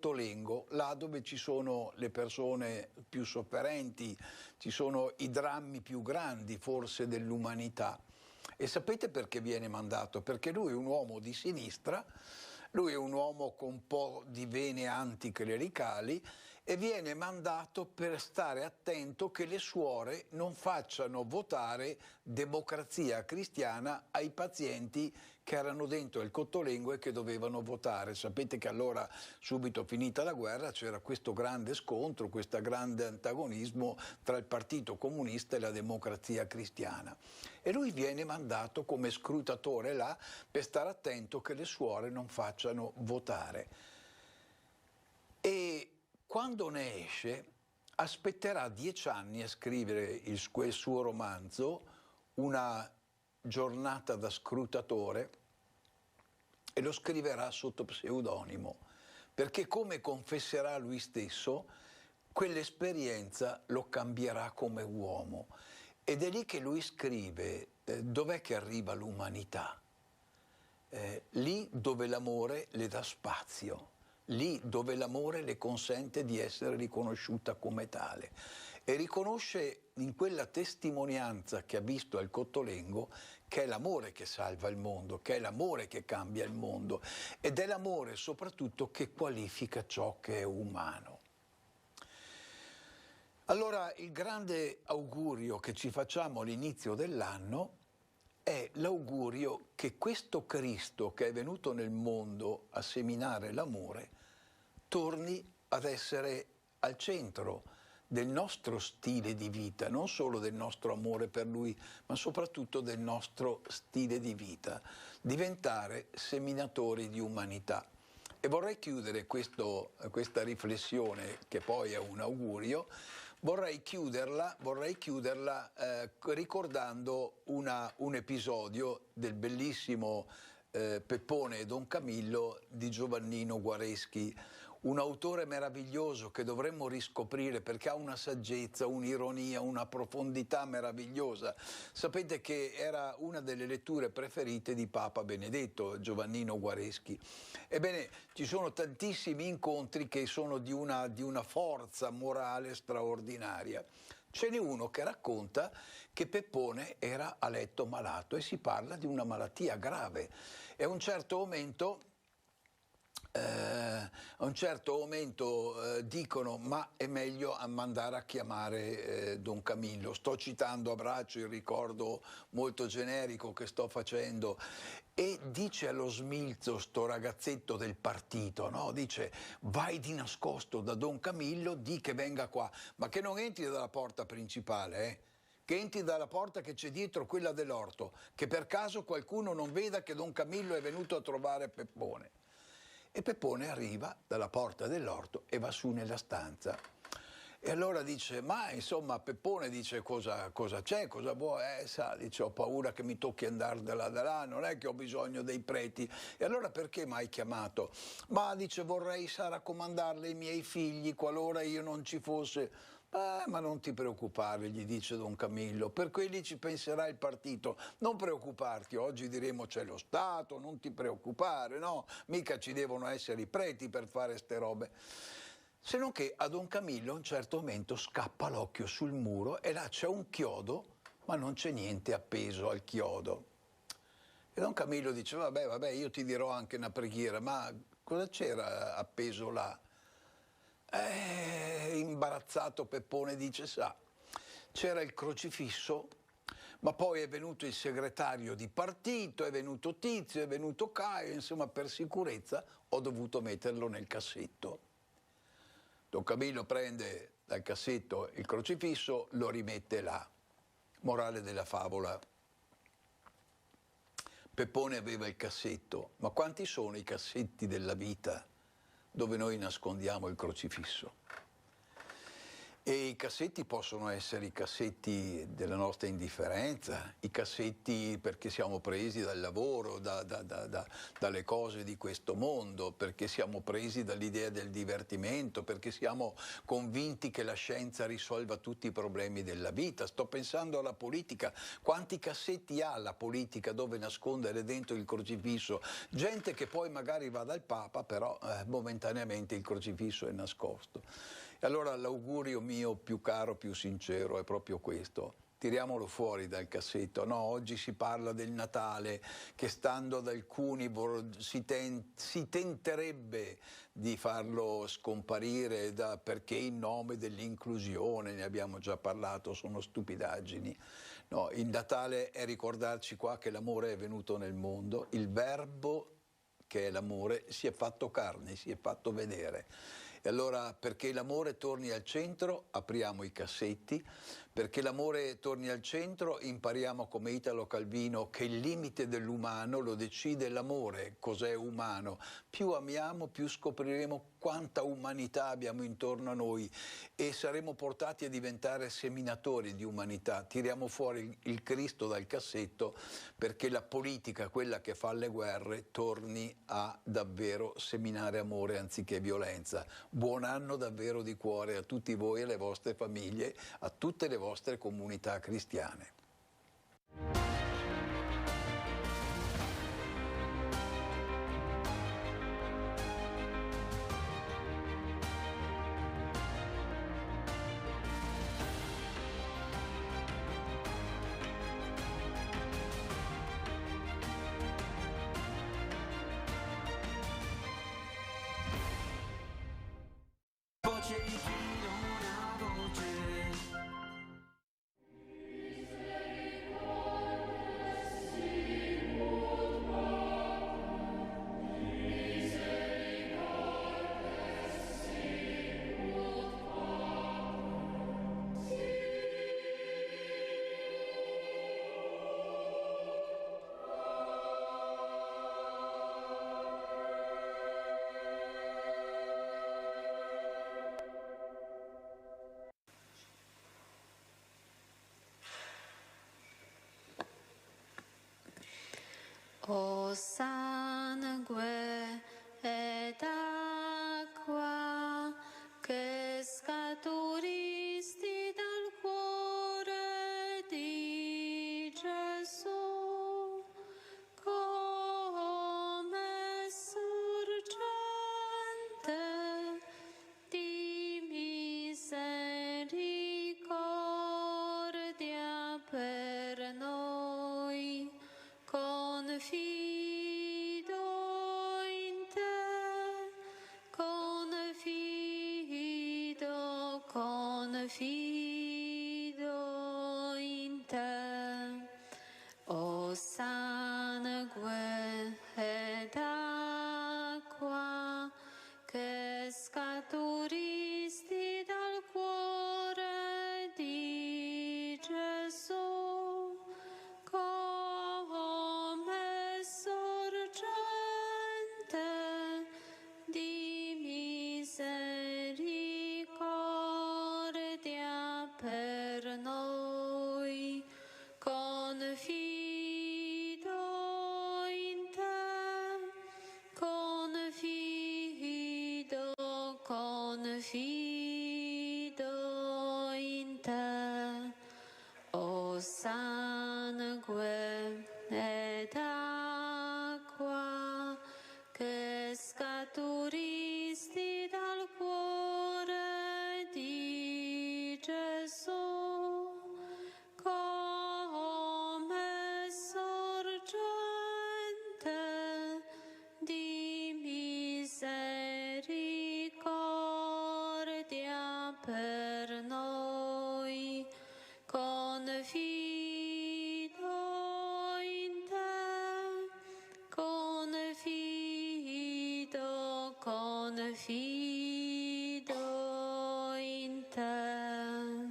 Cotolengo, là dove ci sono le persone più sofferenti, ci sono i drammi più grandi forse dell'umanità. E sapete perché viene mandato? Perché lui è un uomo di sinistra, lui è un uomo con un po' di vene anticlericali e viene mandato per stare attento che le suore non facciano votare democrazia cristiana ai pazienti che erano dentro il Cotolengo e che dovevano votare. Sapete che allora, subito finita la guerra, c'era questo grande scontro, questo grande antagonismo tra il Partito Comunista e la democrazia cristiana. E lui viene mandato come scrutatore là per stare attento che le suore non facciano votare. E quando ne esce, aspetterà 10 anni a scrivere il suo romanzo, Una giornata da scrutatore, e lo scriverà sotto pseudonimo, perché come confesserà lui stesso, quell'esperienza lo cambierà come uomo. Ed è lì che lui scrive, dov'è che arriva l'umanità? Lì dove l'amore le dà spazio, lì dove l'amore le consente di essere riconosciuta come tale. E riconosce in quella testimonianza che ha visto al Cotolengo che è l'amore che salva il mondo, che è l'amore che cambia il mondo ed è l'amore soprattutto che qualifica ciò che è umano. Allora il grande augurio che ci facciamo all'inizio dell'anno è l'augurio che questo Cristo che è venuto nel mondo a seminare l'amore torni ad essere al centro del nostro stile di vita, non solo del nostro amore per Lui, ma soprattutto del nostro stile di vita, diventare seminatori di umanità. E vorrei chiudere questa riflessione, che poi è un augurio, vorrei chiuderla ricordando un episodio del bellissimo Peppone e Don Camillo di Giovannino Guareschi, un autore meraviglioso che dovremmo riscoprire perché ha una saggezza, un'ironia, una profondità meravigliosa. Sapete che era una delle letture preferite di Papa Benedetto, Giovannino Guareschi. Ebbene, ci sono tantissimi incontri che sono di una forza morale straordinaria. Ce n'è uno che racconta che Peppone era a letto malato e si parla di una malattia grave e a un certo momento dicono ma è meglio mandare a chiamare Don Camillo. Sto citando a braccio il ricordo molto generico che sto facendo. E dice allo smilzo, sto ragazzetto del partito, no? Dice vai di nascosto da Don Camillo, di che venga qua, ma che non entri dalla porta principale, che entri dalla porta che c'è dietro, quella dell'orto, che per caso qualcuno non veda che Don Camillo è venuto a trovare Peppone. E Peppone arriva dalla porta dell'orto e va su nella stanza. E allora dice, ma insomma Peppone dice cosa c'è, cosa vuoi? Sa, dice ho paura che mi tocchi andare da là, non è che ho bisogno dei preti. E allora perché mi hai chiamato? Ma dice vorrei raccomandarle ai miei figli qualora io non ci fosse. Ma non ti preoccupare, gli dice Don Camillo, per quelli ci penserà il partito, non preoccuparti, oggi diremo c'è lo Stato, non ti preoccupare, no? Mica ci devono essere i preti per fare ste robe. Se non che a Don Camillo a un certo momento scappa l'occhio sul muro e là c'è un chiodo, ma non c'è niente appeso al chiodo. E Don Camillo dice, vabbè, io ti dirò anche una preghiera, ma cosa c'era appeso là? Imbarazzato Peppone dice, sa, c'era il crocifisso, ma poi è venuto il segretario di partito, è venuto Tizio, è venuto Caio, insomma per sicurezza ho dovuto metterlo nel cassetto. Don Camillo prende dal cassetto il crocifisso, lo rimette là. Morale della favola. Peppone aveva il cassetto, ma quanti sono i cassetti della vita dove noi nascondiamo il crocifisso? E i cassetti possono essere i cassetti della nostra indifferenza, i cassetti perché siamo presi dal lavoro, dalle cose di questo mondo, perché siamo presi dall'idea del divertimento, perché siamo convinti che la scienza risolva tutti i problemi della vita. Sto pensando alla politica, quanti cassetti ha la politica dove nascondere dentro il crocifisso? Gente che poi magari va dal Papa, però momentaneamente il crocifisso è nascosto. E allora l'augurio mio più caro, più sincero è proprio questo: tiriamolo fuori dal cassetto. No, oggi si parla del Natale, che stando ad alcuni si tenterebbe di farlo scomparire perché in nome dell'inclusione, ne abbiamo già parlato, sono stupidaggini. No, il Natale è ricordarci qua che l'amore è venuto nel mondo, il Verbo che è l'amore si è fatto carne, si è fatto vedere. E allora, perché l'amore torni al centro, apriamo i cassetti. Perché l'amore torni al centro, impariamo come Italo Calvino che il limite dell'umano lo decide l'amore. Cos'è umano? Più amiamo, più scopriremo quanta umanità abbiamo intorno a noi e saremo portati a diventare seminatori di umanità. Tiriamo fuori il Cristo dal cassetto perché la politica, quella che fa le guerre, torni a davvero seminare amore anziché violenza. Buon anno davvero di cuore a tutti voi e alle vostre famiglie, a tutte le vostre comunità cristiane. O sangue ed acqua che scaturisti dal cuore di Gesù, come sorgente di misericordia per noi, confido in te, confido in te. O sangue ed acqua che scaturisti dal cuore di Gesù, come sorgente di misericordia per noi, confido in te, confido in te. O sangue ed acqua che scaturisti dal cuore di Gesù, come sorgente di misericordia per noi, confido in te, confido in te.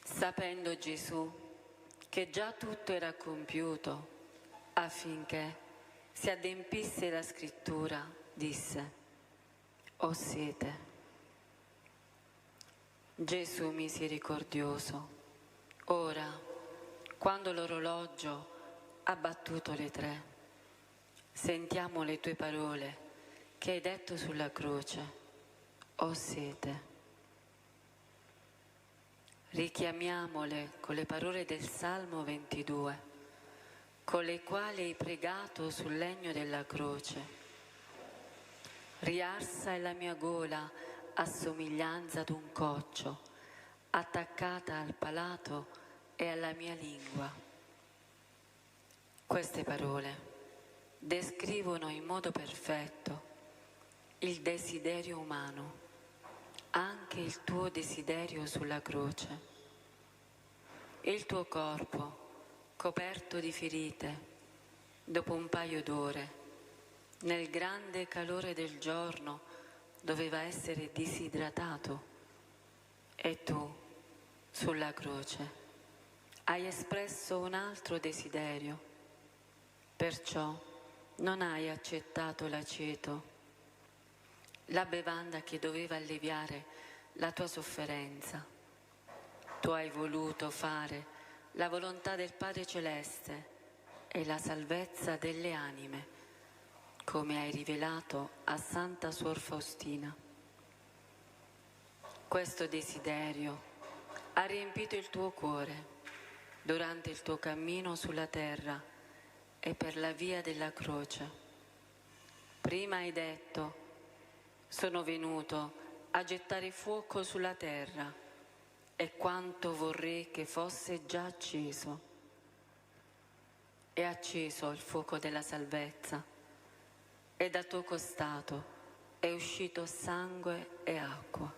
Sapendo Gesù che già tutto era compiuto, affinché si adempisse la scrittura, disse: «Ho sete». Gesù misericordioso, ora, quando l'orologio ha battuto le 3, sentiamo le tue parole che hai detto sulla croce: «Ho sete». Richiamiamole con le parole del Salmo 22, con le quali hai pregato sul legno della croce: «Riarsa è la mia gola a somiglianza ad un coccio, attaccata al palato e alla mia lingua». Queste parole descrivono in modo perfetto il desiderio umano, anche il tuo desiderio sulla croce. Il tuo corpo, coperto di ferite, dopo un paio d'ore, nel grande calore del giorno, doveva essere disidratato, e tu, sulla croce, hai espresso un altro desiderio, perciò non hai accettato l'aceto, la bevanda che doveva alleviare la tua sofferenza. Tu hai voluto fare la volontà del Padre Celeste e la salvezza delle anime, come hai rivelato a Santa Suor Faustina. Questo desiderio ha riempito il tuo cuore durante il tuo cammino sulla terra e per la via della croce. Prima hai detto: «Sono venuto a gettare fuoco sulla terra, e quanto vorrei che fosse già acceso». È acceso il fuoco della salvezza, e dal tuo costato è uscito sangue e acqua.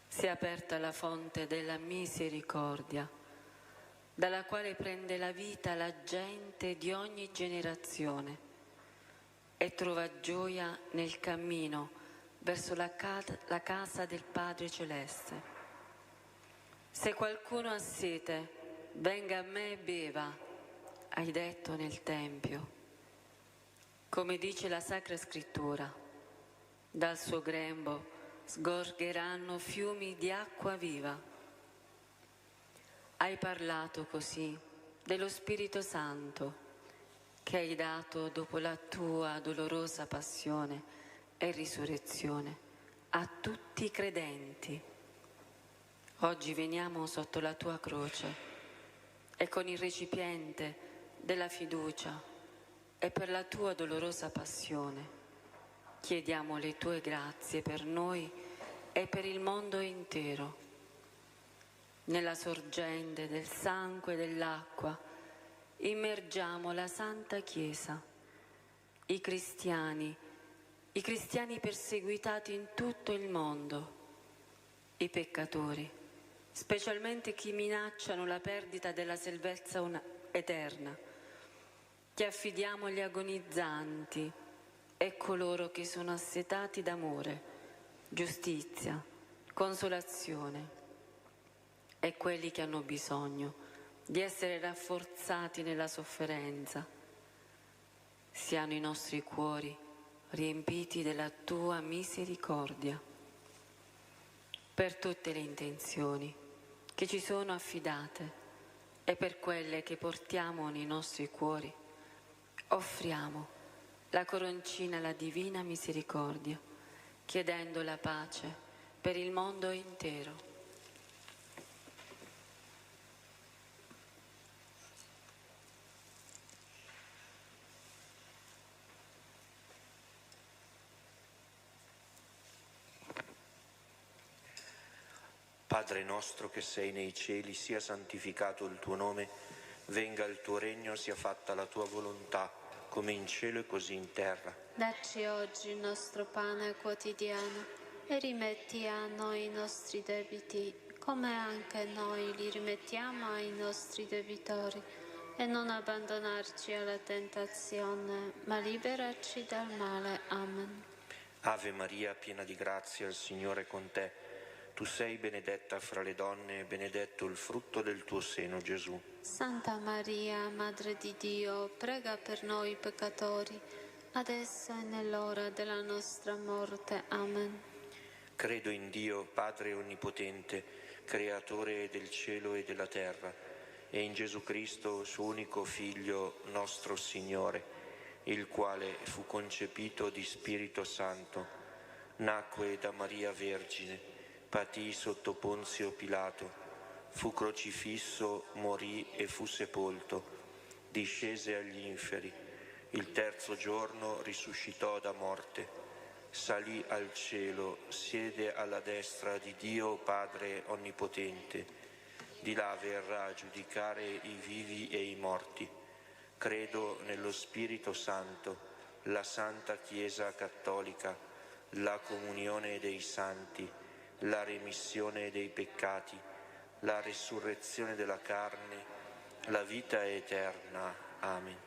Si è aperta la fonte della misericordia, dalla quale prende la vita la gente di ogni generazione e trova gioia nel cammino verso la casa del Padre Celeste. Se qualcuno ha sete, venga a me e beva, hai detto nel Tempio. Come dice la Sacra Scrittura, dal suo grembo sgorgeranno fiumi di acqua viva. Hai parlato così dello Spirito Santo che hai dato dopo la tua dolorosa passione e risurrezione a tutti i credenti. Oggi veniamo sotto la tua croce e con il recipiente della fiducia e per la tua dolorosa passione chiediamo le tue grazie per noi e per il mondo intero. Nella sorgente del sangue e dell'acqua immergiamo la Santa Chiesa, i cristiani perseguitati in tutto il mondo, i peccatori, specialmente chi minacciano la perdita della salvezza eterna. Ti affidiamo gli agonizzanti e coloro che sono assetati d'amore, giustizia, consolazione, e quelli che hanno bisogno di essere rafforzati nella sofferenza. Siano i nostri cuori riempiti della tua misericordia. Per tutte le intenzioni che ci sono affidate e per quelle che portiamo nei nostri cuori, offriamo la coroncina alla Divina Misericordia, chiedendo la pace per il mondo intero. Padre nostro che sei nei cieli, sia santificato il tuo nome, venga il tuo regno, sia fatta la tua volontà, come in cielo e così in terra. Dacci oggi il nostro pane quotidiano e rimetti a noi i nostri debiti, come anche noi li rimettiamo ai nostri debitori. E non abbandonarci alla tentazione, ma liberaci dal male. Amen. Ave Maria, piena di grazia, il Signore è con te. Tu sei benedetta fra le donne, e benedetto il frutto del tuo seno, Gesù. Santa Maria, Madre di Dio, prega per noi peccatori, adesso e nell'ora della nostra morte. Amen. Credo in Dio, Padre Onnipotente, Creatore del cielo e della terra, e in Gesù Cristo, suo unico Figlio, nostro Signore, il quale fu concepito di Spirito Santo, nacque da Maria Vergine, patì sotto Ponzio Pilato, fu crocifisso, morì e fu sepolto, discese agli inferi, il terzo giorno risuscitò da morte, salì al cielo, siede alla destra di Dio Padre Onnipotente, di là verrà a giudicare i vivi e i morti. Credo nello Spirito Santo, la Santa Chiesa Cattolica, la comunione dei santi, la remissione dei peccati, la resurrezione della carne, la vita eterna. Amen.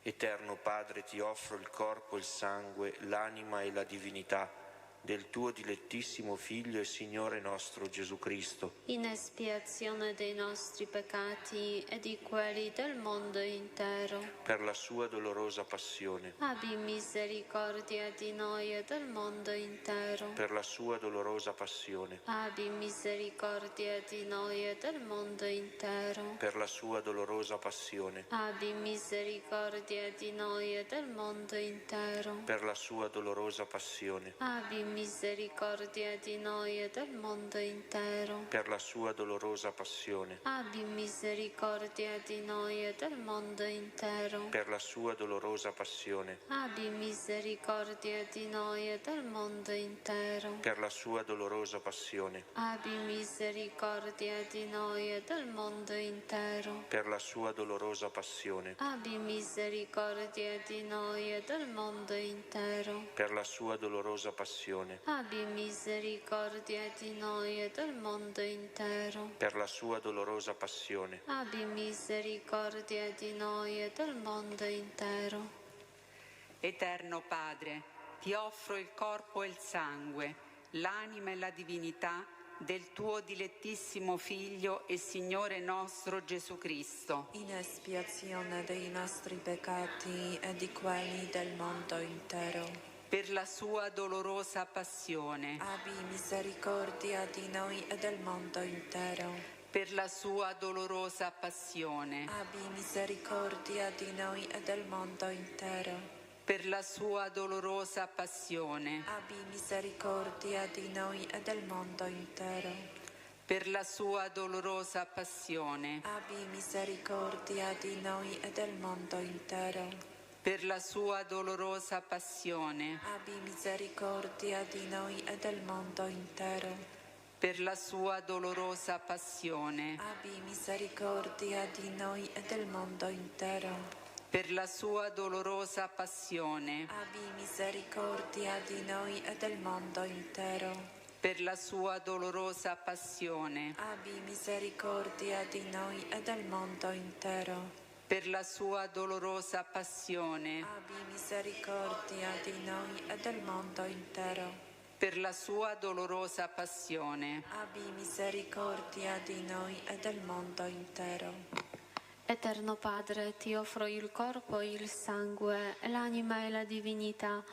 Eterno Padre, ti offro il corpo, il sangue, l'anima e la divinità del tuo dilettissimo Figlio e Signore nostro Gesù Cristo, In espiazione dei nostri peccati e di quelli del mondo intero, per la sua dolorosa passione, abbi misericordia di noi e del mondo intero. per la sua dolorosa passione, Abbi misericordia di noi e del mondo intero. per la sua dolorosa passione, Abbi misericordia di noi e del mondo intero. per la sua dolorosa passione, Abbi misericordia di noi e del mondo intero. per la sua dolorosa passione, Abbi misericordia di noi e del mondo intero. per la sua dolorosa passione, Abbi misericordia di noi e del mondo intero. per la sua dolorosa passione, Abbi misericordia di noi e del mondo intero. per la sua dolorosa passione, Abbi misericordia di noi e del mondo intero. per la sua dolorosa passione, Abbi misericordia di noi e del mondo intero. per la sua dolorosa passione, Abbi misericordia di noi e del mondo intero. Eterno Padre, ti offro il corpo e il sangue, l'anima e la divinità del tuo dilettissimo Figlio e Signore nostro Gesù Cristo, in espiazione dei nostri peccati e di quelli del mondo intero. per la sua dolorosa passione, Abbi misericordia di noi e del mondo intero. per la sua dolorosa passione, Abbi misericordia di noi e del mondo intero. per la sua dolorosa passione, Abbi misericordia di noi e del mondo intero. per la sua dolorosa passione, Abbi misericordia di noi e del mondo intero. per la sua dolorosa passione, Abbi misericordia di noi e del mondo intero. per la sua dolorosa passione, Abbi misericordia di noi e del mondo intero. per la sua dolorosa passione, Abbi misericordia di noi e del mondo intero. per la sua dolorosa passione, Abbi misericordia di noi e del mondo intero. per la sua dolorosa passione, Abbi misericordia di noi e del mondo intero. per la sua dolorosa passione, Abbi misericordia di noi e del mondo intero. Eterno Padre, ti offro il corpo, il sangue, l'anima e la divinità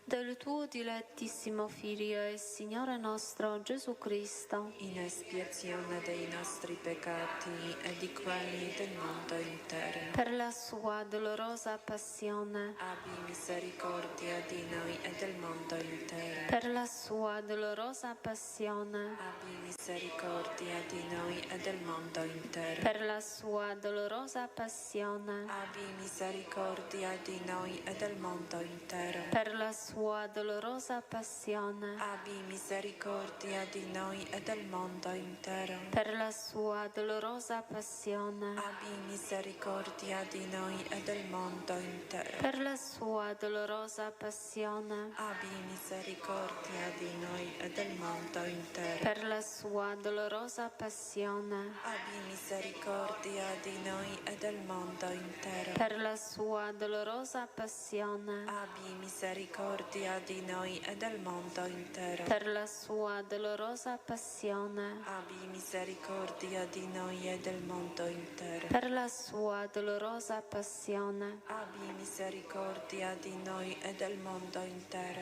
del tuo dilettissimo Figlio e Signore nostro Gesù Cristo, In espiazione dei nostri peccati e di quelli del mondo intero. per la sua dolorosa passione, Abbi misericordia di noi e del mondo intero. per la sua dolorosa passione, Abbi misericordia di noi e del mondo intero. per la sua dolorosa passione, Abbi misericordia di noi e del mondo intero. per la sua dolorosa passione, Abbi misericordia di noi e del mondo intero. per la sua dolorosa passione, Abbi misericordia di noi e del mondo intero. per la sua dolorosa passione, Abbi misericordia di noi e del mondo intero. per la sua dolorosa passione, Abbi misericordia di noi e del mondo intero. per la sua dolorosa passione, Abbi misericordia misericordia di noi e del mondo intero. per la sua dolorosa passione, Abbi misericordia di noi e del mondo intero. per la sua dolorosa passione, Abbi misericordia di noi e del mondo intero.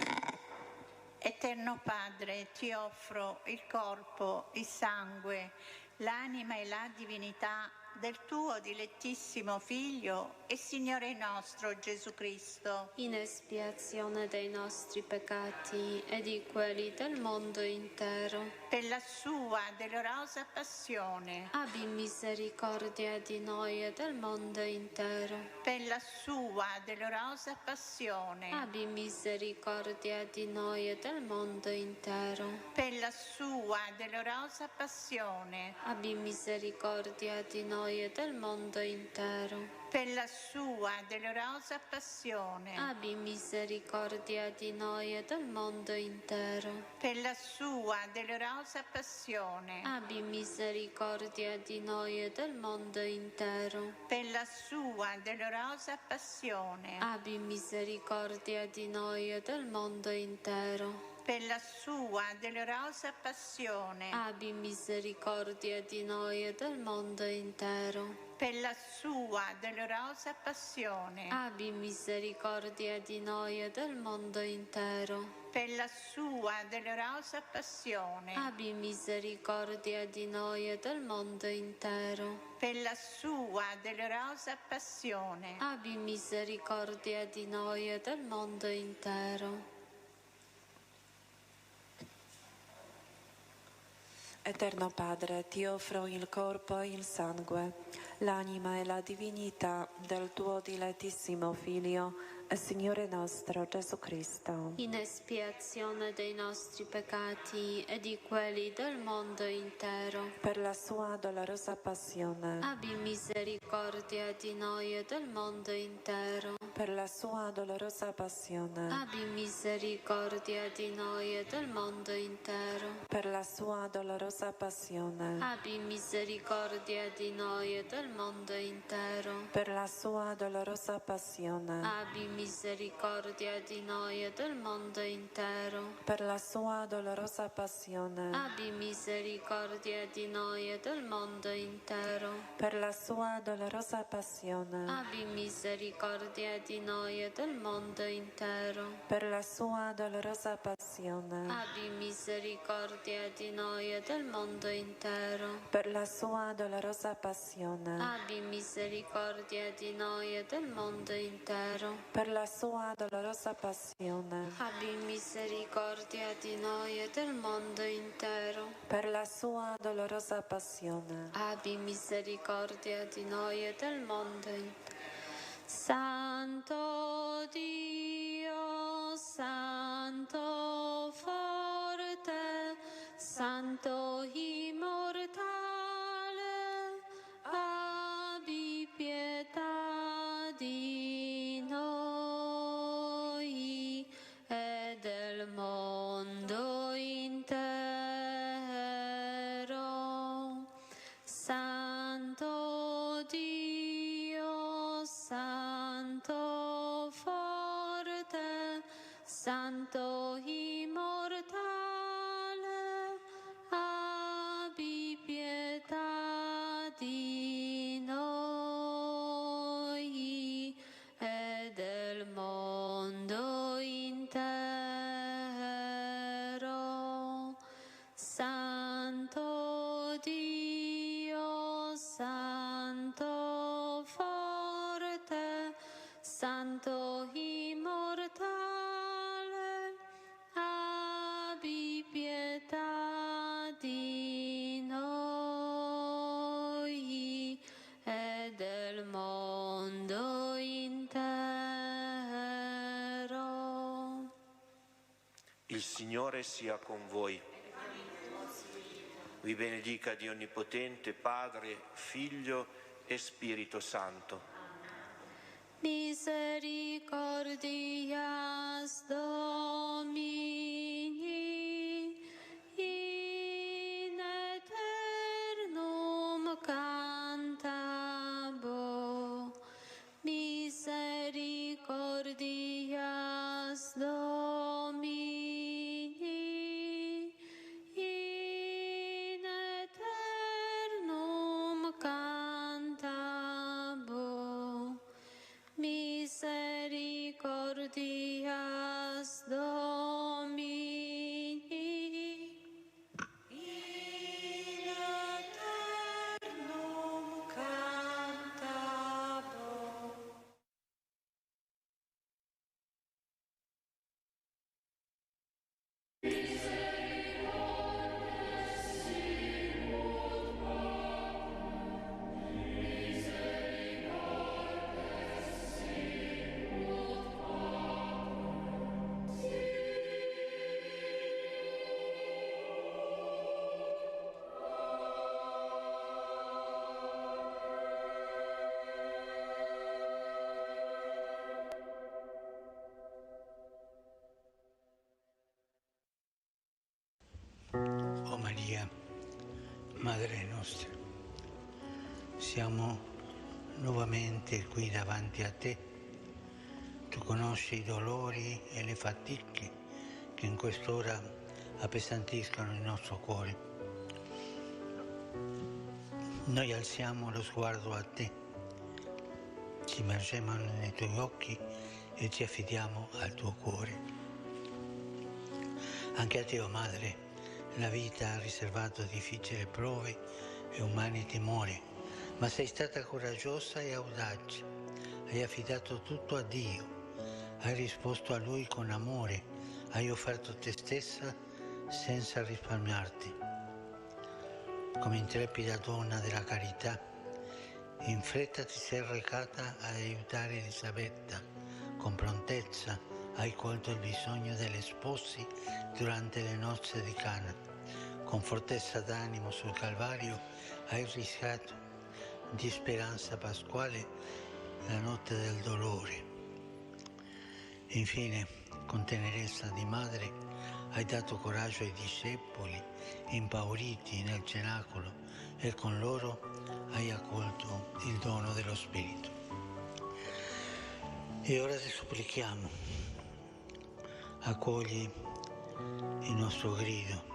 Eterno Padre, ti offro il corpo, il sangue, l'anima e la divinità del tuo dilettissimo Figlio e Signore nostro Gesù Cristo, in espiazione dei nostri peccati e di quelli del mondo intero. per la sua dolorosa passione, Abbi misericordia di noi e del mondo intero. per la sua dolorosa passione, Abbi misericordia di noi e del mondo intero. per la sua dolorosa passione, Abbi misericordia di noi e del mondo intero. per la sua dolorosa passione, Abbi misericordia di noi e del mondo intero. per la sua dolorosa passione, Abbi misericordia di noi e del mondo intero. per la sua dolorosa passione, Abbi misericordia di noi e del mondo intero. per la sua dolorosa passione, Abbi misericordia di noi e del mondo intero. per la sua dolorosa passione, Abbi misericordia di noi e del mondo intero. per la sua dolorosa passione, Abbi misericordia di noi e del mondo intero. per la sua dolorosa passione, Abbi misericordia di noi e del mondo intero. Eterno Padre, ti offro il corpo e il sangue, l'anima e la divinità del tuo dilettissimo Figlio e Signore nostro Gesù Cristo, In espiazione dei nostri peccati e di quelli del mondo intero. per la sua dolorosa passione, Abbi misericordia di noi e del mondo intero. per la sua dolorosa passione, Abbi misericordia di noi e del mondo intero. per la sua dolorosa passione, Abbi misericordia di noi e del mondo intero. per la sua dolorosa passione, Abbi misericordia di noi e del mondo intero. per la sua dolorosa passione, Abbi misericordia di noi e del mondo intero. per la sua dolorosa passione, Abbi misericordia di noi e del mondo intero. per la sua dolorosa passione, Abbi misericordia di noi e del mondo intero. per la sua dolorosa passione, Abbi misericordia di noi e del mondo intero. per la sua dolorosa passione, Abbi misericordia di noi e del mondo intero. per la sua dolorosa passione, Abbi misericordia di noi e del mondo intero. Santo Dio, Santo forte, Santo immortale, abbi pietà di noi e del mondo intero. Santo Dio, Santo forte, Santo immortale, abbi pietà di noi e del mondo intero. Santo Dio, Santo forte, Santo immortale, abbi pietà di noi e del mondo intero. Il Signore sia con voi. Vi benedica Dio Onnipotente, Padre, Figlio e Spirito Santo. Misericordias Domini in aeternum cantabo. Misericordias Domini O Maria, Madre nostra, siamo nuovamente qui davanti a te. Tu conosci i dolori e le fatiche che in quest'ora appesantiscono il nostro cuore. Noi alziamo lo sguardo a te, ci immergiamo nei tuoi occhi e ci affidiamo al tuo cuore. Anche a te, o Madre, la vita ha riservato difficili prove e umani timori, ma sei stata coraggiosa e audace. Hai affidato tutto a Dio, hai risposto a Lui con amore, hai offerto te stessa senza risparmiarti. Come intrepida donna della carità, in fretta ti sei recata ad aiutare Elisabetta. Con prontezza hai colto il bisogno degli sposi durante le nozze di Cana. Con fortezza d'animo sul Calvario hai rischiato di speranza pasquale la notte del dolore. Infine, con tenerezza di madre, hai dato coraggio ai discepoli impauriti nel cenacolo e con loro hai accolto il dono dello Spirito. E ora ti supplichiamo, accogli il nostro grido.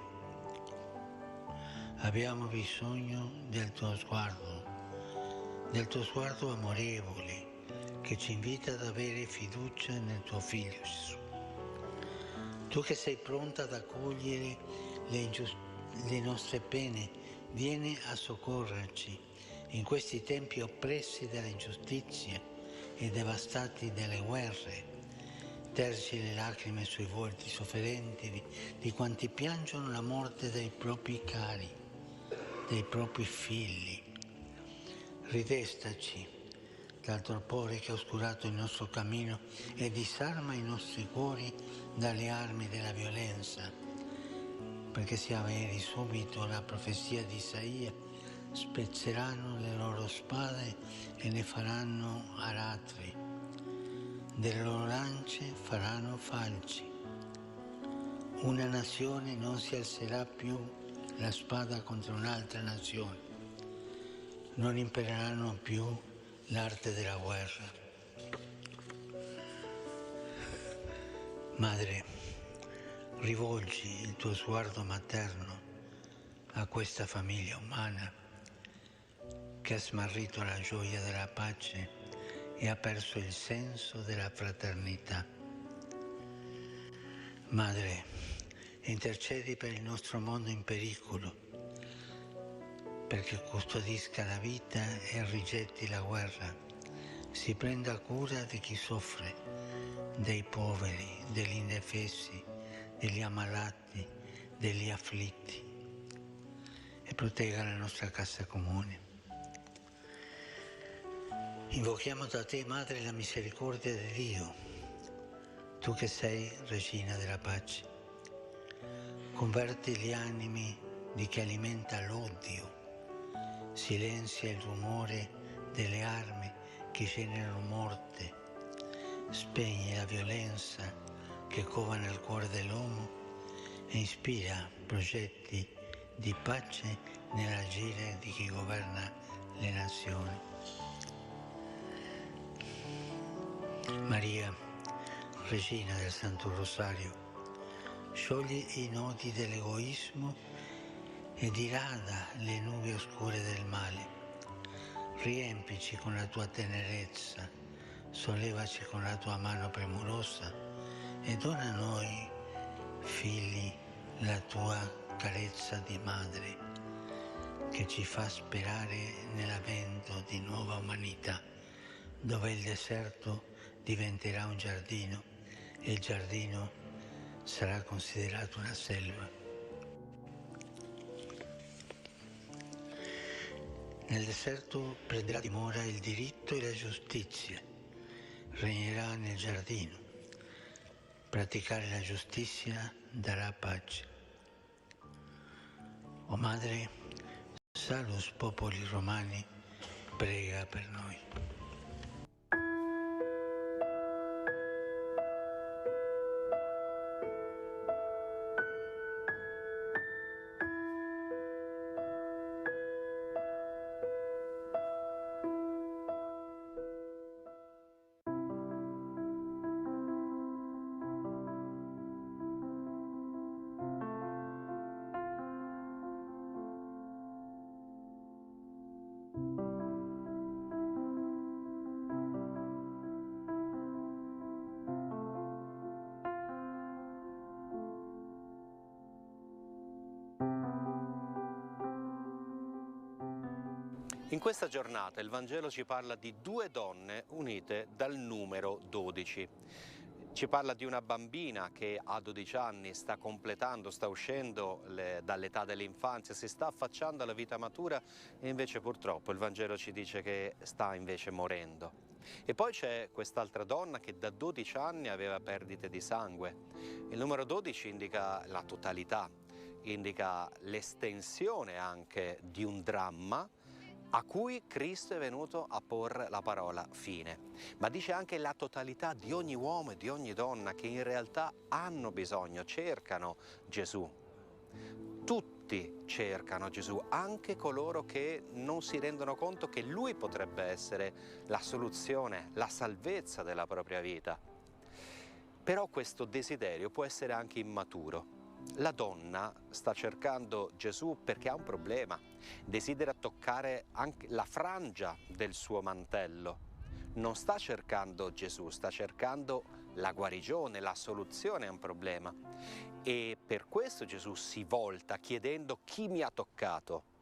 Abbiamo bisogno del tuo sguardo amorevole che ci invita ad avere fiducia nel tuo Figlio Gesù. Tu che sei pronta ad accogliere le nostre pene, vieni a soccorrerci in questi tempi oppressi dalle ingiustizie e devastati dalle guerre. Tergi le lacrime sui volti sofferenti di quanti piangono la morte dei propri cari, dei propri figli. Ridestaci dal torpore che ha oscurato il nostro cammino e disarma i nostri cuori dalle armi della violenza, perché si avveri subito la profezia di Isaia: spezzeranno le loro spade e ne faranno aratri, delle loro lance faranno falci. Una nazione non si alzerà più la spada contro un'altra nazione, non impereranno più l'arte della guerra. Madre, rivolgi il tuo sguardo materno a questa famiglia umana che ha smarrito la gioia della pace e ha perso il senso della fraternità. Madre, intercedi per il nostro mondo in pericolo, perché custodisca la vita e rigetti la guerra, si prenda cura di chi soffre, dei poveri, degli indefesi, degli ammalati, degli afflitti, e protegga la nostra casa comune. Invochiamo da te, Madre, la misericordia di Dio, tu che sei Regina della pace. Converti gli animi di chi alimenta l'odio, silenzia il rumore delle armi che generano morte, spegne la violenza che cova nel cuore dell'uomo e ispira progetti di pace nell'agire di chi governa le nazioni. Maria, Regina del Santo Rosario, sciogli i nodi dell'egoismo e dirada le nubi oscure del male. Riempici con la tua tenerezza, sollevaci con la tua mano premurosa e dona a noi, figli, la tua carezza di madre, che ci fa sperare nell'avvento di nuova umanità, dove il deserto diventerà un giardino e il giardino sarà considerato una selva. Nel deserto prenderà dimora il diritto e la giustizia, regnerà nel giardino. Praticare la giustizia darà pace. O Madre, salus popoli romani, prega per noi. In questa giornata il Vangelo ci parla di due donne unite dal numero 12. Ci parla di una bambina che a 12 anni sta uscendo dall'età dell'infanzia, si sta affacciando alla vita matura e invece purtroppo il Vangelo ci dice che sta invece morendo. E poi c'è quest'altra donna che da 12 anni aveva perdite di sangue. Il numero 12 indica la totalità, indica l'estensione anche di un dramma a cui Cristo è venuto a porre la parola fine, ma dice anche la totalità di ogni uomo e di ogni donna che in realtà hanno bisogno, cercano Gesù. Tutti cercano Gesù, anche coloro che non si rendono conto che Lui potrebbe essere la soluzione, la salvezza della propria vita. Però questo desiderio può essere anche immaturo. La donna sta cercando Gesù perché ha un problema, desidera toccare anche la frangia del suo mantello. Non sta cercando Gesù, sta cercando la guarigione, la soluzione a un problema. E per questo Gesù si volta chiedendo chi mi ha toccato.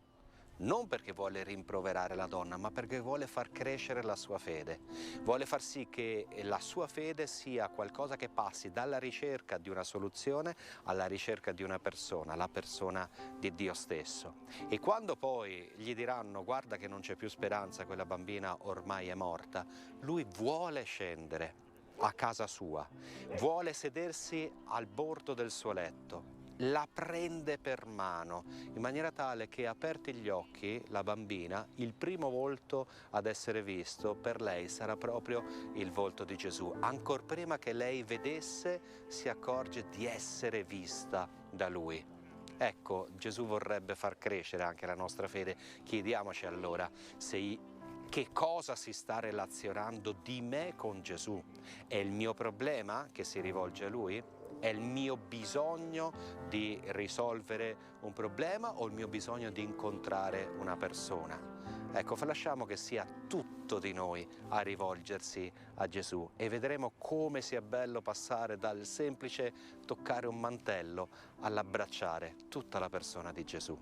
Non perché vuole rimproverare la donna, ma perché vuole far crescere la sua fede. Vuole far sì che la sua fede sia qualcosa che passi dalla ricerca di una soluzione alla ricerca di una persona, la persona di Dio stesso. E quando poi gli diranno guarda che non c'è più speranza, quella bambina ormai è morta, lui vuole scendere a casa sua, vuole sedersi al bordo del suo letto. La prende per mano in maniera tale che, aperti gli occhi, la bambina, il primo volto ad essere visto per lei sarà proprio il volto di Gesù. Ancor prima che lei vedesse, si accorge di essere vista da Lui. Ecco, Gesù vorrebbe far crescere anche la nostra fede. Chiediamoci allora che cosa si sta relazionando di me con Gesù. È il mio problema che si rivolge a Lui? È il mio bisogno di risolvere un problema o il mio bisogno di incontrare una persona? Ecco, lasciamo che sia tutto di noi a rivolgersi a Gesù e vedremo come sia bello passare dal semplice toccare un mantello all'abbracciare tutta la persona di Gesù.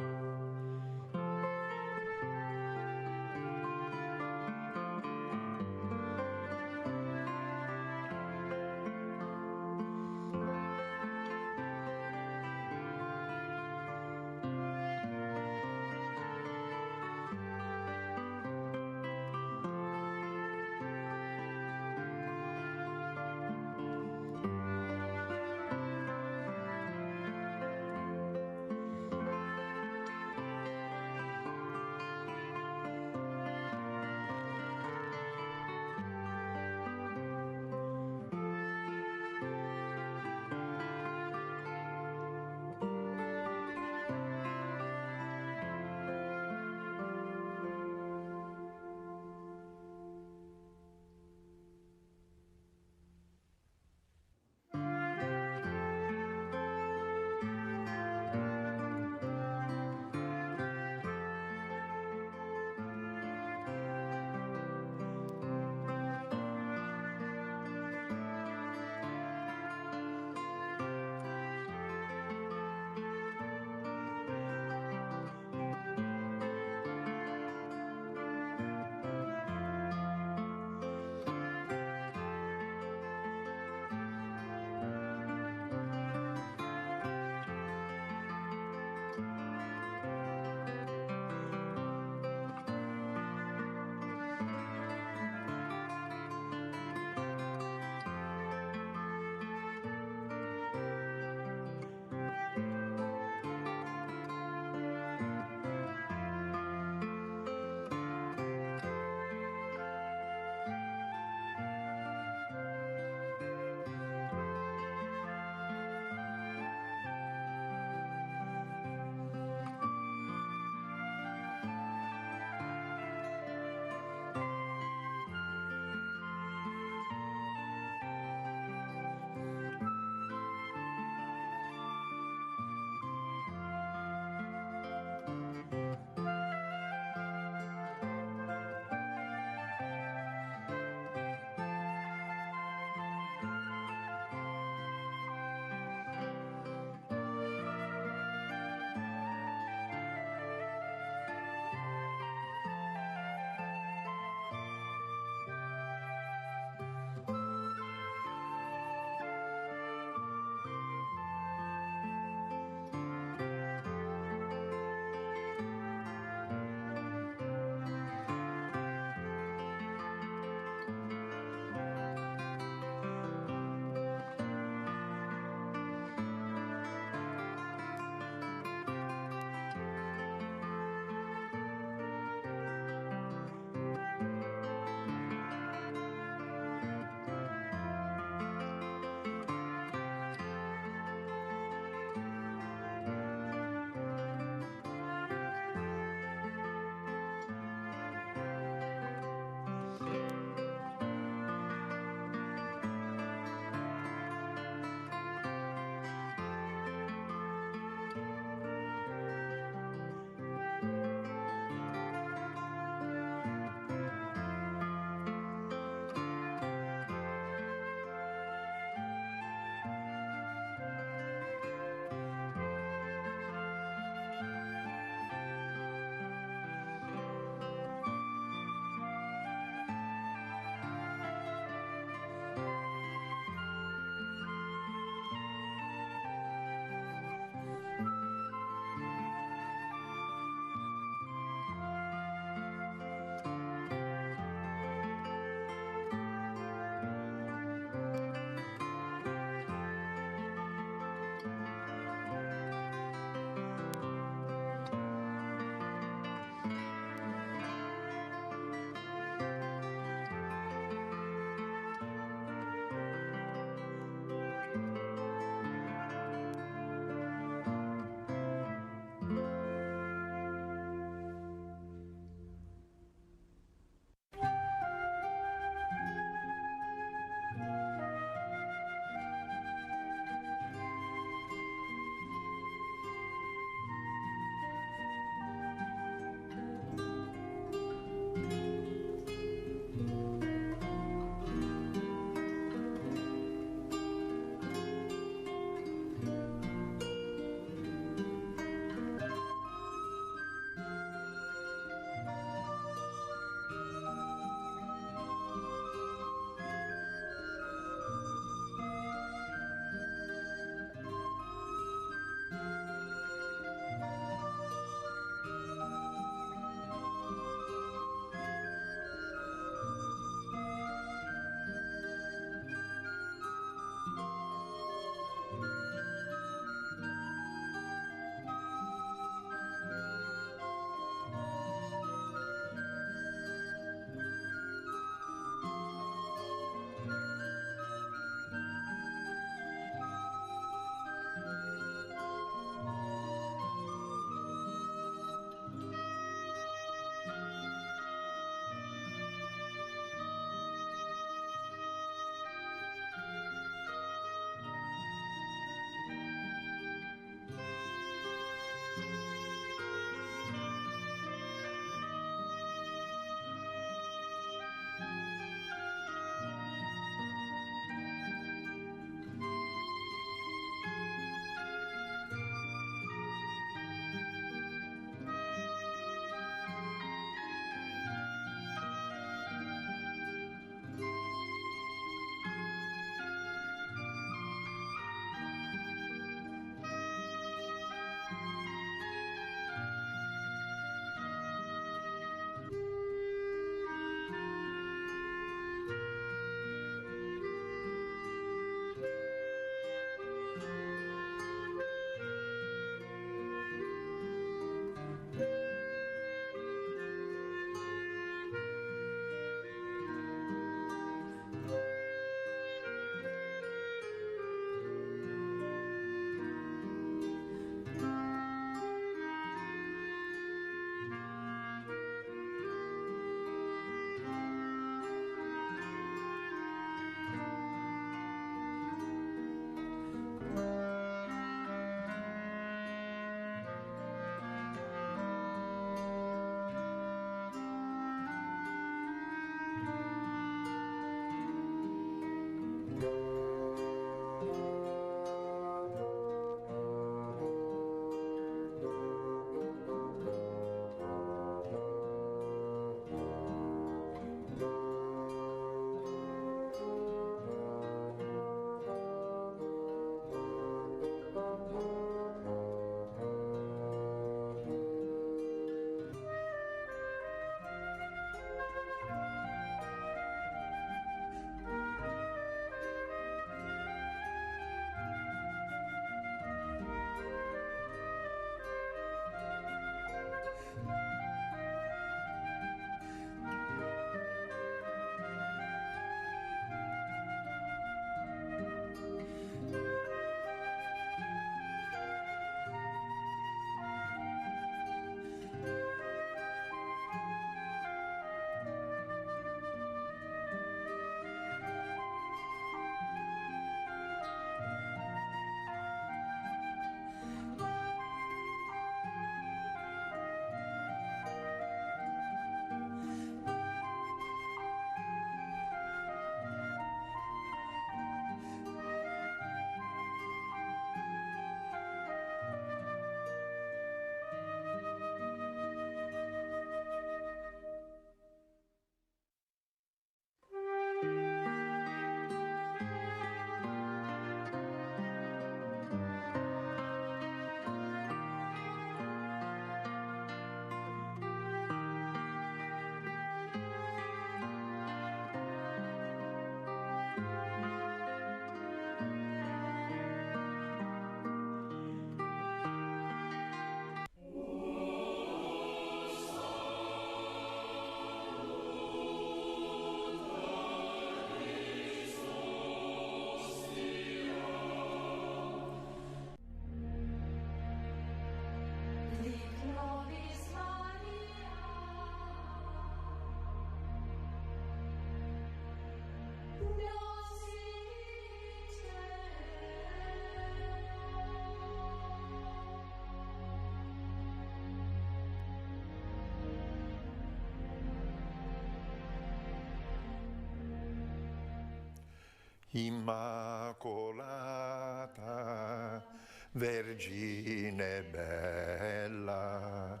Immacolata, Vergine bella,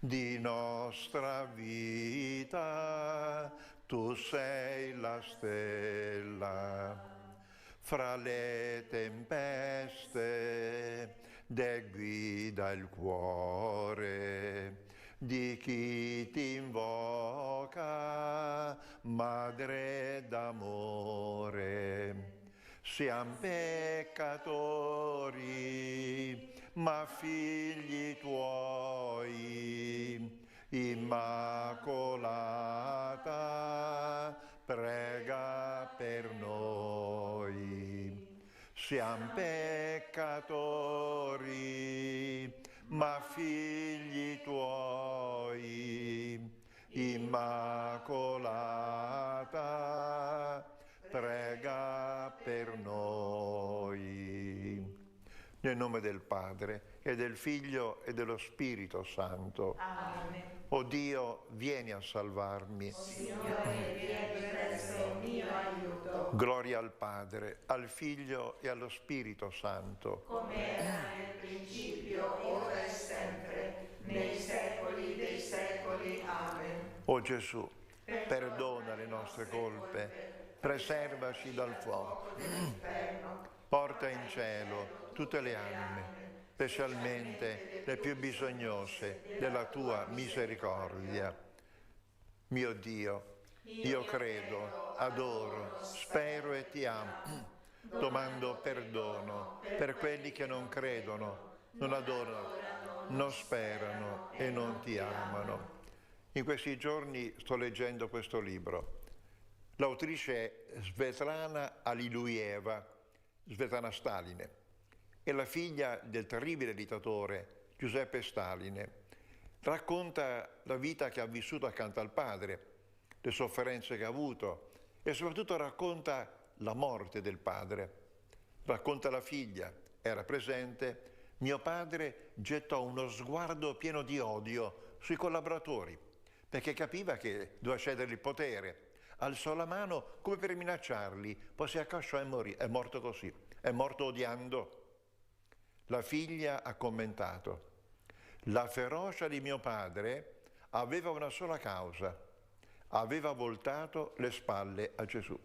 di nostra vita, tu sei la stella. Fra le tempeste, de guida il cuore di chi ti invoca, Madre d'amore. Siamo peccatori, ma figli tuoi. Immacolata, prega per noi. Siamo peccatori, ma figli tuoi. Immacolata, prega per noi. Nel nome del Padre, e del Figlio, e dello Spirito Santo. Amen. O Dio, vieni a salvarmi. Signore, vieni presto, mio aiuto. Gloria al Padre, al Figlio e allo Spirito Santo. Come era nel principio, ora e sempre, nei secoli dei secoli. Amen. O Gesù, perdona le nostre colpe, preservaci dal fuoco, porta in cielo tutte le anime, specialmente le più bisognose della tua misericordia. Mio Dio, io credo, adoro, spero e ti amo. Domando perdono per quelli che non credono, non adorano, non sperano e non ti amano. In questi giorni sto leggendo questo libro. L'autrice è Svetlana Allilujeva, Svetlana Stalin, è la figlia del terribile dittatore Giuseppe Stalin. Racconta la vita che ha vissuto accanto al padre, le sofferenze che ha avuto e soprattutto racconta la morte del padre. Racconta la figlia, era presente, mio padre gettò uno sguardo pieno di odio sui collaboratori, perché capiva che doveva cedere il potere. Alzò la mano come per minacciarli, poi si accasciò e morì. È morto così, è morto odiando. La figlia ha commentato: la ferocia di mio padre aveva una sola causa, aveva voltato le spalle a Gesù.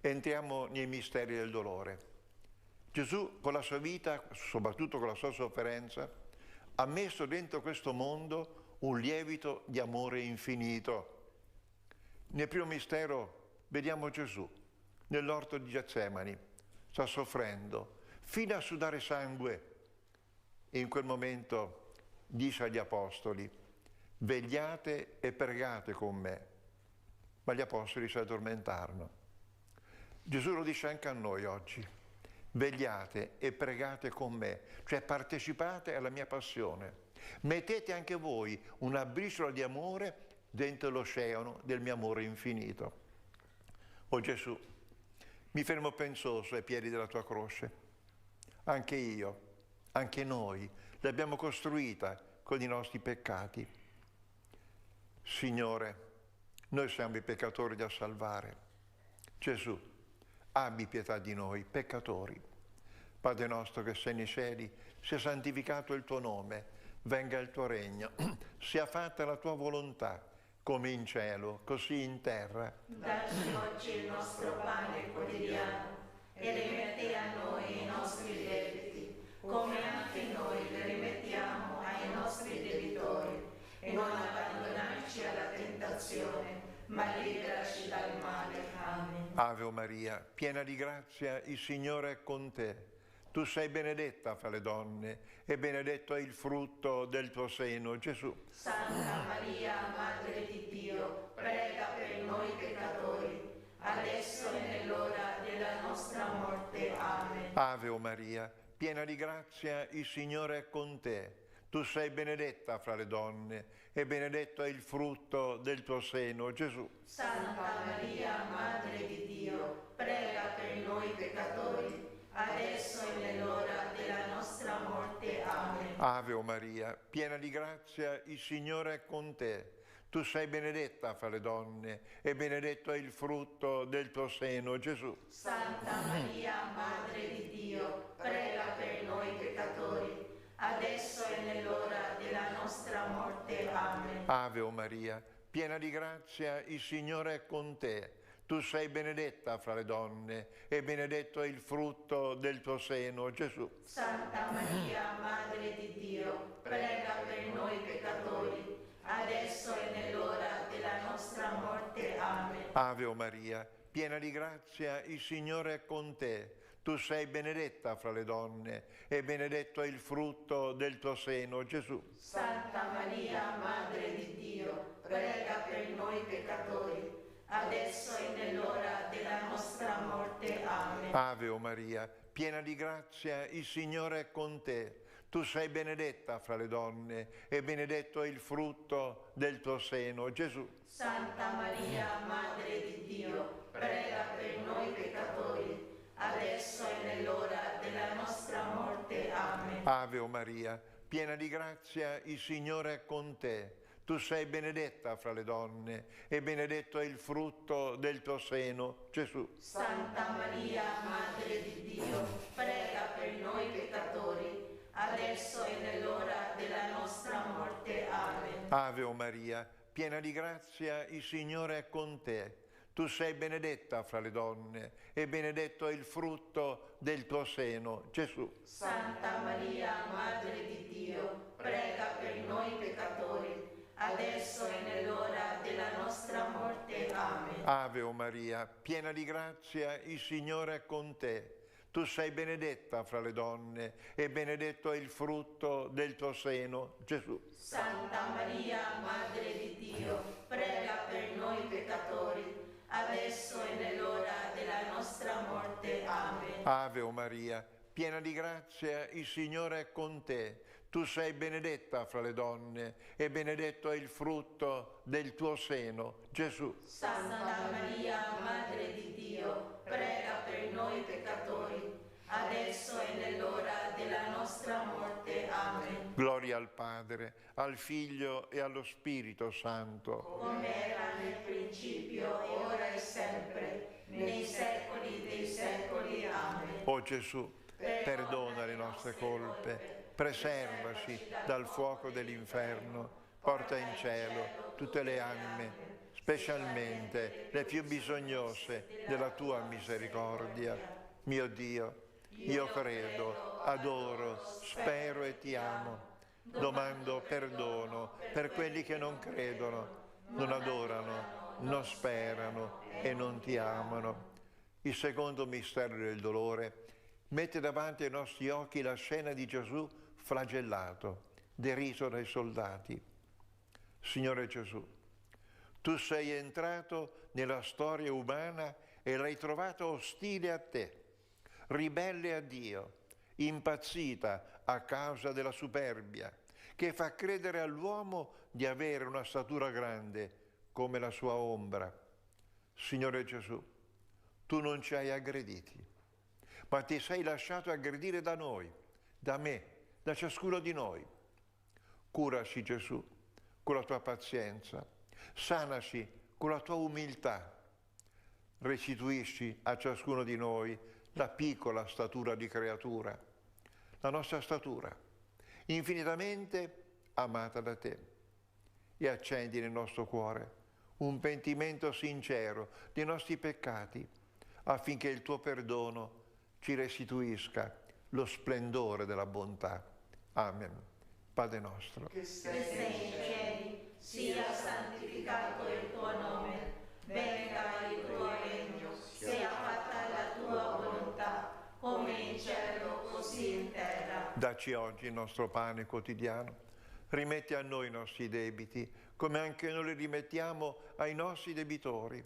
Entriamo nei misteri del dolore. Gesù con la sua vita, soprattutto con la sua sofferenza, ha messo dentro questo mondo un lievito di amore infinito. Nel primo mistero vediamo Gesù nell'orto di Getsemani, sta soffrendo fino a sudare sangue e in quel momento dice agli apostoli: vegliate e pregate con me. Ma gli apostoli si addormentarono. Gesù lo dice anche a noi oggi: vegliate e pregate con me, cioè partecipate alla mia passione. Mettete anche voi una briciola di amore dentro l'oceano del mio amore infinito. O Gesù, mi fermo pensoso ai piedi della tua croce. Anche io, anche noi l'abbiamo costruita con i nostri peccati. Signore, noi siamo i peccatori da salvare. Gesù, abbi pietà di noi, peccatori. Padre nostro che sei nei cieli, sia santificato il tuo nome, venga il tuo regno, sia fatta la tua volontà, come in cielo, così in terra. Dacci oggi il nostro pane quotidiano e rimetti a noi i nostri debiti, come anche noi li rimettiamo ai nostri debitori, e non abbandonarci alla tentazione, ma liberaci dal male. Amen. Ave Maria, piena di grazia, il Signore è con te. Tu sei benedetta fra le donne e benedetto è il frutto del tuo seno, Gesù. Santa Maria, Madre di Dio, prega per noi peccatori, adesso e nell'ora della nostra morte. Amen. Ave Maria, piena di grazia, il Signore è con te. Tu sei benedetta fra le donne e benedetto è il frutto del tuo seno, Gesù. Santa Maria, Madre di Dio, prega per noi peccatori, adesso e nell'ora della nostra morte. Amen. Ave Maria, piena di grazia, il Signore è con te. Tu sei benedetta fra le donne e benedetto è il frutto del tuo seno, Gesù. Santa Maria, Madre di Dio, prega per noi peccatori, adesso e nell'ora della nostra morte. Amen. Ave o Maria, piena di grazia, il Signore è con te. Tu sei benedetta fra le donne e benedetto è il frutto del tuo seno, Gesù. Santa Maria, Madre di Dio, prega per noi peccatori, adesso e nell'ora della nostra morte. Amen. Ave o Maria, piena di grazia, il Signore è con te. Tu sei benedetta fra le donne e benedetto è il frutto del tuo seno, Gesù. Santa Maria, Madre di Dio, prega per noi peccatori, adesso e nell'ora della nostra morte. Amen. Ave o Maria, piena di grazia, il Signore è con te. Tu sei benedetta fra le donne e benedetto è il frutto del tuo seno, Gesù. Santa Maria, Madre di Dio, prega per noi peccatori, adesso e nell'ora della nostra morte. Amen. Ave o Maria, piena di grazia, il Signore è con te. Tu sei benedetta fra le donne e benedetto è il frutto del tuo seno, Gesù. Santa Maria, Madre di Dio, prega per noi peccatori, adesso e nell'ora della nostra morte. Amen. Ave o Maria, piena di grazia, il Signore è con te. Tu sei benedetta fra le donne e benedetto è il frutto del tuo seno, Gesù. Santa Maria, Madre di Dio, prega per noi peccatori, adesso e nell'ora della nostra morte. Amen. Ave o Maria, piena di grazia, il Signore è con te. Tu sei benedetta fra le donne e benedetto è il frutto del tuo seno, Gesù. Santa Maria, Madre di Dio, prega per noi peccatori, adesso e nell'ora della nostra morte. Amen. Ave o Maria, piena di grazia, il Signore è con te. Tu sei benedetta fra le donne e benedetto è il frutto del tuo seno, Gesù. Santa Maria, Madre di Dio, prega per noi peccatori, adesso e nell'ora della nostra morte. Amen. Gloria al Padre, al Figlio e allo Spirito Santo. Come era nel principio, ora e sempre, nei secoli dei secoli. Amen. O Gesù, perdona le nostre colpe, preservaci dal fuoco dell'inferno, porta in cielo tutte le anime, specialmente le più bisognose della tua misericordia. Mio Dio, io credo, adoro, spero e ti amo. Domando perdono per quelli che non credono, non adorano, non sperano e non ti amano. Il secondo mistero del dolore mette davanti ai nostri occhi la scena di Gesù flagellato, deriso dai soldati. Signore Gesù, tu sei entrato nella storia umana e l'hai trovata ostile a te, ribelle a Dio, impazzita a causa della superbia, che fa credere all'uomo di avere una statura grande come la sua ombra. Signore Gesù, tu non ci hai aggrediti, ma ti sei lasciato aggredire da noi, da me, da ciascuno di noi. Curaci Gesù con la tua pazienza, sanaci con la tua umiltà, restituisci a ciascuno di noi la piccola statura di creatura, la nostra statura, infinitamente amata da te, e accendi nel nostro cuore un pentimento sincero dei nostri peccati, affinché il tuo perdono ci restituisca lo splendore della bontà. Amen. Padre nostro, che sei nei cieli, sia santificato il tuo nome, venga il tuo regno, sia fatta la tua volontà, come in cielo così in terra. Dacci oggi il nostro pane quotidiano, rimetti a noi i nostri debiti, come anche noi li rimettiamo ai nostri debitori.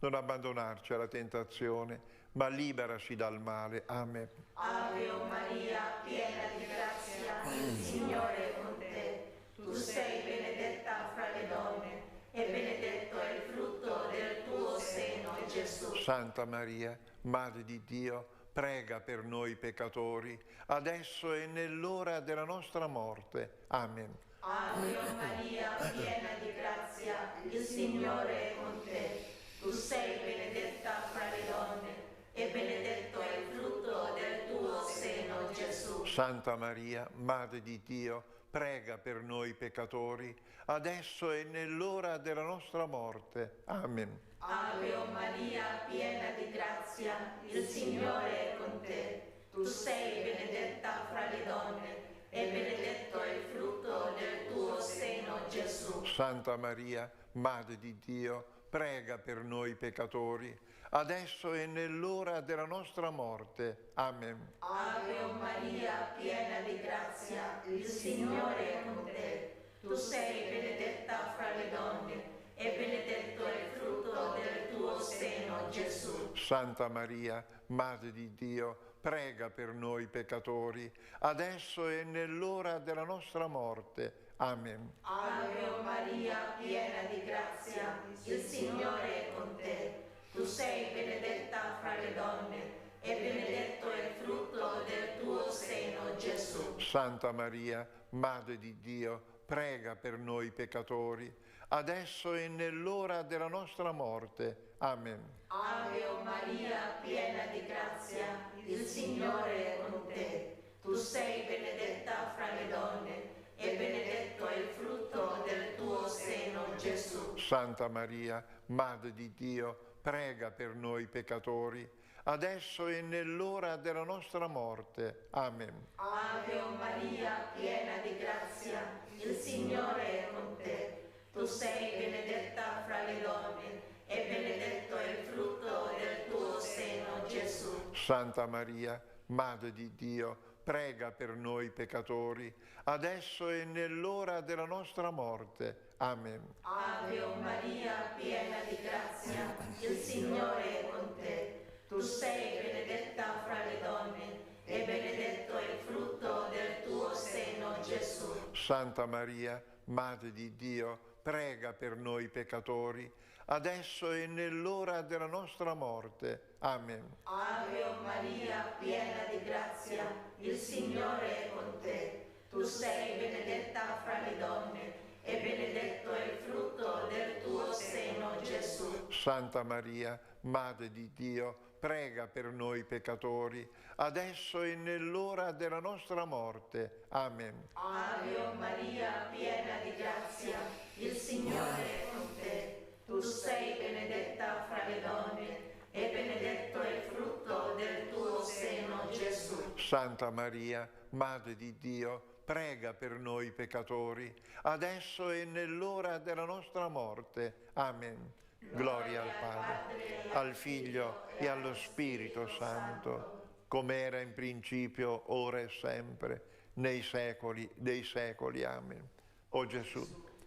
Non abbandonarci alla tentazione, ma liberaci dal male. Amen. Ave o Maria, piena di grazia, il Signore è con te. Tu sei benedetta fra le donne e benedetto è il frutto del tuo seno, Gesù. Santa Maria, Madre di Dio, prega per noi peccatori, adesso e nell'ora della nostra morte. Amen. Ave Maria, piena di grazia, il Signore è con te. Tu sei benedetta fra le donne e benedetto è il frutto del tuo seno, Gesù. Santa Maria, Madre di Dio, prega per noi peccatori, adesso e nell'ora della nostra morte. Amen. Ave Maria, piena di grazia, il Signore è con te. Tu sei benedetta fra le donne e benedetto è il frutto del tuo seno, Gesù. Santa Maria, Madre di Dio, prega per noi peccatori, adesso e nell'ora della nostra morte. Amen. Ave Maria, piena di grazia, il Signore è con te. Tu sei benedetta fra le donne e benedetto è il frutto del tuo seno, Gesù. Santa Maria, Madre di Dio, prega per noi peccatori, adesso e nell'ora della nostra morte. Amen. Ave Maria, piena di grazia, il Signore è con te. Tu sei benedetta fra le donne e benedetto è il frutto del tuo seno, Gesù. Santa Maria, Madre di Dio, prega per noi peccatori, adesso e nell'ora della nostra morte. Amen. Ave Maria, piena di grazia, il Signore è con te. Tu sei benedetta fra le donne e benedetto è il frutto del tuo seno, Gesù. Santa Maria, Madre di Dio, prega per noi peccatori, adesso e nell'ora della nostra morte. Amen. Ave Maria, piena di grazia, il Signore è con te. Tu sei benedetta fra le donne e benedetto è il frutto del tuo seno, Gesù. Santa Maria, Madre di Dio, prega per noi peccatori, adesso e nell'ora della nostra morte. Amen. Ave Maria, piena di grazia, il Signore è con te. Tu sei benedetta fra le donne e benedetto è il frutto del tuo seno, Gesù. Santa Maria, Madre di Dio, prega per noi peccatori, adesso e nell'ora della nostra morte. Amen. Ave Maria, piena di grazia, il Signore è con te. Tu sei benedetta fra le donne e benedetto è il frutto del tuo seno, Gesù. Santa Maria, Madre di Dio, prega per noi peccatori, adesso e nell'ora della nostra morte. Amen. Ave Maria, piena di grazia, il Signore è con te. Tu sei benedetta fra le donne e benedetto è il frutto del tuo seno, Gesù. Santa Maria, Madre di Dio, prega per noi peccatori, adesso e nell'ora della nostra morte. Amen. Gloria al Padre, al Figlio e allo Spirito Santo, come era in principio, ora e sempre, nei secoli dei secoli. Amen. O Gesù,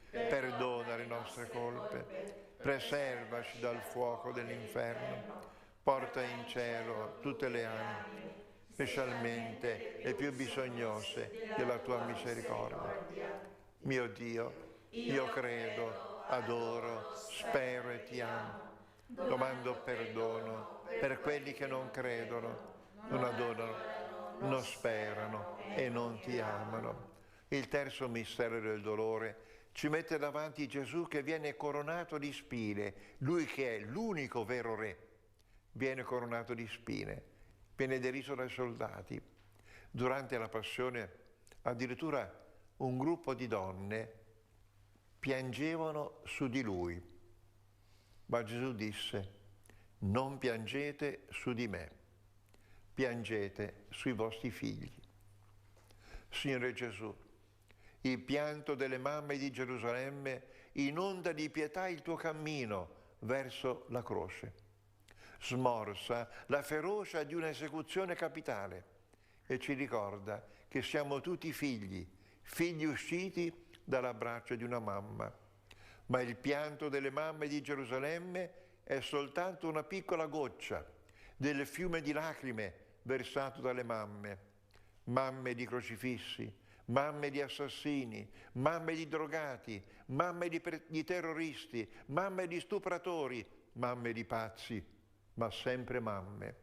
perdona le nostre colpe, preservaci dal fuoco dell'inferno, porta in cielo tutte le anime, specialmente le più bisognose della tua misericordia. Mio Dio, io credo, adoro, spero e ti amo. Domando perdono per quelli che non credono, non adorano, non sperano e non ti amano. Il terzo mistero del dolore ci mette davanti Gesù che viene coronato di spine, lui che è l'unico vero re. Viene coronato di spine, viene deriso dai soldati. Durante la passione, addirittura un gruppo di donne piangevano su di lui. Ma Gesù disse: non piangete su di me, piangete sui vostri figli. Signore Gesù, il pianto delle mamme di Gerusalemme inonda di pietà il tuo cammino verso la croce. Smorza la ferocia di un'esecuzione capitale e ci ricorda che siamo tutti figli usciti dall'abbraccio di una mamma. Ma il pianto delle mamme di Gerusalemme è soltanto una piccola goccia del fiume di lacrime versato dalle mamme di crocifissi, mamme di assassini, mamme di drogati, mamme di terroristi, mamme di stupratori, mamme di pazzi, ma sempre mamme.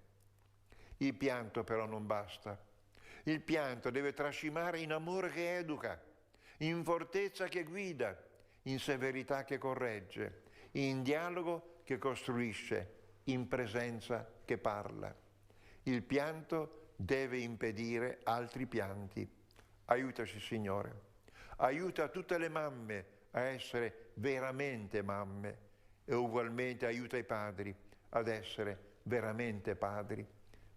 Il pianto però non basta. Il pianto deve tracimare in amore che educa. in fortezza che guida, in severità che corregge, in dialogo che costruisce, in presenza che parla. Il pianto deve impedire altri pianti. Aiutaci, Signore. Aiuta tutte le mamme a essere veramente mamme e ugualmente aiuta i padri ad essere veramente padri.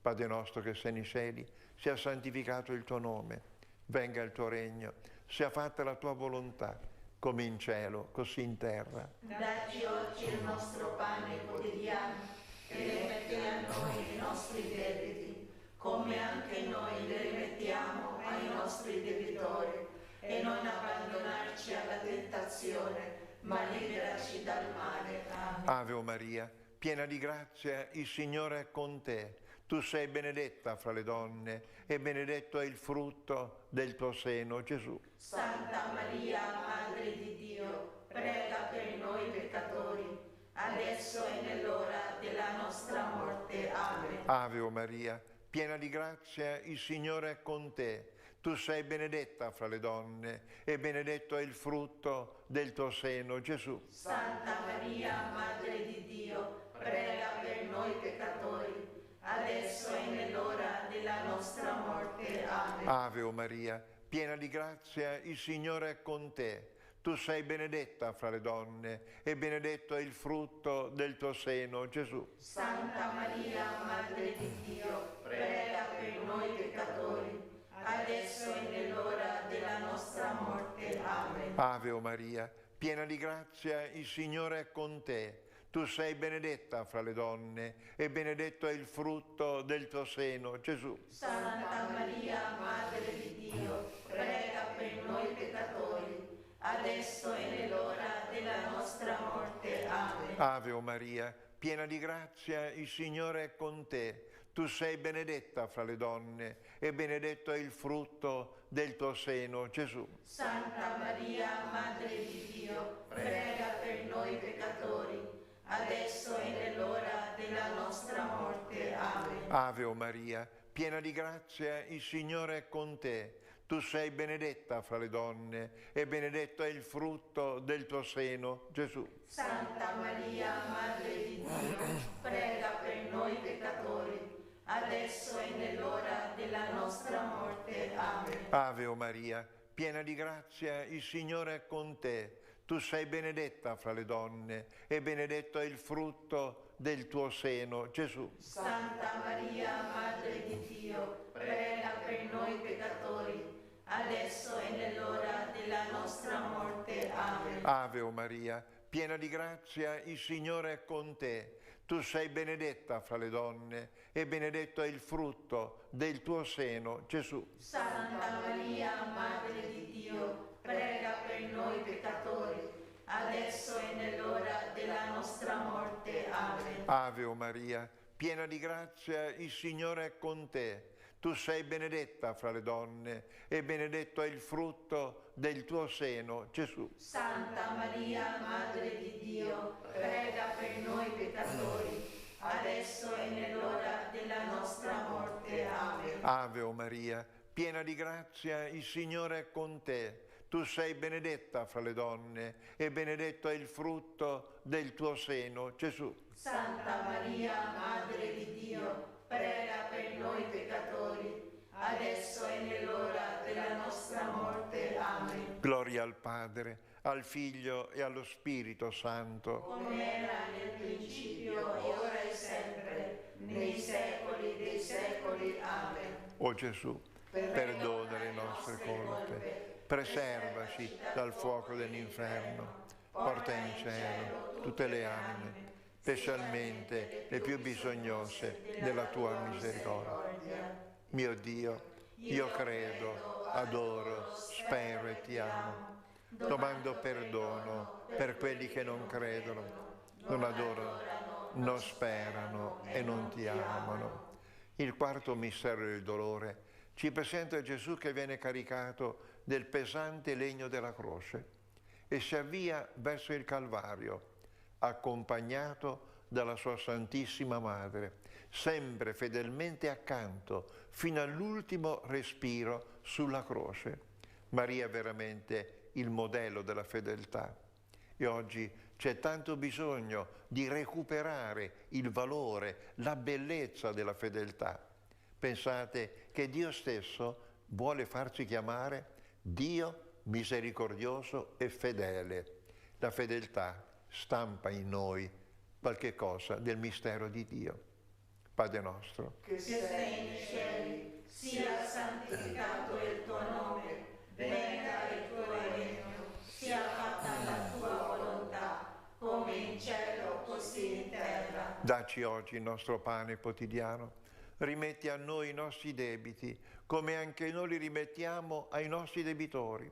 Padre nostro che sei nei cieli, sia santificato il tuo nome, venga il tuo regno, sia fatta la tua volontà, come in cielo, così in terra. Dacci oggi il nostro pane quotidiano e rimetti a noi i nostri debiti, come anche noi li rimettiamo ai nostri debitori, e non abbandonarci alla tentazione, ma liberaci dal male. Amen. Ave Maria, piena di grazia, il Signore è con te. Tu sei benedetta fra le donne e benedetto è il frutto del tuo seno, Gesù. Santa Maria, Madre di Dio, prega per noi peccatori, adesso e nell'ora della nostra morte. Amen. Ave Maria, piena di grazia, il Signore è con te. Tu sei benedetta fra le donne e benedetto è il frutto del tuo seno, Gesù. Santa Maria, Madre di Dio, prega per noi peccatori, adesso e nell'ora della nostra morte. Amen. Ave Maria, piena di grazia, il Signore è con te. Tu sei benedetta fra le donne e benedetto è il frutto del tuo seno, Gesù. Santa Maria, Madre di Dio, prega per noi peccatori, adesso e nell'ora della nostra morte. Amen. Ave Maria, piena di grazia, il Signore è con te. Tu sei benedetta fra le donne e benedetto è il frutto del tuo seno, Gesù. Santa Maria, Madre di Dio, prega per noi peccatori, adesso e nell'ora della nostra morte. Amen. Ave Maria, piena di grazia, il Signore è con te. Tu sei benedetta fra le donne e benedetto è il frutto del tuo seno, Gesù. Santa Maria, Madre di Dio, prega per noi peccatori, adesso e nell'ora della nostra morte. Amen. Ave Maria, piena di grazia, il Signore è con te. Tu sei benedetta fra le donne e benedetto è il frutto del tuo seno, Gesù. Santa Maria, Madre di Dio, prega per noi peccatori, adesso e nell'ora della nostra morte. Amen. Ave Maria, piena di grazia, il Signore è con te. Tu sei benedetta fra le donne e benedetto è il frutto del tuo seno, Gesù. Santa Maria, Madre di Dio, prega per noi peccatori, adesso e nell'ora della nostra morte. Amen. Ave Maria, piena di grazia, il Signore è con te. Tu sei benedetta fra le donne e benedetto è il frutto del tuo seno, Gesù. Santa Maria, Madre di Dio, prega per noi peccatori, adesso e nell'ora della nostra morte. Amen. Ave Maria, piena di grazia, il Signore è con te. Tu sei benedetta fra le donne e benedetto è il frutto del tuo seno, Gesù. Santa Maria, Madre di Dio, prega per noi peccatori, adesso e nell'ora della nostra morte. Amen. Ave Maria, piena di grazia, il Signore è con te. Tu sei benedetta fra le donne e benedetto è il frutto del tuo seno, Gesù. Santa Maria, Madre di Dio, prega per noi peccatori, adesso e nell'ora della nostra morte. Amen. Gloria al Padre, al Figlio e allo Spirito Santo. Come era nel principio, ora e sempre, nei secoli dei secoli. Amen. O Gesù, perdona le nostre colpe, preservaci dal fuoco dell'inferno, porta in cielo tutte le anime, specialmente le più bisognose della tua misericordia. Mio Dio, io credo, adoro, spero e ti amo. Domando perdono per quelli che non credono, non adorano, non sperano e non ti amano. Il quarto mistero del dolore ci presenta Gesù che viene caricato del pesante legno della croce e si avvia verso il Calvario, accompagnato dalla sua Santissima Madre, sempre fedelmente accanto fino all'ultimo respiro sulla croce. Maria è veramente il modello della fedeltà. E oggi c'è tanto bisogno di recuperare il valore, la bellezza della fedeltà. Pensate che Dio stesso vuole farci chiamare Dio misericordioso e fedele. La fedeltà stampa in noi qualche cosa del mistero di Dio. Padre nostro, che sei nei cieli, sia santificato il tuo nome, venga il tuo regno, sia fatta la tua volontà, come in cielo così in terra. Dacci oggi il nostro pane quotidiano, rimetti a noi i nostri debiti, come anche noi li rimettiamo ai nostri debitori.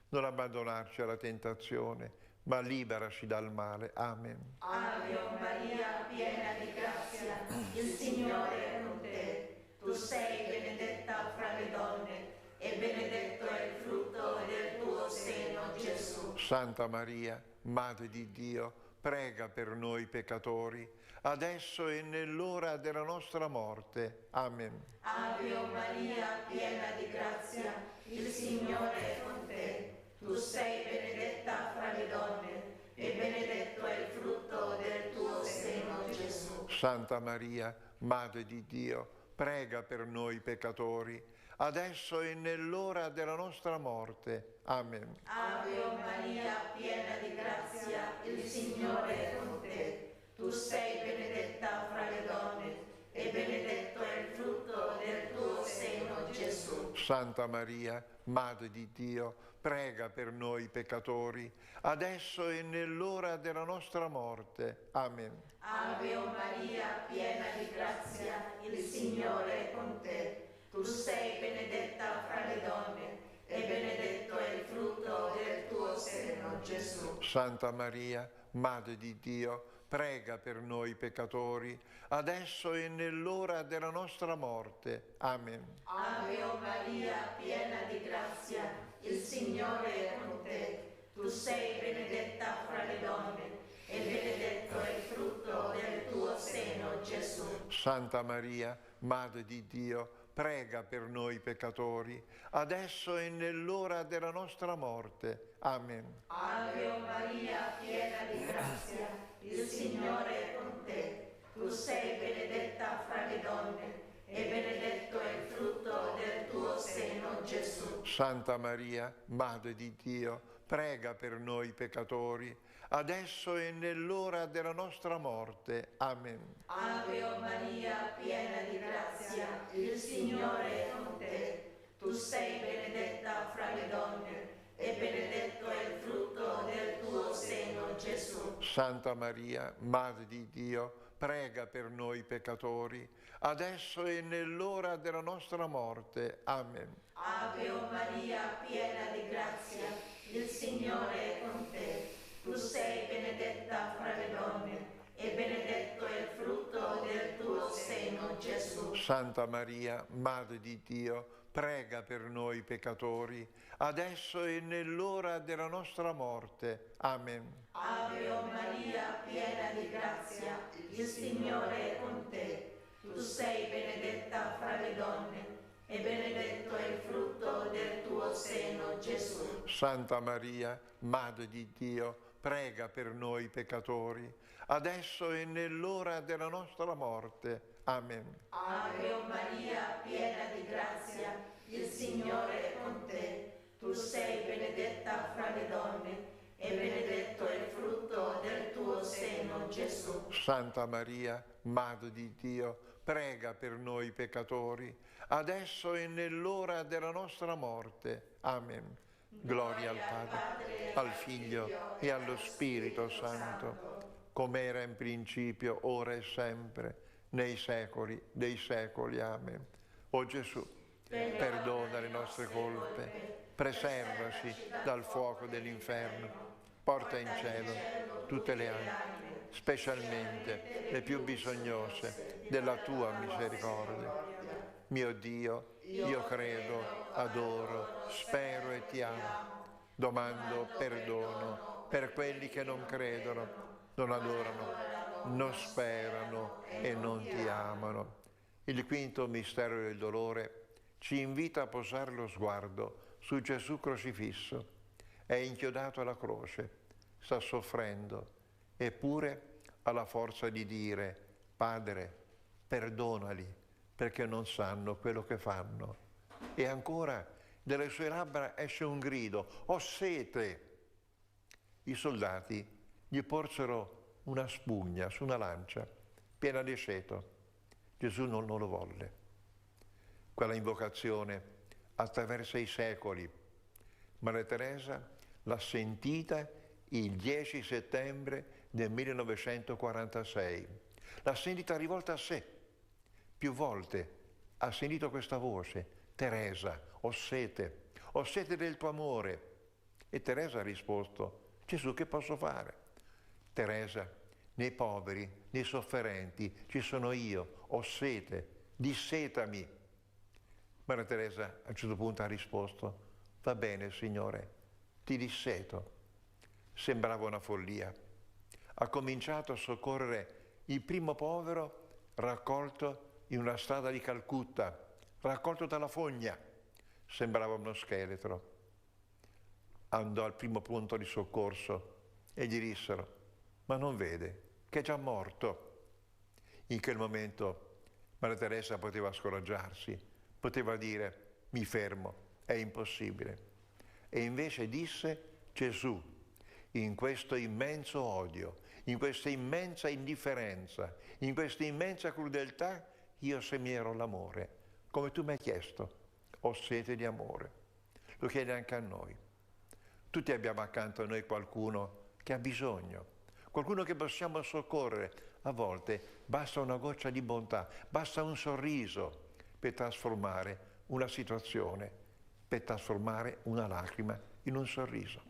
Non abbandonarci alla tentazione, ma liberaci dal male. Amen. Ave Maria, piena di grazia, il Signore è con te. Tu sei benedetta fra le donne, e benedetto è il frutto del tuo seno, Gesù. Santa Maria, Madre di Dio, prega per noi peccatori, adesso e nell'ora della nostra morte. Amen. Ave Maria, piena di grazia, il Signore è con te. Tu sei benedetta fra le donne, e benedetto è il frutto del tuo seno, Gesù. Santa Maria, Madre di Dio, prega per noi peccatori, adesso e nell'ora della nostra morte. Amen. Ave Maria, piena di grazia, il Signore è con te. Tu sei benedetta fra le donne, e benedetto è il frutto del tuo seno, Gesù. Santa Maria, Madre di Dio, prega per noi peccatori, adesso e nell'ora della nostra morte. Amen. Ave Maria, piena di grazia, il Signore è con te. Tu sei benedetta fra le donne, e benedetto è il frutto del tuo seno, Gesù. Santa Maria, Madre di Dio, prega per noi peccatori, adesso e nell'ora della nostra morte. Amen. Ave Maria, piena di grazia, il Signore è con te. Tu sei benedetta fra le donne, e benedetto è il frutto del tuo seno, Gesù. Santa Maria, Madre di Dio, prega per noi peccatori, adesso e nell'ora della nostra morte. Amen. Ave Maria, piena di grazia, il Signore è con te. Tu sei benedetta fra le donne, e benedetto è il frutto del tuo seno, Gesù. Santa Maria, Madre di Dio, prega per noi peccatori, adesso e nell'ora della nostra morte. Amen. Ave Maria, piena di grazia, il Signore è con te. Tu sei benedetta fra le donne, e benedetto è il frutto del tuo seno, Gesù. Santa Maria, Madre di Dio, prega per noi peccatori, adesso e nell'ora della nostra morte. Amen. Ave Maria, piena di grazia, il Signore è con te. Tu sei benedetta fra le donne, e benedetto è il frutto del tuo seno, Gesù. Santa Maria, Madre di Dio, prega per noi peccatori, adesso e nell'ora della nostra morte. Amen. Ave Maria, piena di grazia, il Signore è con te. Tu sei benedetta fra le donne, e benedetto è il frutto del tuo seno, Gesù. Santa Maria, Madre di Dio, prega per noi peccatori, adesso e nell'ora della nostra morte. Amen. Ave Maria, piena di grazia, il Signore è con te. Tu sei benedetta fra le donne, e benedetto è il frutto del tuo seno, Gesù. Santa Maria, Madre di Dio, prega per noi peccatori, adesso e nell'ora della nostra morte. Amen. Gloria al Padre, al Figlio e allo Spirito Santo, come era in principio, ora e sempre, nei secoli dei secoli. Amen. O Gesù, perdona le nostre colpe, preservaci dal fuoco dell'inferno, porta in cielo tutte le anime, specialmente le più bisognose della tua misericordia. Mio Dio, io credo, adoro, spero e ti amo. Domando perdono per quelli che non credono, non adorano, non sperano e non ti amano. Il quinto mistero del dolore ci invita a posare lo sguardo su Gesù crocifisso, è inchiodato alla croce, sta soffrendo, eppure ha la forza di dire: Padre, perdonali, perché non sanno quello che fanno. E ancora, dalle sue labbra esce un grido: ho sete! I soldati gli porsero una spugna su una lancia piena di aceto. Gesù non lo volle. Quella invocazione attraversa i secoli. Maria Teresa l'ha sentita il 10 settembre del 1946. L'ha sentita rivolta a sé. Più volte ha sentito questa voce: Teresa, ho sete del tuo amore. E Teresa ha risposto: Gesù, che posso fare? Teresa, nei poveri, nei sofferenti ci sono io, ho sete, dissetami. Maria Teresa a un certo punto ha risposto: va bene, Signore, ti disseto. Sembrava una follia. Ha cominciato a soccorrere il primo povero raccolto in una strada di Calcutta, raccolto dalla fogna. Sembrava uno scheletro. Andò al primo punto di soccorso e gli dissero: ma non vede che è già morto? In quel momento Maria Teresa poteva scoraggiarsi, poteva dire: mi fermo, è impossibile. E invece disse: Gesù, in questo immenso odio, in questa immensa indifferenza, in questa immensa crudeltà, io semierò l'amore, come tu mi hai chiesto. Ho sete di amore. Lo chiede anche a noi. Tutti abbiamo accanto a noi qualcuno che ha bisogno, qualcuno che possiamo soccorrere. A volte basta una goccia di bontà, basta un sorriso per trasformare una situazione, per trasformare una lacrima in un sorriso.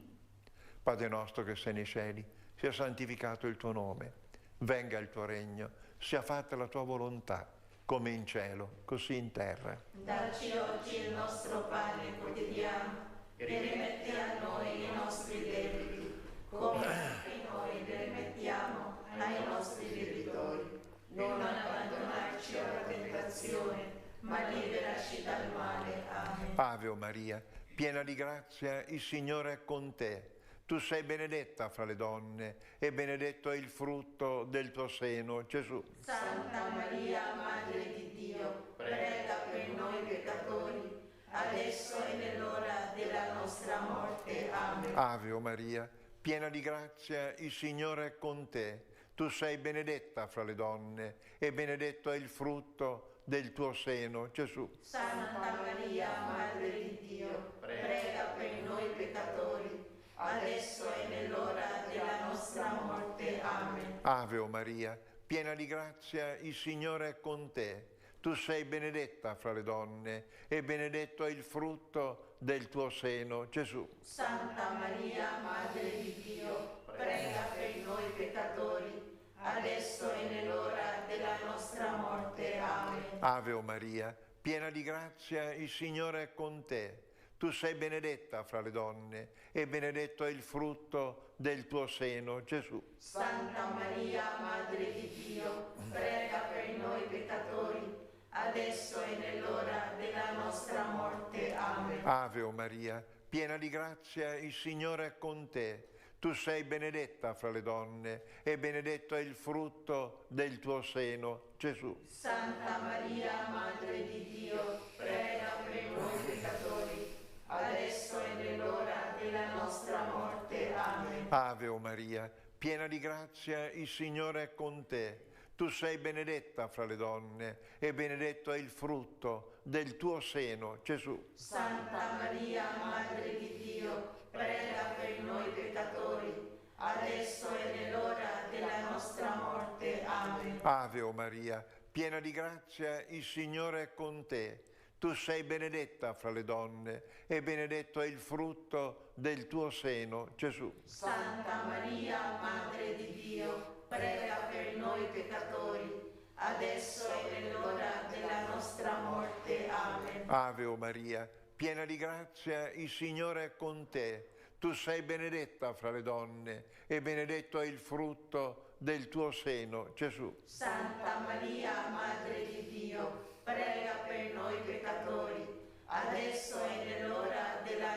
Padre nostro che sei nei cieli, sia santificato il tuo nome, venga il tuo regno, sia fatta la tua volontà, come in cielo, così in terra. Dacci oggi il nostro pane quotidiano e rimetti a noi i nostri debiti, come anche noi li rimettiamo ai nostri debitori. Non abbandonarci alla tentazione, ma liberaci dal male. Amen. Ave Maria, piena di grazia, il Signore è con te. Tu sei benedetta fra le donne e benedetto è il frutto del tuo seno, Gesù. Santa Maria, Madre di Dio, prega per noi peccatori, adesso e nell'ora della nostra morte. Amen. Ave Maria, piena di grazia, il Signore è con te. Tu sei benedetta fra le donne e benedetto è il frutto del tuo seno, Gesù. Santa Maria, Madre di Dio, prega per noi peccatori, adesso e nell'ora della nostra morte. Amen. Ave Maria, piena di grazia, il Signore è con te. Tu sei benedetta fra le donne e benedetto è il frutto del tuo seno, Gesù. Santa Maria, Madre di Dio, prega per noi peccatori, adesso e nell'ora della nostra morte. Amen. Ave Maria, piena di grazia, il Signore è con te. Tu sei benedetta fra le donne e benedetto è il frutto del tuo seno, Gesù. Santa Maria, Madre di Dio, prega per noi peccatori, adesso e nell'ora della nostra morte. Amen. Ave Maria, piena di grazia, il Signore è con te. Tu sei benedetta fra le donne e benedetto è il frutto del tuo seno, Gesù. Santa Maria, Madre di Dio, prega per noi peccatori, adesso e nell'ora della nostra morte. Amen. Ave Maria, piena di grazia, il Signore è con te. Tu sei benedetta fra le donne e benedetto è il frutto del tuo seno, Gesù. Santa Maria, Madre di Dio, prega per noi peccatori, adesso e nell'ora della nostra morte. Amen. Ave Maria, piena di grazia, il Signore è con te. Tu sei benedetta fra le donne e benedetto è il frutto del tuo seno, Gesù. Santa Maria, Madre di Dio, prega per noi peccatori, adesso e nell'ora della nostra morte. Amen. Ave Maria, piena di grazia, il Signore è con te. Tu sei benedetta fra le donne e benedetto è il frutto del tuo seno, Gesù. Santa Maria, Madre di Dio, prega per noi peccatori, adesso e nell'ora della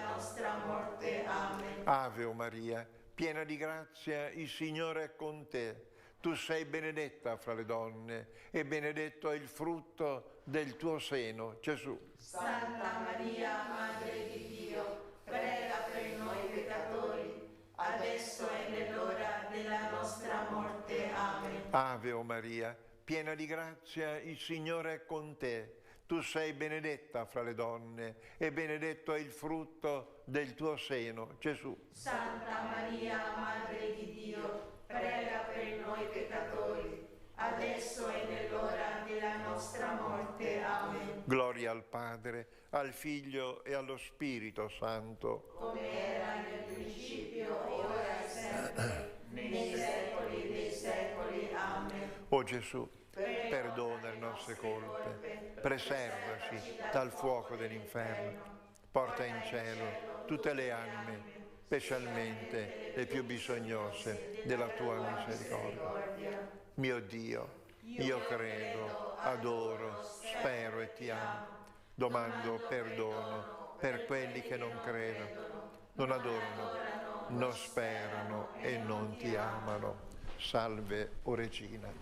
Ave o Maria, piena di grazia, il Signore è con te. Tu sei benedetta fra le donne e benedetto è il frutto del tuo seno, Gesù. Santa Maria, Madre di Dio, prega per noi peccatori, adesso è nell'ora della nostra morte. Amen. Ave o Maria, piena di grazia, il Signore è con te. Tu sei benedetta fra le donne e benedetto è il frutto del tuo seno, Gesù. Santa Maria, Madre di Dio, prega per noi peccatori, adesso è nell'ora della nostra morte. Amen. Gloria al Padre, al Figlio e allo Spirito Santo. Come era nel principio, ora e sempre, nei secoli dei secoli. Amen. O Gesù, perdona le nostre colpe, preservaci dal fuoco dell'inferno, porta in cielo tutte le anime, specialmente le più bisognose della tua misericordia. Mio Dio, io credo, adoro, spero e ti amo. Domando perdono per quelli che non credono, non adorano, non sperano e non ti amano. Salve, o Regina,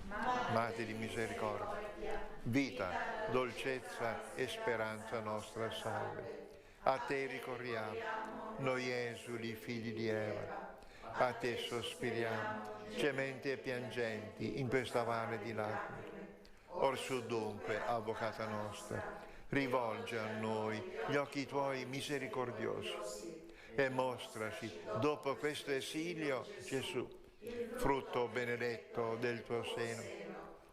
Madre di misericordia, vita, dolcezza e speranza nostra, salve. A te ricorriamo, noi esuli, figli di Eva, a te sospiriamo, gementi e piangenti in questa valle di lacrime. Orsù dunque, Avvocata nostra, rivolge a noi gli occhi tuoi misericordiosi e mostraci, dopo questo esilio, Gesù, frutto benedetto del tuo seno,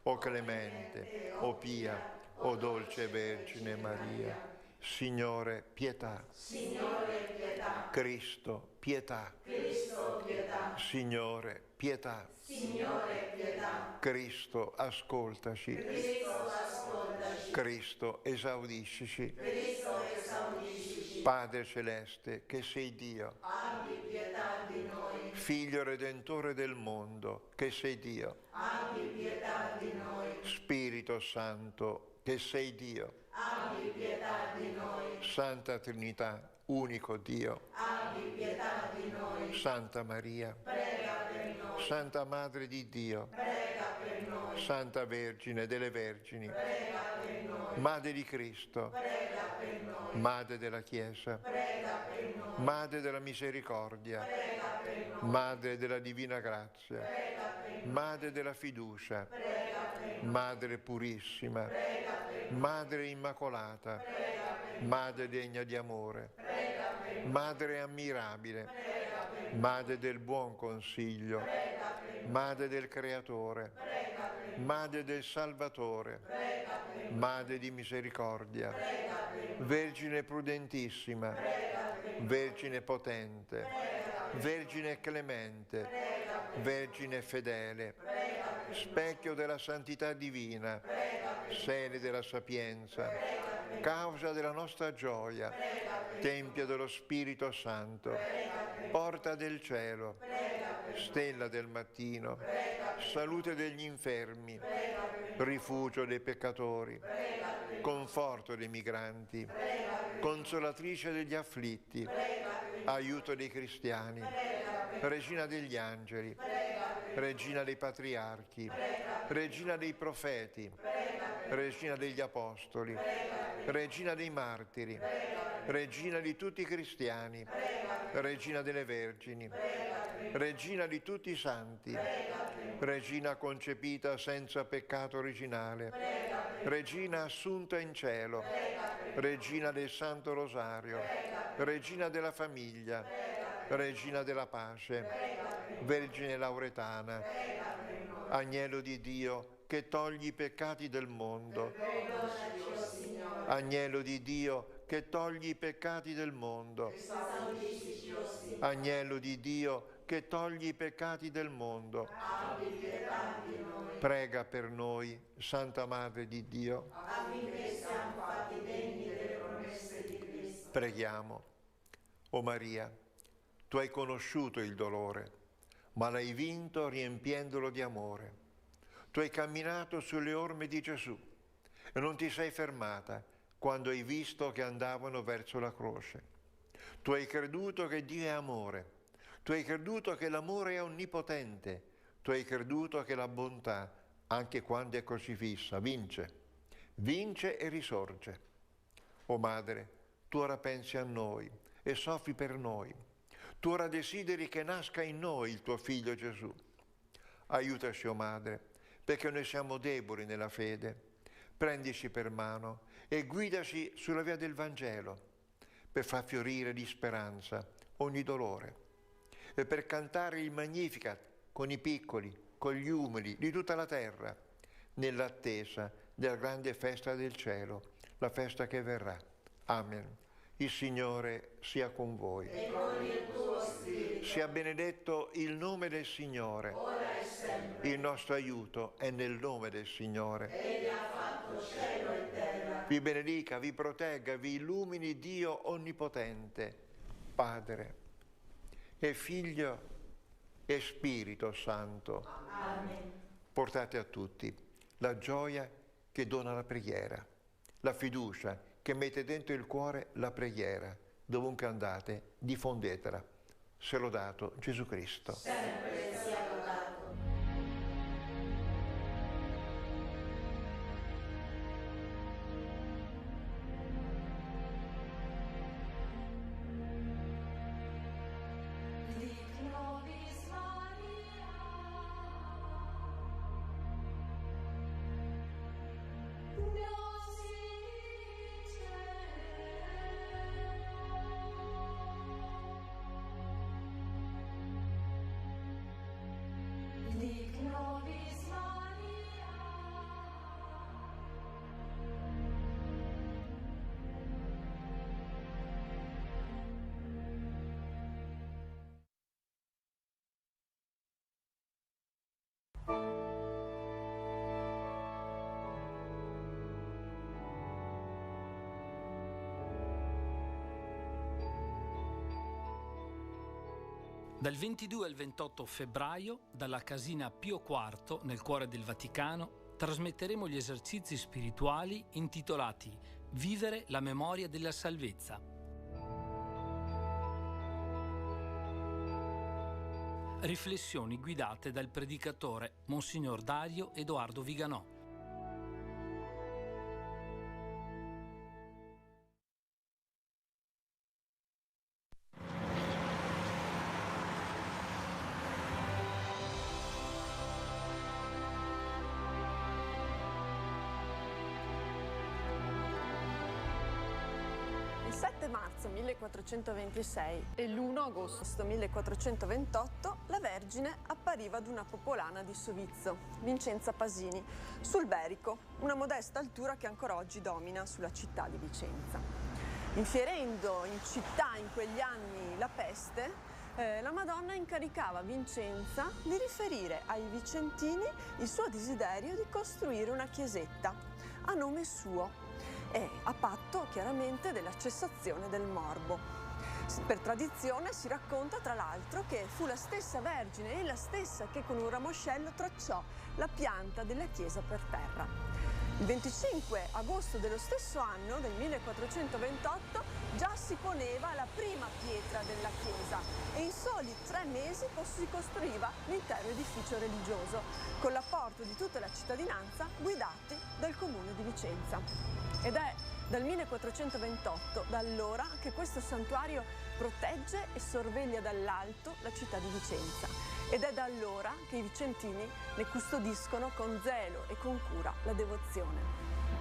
o clemente, o pia, o dolce Vergine Maria. Signore, pietà. Signore, pietà. Cristo, pietà. Cristo, pietà. Signore, pietà. Signore, pietà. Cristo, ascoltaci. Cristo, ascoltaci. Cristo, esaudiscici. Cristo, esaudiscici. Padre Celeste, che sei Dio. Abbi pietà di noi. Figlio Redentore del mondo, che sei Dio. Abbi pietà di noi. Spirito Santo, che sei Dio. Abbi pietà di noi. Santa Trinità, unico Dio. Abbi pietà di noi. Santa Maria, Prega per noi. Santa Madre di Dio. Prega per noi. Santa Vergine delle Vergini. Prega per noi. Madre di Cristo. Prega per noi. Madre della Chiesa. Prega per noi. Madre della Misericordia. Prega per noi. Madre della Divina Grazia. Prega per noi. Madre della Fiducia. Prega per noi. Madre Purissima. Prega per noi. Madre Immacolata. Prega per noi. Madre degna di amore. Prega per noi. Madre ammirabile. Prega per noi. Madre del buon consiglio. Prega per noi. Madre del Creatore. Prega per noi. Madre del Salvatore. Prega per noi. Madre di misericordia. Prega per noi. Vergine prudentissima. Prega per noi. Vergine potente. Prega per noi. Vergine clemente. Prega per noi. Vergine fedele. Prega per noi. Specchio della santità divina. Prega per noi. Sede della sapienza. Prega per noi. Causa della nostra gioia. Prega per noi. Tempio dello Spirito Santo. Prega per noi. Porta del cielo. Prega per noi. Stella del mattino. Prega per noi. Salute degli infermi. Prega per noi. Rifugio dei peccatori. Prega per noi. Conforto dei migranti. Prega per noi. Consolatrice degli afflitti. Prega per noi. Aiuto dei cristiani. Prega per noi. Regina degli angeli. Prega per noi. Regina dei patriarchi. Regina dei profeti. Regina degli apostoli. Regina dei martiri. Regina di tutti i cristiani. Regina delle vergini. Regina di tutti i santi. Regina concepita senza peccato originale. Regina assunta in cielo. Regina del Santo Rosario. Regina della famiglia. Regina della pace. Vergine Lauretana. Agnello di Dio che togli i peccati del mondo. Agnello di Dio che togli i peccati del mondo. Agnello di Dio che togli i peccati del mondo. Prega per noi, Santa Madre di Dio. Affinché siamo fatti degni delle promesse di Cristo. Preghiamo. O Maria, tu hai conosciuto il dolore, ma l'hai vinto riempiendolo di amore. Tu hai camminato sulle orme di Gesù e non ti sei fermata quando hai visto che andavano verso la croce. Tu hai creduto che Dio è amore Tu hai creduto che l'amore è onnipotente, tu hai creduto che la bontà, anche quando è crocifissa, vince e risorge. O Madre, tu ora pensi a noi e soffri per noi. Tu ora desideri che nasca in noi il tuo Figlio Gesù. Aiutaci, o Madre, perché noi siamo deboli nella fede. Prendici per mano e guidaci sulla via del Vangelo, per far fiorire di speranza ogni dolore e per cantare il Magnificat con i piccoli, con gli umili di tutta la terra, nell'attesa della grande festa del cielo, la festa che verrà. Amen. Il Signore sia con voi. E con il tuo spirito. Sia benedetto il nome del Signore. Ora e sempre. Il nostro aiuto è nel nome del Signore. Egli ha fatto cielo e terra. Vi benedica, vi protegga, vi illumini Dio Onnipotente, Padre e Figlio e Spirito Santo. Amen. Portate a tutti la gioia che dona la preghiera, la fiducia che mette dentro il cuore la preghiera. Dovunque andate, diffondetela. Sia lodato Gesù Cristo. Sempre sia lodato. Dal 22 al 28 febbraio, dalla Casina Pio IV, nel cuore del Vaticano, trasmetteremo gli esercizi spirituali intitolati Vivere la memoria della salvezza. Riflessioni guidate dal predicatore Monsignor Dario Edoardo Viganò. Il 7 marzo 1426 e l'1 agosto 1428 la Vergine appariva ad una popolana di Sovizzo, Vincenza Pasini, sul Berico, una modesta altura che ancora oggi domina sulla città di Vicenza. Infierendo in città in quegli anni la peste, la Madonna incaricava Vincenza di riferire ai vicentini il suo desiderio di costruire una chiesetta a nome suo, e a patto chiaramente della cessazione del morbo. Per tradizione si racconta tra l'altro che fu la stessa Vergine e la stessa che con un ramoscello tracciò la pianta della chiesa per terra. Il 25 agosto dello stesso anno, del 1428, già si poneva la prima pietra della chiesa e in soli 3 mesi si costruiva l'intero edificio religioso, con l'apporto di tutta la cittadinanza guidati dal comune di Vicenza. Ed è dal 1428, da allora, che questo santuario protegge e sorveglia dall'alto la città di Vicenza. Ed è da allora che i vicentini ne custodiscono con zelo e con cura la devozione.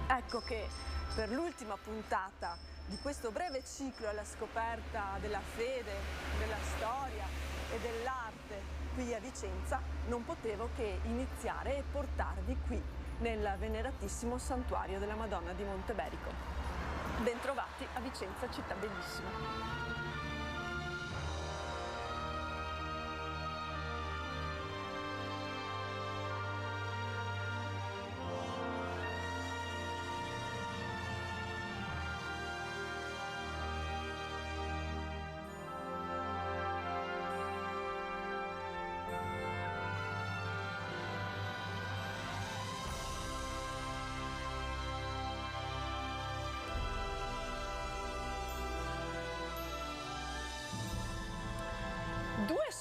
Ecco che per l'ultima puntata di questo breve ciclo alla scoperta della fede, della storia e dell'arte qui a Vicenza, non potevo che iniziare e portarvi qui nel veneratissimo santuario della Madonna di Monteberico. Bentrovati a Vicenza, città bellissima.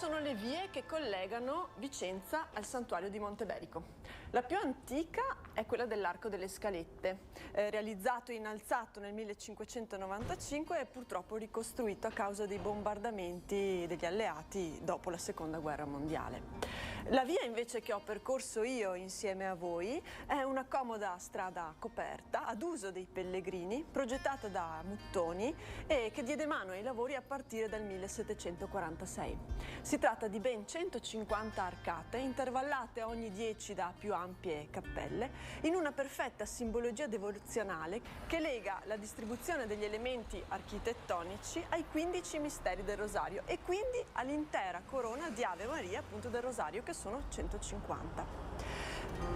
sono le vie che collegano Vicenza al santuario di Monteberico. La più antica è quella dell'Arco delle Scalette, realizzato e innalzato nel 1595 e purtroppo ricostruito a causa dei bombardamenti degli alleati dopo la Seconda Guerra Mondiale. La via invece che ho percorso io insieme a voi è una comoda strada coperta ad uso dei pellegrini, progettata da Muttoni e che diede mano ai lavori a partire dal 1746. Si tratta di ben 150 arcate intervallate a ogni 10 da più ampie cappelle in una perfetta simbologia devozionale che lega la distribuzione degli elementi architettonici ai 15 misteri del Rosario e quindi all'intera corona di Ave Maria appunto del Rosario, che sono 150.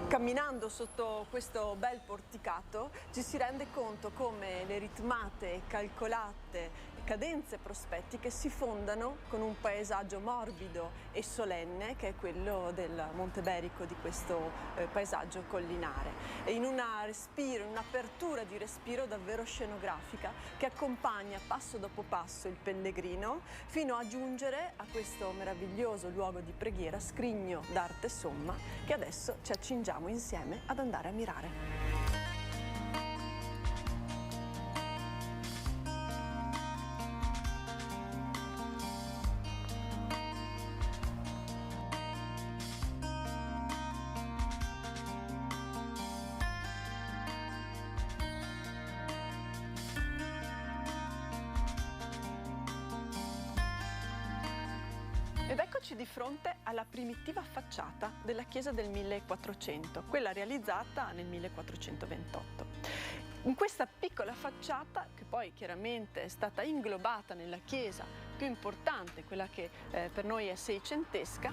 Camminando sotto questo bel porticato ci si rende conto come le ritmate e calcolate cadenze prospettiche si fondano con un paesaggio morbido e solenne che è quello del Monteberico, di questo paesaggio collinare, e in un'apertura di respiro davvero scenografica che accompagna passo dopo passo il pellegrino fino a giungere a questo meraviglioso luogo di preghiera, scrigno d'arte somma, che adesso ci accingiamo insieme ad andare a mirare. Ed eccoci di fronte alla primitiva facciata della chiesa del 1400, quella realizzata nel 1428. In questa piccola facciata, che poi chiaramente è stata inglobata nella chiesa più importante, quella che per noi è seicentesca,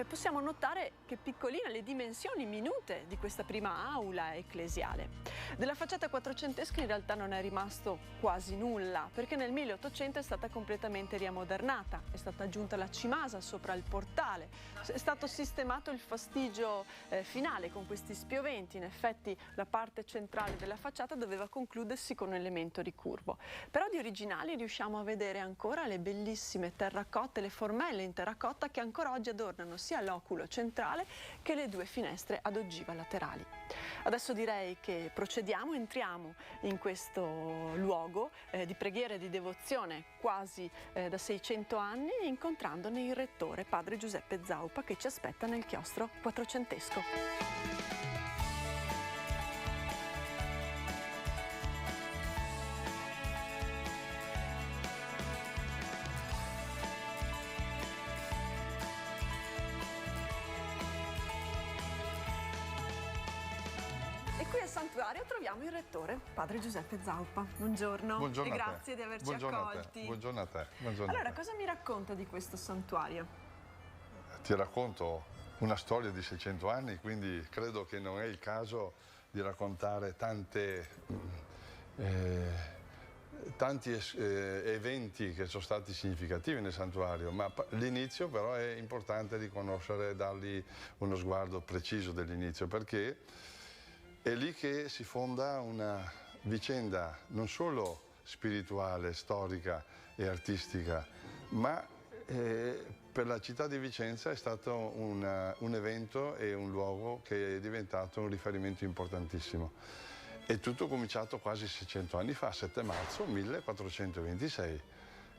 possiamo notare che piccolina le dimensioni minute di questa prima aula ecclesiale. Della facciata quattrocentesca in realtà non è rimasto quasi nulla, perché nel 1800 è stata completamente riammodernata, è stata aggiunta la cimasa sopra il portale, è stato sistemato il fastigio finale con questi spioventi. In effetti la parte centrale della facciata doveva concludersi con un elemento ricurvo, però di originali riusciamo a vedere ancora le bellissime terracotte, le formelle in terracotta che ancora oggi adornano sia l'oculo centrale che le due finestre ad ogiva laterali. Adesso direi che procediamo, entriamo in questo luogo di preghiera e di devozione quasi da 600 anni, incontrandone il rettore, padre Giuseppe Zaupa, che ci aspetta nel chiostro quattrocentesco. E qui al santuario troviamo il rettore, padre Giuseppe Zaupa. Buongiorno. Buongiorno e grazie di averci accolti. Buongiorno a te. Buongiorno allora, a te. cosa mi racconta di questo santuario? Ti racconto una storia di 600 anni, quindi credo che non è il caso di raccontare tanti eventi che sono stati significativi nel santuario, ma l'inizio però è importante riconoscere, dargli uno sguardo preciso dell'inizio, perché è lì che si fonda una vicenda non solo spirituale, storica e artistica, ma per la città di Vicenza è stato un evento e un luogo che è diventato un riferimento importantissimo. E tutto è cominciato quasi 600 anni fa, 7 marzo 1426,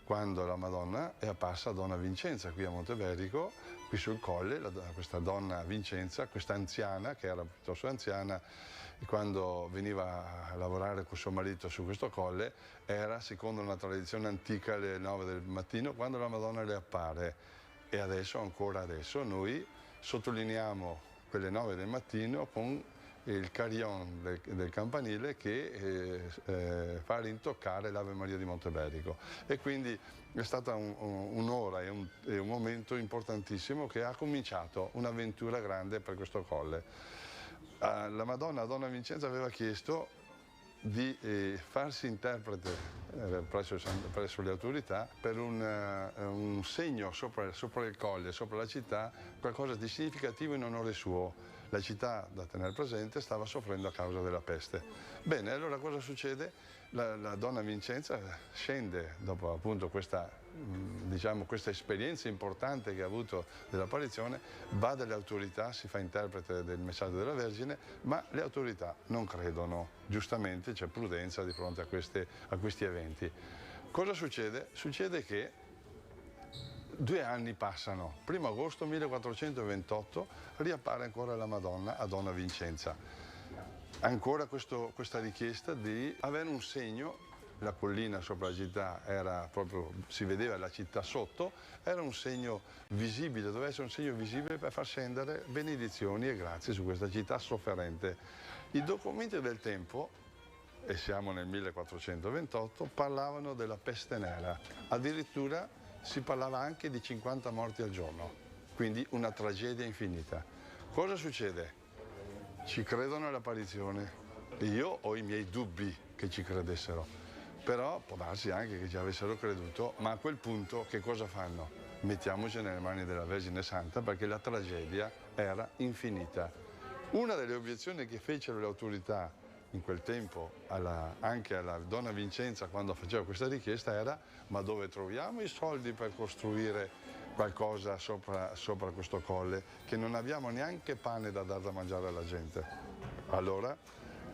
quando la Madonna è apparsa a Donna Vincenza qui a Monteberico, qui sul colle. Questa donna Vincenza, questa anziana, che era piuttosto anziana, quando veniva a lavorare con suo marito su questo colle, era, secondo una tradizione antica, alle 9 del mattino, quando la Madonna le appare. E adesso, ancora adesso, noi sottolineiamo quelle 9 del mattino con il carillon del campanile che fa rintoccare l'Ave Maria di Monteberico. E quindi è stata un'ora e un momento importantissimo che ha cominciato un'avventura grande per questo colle. La Madonna, a Donna Vincenza, aveva chiesto di farsi interprete presso le autorità per un segno sopra il colle, sopra la città, qualcosa di significativo in onore suo. La città, da tenere presente, stava soffrendo a causa della peste. Bene, allora cosa succede? La Donna Vincenza scende, dopo appunto questa diciamo, questa esperienza importante che ha avuto dell'apparizione, va dalle autorità, si fa interprete del messaggio della Vergine, ma le autorità non credono, giustamente c'è prudenza di fronte a questi eventi. Cosa succede? Succede che 2 anni passano, 1° agosto 1428 riappare ancora la Madonna a Donna Vincenza. Ancora questa richiesta di avere un segno. La collina sopra la città era proprio, si vedeva la città sotto, era un segno visibile, doveva essere un segno visibile per far scendere benedizioni e grazie su questa città sofferente. I documenti del tempo, e siamo nel 1428, parlavano della peste nera, addirittura si parlava anche di 50 morti al giorno, quindi una tragedia infinita. Cosa succede? Ci credono all'apparizione, io ho i miei dubbi che ci credessero. Però può darsi anche che ci avessero creduto, ma a quel punto che cosa fanno? Mettiamoci nelle mani della Vergine Santa, perché la tragedia era infinita. Una delle obiezioni che fecero le autorità in quel tempo anche alla Donna Vincenza quando faceva questa richiesta era: ma dove troviamo i soldi per costruire qualcosa sopra questo colle, che non abbiamo neanche pane da dar da mangiare alla gente? Allora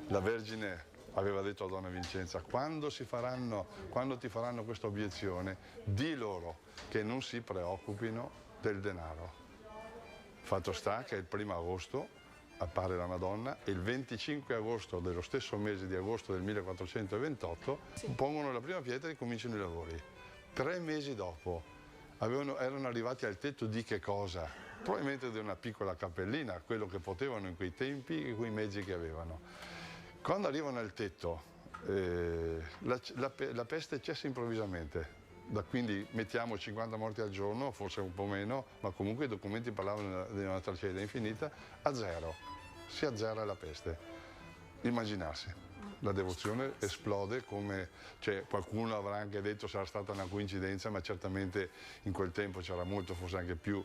la Vergine aveva detto a Donna Vincenza: quando ti faranno questa obiezione, di loro che non si preoccupino del denaro. Fatto sta che il 1° agosto appare la Madonna e il 25 agosto dello stesso mese di agosto del 1428 pongono la prima pietra e cominciano i lavori. 3 mesi dopo erano arrivati al tetto di che cosa? Probabilmente di una piccola cappellina, quello che potevano in quei tempi e quei mezzi che avevano. Quando arrivano al tetto, la peste cessa improvvisamente, quindi mettiamo 50 morti al giorno, forse un po' meno, ma comunque i documenti parlavano di una tragedia infinita, a zero, si azzera la peste. Immaginarsi, la devozione esplode come, cioè, qualcuno avrà anche detto sarà stata una coincidenza, ma certamente in quel tempo c'era molto, forse anche più,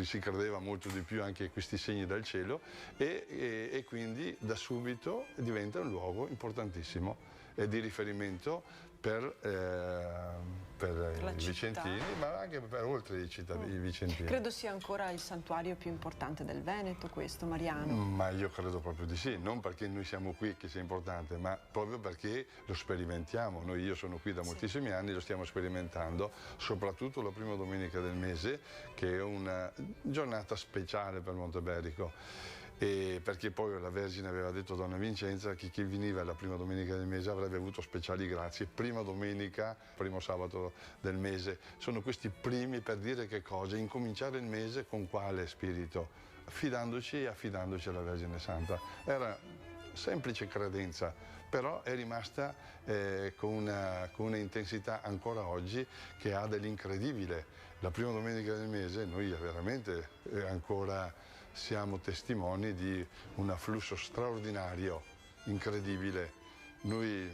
si credeva molto di più anche a questi segni dal cielo e quindi da subito diventa un luogo importantissimo e di riferimento per i vicentini, ma anche per oltre i vicentini. Credo sia ancora il santuario più importante del Veneto questo, Mariano. Ma io credo proprio di sì, non perché noi siamo qui che sia importante, ma proprio perché lo sperimentiamo. Io sono qui da moltissimi anni, lo stiamo sperimentando, soprattutto la prima domenica del mese, che è una giornata speciale per Monteberico. E perché poi la Vergine aveva detto a Donna Vincenza che chi veniva la prima domenica del mese avrebbe avuto speciali grazie. Prima domenica, primo sabato del mese, sono questi primi per dire che cosa? Incominciare il mese con quale spirito? Fidandoci e affidandoci alla Vergine Santa. Era semplice credenza, però è rimasta con una intensità ancora oggi che ha dell'incredibile. La prima domenica del mese noi veramente ancora siamo testimoni di un afflusso straordinario, incredibile. Noi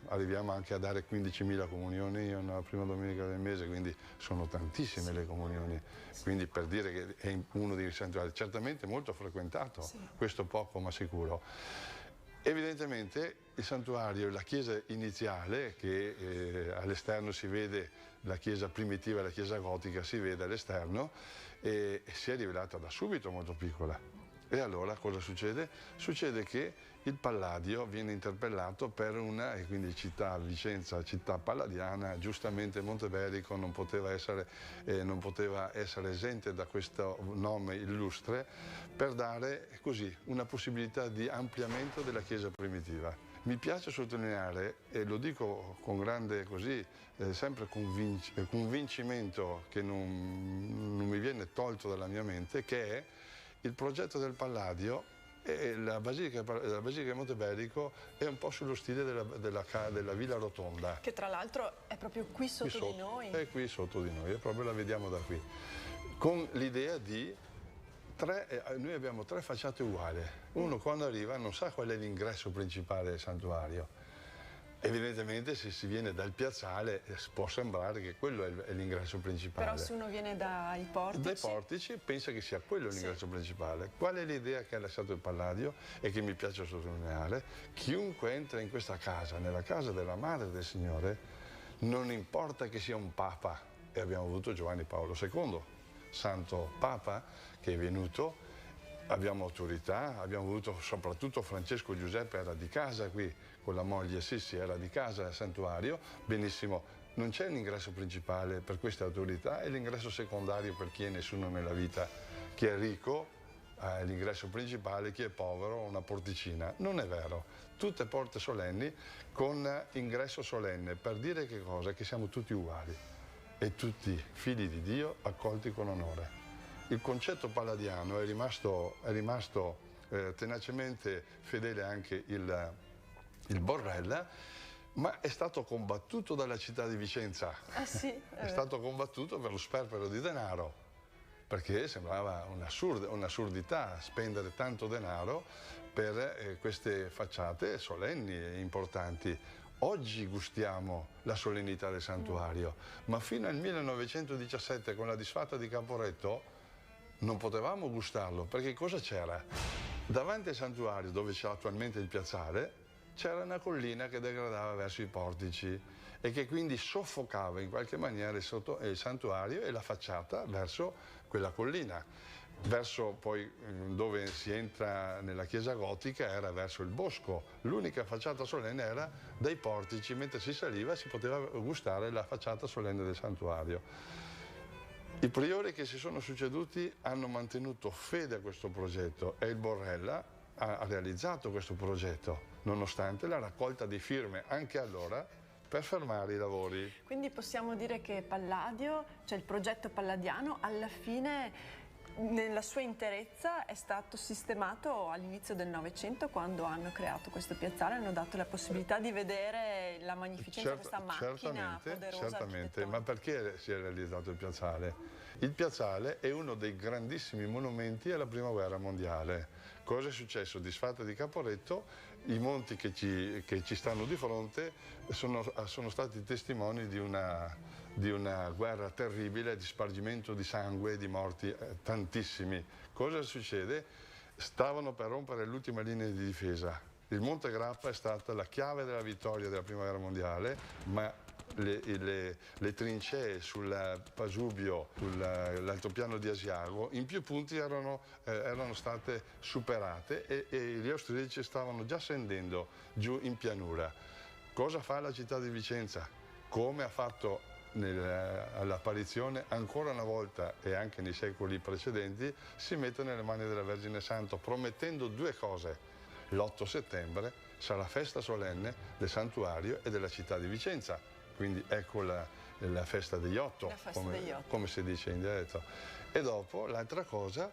arriviamo anche a dare 15.000 comunioni nella prima domenica del mese, quindi sono tantissime le comunioni. Quindi per dire che è uno dei santuari certamente molto frequentato, questo poco ma sicuro. Evidentemente il santuario, la chiesa iniziale, che all'esterno si vede, la chiesa primitiva e la chiesa gotica si vede all'esterno, e si è rivelata da subito molto piccola. E allora cosa succede? Succede che il Palladio viene interpellato per e quindi città Vicenza, città palladiana, giustamente Monteberico non poteva essere esente da questo nome illustre, per dare così una possibilità di ampliamento della chiesa primitiva. Mi piace sottolineare, e lo dico con grande sempre convincimento che non mi viene tolto dalla mia mente, che è il progetto del Palladio e la Basilica di Monteberico è un po' sullo stile della Villa Rotonda. Che tra l'altro è proprio qui sotto di noi. È qui sotto di noi, proprio la vediamo da qui. Con l'idea di noi abbiamo 3 facciate uguali. Uno quando arriva non sa qual è l'ingresso principale del santuario. Evidentemente se si viene dal piazzale può sembrare che quello è l'ingresso principale. Però se uno viene dai portici pensa che sia quello l'ingresso principale. Qual è l'idea che ha lasciato il Palladio e che mi piace sottolineare? Chiunque entra in questa casa, nella casa della Madre del Signore, non importa che sia un Papa, e abbiamo avuto Giovanni Paolo II, Santo Papa, che è venuto, abbiamo autorità, abbiamo avuto soprattutto Francesco Giuseppe, era di casa qui, con la moglie Sissi, era di casa al santuario, benissimo. Non c'è l'ingresso principale per queste autorità e l'ingresso secondario per chi è nessuno nella vita. Chi è ricco ha l'ingresso principale, chi è povero una porticina. Non è vero. Tutte porte solenni con ingresso solenne, per dire che cosa? Che siamo tutti uguali e tutti figli di Dio accolti con onore. Il concetto palladiano è rimasto tenacemente fedele anche il Borrella, ma è stato combattuto dalla città di Vicenza. Ah sì? È stato combattuto per lo sperpero di denaro, perché sembrava un'assurdità spendere tanto denaro per queste facciate solenni e importanti. Oggi gustiamo la solennità del santuario, ma fino al 1917 con la disfatta di Caporetto non potevamo gustarlo, perché cosa c'era? Davanti al santuario, dove c'è attualmente il piazzale, c'era una collina che degradava verso i portici e che quindi soffocava in qualche maniera il santuario e la facciata verso quella collina. Verso poi dove si entra nella chiesa gotica era verso il bosco. L'unica facciata solenne era dai portici, mentre si saliva si poteva gustare la facciata solenne del santuario. I priori che si sono succeduti hanno mantenuto fede a questo progetto e il Borrella ha realizzato questo progetto, nonostante la raccolta di firme anche allora per fermare i lavori. Quindi possiamo dire che Palladio, cioè il progetto palladiano, alla fine nella sua interezza è stato sistemato all'inizio del Novecento, quando hanno creato questo piazzale, hanno dato la possibilità di vedere la magnificenza di questa macchina poderosa. Certamente, ma perché si è realizzato il piazzale? Il piazzale è uno dei grandissimi monumenti alla Prima Guerra Mondiale. Cosa è successo? Disfatta di Caporetto, i monti che ci stanno di fronte sono stati testimoni di una guerra terribile, di spargimento di sangue, di morti tantissimi. Cosa succede? Stavano per rompere l'ultima linea di difesa. Il Monte Grappa è stata la chiave della vittoria della Prima Guerra Mondiale, ma le trincee sul Pasubio, sull'altopiano di Asiago, in più punti erano state superate e gli austriaci stavano già scendendo giù in pianura. Cosa fa la città di Vicenza? Come ha fatto all'apparizione ancora una volta e anche nei secoli precedenti, si mette nelle mani della Vergine Santa, promettendo due cose. L'8 settembre sarà festa solenne del santuario e della città di Vicenza. Quindi ecco la festa degli otto, come si dice in dialetto. E dopo, l'altra cosa,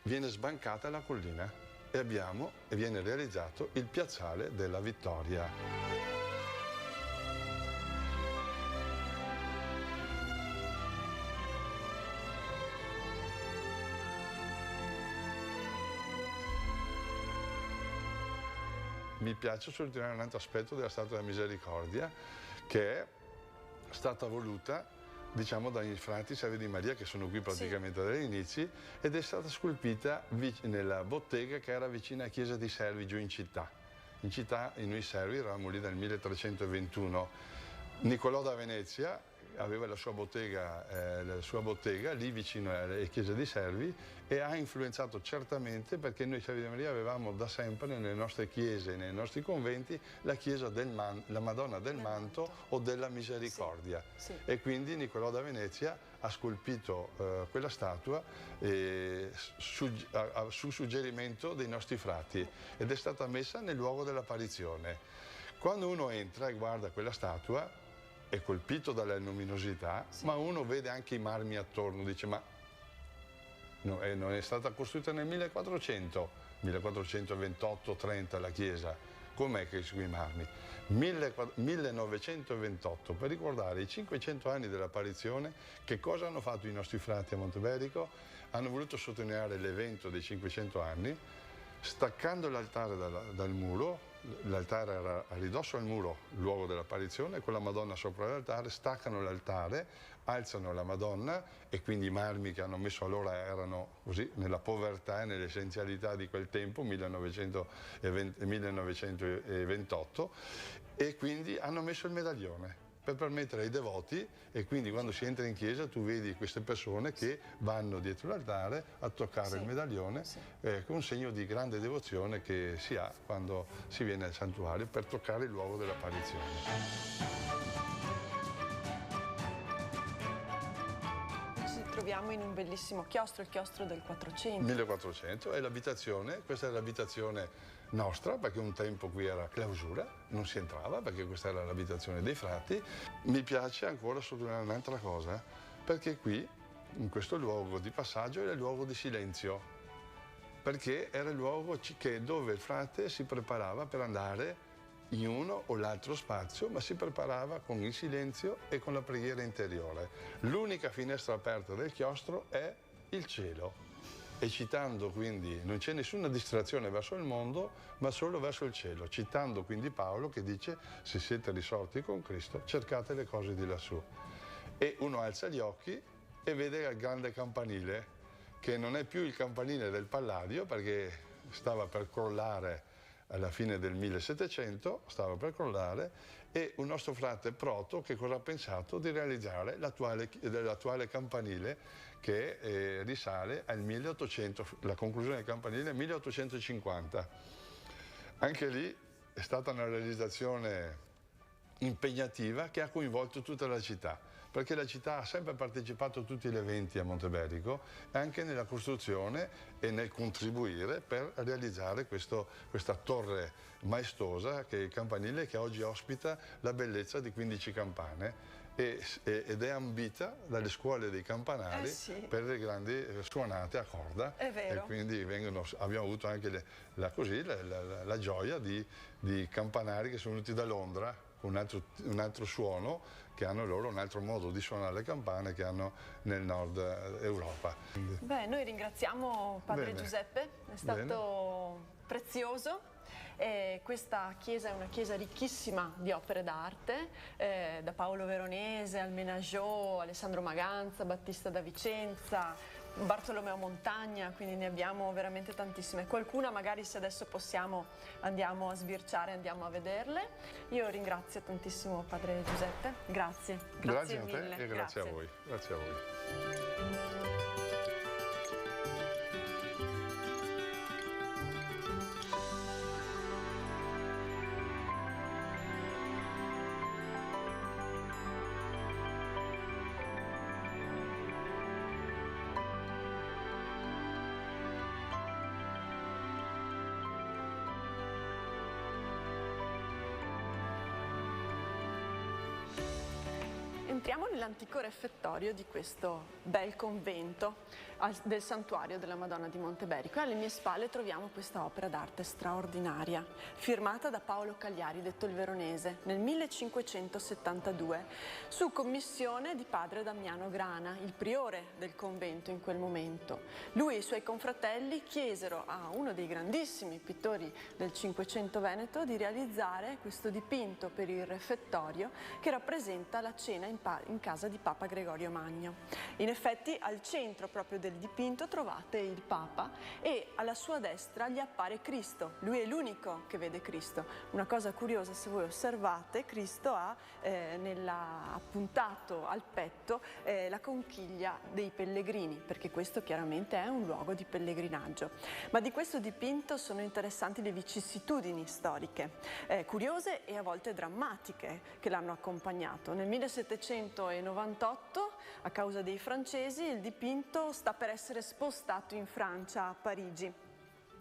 viene sbancata la collina e viene realizzato il piazzale della Vittoria. Mi piace sottolineare un altro aspetto della Statua della Misericordia, che è stata voluta, diciamo, dai frati Servi di Maria, che sono qui praticamente dagli inizi, ed è stata scolpita nella bottega che era vicina a Chiesa di Servi, giù in città. In città, noi Servi eravamo lì dal 1321. Niccolò da Venezia aveva la sua bottega lì vicino alle chiese di Servi e ha influenzato certamente, perché noi Servi di Maria avevamo da sempre nelle nostre chiese, nei nostri conventi, la chiesa la Madonna del Manto o della Misericordia. E quindi Niccolò da Venezia ha scolpito quella statua su suggerimento dei nostri frati ed è stata messa nel luogo dell'apparizione. Quando uno entra e guarda quella statua è colpito dalla luminosità, ma uno vede anche i marmi attorno, dice ma non è stata costruita nel 1428-30 la chiesa, com'è che sui marmi? 1928, per ricordare i 500 anni dell'apparizione. Che cosa hanno fatto i nostri frati a Monteberico? Hanno voluto sottolineare l'evento dei 500 anni, staccando l'altare dal muro. L'altare era a ridosso al muro, luogo dell'apparizione, con la Madonna sopra l'altare, staccano l'altare, alzano la Madonna e quindi i marmi che hanno messo allora erano così nella povertà e nell'essenzialità di quel tempo, 1928, e quindi hanno messo il medaglione. per permettere ai devoti, e quindi quando si entra in chiesa tu vedi queste persone che vanno dietro l'altare a toccare il medaglione, con un segno di grande devozione che si ha quando si viene al santuario per toccare il luogo dell'apparizione. Troviamo in un bellissimo chiostro, il chiostro del 400. 1400, è l'abitazione, questa è l'abitazione nostra, perché un tempo qui era clausura, non si entrava, perché questa era l'abitazione dei frati. Mi piace ancora sottolineare un'altra cosa, perché qui, in questo luogo di passaggio, era il luogo di silenzio, perché era il luogo dove il frate si preparava per andare in uno o l'altro spazio, ma si preparava con il silenzio e con la preghiera interiore. L'unica finestra aperta del chiostro è il cielo, e citando quindi, non c'è nessuna distrazione verso il mondo, ma solo verso il cielo, citando quindi Paolo che dice: se siete risorti con Cristo, cercate le cose di lassù. E uno alza gli occhi e vede il grande campanile, che non è più il campanile del Palladio, perché stava per crollare alla fine del 1700, stava per crollare, e un nostro frate Proto che cosa ha pensato? Di realizzare l'attuale campanile, che risale al 1800, la conclusione del campanile è 1850. Anche lì è stata una realizzazione impegnativa che ha coinvolto tutta la città, perché la città ha sempre partecipato a tutti gli eventi a Monteberico, anche nella costruzione e nel contribuire per realizzare questa torre maestosa, che è il campanile, che oggi ospita la bellezza di 15 campane ed è ambita dalle scuole dei campanari per le grandi suonate a corda. È vero. E quindi abbiamo avuto anche la gioia di campanari che sono venuti da Londra, un altro suono, che hanno loro un altro modo di suonare le campane che hanno nel nord Europa. Beh, noi ringraziamo Padre Giuseppe, è stato prezioso. Questa chiesa è una chiesa ricchissima di opere d'arte, da Paolo Veronese al Menaggiò, Alessandro Maganza, Battista da Vicenza, Bartolomeo Montagna, quindi ne abbiamo veramente tantissime. Qualcuna magari, se adesso possiamo, andiamo a sbirciare, andiamo a vederle. Io ringrazio tantissimo Padre Giuseppe, grazie Grazie a te mille. e grazie a voi. Grazie a voi. Entriamo nell'antico refettorio di questo bel convento del santuario della Madonna di Monteberico. Alle mie spalle troviamo questa opera d'arte straordinaria, firmata da Paolo Cagliari, detto il Veronese, nel 1572, su commissione di padre Damiano Grana, il priore del convento in quel momento. Lui e i suoi confratelli chiesero a uno dei grandissimi pittori del Cinquecento veneto di realizzare questo dipinto per il refettorio che rappresenta la cena in casa di Papa Gregorio Magno. In effetti al centro proprio del dipinto trovate il Papa e alla sua destra gli appare Cristo. Lui è l'unico che vede Cristo. Una cosa curiosa, se voi osservate, Cristo ha appuntato al petto la conchiglia dei pellegrini, perché questo chiaramente è un luogo di pellegrinaggio. Ma di questo dipinto sono interessanti le vicissitudini storiche, curiose e a volte drammatiche, che l'hanno accompagnato. Nel 1798, a causa dei francesi, il dipinto sta per essere spostato in Francia, a Parigi.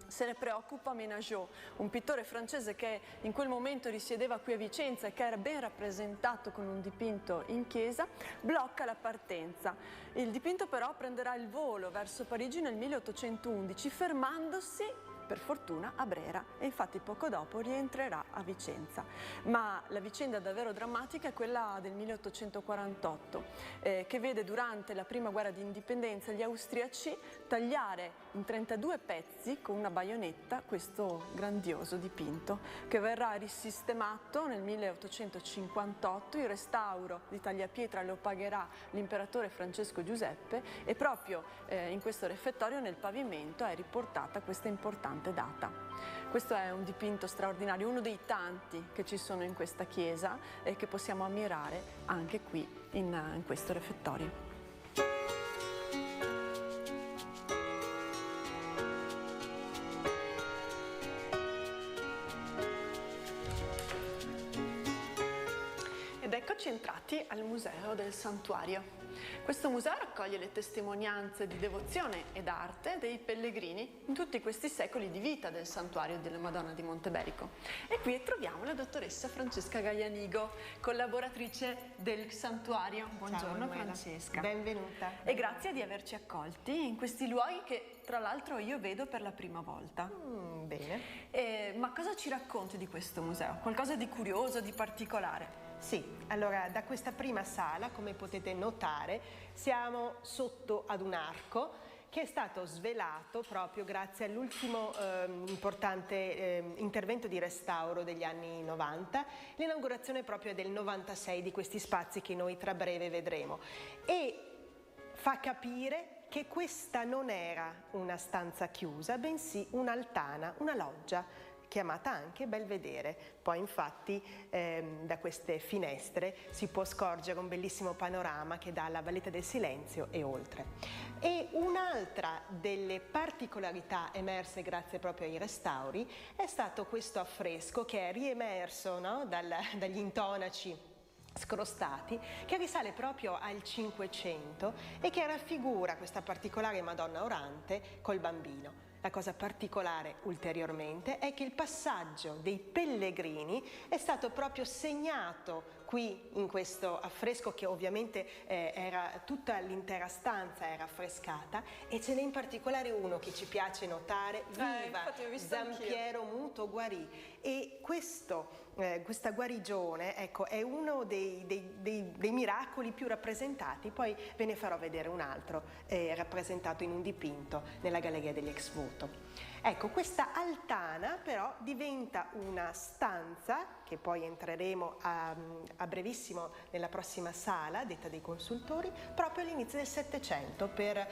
Se ne preoccupa Menaggiò, un pittore francese che in quel momento risiedeva qui a Vicenza e che era ben rappresentato con un dipinto in chiesa, blocca la partenza. Il dipinto però prenderà il volo verso Parigi nel 1811, fermandosi per fortuna a Brera, e infatti poco dopo rientrerà a Vicenza. Ma la vicenda davvero drammatica è quella del 1848, che vede durante la prima guerra di indipendenza gli austriaci tagliare in 32 pezzi con una baionetta questo grandioso dipinto, che verrà risistemato nel 1858. Il restauro di tagliapietra lo pagherà l'imperatore Francesco Giuseppe, e proprio in questo refettorio, nel pavimento, è riportata questa importante importante data. Questo è un dipinto straordinario, uno dei tanti che ci sono in questa chiesa e che possiamo ammirare anche qui in questo refettorio. Ed eccoci entrati al Museo del Santuario. Questo museo raccoglie le testimonianze di devozione ed arte dei pellegrini in tutti questi secoli di vita del santuario della Madonna di Monteberico. E qui troviamo la dottoressa Francesca Gaianigo, collaboratrice del santuario. Buongiorno Francesca. Benvenuta. E grazie di averci accolti in questi luoghi che tra l'altro io vedo per la prima volta. Bene. Ma cosa ci racconti di questo museo? Qualcosa di curioso, di particolare? Sì, allora da questa prima sala, come potete notare, siamo sotto ad un arco che è stato svelato proprio grazie all'ultimo importante intervento di restauro degli anni 90, l'inaugurazione proprio del 96 di questi spazi che noi tra breve vedremo. E fa capire che questa non era una stanza chiusa, bensì un'altana, una loggia, chiamata anche Belvedere. Poi infatti da queste finestre si può scorgere un bellissimo panorama che dà alla Valletta del Silenzio e oltre. E un'altra delle particolarità emerse grazie proprio ai restauri è stato questo affresco che è riemerso, no? dagli intonaci scrostati, che risale proprio al 500 e che raffigura questa particolare Madonna orante col bambino. La cosa particolare ulteriormente è che il passaggio dei pellegrini è stato proprio segnato qui in questo affresco, che ovviamente era tutta l'intera stanza era affrescata, e ce n'è in particolare uno che ci piace notare: viva Zampiero Muto guarì. E questa guarigione, ecco, è uno dei miracoli più rappresentati. Poi ve ne farò vedere un altro rappresentato in un dipinto nella Galleria degli Ex Voto. Ecco, questa altana però diventa una stanza, che poi entreremo a brevissimo nella prossima sala, detta dei consultori, proprio all'inizio del Settecento, per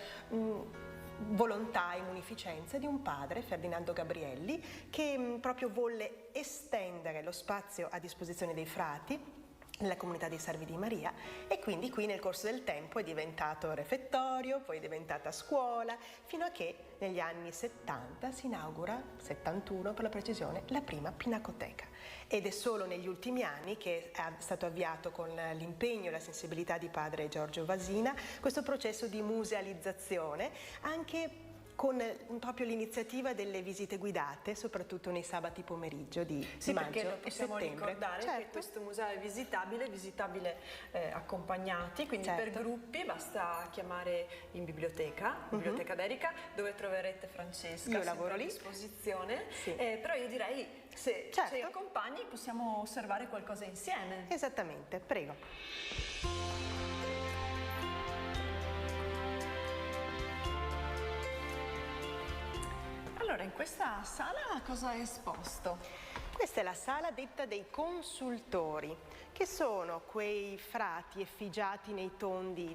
volontà e munificenza di un padre, Ferdinando Gabrielli, che proprio volle estendere lo spazio a disposizione dei frati nella comunità dei Servi di Maria, e quindi qui nel corso del tempo è diventato refettorio, poi è diventata scuola, fino a che negli anni 70 si inaugura, 71 per la precisione, la prima pinacoteca. Ed è solo negli ultimi anni che è stato avviato, con l'impegno e la sensibilità di padre Giorgio Vasina, questo processo di musealizzazione, anche con proprio l'iniziativa delle visite guidate, soprattutto nei sabati pomeriggio di maggio e possiamo settembre. Ricordare che questo museo è visitabile accompagnati, quindi per gruppi basta chiamare in biblioteca, Biblioteca d'Erica, dove troverete Francesca. Io lavoro lì. A disposizione, però io direi, se ci accompagni, possiamo osservare qualcosa insieme. Esattamente, prego. Allora, in questa sala cosa è esposto? Questa è la sala detta dei consultori, che sono quei frati effigiati nei tondi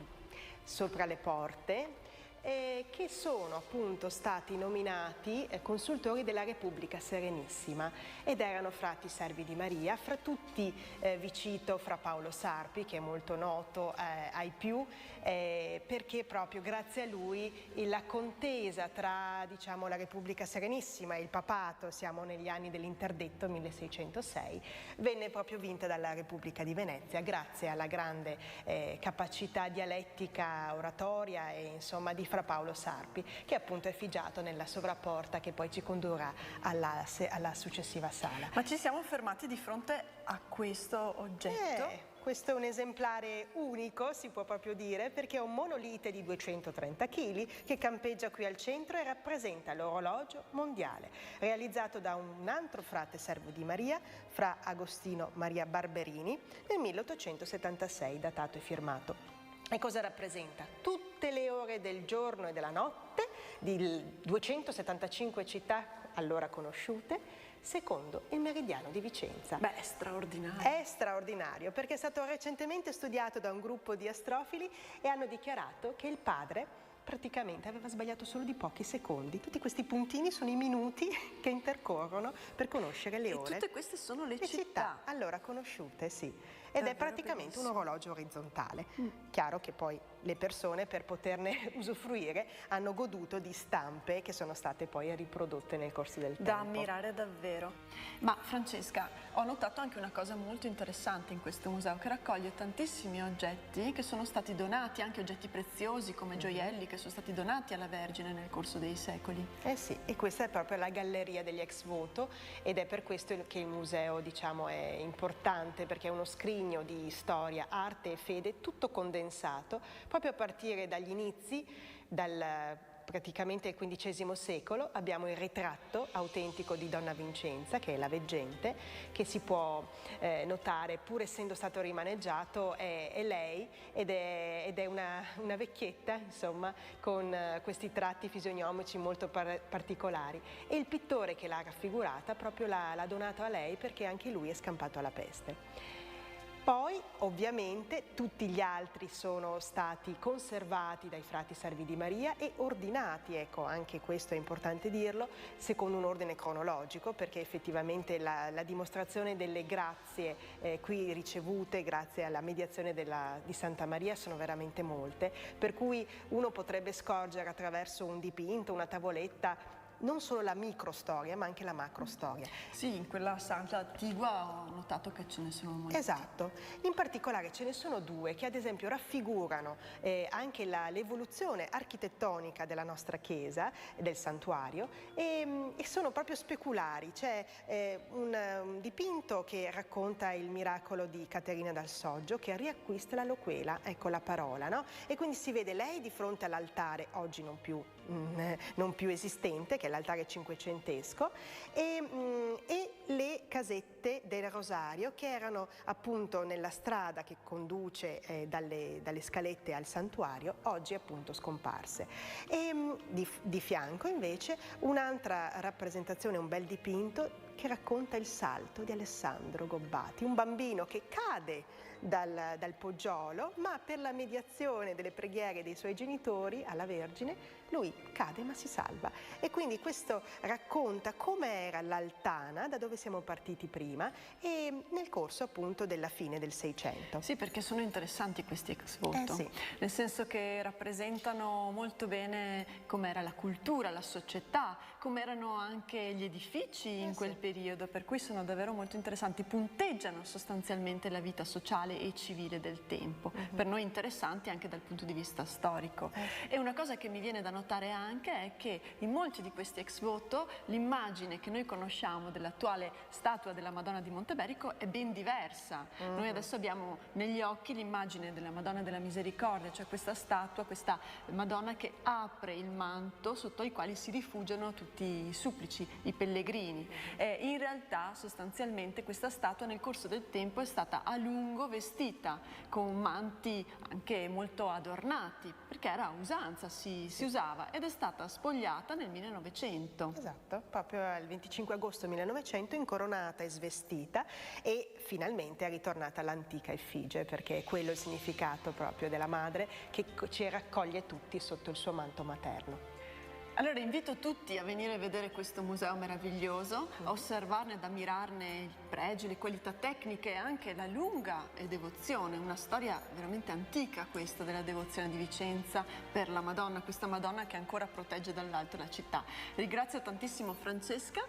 sopra le porte, che sono appunto stati nominati consultori della Repubblica Serenissima, ed erano frati servi di Maria. Fra tutti vi cito Fra Paolo Sarpi, che è molto noto ai più, perché proprio grazie a lui la contesa tra, diciamo, la Repubblica Serenissima e il papato, siamo negli anni dell'interdetto 1606, venne proprio vinta dalla Repubblica di Venezia grazie alla grande capacità dialettica, oratoria e insomma di Fra Paolo Sarpi, che appunto è effigiato nella sovrapporta che poi ci condurrà alla successiva sala. Ma ci siamo fermati di fronte a questo oggetto? Questo è un esemplare unico, si può proprio dire, perché è un monolite di 230 kg che campeggia qui al centro e rappresenta l'orologio mondiale, realizzato da un altro frate servo di Maria, Fra Agostino Maria Barberini, nel 1876, datato e firmato. E cosa rappresenta? Tutte le ore del giorno e della notte di 275 città allora conosciute, secondo il meridiano di Vicenza. Beh, è straordinario. È straordinario, perché è stato recentemente studiato da un gruppo di astrofili e hanno dichiarato che il padre praticamente aveva sbagliato solo di pochi secondi. Tutti questi puntini sono i minuti che intercorrono per conoscere le ore. E tutte queste sono le città. Allora conosciute, sì. Ed è praticamente un orologio orizzontale. Chiaro che poi le persone, per poterne usufruire, hanno goduto di stampe che sono state poi riprodotte nel corso del tempo. Da ammirare davvero. Ma Francesca, ho notato anche una cosa molto interessante in questo museo, che raccoglie tantissimi oggetti che sono stati donati, anche oggetti preziosi come gioielli che sono stati donati alla Vergine nel corso dei secoli. Eh sì, e questa è proprio la galleria degli ex voto, ed è per questo che il museo, diciamo, è importante, perché è uno scrigno di storia, arte e fede, tutto condensato, proprio a partire dagli inizi, praticamente il XV secolo. Abbiamo il ritratto autentico di Donna Vincenza, che è la veggente, che si può notare, pur essendo stato rimaneggiato, è lei, ed è una vecchietta, insomma, con questi tratti fisionomici molto particolari. E il pittore che l'ha raffigurata proprio l'ha donato a lei, perché anche lui è scampato alla peste. Poi, ovviamente, tutti gli altri sono stati conservati dai frati Servi di Maria e ordinati, ecco, anche questo è importante dirlo, secondo un ordine cronologico, perché effettivamente la dimostrazione delle grazie qui ricevute grazie alla mediazione di Santa Maria sono veramente molte, per cui uno potrebbe scorgere attraverso un dipinto, una tavoletta, non solo la microstoria, ma anche la macrostoria. Sì, in quella santa attigua ho notato che ce ne sono molti. Esatto, in particolare ce ne sono due che ad esempio raffigurano anche l'evoluzione architettonica della nostra chiesa, del santuario, e sono proprio speculari. C'è un dipinto che racconta il miracolo di Caterina dal Soggio, che riacquista la loquela, ecco la parola, no? E quindi si vede lei di fronte all'altare, oggi non più esistente, che è l'altare cinquecentesco, e le casette del Rosario, che erano appunto nella strada che conduce dalle scalette al santuario, oggi appunto scomparse. E di fianco invece un'altra rappresentazione, un bel dipinto che racconta il salto di Alessandro Gobbati, un bambino che cade dal poggiolo, ma per la mediazione delle preghiere dei suoi genitori alla Vergine lui cade ma si salva. E quindi questo racconta come era l'Altana, da dove siamo partiti prima, e nel corso appunto della fine del Seicento. Sì, perché sono interessanti questi ex voto, sì. Nel senso che rappresentano molto bene com'era la cultura, la società, com'erano anche gli edifici in quel periodo, per cui sono davvero molto interessanti, punteggiano sostanzialmente la vita sociale e civile del tempo, per noi interessanti anche dal punto di vista storico. E una cosa che mi viene da notare anche è che in molti di questi ex voto l'immagine che noi conosciamo dell'attuale statua della Madonna di Monteberico è ben diversa. Noi adesso abbiamo negli occhi l'immagine della Madonna della Misericordia, cioè questa statua, questa Madonna che apre il manto sotto i quali si rifugiano tutti i supplici, i pellegrini. In realtà sostanzialmente questa statua nel corso del tempo è stata a lungo vestita con manti anche molto adornati, perché era usanza, si usava, ed è stata spogliata nel 1900. Esatto, proprio il 25 agosto 1900, incoronata e svestita, e finalmente è ritornata all'antica effigie, perché è quello il significato proprio della madre che ci raccoglie tutti sotto il suo manto materno. Allora invito tutti a venire a vedere questo museo meraviglioso, a osservarne, ad ammirarne i pregi, le qualità tecniche e anche la lunga devozione, una storia veramente antica questa della devozione di Vicenza per la Madonna, questa Madonna che ancora protegge dall'alto la città. Ringrazio tantissimo Francesca,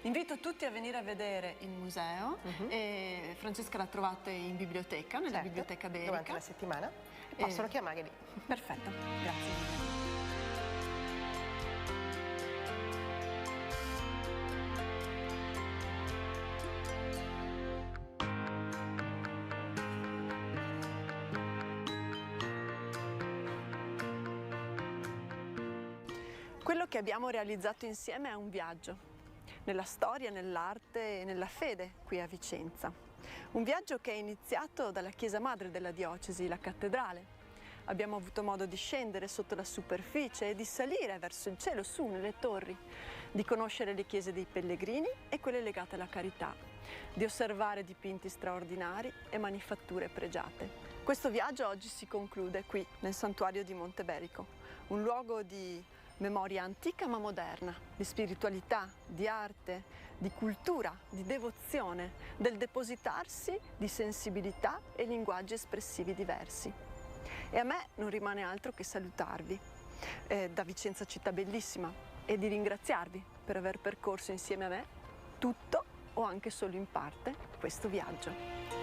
invito tutti a venire a vedere il museo, e Francesca la trovate in biblioteca, nella biblioteca Berica. Durante la settimana, possono chiamare lì. Perfetto, grazie. Quello che abbiamo realizzato insieme è un viaggio nella storia, nell'arte e nella fede qui a Vicenza. Un viaggio che è iniziato dalla chiesa madre della diocesi, la cattedrale. Abbiamo avuto modo di scendere sotto la superficie e di salire verso il cielo, su nelle torri, di conoscere le chiese dei pellegrini e quelle legate alla carità, di osservare dipinti straordinari e manifatture pregiate. Questo viaggio oggi si conclude qui, nel santuario di Monteberico, un luogo di memoria antica ma moderna, di spiritualità, di arte, di cultura, di devozione, del depositarsi di sensibilità e linguaggi espressivi diversi. E a me non rimane altro che salutarvi da Vicenza città bellissima e di ringraziarvi per aver percorso insieme a me tutto o anche solo in parte questo viaggio.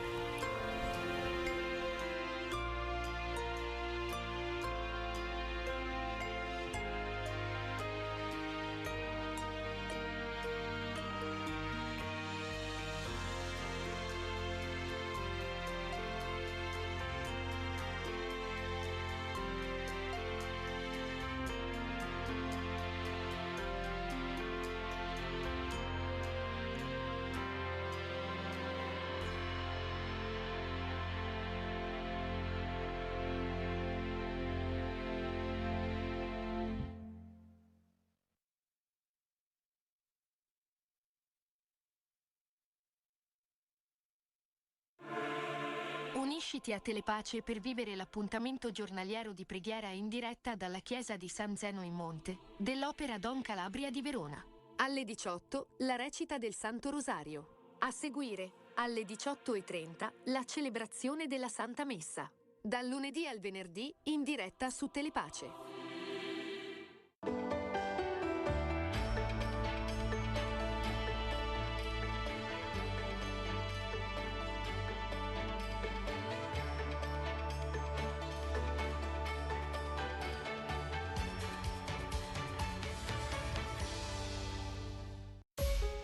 Unisciti a Telepace per vivere l'appuntamento giornaliero di preghiera in diretta dalla chiesa di San Zeno in Monte dell'Opera Don Calabria di Verona. Alle 18 la recita del Santo Rosario. A seguire, alle 18:30, la celebrazione della Santa Messa. Dal lunedì al venerdì in diretta su Telepace.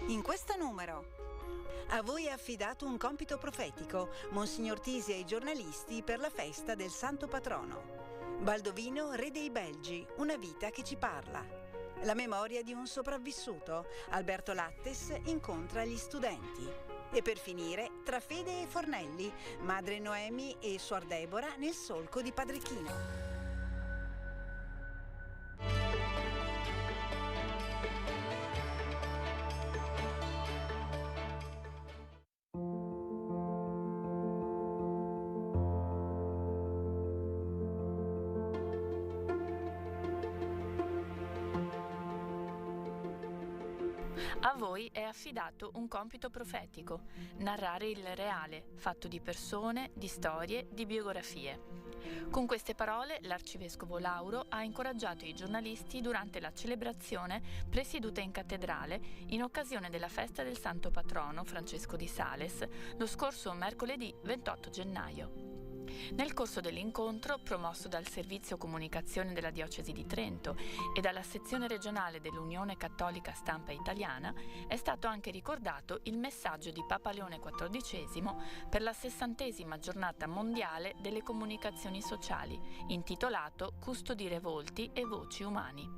In questo numero a voi è affidato un compito profetico, Monsignor Tisi e i giornalisti per la festa del Santo Patrono. Baldovino, re dei Belgi, una vita che ci parla. La memoria di un sopravvissuto, Alberto Lattes incontra gli studenti. E per finire, tra Fede e Fornelli, madre Noemi e suor Debora nel solco di Padre Chino. A voi è affidato un compito profetico, narrare il reale, fatto di persone, di storie, di biografie. Con queste parole l'Arcivescovo Lauro ha incoraggiato i giornalisti durante la celebrazione presieduta in cattedrale in occasione della festa del Santo Patrono Francesco di Sales lo scorso mercoledì 28 gennaio. Nel corso dell'incontro, promosso dal Servizio Comunicazione della Diocesi di Trento e dalla sezione regionale dell'Unione Cattolica Stampa Italiana, è stato anche ricordato il messaggio di Papa Leone XIV per la 60ª giornata mondiale delle comunicazioni sociali, intitolato Custodire volti e voci umani.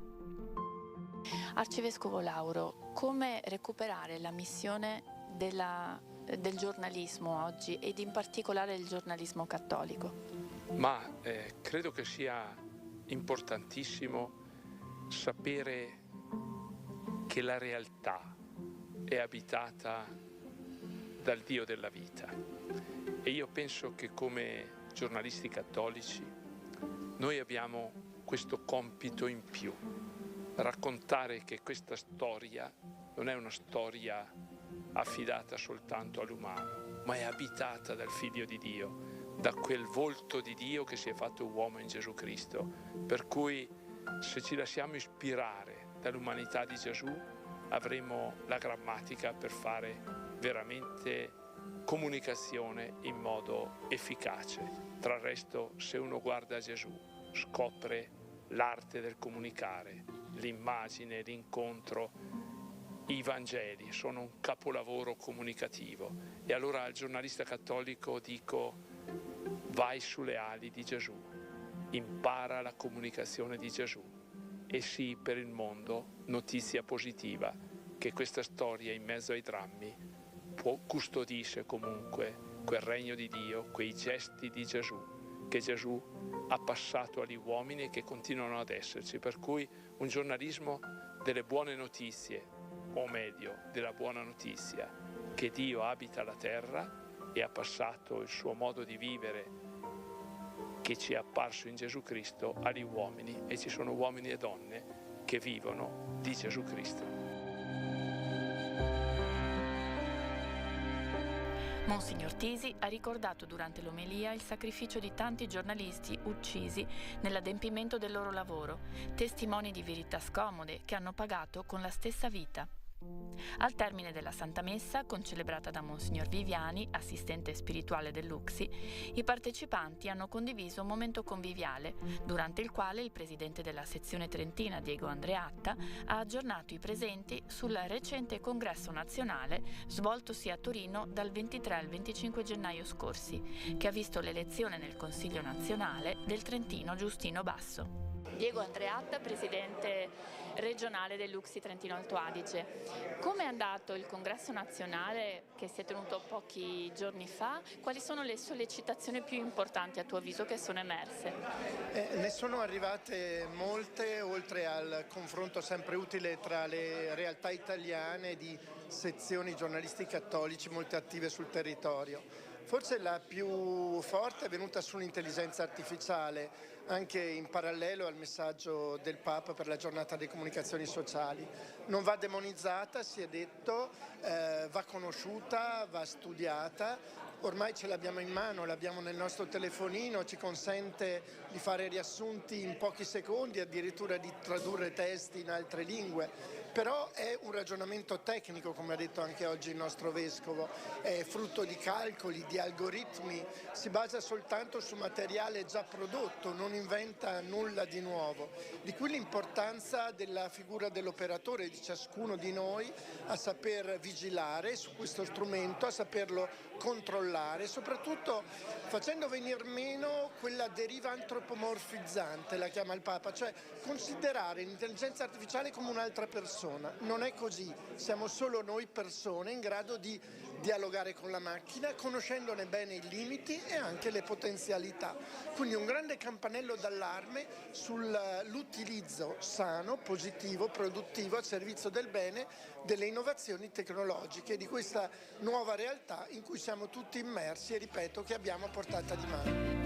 Arcivescovo Lauro, come recuperare la missione del giornalismo oggi ed in particolare il giornalismo cattolico? Ma credo che sia importantissimo sapere che la realtà è abitata dal Dio della vita e io penso che come giornalisti cattolici noi abbiamo questo compito in più, raccontare che questa storia non è una storia affidata soltanto all'umano, ma è abitata dal Figlio di Dio, da quel volto di Dio che si è fatto uomo in Gesù Cristo. Per cui se ci lasciamo ispirare dall'umanità di Gesù avremo la grammatica per fare veramente comunicazione in modo efficace. Tra il resto, se uno guarda Gesù, scopre l'arte del comunicare, l'immagine, l'incontro. I Vangeli sono un capolavoro comunicativo e allora al giornalista cattolico dico: vai sulle ali di Gesù, impara la comunicazione di Gesù e sii per il mondo notizia positiva che questa storia in mezzo ai drammi custodisce comunque quel regno di Dio, quei gesti di Gesù che Gesù ha passato agli uomini e che continuano ad esserci. Per cui un giornalismo delle buone notizie, o meglio, della buona notizia, che Dio abita la terra e ha passato il suo modo di vivere che ci è apparso in Gesù Cristo agli uomini, e ci sono uomini e donne che vivono di Gesù Cristo. Monsignor Tisi ha ricordato durante l'omelia il sacrificio di tanti giornalisti uccisi nell'adempimento del loro lavoro, testimoni di verità scomode che hanno pagato con la stessa vita. Al termine della Santa Messa, concelebrata da Monsignor Viviani, assistente spirituale dell'UXI, i partecipanti hanno condiviso un momento conviviale, durante il quale il presidente della sezione trentina, Diego Andreatta, ha aggiornato i presenti sul recente congresso nazionale svoltosi a Torino dal 23 al 25 gennaio scorsi, che ha visto l'elezione nel Consiglio nazionale del trentino Giustino Basso. Diego Andreatta, presidente regionale dell'UXI Trentino Alto Adige. Come è andato il congresso nazionale che si è tenuto pochi giorni fa? Quali sono le sollecitazioni più importanti a tuo avviso che sono emerse? Ne sono arrivate molte, oltre al confronto sempre utile tra le realtà italiane di sezioni giornalisti cattolici molto attive sul territorio. Forse la più forte è venuta sull'intelligenza artificiale, anche in parallelo al messaggio del Papa per la giornata delle comunicazioni sociali. Non va demonizzata, si è detto, va conosciuta, va studiata. Ormai ce l'abbiamo in mano, l'abbiamo nel nostro telefonino, ci consente di fare riassunti in pochi secondi, addirittura di tradurre testi in altre lingue. Però è un ragionamento tecnico, come ha detto anche oggi il nostro Vescovo, è frutto di calcoli, di algoritmi, si basa soltanto su materiale già prodotto, non inventa nulla di nuovo. Di cui l'importanza della figura dell'operatore, di ciascuno di noi, a saper vigilare su questo strumento, a saperlo controllare, soprattutto facendo venir meno quella deriva antropomorfizzante, la chiama il Papa, cioè considerare l'intelligenza artificiale come un'altra persona. Non è così, siamo solo noi persone in grado di dialogare con la macchina, conoscendone bene i limiti e anche le potenzialità. Quindi un grande campanello d'allarme sull'utilizzo sano, positivo, produttivo al servizio del bene delle innovazioni tecnologiche, di questa nuova realtà in cui siamo tutti immersi e, ripeto, che abbiamo a portata di mano.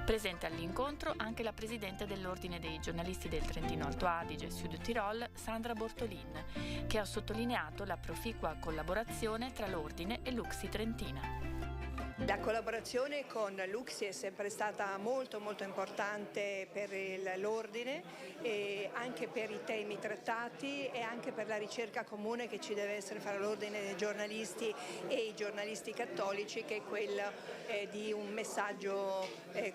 Presente all'incontro anche la presidente dell'Ordine dei giornalisti del Trentino Alto Adige Sud Tirol, Sandra Bortolin, che ha sottolineato la proficua collaborazione tra l'Ordine e l'UXI Trentina. La collaborazione con l'UXI è sempre stata molto importante per l'Ordine, e anche per i temi trattati e anche per la ricerca comune che ci deve essere fra l'Ordine dei giornalisti e i giornalisti cattolici, che è quella di un messaggio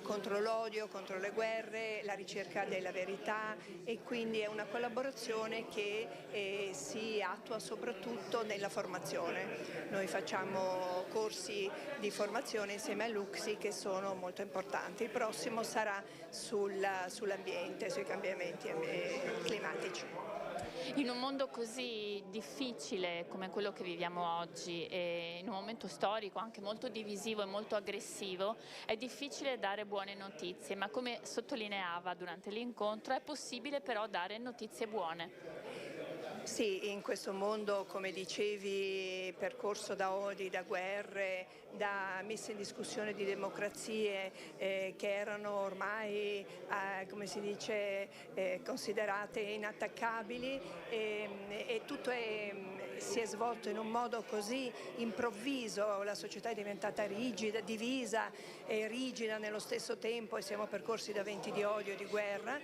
contro l'odio, contro le guerre, la ricerca della verità, e quindi è una collaborazione che si attua soprattutto nella formazione. Noi facciamo corsi di formazione insieme all'UXI che sono molto importanti. Il prossimo sarà sull'ambiente, sui cambiamenti climatici. In un mondo così difficile come quello che viviamo oggi, e in un momento storico anche molto divisivo e molto aggressivo, è difficile dare buone notizie, ma come sottolineava durante l'incontro è possibile però dare notizie buone. Sì, in questo mondo, come dicevi, percorso da odi, da guerre, da messe in discussione di democrazie che erano ormai, come si dice, considerate inattaccabili, e tutto si è svolto in un modo così improvviso, la società è diventata rigida, divisa e rigida nello stesso tempo, e siamo percorsi da venti di odio e di guerra,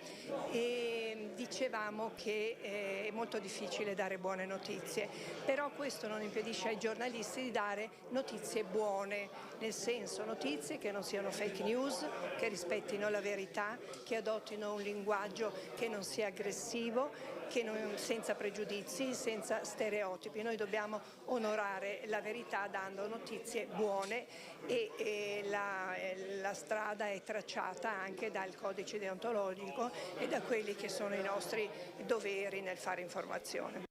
e dicevamo che è molto difficile dare buone notizie, però questo non impedisce ai giornalisti di dare notizie buone, nel senso notizie che non siano fake news, che rispettino la verità, che adottino un linguaggio che non sia aggressivo, senza pregiudizi, senza stereotipi. Noi dobbiamo onorare la verità dando notizie buone, e la strada è tracciata anche dal codice deontologico e da quelli che sono i nostri doveri nel fare informazione.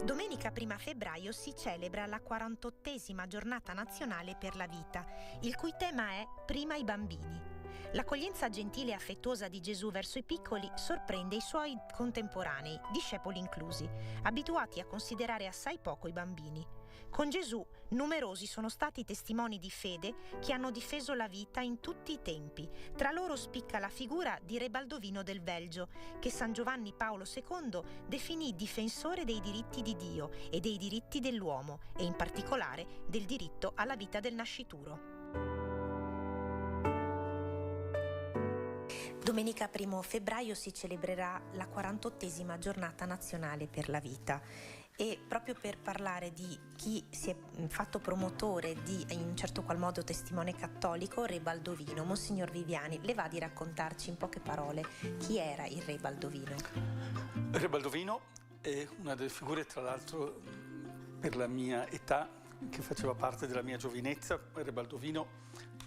Domenica Domenica 1 febbraio si celebra la 48esima giornata nazionale per la vita, il cui tema è Prima i bambini. L'accoglienza gentile e affettuosa di Gesù verso i piccoli sorprende i suoi contemporanei, discepoli inclusi, abituati a considerare assai poco i bambini. Con Gesù numerosi sono stati i testimoni di fede che hanno difeso la vita in tutti i tempi. Tra loro spicca la figura di Re Baldovino del Belgio, che San Giovanni Paolo II definì difensore dei diritti di Dio e dei diritti dell'uomo, e in particolare del diritto alla vita del nascituro. Domenica 1 febbraio si celebrerà la 48esima giornata nazionale per la vita, e proprio per parlare di chi si è fatto promotore di, in un certo qual modo, testimone cattolico, Re Baldovino, Monsignor Viviani, le va di raccontarci in poche parole chi era il Re Baldovino? Re Baldovino è una delle figure, tra l'altro, per la mia età, che faceva parte della mia giovinezza. Re Baldovino,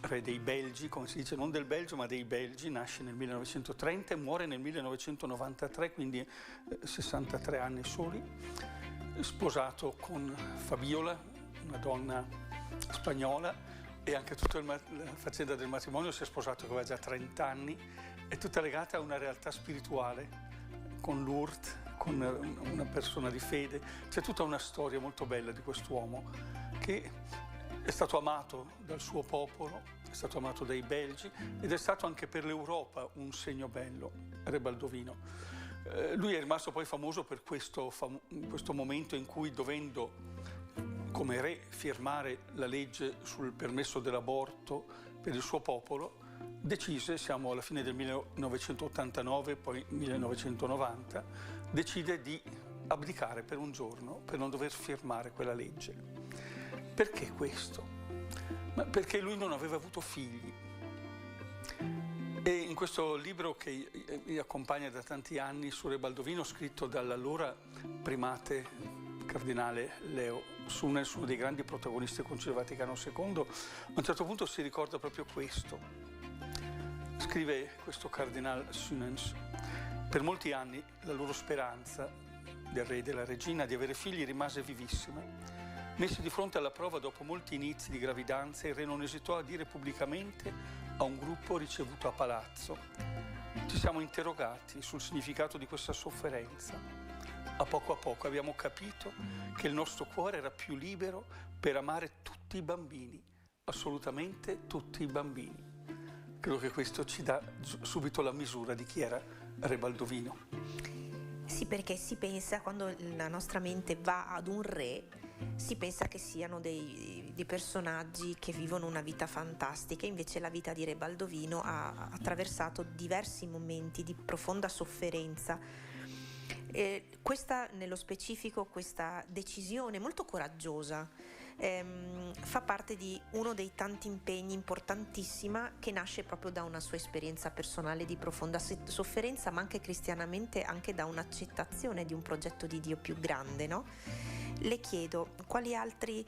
re dei Belgi, come si dice, non del Belgio ma dei Belgi, nasce nel 1930 e muore nel 1993, quindi 63 anni soli, sposato con Fabiola, una donna spagnola, e anche tutta la faccenda del matrimonio. Si è sposato che aveva già 30 anni, è tutta legata a una realtà spirituale, con Lourdes, con una persona di fede. C'è tutta una storia molto bella di quest'uomo che è stato amato dal suo popolo, è stato amato dai belgi ed è stato anche per l'Europa un segno bello, Re Baldovino. Lui è rimasto poi famoso per questo momento in cui, dovendo come re firmare la legge sul permesso dell'aborto per il suo popolo, decise, siamo alla fine del 1989, poi 1990, decide di abdicare per un giorno per non dover firmare quella legge. Perché questo? Ma perché lui non aveva avuto figli. E in questo libro che mi accompagna da tanti anni su Re Baldovino, scritto dall'allora primate cardinale Leo Sunens, uno dei grandi protagonisti del Concilio Vaticano II, a un certo punto si ricorda proprio questo. Scrive questo cardinale Sunens: per molti anni la loro speranza del re e della regina di avere figli rimase vivissima. Messi di fronte alla prova dopo molti inizi di gravidanza, il re non esitò a dire pubblicamente a un gruppo ricevuto a palazzo: ci siamo interrogati sul significato di questa sofferenza. A poco abbiamo capito che il nostro cuore era più libero per amare tutti i bambini, assolutamente tutti i bambini. Credo che questo ci dà subito la misura di chi era Re Baldovino. Sì, perché si pensa, quando la nostra mente va ad un re, si pensa che siano dei personaggi che vivono una vita fantastica. Invece la vita di Re Baldovino ha attraversato diversi momenti di profonda sofferenza. Questa, nello specifico, questa decisione molto coraggiosa fa parte di uno dei tanti impegni importantissima che nasce proprio da una sua esperienza personale di profonda sofferenza, ma anche cristianamente anche da un'accettazione di un progetto di Dio più grande, no? Le chiedo quali altri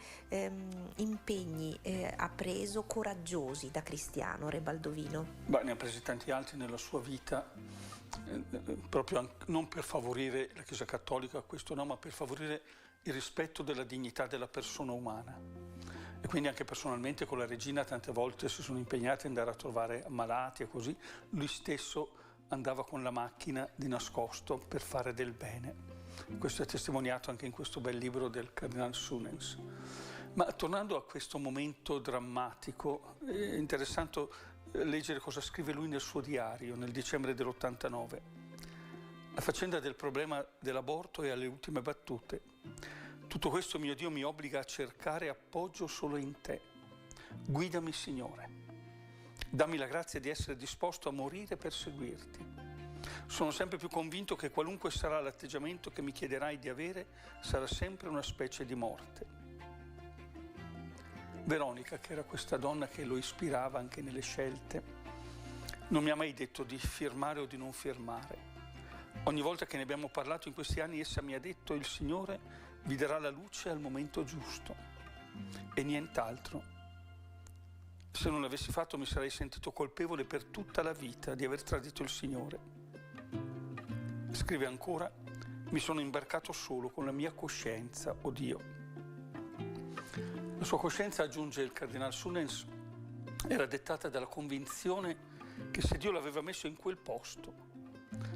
impegni ha preso coraggiosi da cristiano Re Baldovino? Beh, ne ha presi tanti altri nella sua vita, proprio non per favorire la Chiesa Cattolica, questo no, ma per favorire il rispetto della dignità della persona umana. E quindi anche personalmente con la regina tante volte si sono impegnati ad andare a trovare ammalati e così. Lui stesso andava con la macchina di nascosto per fare del bene. Questo è testimoniato anche in questo bel libro del Cardinale Sunens. Ma tornando a questo momento drammatico, è interessante leggere cosa scrive lui nel suo diario nel dicembre dell'89. La faccenda del problema dell'aborto è alle ultime battute. Tutto questo, mio Dio, mi obbliga a cercare appoggio solo in te. Guidami, Signore. Dammi la grazia di essere disposto a morire per seguirti. Sono sempre più convinto che qualunque sarà l'atteggiamento che mi chiederai di avere, sarà sempre una specie di morte. Veronica, che era questa donna che lo ispirava anche nelle scelte, non mi ha mai detto di firmare o di non firmare. Ogni volta che ne abbiamo parlato in questi anni, essa mi ha detto: il Signore vi darà la luce al momento giusto, e nient'altro. Se non l'avessi fatto mi sarei sentito colpevole per tutta la vita di aver tradito il Signore. Scrive ancora: mi sono imbarcato solo con la mia coscienza, o Dio. La sua coscienza, aggiunge il cardinal Sunnens, era dettata dalla convinzione che se Dio l'aveva messo in quel posto,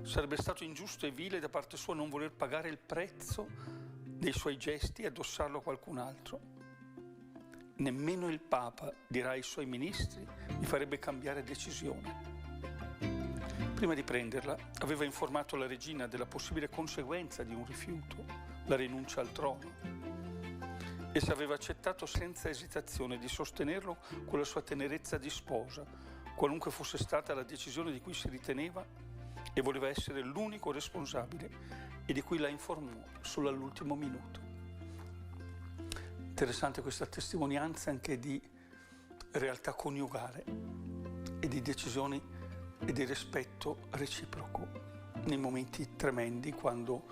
sarebbe stato ingiusto e vile da parte sua non voler pagare il prezzo dei suoi gesti e addossarlo a qualcun altro. Nemmeno il Papa, dirà ai suoi ministri, mi farebbe cambiare decisione. Prima di prenderla, aveva informato la regina della possibile conseguenza di un rifiuto, la rinuncia al trono. Essa aveva accettato senza esitazione di sostenerlo con la sua tenerezza di sposa, qualunque fosse stata la decisione di cui si riteneva, e voleva essere l'unico responsabile e di cui la informò solo all'ultimo minuto. Interessante questa testimonianza anche di realtà coniugale e di decisioni e di rispetto reciproco nei momenti tremendi, quando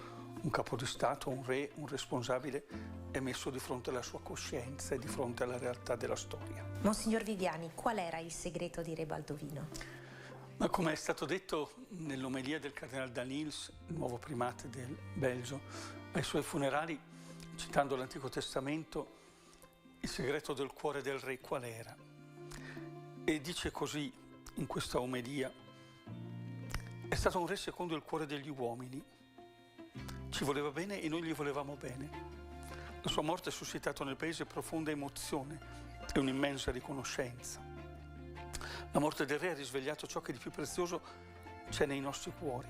un capo di Stato, un re, un responsabile è messo di fronte alla sua coscienza e di fronte alla realtà della storia. Monsignor Viviani, qual era il segreto di Re Baldovino? Ma come è stato detto nell'omelia del cardinal Danils, il nuovo primate del Belgio, ai suoi funerali, citando l'Antico Testamento, il segreto del cuore del re qual era? E dice così in questa omelia: è stato un re secondo il cuore degli uomini, ci voleva bene e noi gli volevamo bene. La sua morte ha suscitato nel paese profonda emozione e un'immensa riconoscenza. La morte del re ha risvegliato ciò che di più prezioso c'è nei nostri cuori.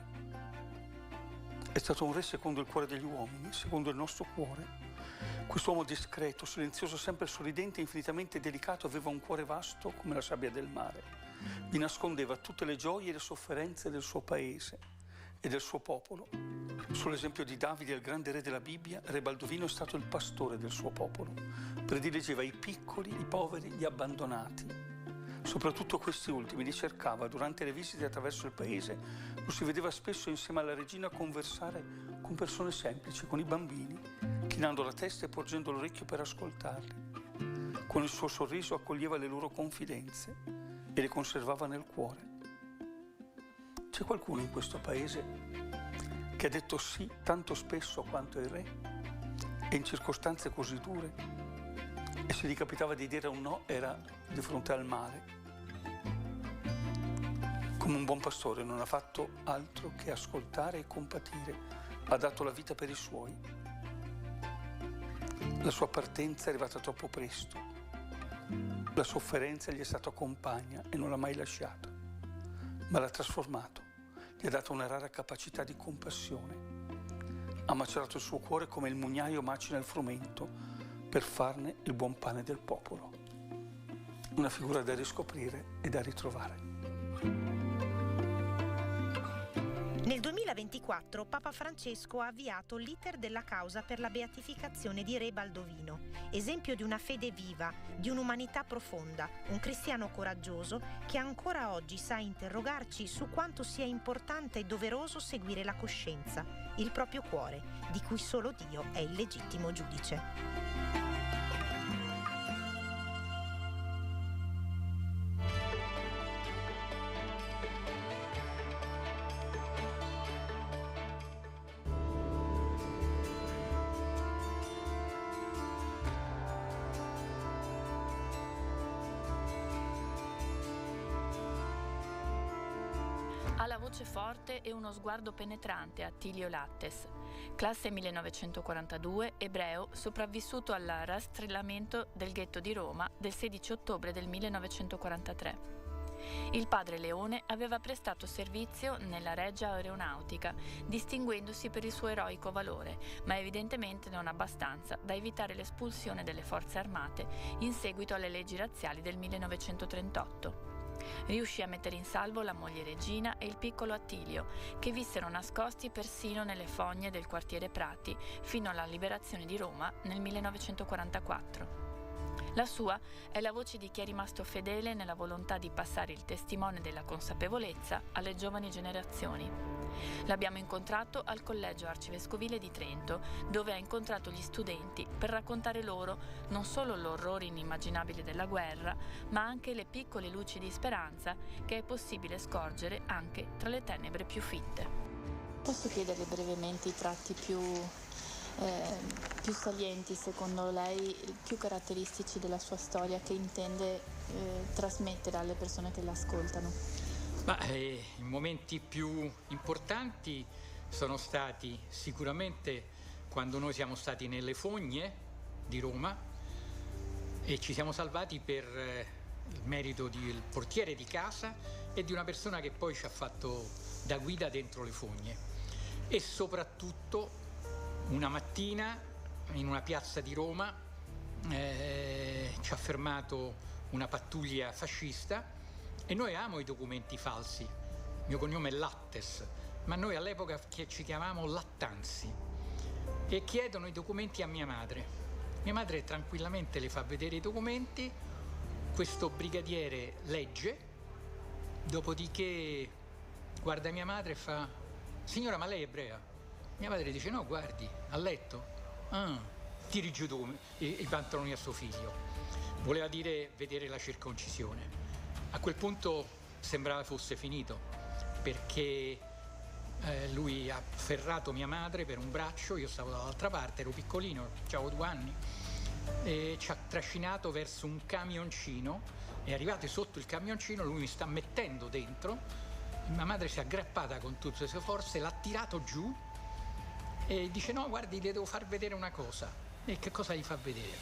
È stato un re secondo il cuore degli uomini, secondo il nostro cuore. Quest'uomo discreto, silenzioso, sempre sorridente, infinitamente delicato, aveva un cuore vasto come la sabbia del mare. Vi nascondeva tutte le gioie e le sofferenze del suo paese e del suo popolo. Sull'esempio di Davide, il grande re della Bibbia, Re Baldovino è stato il pastore del suo popolo. Prediligeva i piccoli, i poveri, gli abbandonati. Soprattutto questi ultimi li cercava durante le visite attraverso il paese. Lo si vedeva spesso insieme alla regina conversare con persone semplici, con i bambini, chinando la testa e porgendo l'orecchio per ascoltarli. Con il suo sorriso accoglieva le loro confidenze e le conservava nel cuore. C'è qualcuno in questo paese che ha detto sì tanto spesso quanto il re, e in circostanze così dure, e se gli capitava di dire un no era di fronte al male. Come un buon pastore non ha fatto altro che ascoltare e compatire, ha dato la vita per i suoi. La sua partenza è arrivata troppo presto, la sofferenza gli è stata compagna e non l'ha mai lasciata, ma l'ha trasformato, gli ha dato una rara capacità di compassione. Ha macerato il suo cuore come il mugnaio macina il frumento per farne il buon pane del popolo. Una figura da riscoprire e da ritrovare. Nel 2024 Papa Francesco ha avviato l'iter della causa per la beatificazione di Re Baldovino, esempio di una fede viva, di un'umanità profonda, un cristiano coraggioso che ancora oggi sa interrogarci su quanto sia importante e doveroso seguire la coscienza, il proprio cuore, di cui solo Dio è il legittimo giudice. Ha la voce forte e uno sguardo penetrante Attilio Lattes, classe 1942, ebreo, sopravvissuto al rastrellamento del ghetto di Roma del 16 ottobre del 1943. Il padre Leone aveva prestato servizio nella Regia Aeronautica, distinguendosi per il suo eroico valore, ma evidentemente non abbastanza da evitare l'espulsione delle forze armate in seguito alle leggi razziali del 1938. Riuscì a mettere in salvo la moglie Regina e il piccolo Attilio, che vissero nascosti persino nelle fogne del quartiere Prati fino alla liberazione di Roma nel 1944. La sua è la voce di chi è rimasto fedele nella volontà di passare il testimone della consapevolezza alle giovani generazioni. L'abbiamo incontrato al Collegio Arcivescovile di Trento, dove ha incontrato gli studenti per raccontare loro non solo l'orrore inimmaginabile della guerra, ma anche le piccole luci di speranza che è possibile scorgere anche tra le tenebre più fitte. Posso chiederle brevemente i tratti più salienti, secondo lei, più caratteristici della sua storia che intende trasmettere alle persone che l'ascoltano? I momenti più importanti sono stati sicuramente quando noi siamo stati nelle fogne di Roma e ci siamo salvati per il merito del portiere di casa e di una persona che poi ci ha fatto da guida dentro le fogne. E soprattutto una mattina in una piazza di Roma ci ha fermato una pattuglia fascista e noi avevamo i documenti falsi. Il mio cognome è Lattes, ma noi all'epoca ci chiamavamo Lattanzi, e chiedono i documenti a mia madre. Mia madre tranquillamente le fa vedere i documenti, questo brigadiere legge, dopodiché guarda mia madre e fa: signora, ma lei è ebrea? Mia madre dice: no, guardi, a letto. Tiri giù i pantaloni a suo figlio. Voleva dire vedere la circoncisione. A quel punto sembrava fosse finito, perché lui ha afferrato mia madre per un braccio, io stavo dall'altra parte, ero piccolino, avevo 2 anni, e ci ha trascinato verso un camioncino, e arrivati sotto il camioncino lui mi sta mettendo dentro, e mia madre si è aggrappata con tutte le sue forze, l'ha tirato giù e dice: no, guardi, le devo far vedere una cosa. E che cosa gli fa vedere?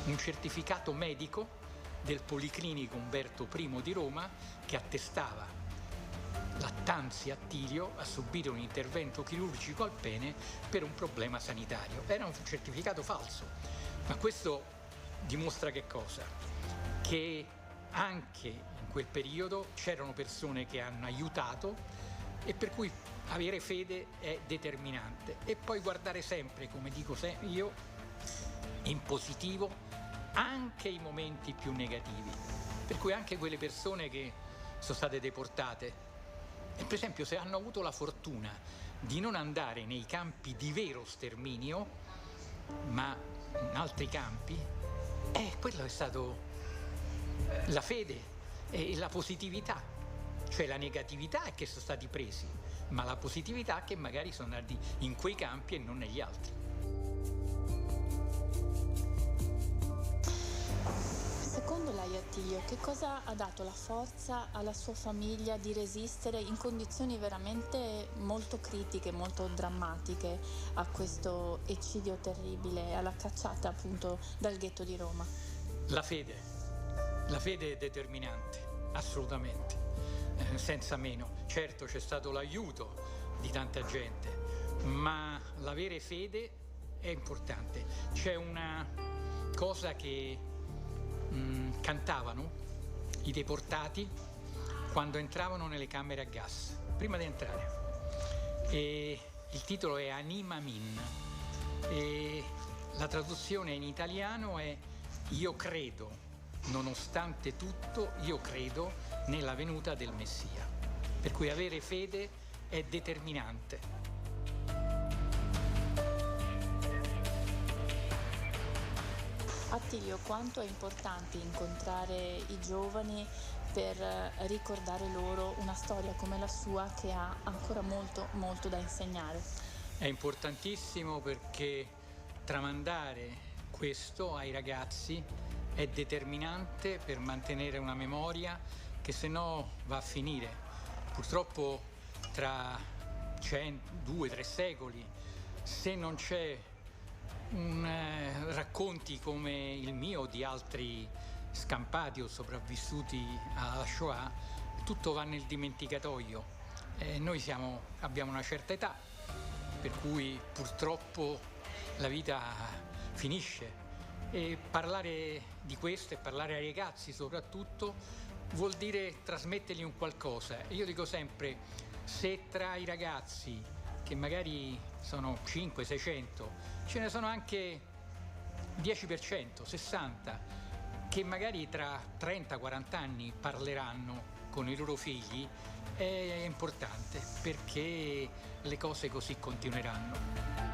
Un certificato medico del Policlinico Umberto I di Roma che attestava Lattanzi Attilio ha subito un intervento chirurgico al pene per un problema sanitario. Era un certificato falso, ma questo dimostra che cosa? Che anche in quel periodo c'erano persone che hanno aiutato, e per cui avere fede è determinante. E poi guardare sempre, come dico io, in positivo anche i momenti più negativi, per cui anche quelle persone che sono state deportate, e per esempio se hanno avuto la fortuna di non andare nei campi di vero sterminio ma in altri campi, quello è stato la fede e la positività. Cioè la negatività è che sono stati presi, ma la positività è che magari sono andati in quei campi e non negli altri. Secondo lei, Attilio, che cosa ha dato la forza alla sua famiglia di resistere in condizioni veramente molto critiche, molto drammatiche, a questo eccidio terribile, alla cacciata appunto dal ghetto di Roma? La fede è determinante, assolutamente, senza meno. Certo c'è stato l'aiuto di tanta gente, ma l'avere fede è importante. C'è una cosa che cantavano i deportati quando entravano nelle camere a gas, prima di entrare, e il titolo è Anima Min, e la traduzione in italiano è: io credo, nonostante tutto, io credo nella venuta del Messia. Per cui avere fede è determinante. Attilio, quanto è importante incontrare i giovani per ricordare loro una storia come la sua che ha ancora molto, molto da insegnare? È importantissimo, perché tramandare questo ai ragazzi è determinante per mantenere una memoria che se no va a finire. Purtroppo tra 2-3 secoli, se non c'è racconti come il mio o di altri scampati o sopravvissuti alla Shoah, tutto va nel dimenticatoio. Noi abbiamo una certa età, per cui purtroppo la vita finisce, e parlare di questo e parlare ai ragazzi soprattutto vuol dire trasmettergli un qualcosa. E io dico sempre: se tra i ragazzi, che magari sono 500-600, ce ne sono anche 10%, 60, che magari tra 30-40 anni parleranno con i loro figli, è importante, perché le cose così continueranno.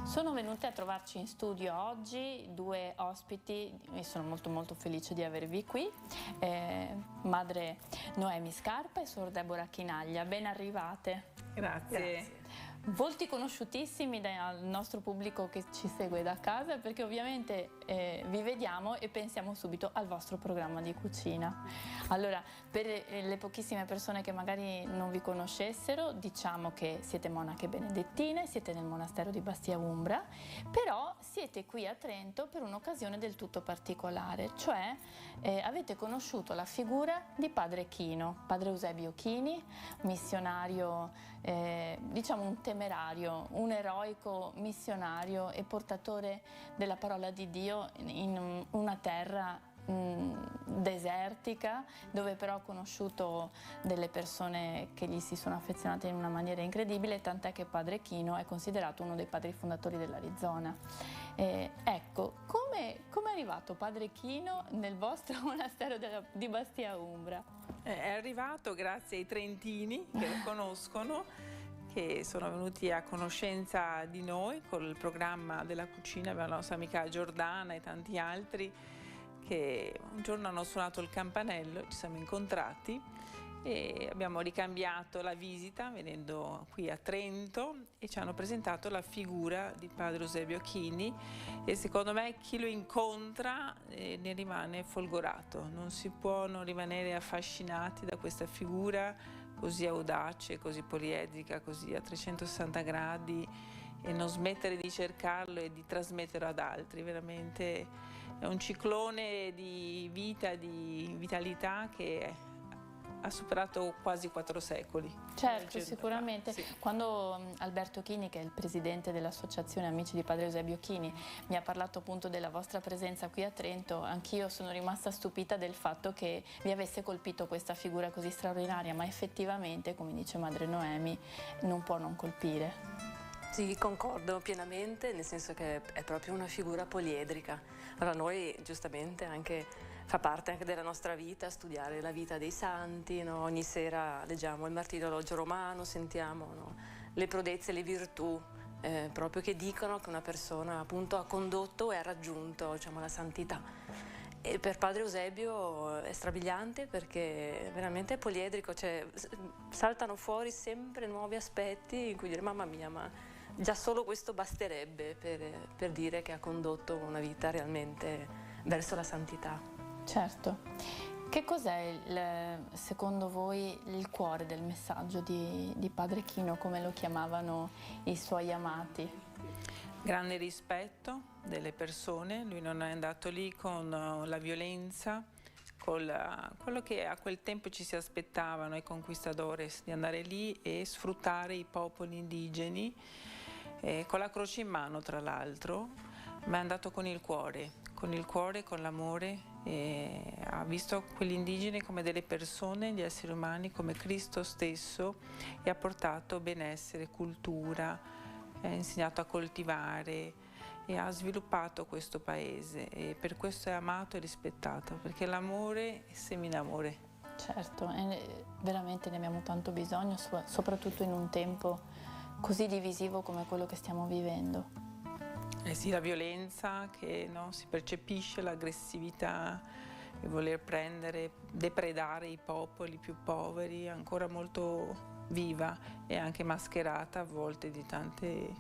Sono venute a trovarci in studio oggi due ospiti e sono molto felice di avervi qui, madre Noemi Scarpa e suor Deborah Chinaglia. Ben arrivate. Grazie. Volti conosciutissimi dal nostro pubblico che ci segue da casa, perché ovviamente vi vediamo e pensiamo subito al vostro programma di cucina. Allora, per le pochissime persone che magari non vi conoscessero, diciamo che siete monache benedettine, siete nel monastero di Bastia Umbra, però siete qui a Trento per un'occasione del tutto particolare, cioè avete conosciuto la figura di padre Chino, padre Eusebio Chini, missionario, diciamo un temerario, un eroico missionario e portatore della parola di Dio in una terra desertica, dove però ha conosciuto delle persone che gli si sono affezionate in una maniera incredibile, tant'è che padre Chino è considerato uno dei padri fondatori dell'Arizona. Ecco, come è arrivato padre Chino nel vostro monastero di Bastia Umbra? È arrivato grazie ai trentini che lo conoscono, che sono venuti a conoscenza di noi col programma della cucina, abbiamo la nostra amica Giordana e tanti altri che un giorno hanno suonato il campanello, ci siamo incontrati e abbiamo ricambiato la visita venendo qui a Trento e ci hanno presentato la figura di padre Eusebio Chini e secondo me chi lo incontra ne rimane folgorato, non si può non rimanere affascinati da questa figura così audace, così poliedrica, così a 360 gradi e non smettere di cercarlo e di trasmetterlo ad altri. Veramente è un ciclone di vita, di vitalità che ha superato quasi 4 secoli. Certo, sicuramente. Sì. Quando Alberto Chini, che è il presidente dell'associazione Amici di Padre Eusebio Chini, mi ha parlato appunto della vostra presenza qui a Trento, anch'io sono rimasta stupita del fatto che vi avesse colpito questa figura così straordinaria, ma effettivamente, come dice madre Noemi, non può non colpire. Sì, concordo pienamente, nel senso che è proprio una figura poliedrica. Allora noi giustamente fa parte anche della nostra vita studiare la vita dei santi, no? Ogni sera leggiamo il Martirologio Romano, sentiamo, no? Le prodezze, le virtù, proprio che dicono che una persona appunto ha condotto e ha raggiunto, diciamo, la santità. E per padre Eusebio è strabiliante perché veramente è poliedrico, cioè saltano fuori sempre nuovi aspetti in cui dire mamma mia, ma già solo questo basterebbe per dire che ha condotto una vita realmente verso la santità. Certo. Che cos'è secondo voi il cuore del messaggio di padre Chino, come lo chiamavano i suoi amati? Grande rispetto delle persone, lui non è andato lì con la violenza, con quello che a quel tempo ci si aspettavano i conquistadores, di andare lì e sfruttare i popoli indigeni, con la croce in mano tra l'altro, ma è andato con il cuore, con l'amore, e ha visto quegli indigeni come delle persone, gli esseri umani come Cristo stesso, e ha portato benessere, cultura, ha insegnato a coltivare e ha sviluppato questo paese e per questo è amato e rispettato, perché l'amore semina amore. Certo, e veramente ne abbiamo tanto bisogno, soprattutto in un tempo così divisivo come quello che stiamo vivendo. Eh sì, la violenza che si percepisce, l'aggressività, il voler depredare i popoli più poveri, è ancora molto viva e anche mascherata a volte di tante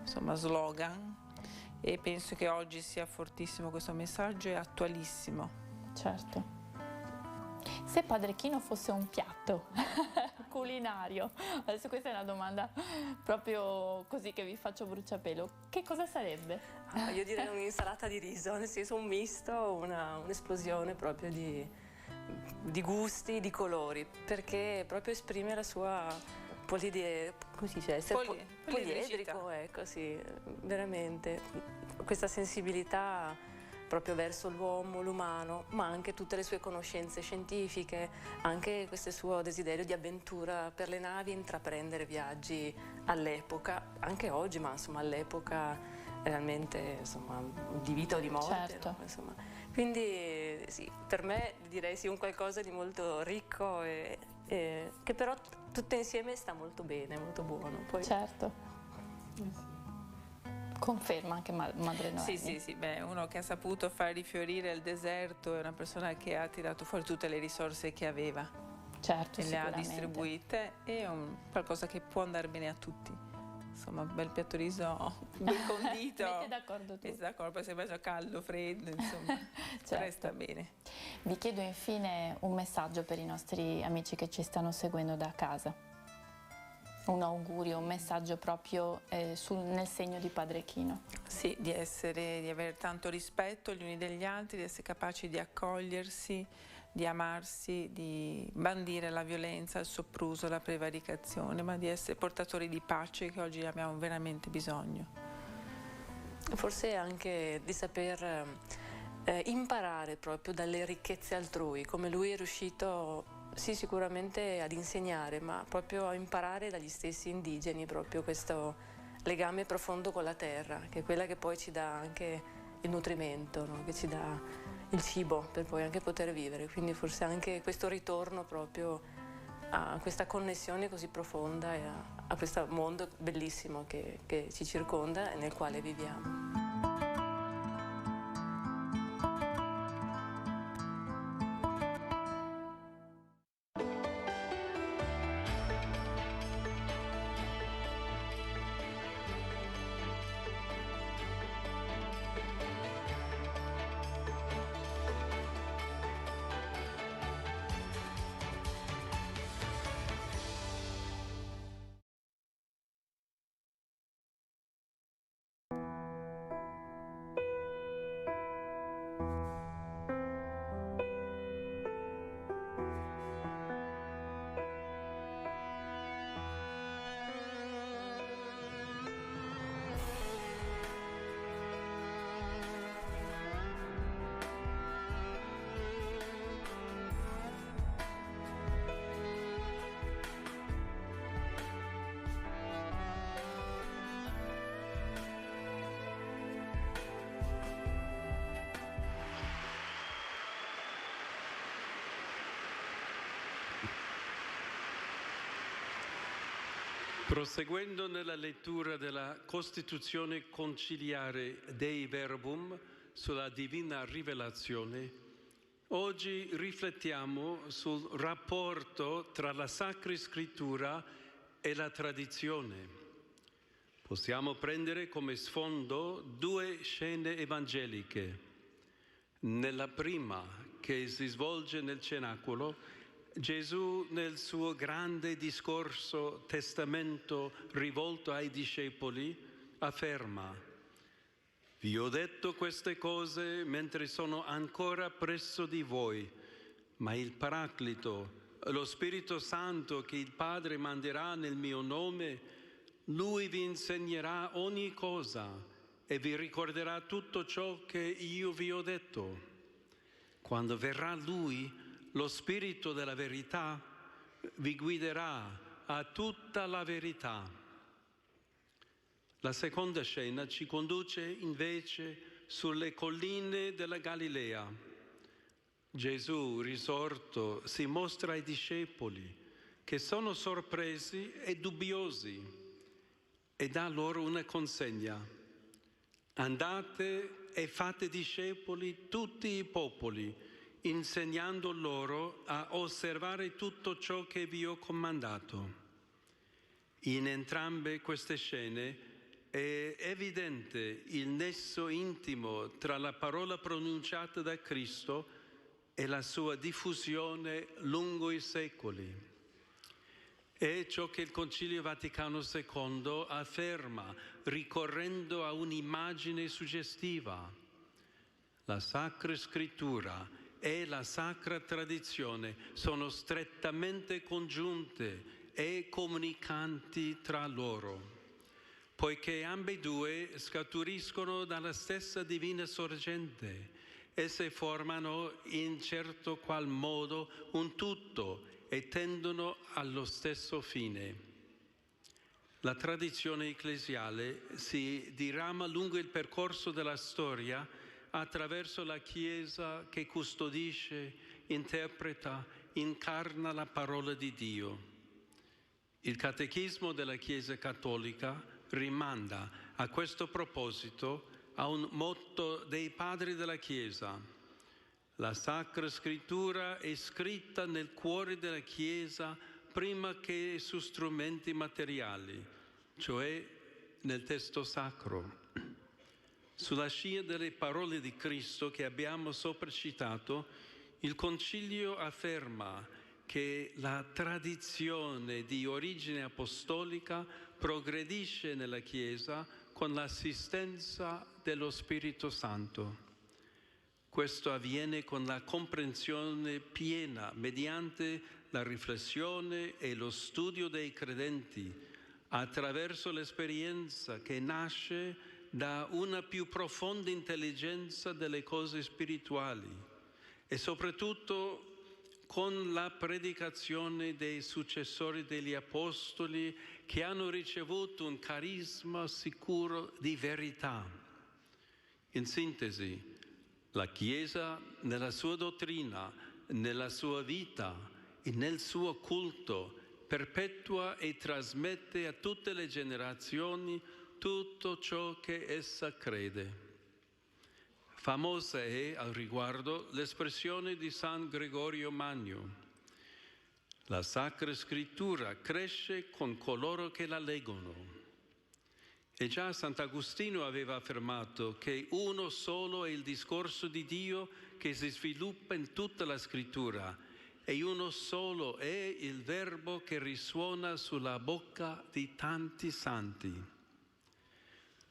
slogan, e penso che oggi sia fortissimo questo messaggio e attualissimo. Certo. Se padre Chino fosse un piatto culinario, adesso questa è una domanda proprio così che vi faccio bruciapelo, che cosa sarebbe? Io direi un'insalata di riso, nel senso un misto, un'esplosione proprio di gusti, di colori, perché proprio esprime la sua poliedrico, ecco, sì, veramente, questa sensibilità proprio verso l'uomo, l'umano, ma anche tutte le sue conoscenze scientifiche, anche questo suo desiderio di avventura per le navi, intraprendere viaggi all'epoca, anche oggi, ma insomma all'epoca realmente di vita o di morte. Certo. No? Insomma, quindi sì, per me direi sì, un qualcosa di molto ricco e che però tutto insieme sta molto bene, molto buono. Poi... Certo. Conferma anche Madre Noemi. Sì, beh, uno che ha saputo far rifiorire il deserto è una persona che ha tirato fuori tutte le risorse che aveva. Certo, e le ha distribuite, è qualcosa che può andare bene a tutti. Insomma, un bel piatto riso ben condito. Mette d'accordo tutti. Mette d'accordo, poi se mangia caldo, freddo, insomma, resta bene. Vi chiedo infine un messaggio per i nostri amici che ci stanno seguendo da casa. Un augurio, un messaggio proprio nel segno di Padre Chino. Sì, di avere tanto rispetto gli uni degli altri, di essere capaci di accogliersi, di amarsi, di bandire la violenza, il sopruso, la prevaricazione, ma di essere portatori di pace che oggi abbiamo veramente bisogno. Forse anche di saper imparare proprio dalle ricchezze altrui, come lui è riuscito sì sicuramente ad insegnare, ma proprio a imparare dagli stessi indigeni proprio questo legame profondo con la terra, che è quella che poi ci dà anche il nutrimento, no? Che ci dà il cibo per poi anche poter vivere, quindi forse anche questo ritorno proprio a questa connessione così profonda e a questo mondo bellissimo che ci circonda e nel quale viviamo. Proseguendo nella lettura della Costituzione conciliare Dei Verbum sulla Divina Rivelazione, oggi riflettiamo sul rapporto tra la Sacra Scrittura e la tradizione. Possiamo prendere come sfondo due scene evangeliche. Nella prima, che si svolge nel cenacolo, Gesù nel suo grande discorso testamento rivolto ai discepoli afferma: vi ho detto queste cose mentre sono ancora presso di voi, ma il Paraclito, lo Spirito Santo che il Padre manderà nel mio nome, Lui vi insegnerà ogni cosa e vi ricorderà tutto ciò che io vi ho detto. Quando verrà Lui, lo Spirito della verità, vi guiderà a tutta la verità. La seconda scena ci conduce invece sulle colline della Galilea. Gesù, risorto, si mostra ai discepoli che sono sorpresi e dubbiosi e dà loro una consegna. Andate e fate discepoli tutti i popoli, insegnando loro a osservare tutto ciò che vi ho comandato. In entrambe queste scene è evidente il nesso intimo tra la parola pronunciata da Cristo e la sua diffusione lungo i secoli. È ciò che il Concilio Vaticano II afferma, ricorrendo a un'immagine suggestiva. La Sacra Scrittura e la Sacra Tradizione sono strettamente congiunte e comunicanti tra loro, poiché ambedue scaturiscono dalla stessa divina sorgente. Esse formano in certo qual modo un tutto e tendono allo stesso fine. La tradizione ecclesiale si dirama lungo il percorso della storia attraverso la Chiesa che custodisce, interpreta, incarna la parola di Dio. Il Catechismo della Chiesa Cattolica rimanda A questo proposito, a un motto dei padri della Chiesa: la Sacra Scrittura è scritta nel cuore della Chiesa prima che su strumenti materiali, cioè nel testo sacro. Sulla scia delle parole di Cristo che abbiamo sopra citato, il Concilio afferma che la tradizione di origine apostolica progredisce nella Chiesa con l'assistenza dello Spirito Santo. Questo avviene con la comprensione piena mediante la riflessione e lo studio dei credenti, attraverso l'esperienza che nasce da una più profonda intelligenza delle cose spirituali e soprattutto con la predicazione dei successori degli Apostoli che hanno ricevuto un carisma sicuro di verità. In sintesi, la Chiesa nella sua dottrina, nella sua vita e nel suo culto perpetua e trasmette a tutte le generazioni tutto ciò che essa crede. Famosa è al riguardo l'espressione di San Gregorio Magno: la Sacra Scrittura cresce con coloro che la leggono. E già Sant'Agostino aveva affermato che uno solo è il discorso di Dio che si sviluppa in tutta la Scrittura e uno solo è il Verbo che risuona sulla bocca di tanti santi.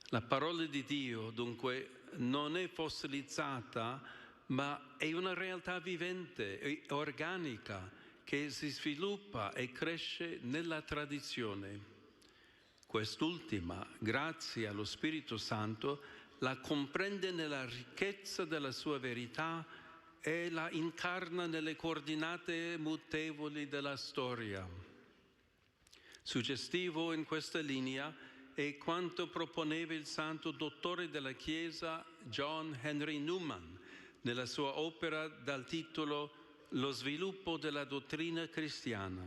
La parola di Dio, dunque, non è fossilizzata, ma è una realtà vivente e organica che si sviluppa e cresce nella tradizione. Quest'ultima, grazie allo Spirito Santo, la comprende nella ricchezza della sua verità e la incarna nelle coordinate mutevoli della storia. Suggestivo in questa linea è quanto proponeva il santo dottore della Chiesa John Henry Newman nella sua opera dal titolo Lo sviluppo della dottrina cristiana.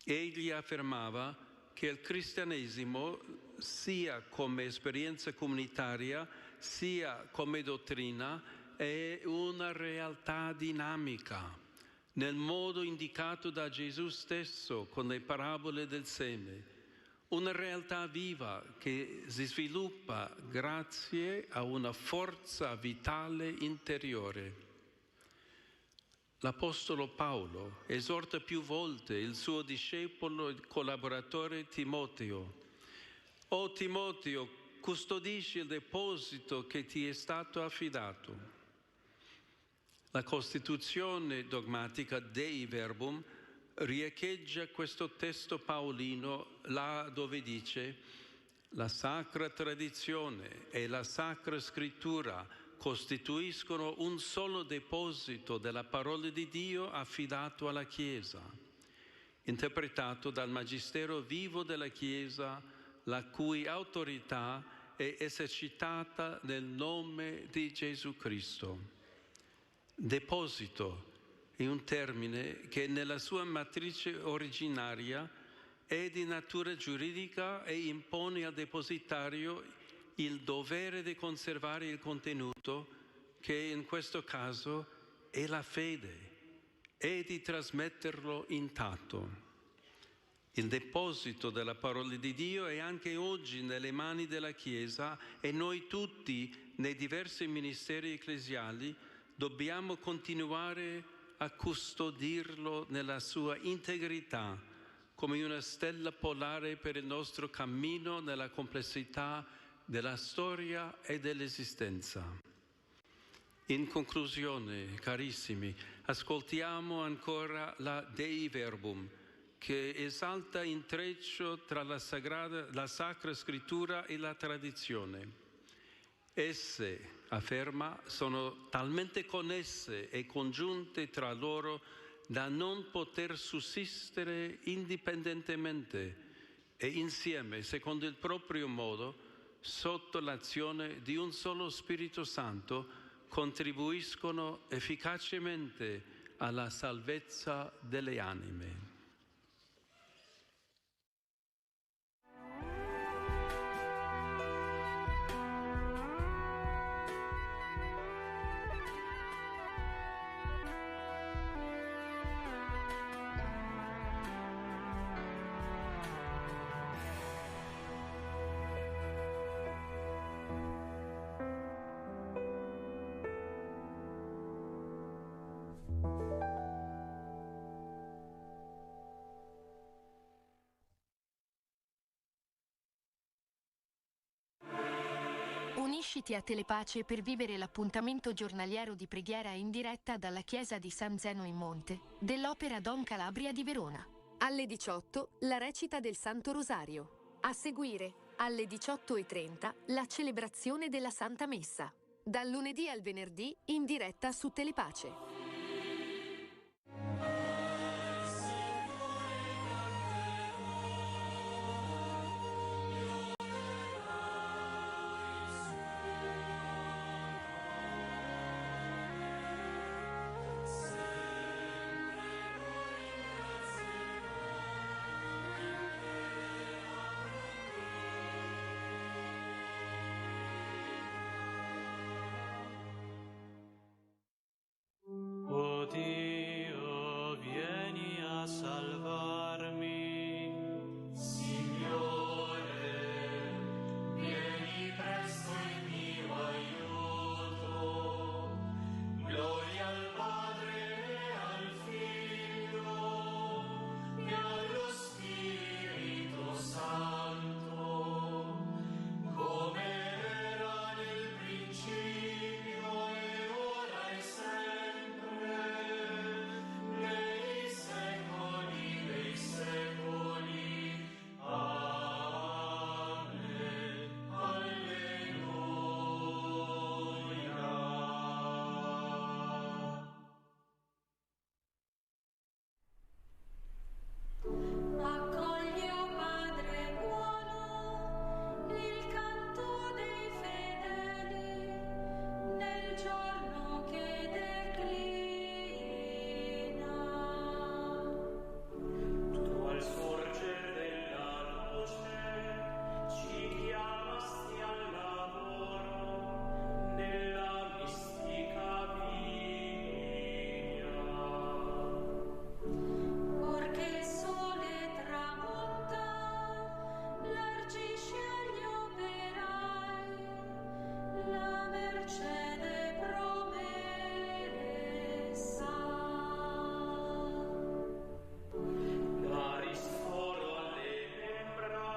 Egli affermava che il cristianesimo, sia come esperienza comunitaria, sia come dottrina, è una realtà dinamica, nel modo indicato da Gesù stesso con le parabole del seme. Una realtà viva che si sviluppa grazie a una forza vitale interiore. L'Apostolo Paolo esorta più volte il suo discepolo e collaboratore Timoteo: «O Timoteo, custodisci il deposito che ti è stato affidato». La Costituzione dogmatica Dei Verbum riecheggia questo testo paolino là dove dice: «La sacra tradizione e la sacra scrittura costituiscono un solo deposito della parola di Dio affidato alla Chiesa, interpretato dal Magistero vivo della Chiesa, la cui autorità è esercitata nel nome di Gesù Cristo». Deposito è un termine che nella sua matrice originaria è di natura giuridica e impone al depositario il dovere di conservare il contenuto, che in questo caso è la fede, e di trasmetterlo intatto. Il deposito della parola di Dio è anche oggi nelle mani della Chiesa e noi tutti, nei diversi ministeri ecclesiali, dobbiamo continuare a custodirlo nella sua integrità, come una stella polare per il nostro cammino nella complessità della storia e dell'esistenza. In conclusione, carissimi, ascoltiamo ancora la Dei Verbum, che esalta intreccio tra la Sacra Scrittura e la tradizione. Esse, afferma, sono talmente connesse e congiunte tra loro da non poter sussistere indipendentemente e insieme, secondo il proprio modo, sotto l'azione di un solo Spirito Santo, contribuiscono efficacemente alla salvezza delle anime. Unisciti a Telepace per vivere l'appuntamento giornaliero di preghiera in diretta dalla chiesa di San Zeno in Monte dell'Opera Don Calabria di Verona. Alle 18 la recita del Santo Rosario. A seguire, alle 18:30, la celebrazione della Santa Messa. Dal lunedì al venerdì in diretta su Telepace. Oh Dio, vieni a salvarmi. Signore, vieni presto in mio aiuto. Gloria al Padre e al Figlio e allo Spirito Santo, come era nel principio e ora e sempre, nei secoli dei secoli. Amen. Alleluia. Accogli, o Padre buono, il canto dei fedeli nel giorno che declina. Tu al sorgere della luce ci chiamasti al lavoro nella mistica vigna. Orché il sole tramonta, largisce agli operai la mercede promessa. La ristoro alle membra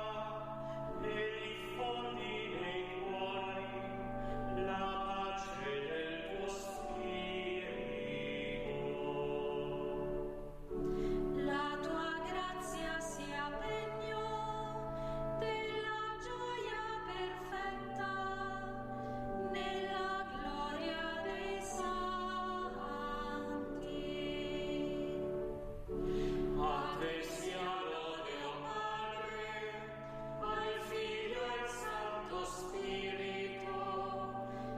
e diffondi nei cuori la pace del tuo spirito. La tua grazia sia pegno della gioia perfetta nella gloria dei santi. A te sia lode, o Padre, al Figlio e al Santo Spirito,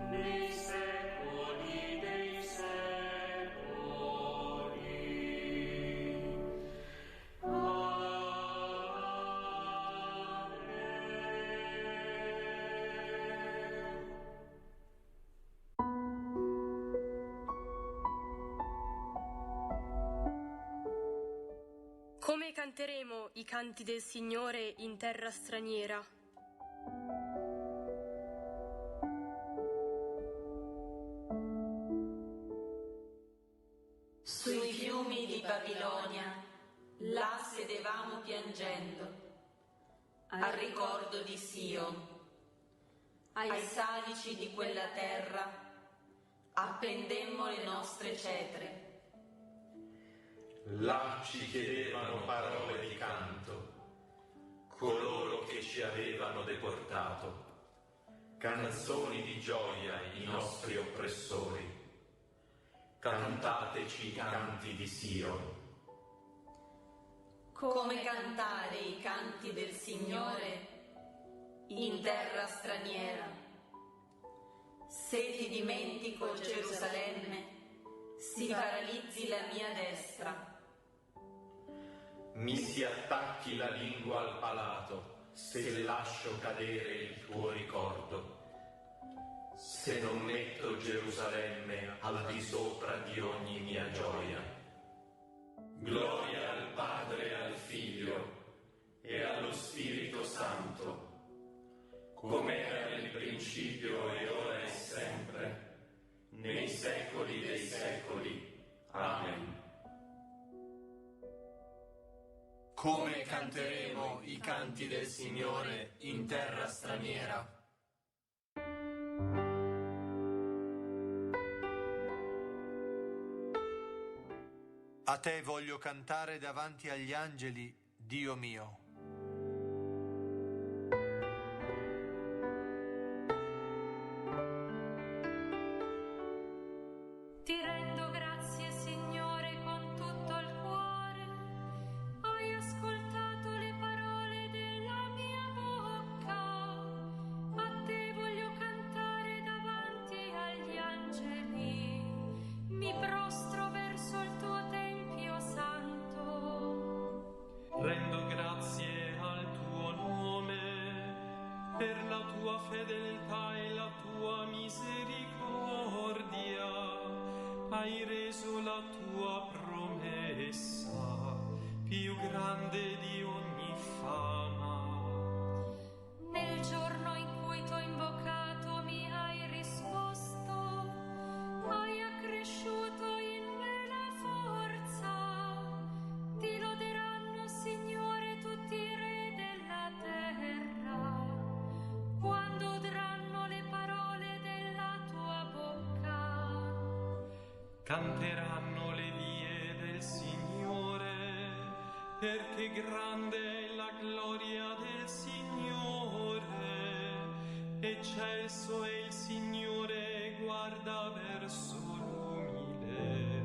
nei secoli dei secoli. Come canteremo i canti del Signore in terra straniera? Sui fiumi di Babilonia, là sedevamo piangendo, al ricordo di Sion. Ai salici di quella terra appendemmo le nostre cetre. Là ci chiedevano parole di canto, coloro che ci avevano deportato, canzoni di gioia i nostri oppressori. Cantateci i canti di Sion. Come cantare i canti del Signore in terra straniera? Se ti dimentico Gerusalemme, si paralizzi la mia destra. Mi si attacchi la lingua al palato se lascio cadere il tuo ricordo. Se non metto Gerusalemme al di sopra di ogni mia gioia. Gloria al Padre e al Figlio e allo Spirito Santo, come era nel principio e ora e sempre, nei secoli dei secoli. Amen. Come canteremo i canti del Signore in terra straniera? A te voglio cantare davanti agli angeli, Dio mio. Ti rendo grazie, Signore, con tutto il cuore. Hai ascoltato le parole della mia bocca. A te voglio cantare davanti agli angeli. Mi prostro verso il tuo tempio santo. Rendo grazie al tuo nome per la tua fedeltà e la tua misericordia. Hai reso la tua promessa più grande di ogni fama. Nel giorno in cui t'ho invocato mi hai risposto. Hai accresciuto in me la forza. Ti loderanno, Signore, tutti i re della terra, quando udranno le parole della tua bocca. Canteranno le vie del Signore, perché grande è la gloria del Signore. Eccelso è il Signore, guarda verso l'umile,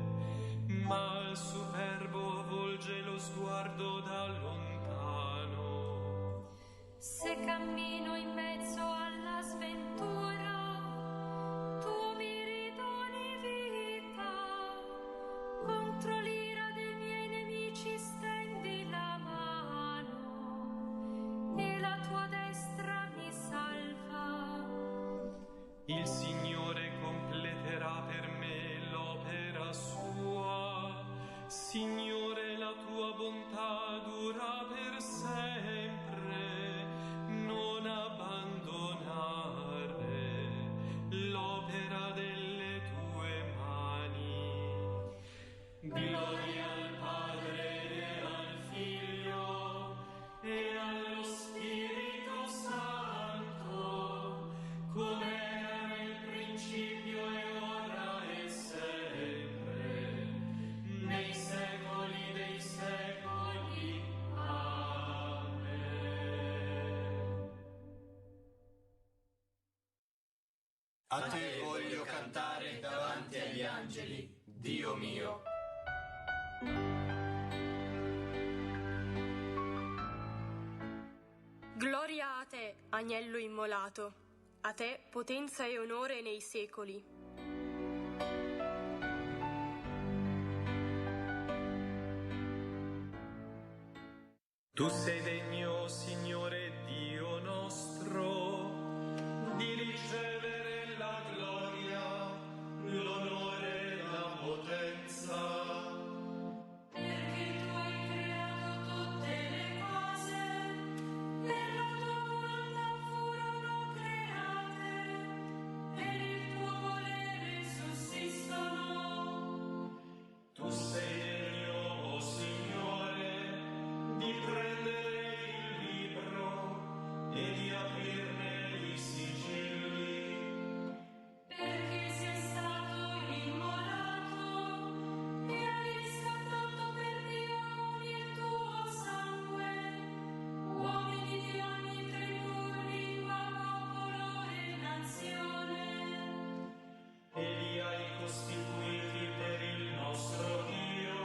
ma al superbo volge lo sguardo da lontano. Se cammino in mezzo alla sventura, tu mi ridoni vita. Contro l'ira dei miei nemici stendi la mano e la tua destra mi salva. Il Signore completerà per me l'opera sua. Signore, la tua bontà dura per sempre. Non abbandonare l'opera delle tue mani. Gloria al Padre e al Figlio e allo Spirito Santo, come era nel principio e ora e sempre, nei secoli dei secoli. Amen. A te voglio cantare davanti agli angeli, Dio mio. Gloria a te, agnello immolato, a te potenza e onore nei secoli. Tu sei degno, Signore Dio nostro, di ricevere la gloria, l'onore e la potenza. Perché tu hai creato tutte le cose, per la tua volontà furono create, per il tuo volere sussistono. Tu sei degno, o Signore, di prendere il libro e di aprirne i sigilli. Perché sei stato immolato e hai riscattato per Dio con il tuo sangue uomini di ogni tribù, lingua, popolo e nazione. E li hai costituiti per il nostro Dio,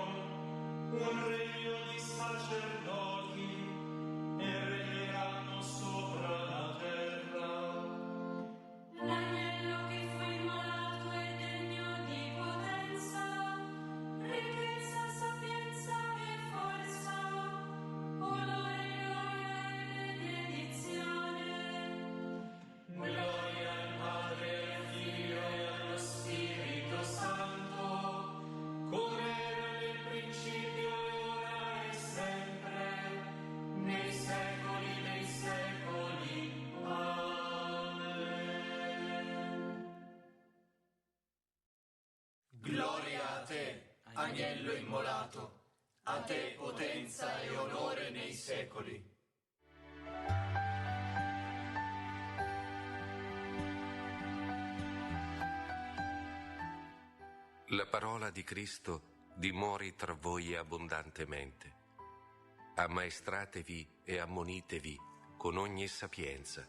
un regno di sacerdoti, e regneranno sopra la terra. L'agnello che fu immolato è degno di potenza, ricchezza, sapienza e forza, onore, gloria e benedizione. Gloria al Padre, al Figlio e allo Spirito Santo, come era nel principio e ora e sempre, nei secoli dei secoli. Amen. Gloria a te, agnello immolato, a te potenza e onore nei secoli. La parola di Cristo dimori tra voi abbondantemente. Ammaestratevi e ammonitevi con ogni sapienza,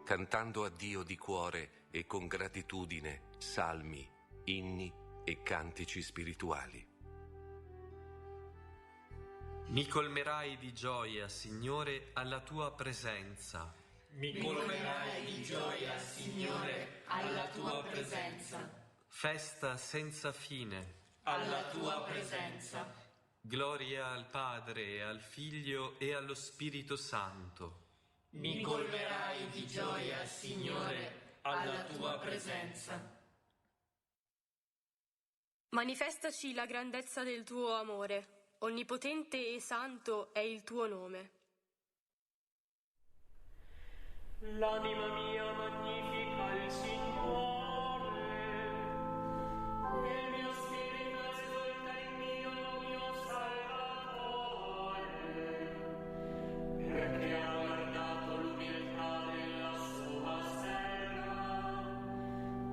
cantando a Dio di cuore e con gratitudine salmi, inni e cantici spirituali. Mi colmerai di gioia, Signore, alla tua presenza. Mi colmerai di gioia, Signore, alla tua presenza. Festa senza fine. Alla tua presenza. Gloria al Padre, e al Figlio e allo Spirito Santo. Mi colmerai di gioia, Signore, alla tua presenza. Manifestaci la grandezza del tuo amore. Onnipotente e santo è il tuo nome. L'anima mia magnifica il Signore, e il mio spirito esulta in mio Salvatore, perché ha guardato l'umiltà della sua serva.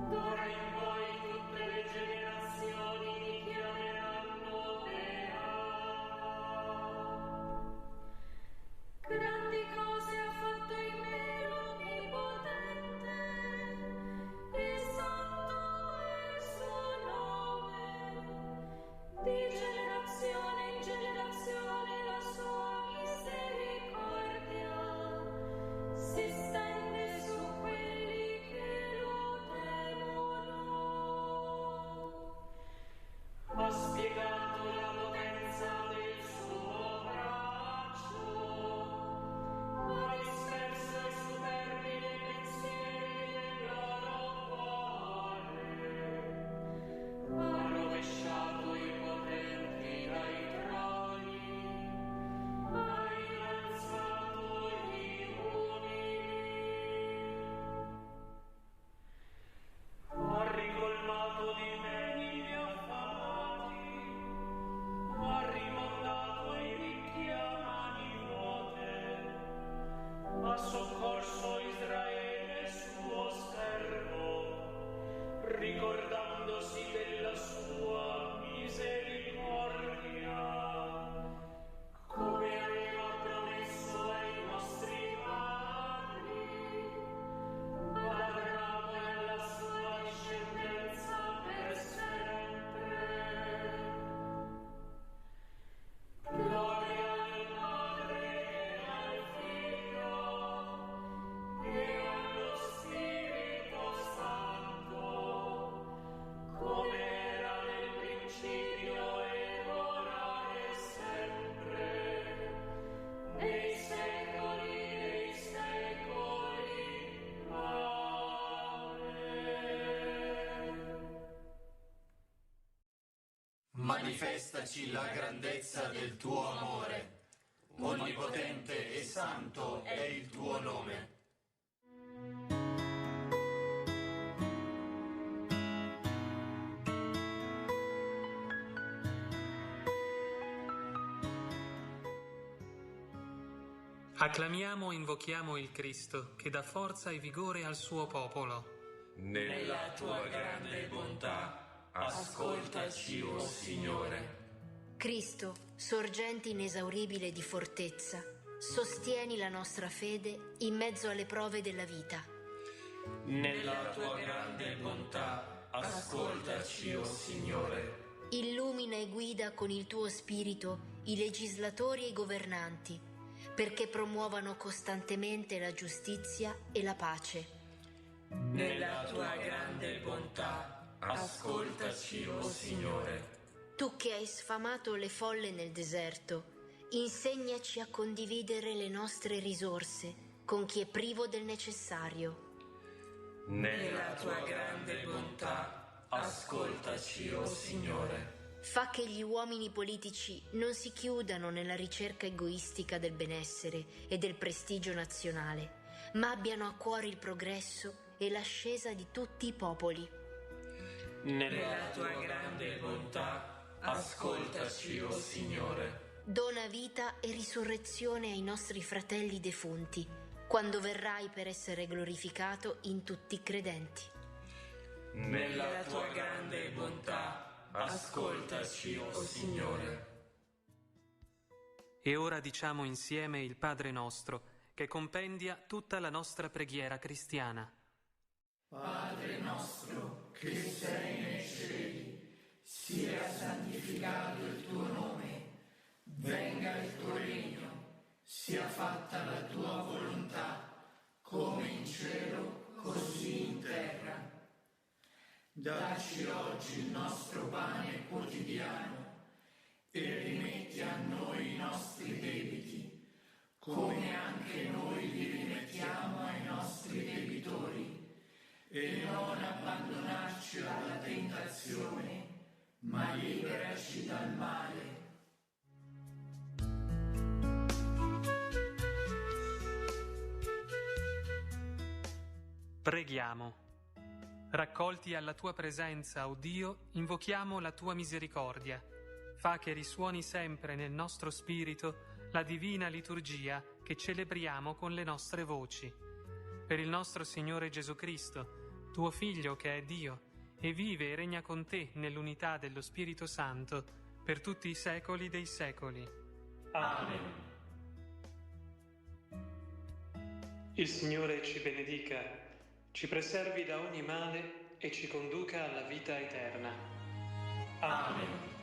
D'ora in poi tutte le generazioni mi chiameranno beata. Grandi cose ha fatto in me l'Onnipotente, e santo è il suo nome. Di generazione in generazione la sua misericordia si stende su quelli che lo temono. Ha spiegato la potenza del suo braccio, ha disperso i superbi dei pensieri del loro cuore, ha rovesciato i potenti dai troni, ha innalzato gli umili, ha ricolmato di beni gli affamati, ha rimandato i ricchi a mani vuote, ha soccorso Israele suo servo, ricordandosi della sua misericordia, come aveva promesso ai nostri padri, all'Abramo e alla sua discendenza per sempre. Gloria al Padre e al Figlio e allo Spirito Santo, come era nel principio ed ora e sempre, nei secoli dei secoli. Amen. Manifestaci la grandezza del tuo amore. Onnipotente e santo è il tuo nome. Acclamiamo e invochiamo il Cristo, che dà forza e vigore al suo popolo. Nella tua grande bontà, ascoltaci, o Signore. Cristo, sorgente inesauribile di fortezza, sostieni la nostra fede in mezzo alle prove della vita. Nella tua grande bontà, ascoltaci, o Signore. Illumina e guida con il tuo spirito i legislatori e i governanti, perché promuovano costantemente la giustizia e la pace. Nella tua grande bontà, ascoltaci, o Signore. Tu che hai sfamato le folle nel deserto, insegnaci a condividere le nostre risorse con chi è privo del necessario. Nella tua grande bontà, ascoltaci, o Signore. Fa che gli uomini politici non si chiudano nella ricerca egoistica del benessere e del prestigio nazionale, ma abbiano a cuore il progresso e l'ascesa di tutti i popoli. Nella tua grande bontà, ascoltaci, o Signore. Dona vita e risurrezione ai nostri fratelli defunti, quando verrai per essere glorificato in tutti i credenti. Nella tua grande bontà, ascoltaci, o Signore. E ora diciamo insieme il Padre nostro, che compendia tutta la nostra preghiera cristiana. Padre nostro, che sei nei cieli, sia santificato il tuo nome, venga il tuo regno, sia fatta la tua volontà, come in cielo, così in terra. Dacci oggi il nostro pane quotidiano e rimetti a noi i nostri debiti, come anche noi li rimettiamo ai nostri debitori, e non abbandonarci alla tentazione, ma liberaci dal male. Preghiamo. Raccolti alla tua presenza, o Dio, invochiamo la tua misericordia. Fa che risuoni sempre nel nostro spirito la divina liturgia che celebriamo con le nostre voci. Per il nostro Signore Gesù Cristo, tuo Figlio che è Dio, e vive e regna con te nell'unità dello Spirito Santo, per tutti i secoli dei secoli. Amen. Il Signore ci benedica, ci preservi da ogni male e ci conduca alla vita eterna. Amen.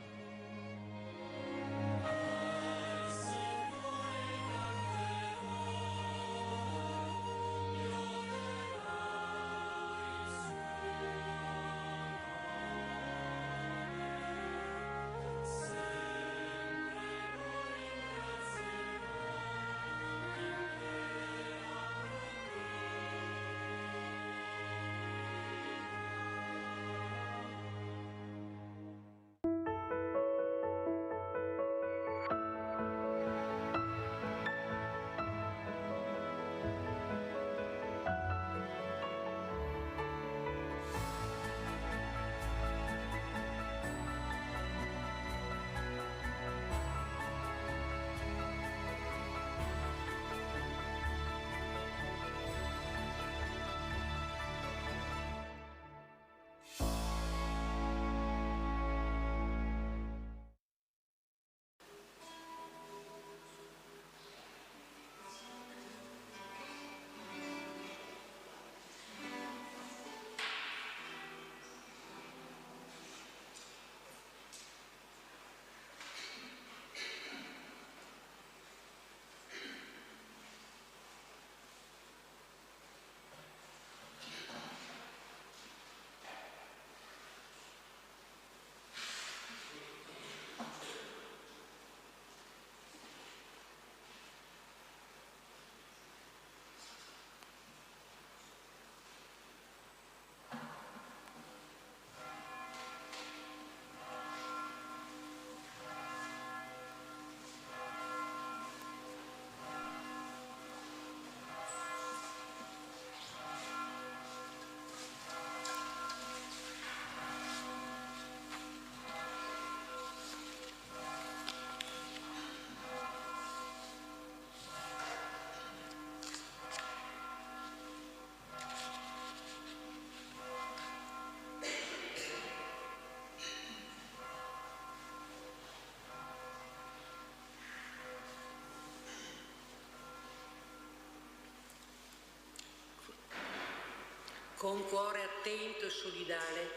Con cuore attento e solidale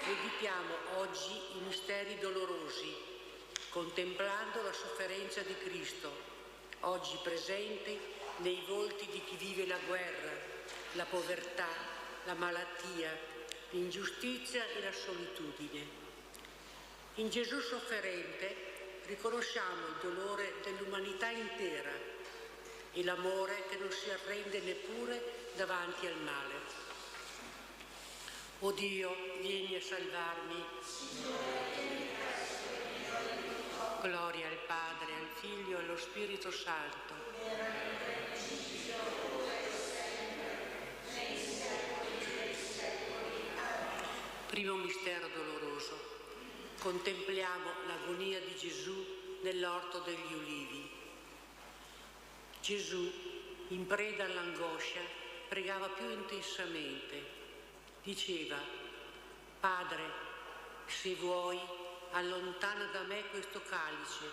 meditiamo oggi i misteri dolorosi, contemplando la sofferenza di Cristo, oggi presente nei volti di chi vive la guerra, la povertà, la malattia, l'ingiustizia e la solitudine. In Gesù sofferente riconosciamo il dolore dell'umanità intera e l'amore che non si arrende neppure davanti al male. O Dio, vieni a salvarmi. Gloria al Padre, al Figlio e allo Spirito Santo. Primo mistero doloroso. Contempliamo l'agonia di Gesù nell'orto degli ulivi. Gesù, in preda all'angoscia, pregava più intensamente. Diceva: Padre, Se vuoi, allontana da me questo calice,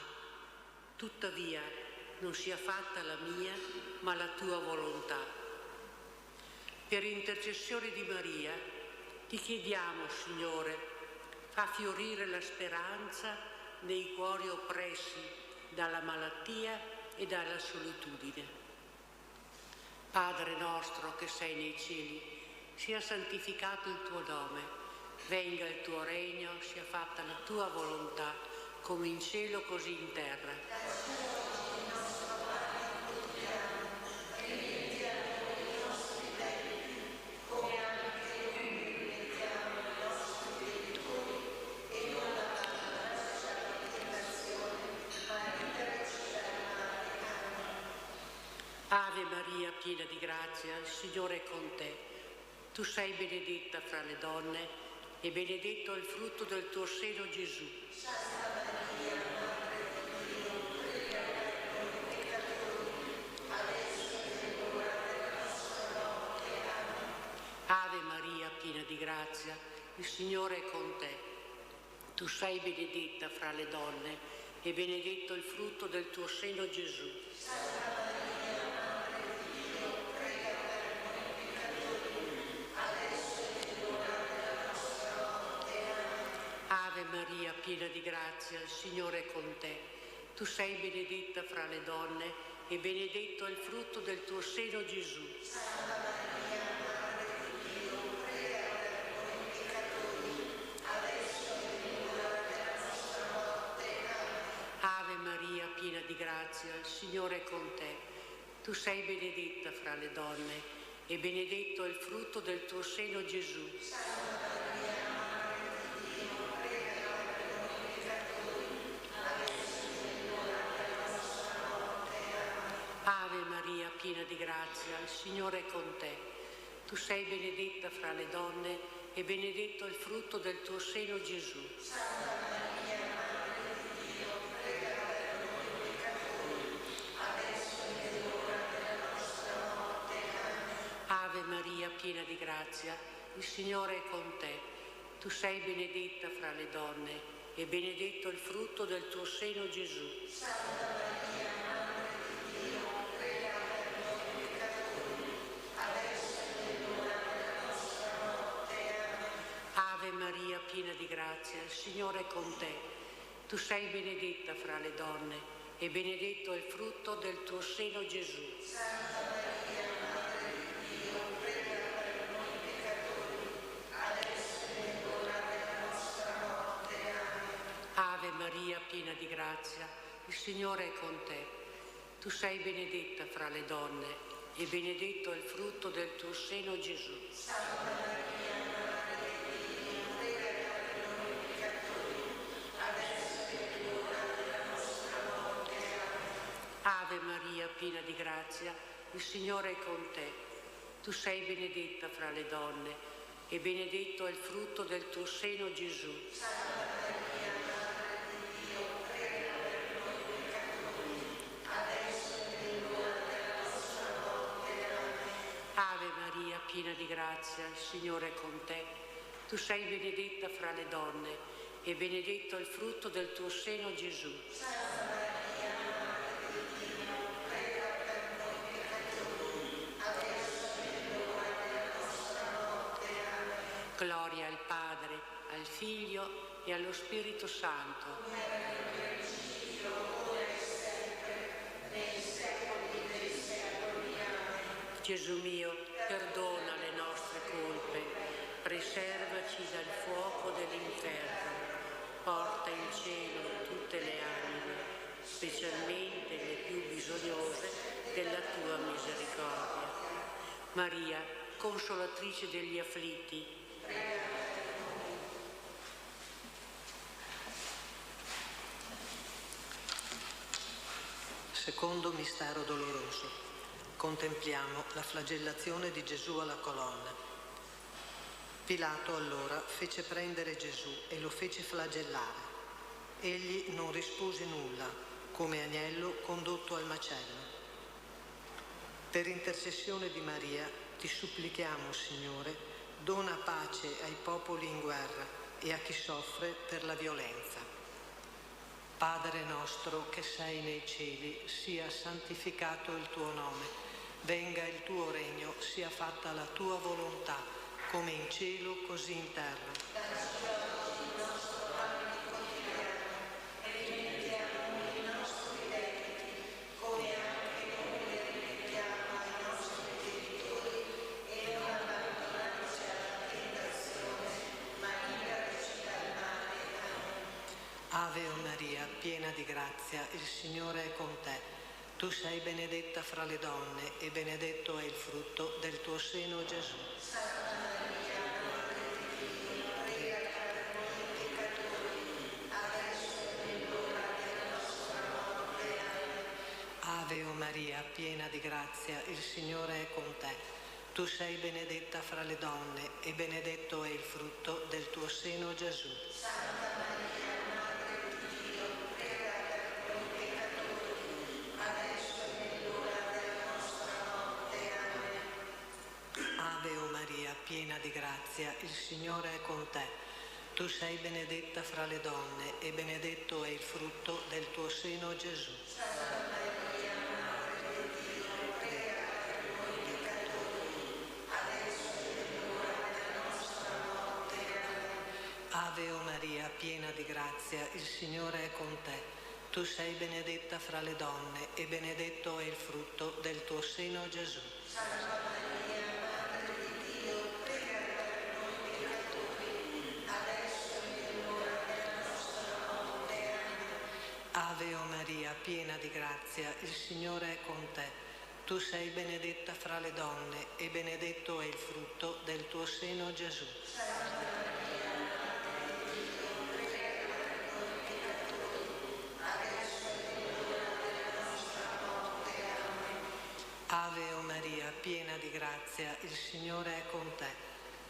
tuttavia non sia fatta la mia, ma la tua volontà. Per intercessione di Maria, ti chiediamo, Signore, fa fiorire la speranza nei cuori oppressi dalla malattia e dalla solitudine. Padre nostro che sei nei cieli, sia santificato il tuo nome, venga il tuo regno, sia fatta la tua volontà, come in cielo così in terra. Ave Maria, piena di grazia, il Signore è con te. Tu sei benedetta fra le donne e benedetto è il frutto del tuo seno, Gesù. Santa Maria, Madre di Dio, prega per noi peccatori, adesso è l'ora della nostra morte. Amen. Ave Maria, piena di grazia, il Signore è con te. Tu sei benedetta fra le donne e benedetto è il frutto del tuo seno, Gesù. Santa Maria, piena di grazia, il Signore è con te. Tu sei benedetta fra le donne e benedetto è il frutto del tuo seno, Gesù. Santa Maria, Madre di Dio, prega per noi peccatori, adesso è l'ora della nostra morte. Amen. Ave Maria, piena di grazia, il Signore è con te. Tu sei benedetta fra le donne e benedetto è il frutto del tuo seno, Gesù. Santa Maria, Ave Maria, piena di grazia, il Signore è con te. Tu sei benedetta fra le donne e benedetto è il frutto del tuo seno, Gesù. Santa Maria, Madre di Dio, prega per noi peccatori, adesso è l'ora della nostra morte. Amen. Ave Maria, piena di grazia, il Signore è con te. Tu sei benedetta fra le donne e benedetto è il frutto del tuo seno, Gesù. Santa Maria, Ave Maria, piena di grazia, il Signore è con te. Tu sei benedetta fra le donne e benedetto è il frutto del tuo seno, Gesù. Santa Maria, Madre di Dio, prega per noi peccatori, adesso è l'ora della nostra morte. Amen. Ave Maria, piena di grazia, il Signore è con te. Tu sei benedetta fra le donne e benedetto è il frutto del tuo seno, Gesù. Santa Maria, Ave Maria, piena di grazia, il Signore è con te. Tu sei benedetta fra le donne e benedetto è il frutto del tuo seno, Gesù. Santa Maria, Madre di Dio, prega per noi peccatori, adesso è l'ora della nostra morte. Amen. Ave Maria, piena di grazia, il Signore è con te. Tu sei benedetta fra le donne e benedetto è il frutto del tuo seno, Gesù. Santa Maria, gloria al Padre, al Figlio e allo Spirito Santo. Come era nel principio, ora e sempre, nei secoli dei secoli. Amen. Gesù mio, perdona le nostre colpe, preservaci dal fuoco dell'inferno, porta in cielo tutte le anime, specialmente le più bisognose della tua misericordia. Maria, consolatrice degli afflitti, Secondo mistero doloroso. Contempliamo la flagellazione di Gesù alla colonna. Pilato allora fece prendere Gesù e lo fece flagellare. Egli non rispose nulla, come agnello condotto al macello. Per intercessione di Maria ti supplichiamo, Signore, dona pace ai popoli in guerra e a chi soffre per la violenza. Padre nostro che sei nei cieli, sia santificato il tuo nome, venga il tuo regno, sia fatta la tua volontà, come in cielo così in terra. Ave o Maria, piena di grazia, il Signore è con te. Tu sei benedetta fra le donne e benedetto è il frutto del tuo seno, Gesù. Santa Maria, Madre di Dio, prega per noi peccatori, adesso è l'ora della nostra morte. Amen. Ave o Maria, piena di grazia, il Signore è con te. Tu sei benedetta fra le donne e benedetto è il frutto del tuo seno, Gesù. Santa Maria, piena di grazia, il Signore è con te. Tu sei benedetta fra le donne e benedetto è il frutto del tuo seno, Gesù. Santa Maria, Madre di Dio, prega per noi peccatori, adesso è l'ora della nostra morte. Amen. Ave o Maria, piena di grazia, il Signore è con te. Tu sei benedetta fra le donne e benedetto è il frutto del tuo seno, Gesù. Santa Maria, Ave o Maria, piena di grazia, il Signore è con te. Tu sei benedetta fra le donne e benedetto è il frutto del tuo seno, Gesù. Santa Maria, Madre di Dio, prega per noi peccatori, adesso è l'ora della nostra morte. Amen. Ave o Maria, piena di grazia, il Signore è con te.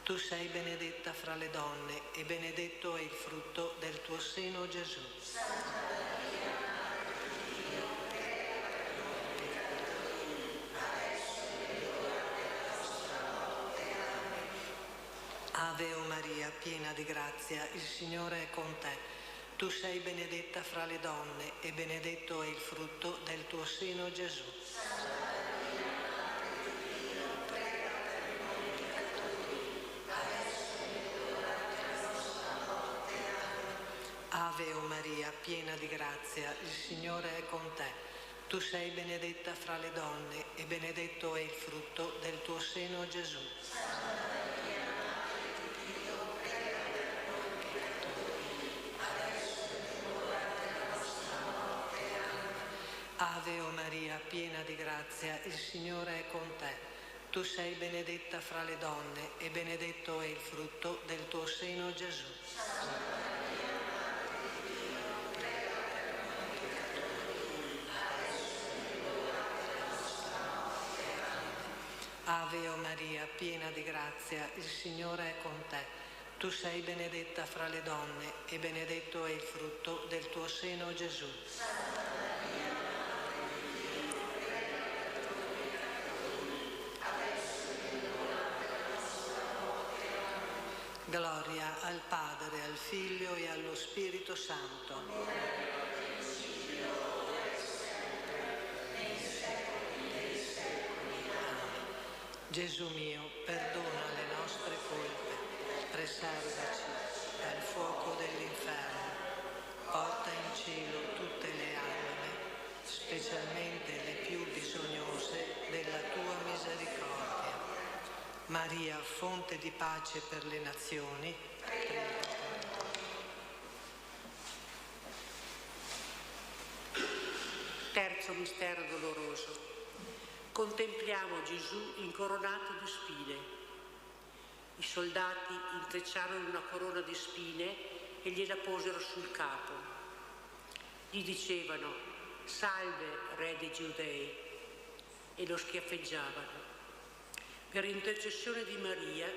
Tu sei benedetta fra le donne e benedetto è il frutto del tuo seno, Gesù. Santa Ave o Maria, piena di grazia, il Signore è con te. Tu sei benedetta fra le donne e benedetto è il frutto del tuo seno, Gesù. Santa Maria, Madre di Dio, prega per noi peccatori, adesso è l'ora della nostra morte. Amen. Ave o Maria, piena di grazia, il Signore è con te. Tu sei benedetta fra le donne e benedetto è il frutto del tuo seno, Gesù. Santa Ave o Maria, piena di grazia, il Signore è con te. Tu sei benedetta fra le donne e benedetto è il frutto del tuo seno, Gesù. Santa Maria, Madre di Dio, prega per noi peccatori, adesso è l'ora della nostra morte. Amen. Ave o Maria, piena di grazia, il Signore è con te. Tu sei benedetta fra le donne e benedetto è il frutto del tuo seno, Gesù. Santa Gloria al Padre, al Figlio e allo Spirito Santo. Gesù mio, perdona le nostre colpe, preservaci dal fuoco dell'inferno, porta in cielo tutte le anime, specialmente le più bisognose della tua misericordia. Maria, fonte di pace per le nazioni, prega per noi. Terzo mistero doloroso. Contempliamo Gesù incoronato di spine. I soldati intrecciarono una corona di spine e gliela posero sul capo. Gli dicevano: «Salve, Re dei Giudei», e lo schiaffeggiavano. Per intercessione di Maria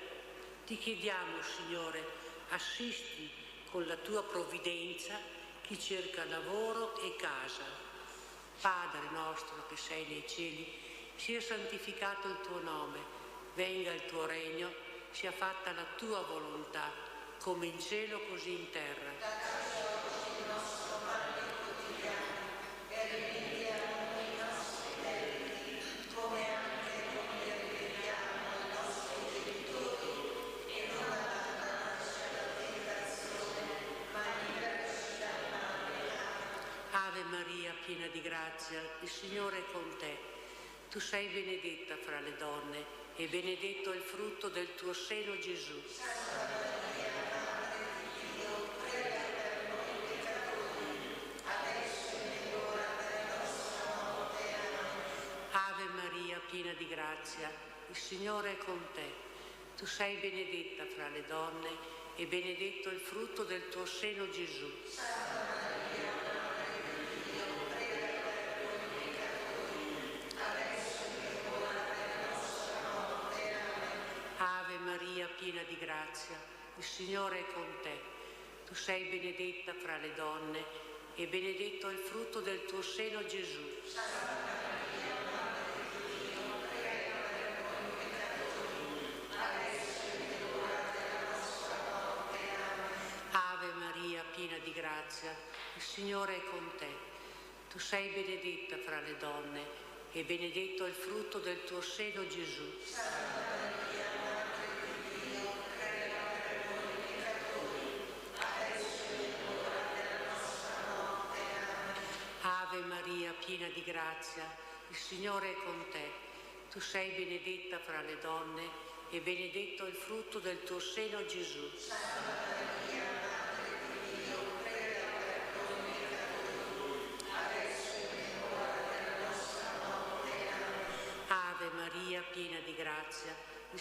ti chiediamo, Signore, assisti con la tua provvidenza chi cerca lavoro e casa. Padre nostro che sei nei cieli, sia santificato il tuo nome, venga il tuo regno, sia fatta la tua volontà, come in cielo così in terra. Dacci oggi il nostro pane quotidiano e rimetti a noi i nostri debiti, come anche noi ripetiamo ai nostri debitori, e non abbandonarci alla tentazione, ma liberaci dal male. Ave Maria, piena di grazia, il Signore è con te. Tu sei benedetta fra le donne e benedetto è il frutto del tuo seno, Gesù. Santa Maria, Madre di Dio, prega per noi peccatori, adesso e nell'ora della nostra morte. Amen. Ave Maria, piena di grazia, il Signore è con te. Tu sei benedetta fra le donne e benedetto è il frutto del tuo seno, Gesù. Santa Maria, Madre di Dio, prega per noi peccatori, adesso e nell'ora della nostra morte. Amen. Ave Maria, piena di grazia, il Signore è con te. Tu sei benedetta fra le donne e benedetto è il frutto del tuo seno, Gesù. Santa Maria, Madre di Dio, prega per noi peccatori, adesso e nell'ora della nostra morte. Amen. Ave Maria, piena di grazia, il Signore è con te. Tu sei benedetta fra le donne e benedetto è il frutto del tuo seno, Gesù. Santa Maria, Madre di Dio, prega per noi peccatori, adesso e nell'ora della nostra morte. Amen. Ave Maria, piena di grazia, il Signore è con te. Tu sei benedetta fra le donne e benedetto è il frutto del tuo seno, Gesù. Santa Maria, Madre di Dio, prega per noi peccatori, adesso e nell'ora della nostra morte. Amen. Ave Maria, piena di grazia, il Signore è con te.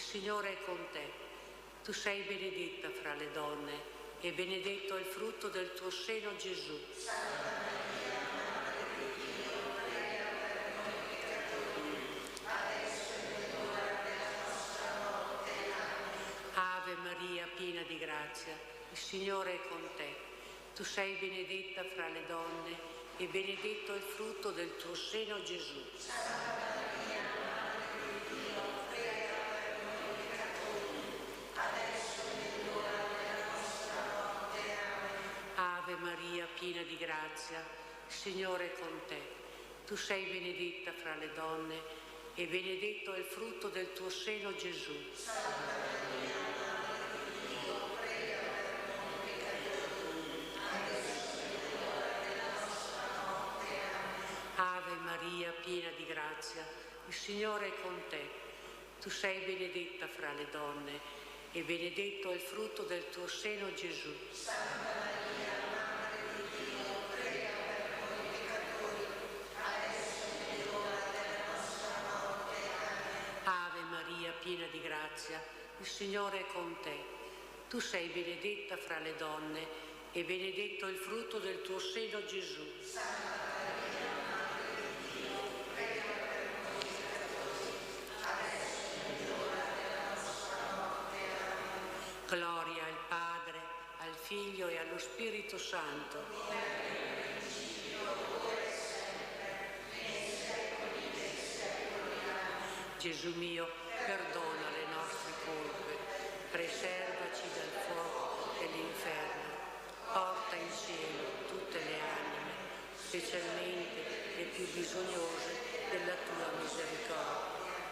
Tu sei benedetta fra le donne e benedetto è il frutto del tuo seno, Gesù. Santa Maria, Madre di Dio, prega per noi peccatori, adesso e nell'ora della nostra morte. Amen. Ave Maria, piena di grazia, il Signore è con te. Tu sei benedetta fra le donne e benedetto è il frutto del tuo seno, Gesù. Santa Maria, Madre di Dio, prega per noi peccatori, adesso e nell'ora della nostra morte. Amen. Ave Maria, piena di grazia, il Signore è con te. Tu sei benedetta fra le donne e benedetto è il frutto del tuo seno, Gesù. Santa Maria, Madre di Dio, prega per noi peccatori, adesso e nell'ora della nostra morte. Amen. Ave Maria, piena di grazia, il Signore è con te. Tu sei benedetta fra le donne e benedetto è il frutto del tuo seno, Gesù. Santa Maria, Madre di Dio, prega per noi peccatori, adesso e nell'ora della nostra morte. Amen. Ave Maria, piena di grazia, il Signore è con te. Tu sei benedetta fra le donne e benedetto è il frutto del tuo seno, Gesù. Santa Maria, Madre di Dio, prega per noi peccatori, adesso e nell'ora della nostra morte. Amen. Gloria al Padre, al Figlio e allo Spirito Santo. Gesù mio, perdona le nostre colpe, preservaci dal fuoco dell'inferno, porta in cielo tutte le anime, specialmente le più bisognose della tua misericordia.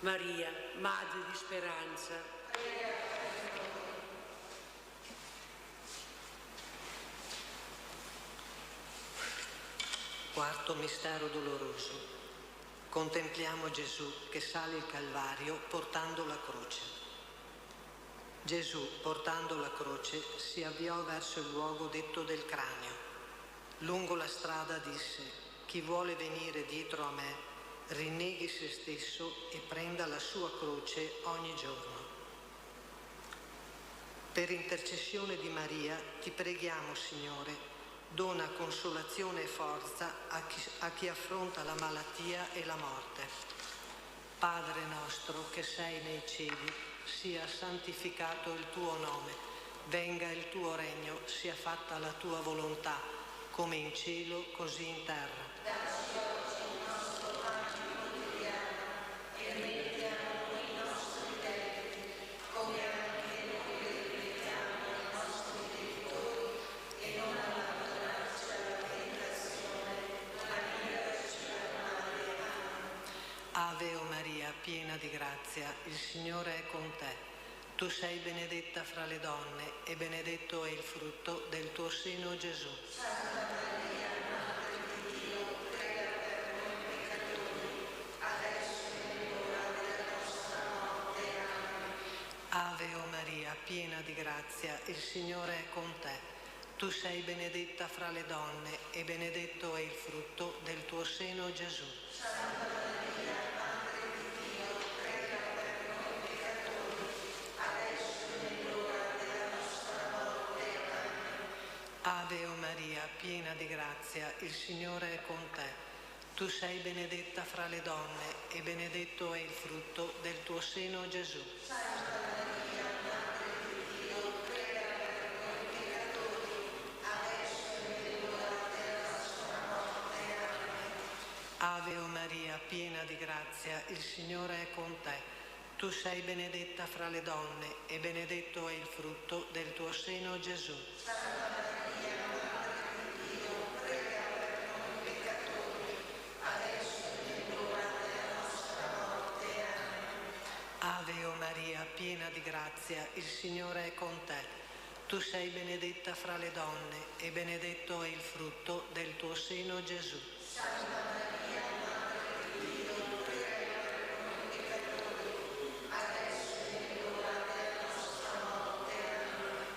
Maria, Madre di speranza, Quarto mistero doloroso. Contempliamo Gesù che sale il Calvario portando la croce. Gesù, portando la croce, si avviò verso il luogo detto del cranio. Lungo la strada disse: chi vuole venire dietro a me, rinneghi se stesso e prenda la sua croce ogni giorno. Per intercessione di Maria ti preghiamo, Signore, dona consolazione e forza a chi affronta la malattia e la morte. Padre nostro che sei nei cieli, sia santificato il tuo nome, venga il tuo regno, sia fatta la tua volontà, come in cielo così in terra. Dacci oggi il nostro pane quotidiano e rimetti a noi i nostri debiti, come anche noi ripetiamo Ave o Maria, piena di grazia, il Signore è con te. Tu sei benedetta fra le donne e benedetto è il frutto del tuo seno, Gesù. Santa Maria, Madre di Dio, prega per noi peccatori, adesso è l'ora della nostra morte. Amen. Ave o Maria, piena di grazia, il Signore è con te. Tu sei benedetta fra le donne e benedetto è il frutto del tuo seno, Gesù. Santa Maria, Madre di Dio, prega per noi peccatori, adesso è l'ora della nostra morte. Amen. Ave o Maria, piena di grazia, il Signore è con te. Tu sei benedetta fra le donne e benedetto è il frutto del tuo seno, Gesù. Santa Maria, Madre di Dio, prega per noi peccatori, adesso è l'ora della nostra morte. Amen. Ave o Maria, piena di grazia, il Signore è con te. Tu sei benedetta fra le donne e benedetto è il frutto del tuo seno, Gesù. Santa Maria, Madre di Dio, prega per noi peccatori, adesso è l'ora della nostra morte. Amen. Ave o Maria, piena di grazia, il Signore è con te. Tu sei benedetta fra le donne e benedetto è il frutto del tuo seno, Gesù. Santa Maria, Madre di Dio, prega per noi peccatori, adesso è l'ora della nostra morte. Amen.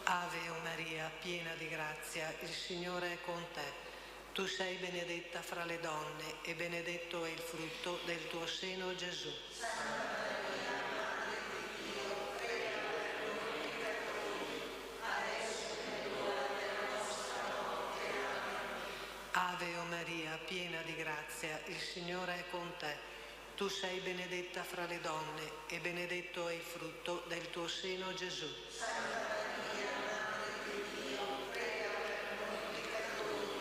Ave o Maria, piena di grazia, il Signore è con te. Tu sei benedetta fra le donne e benedetto è il frutto del tuo seno, Gesù. Santa Maria, Madre di Dio, prega per noi peccatori, adesso è l'ora della nostra morte. Amen. Ave o Maria, piena di grazia, il Signore è con te. Tu sei benedetta fra le donne e benedetto è il frutto del tuo seno, Gesù. Santa Maria, Madre di Dio, prega per noi peccatori,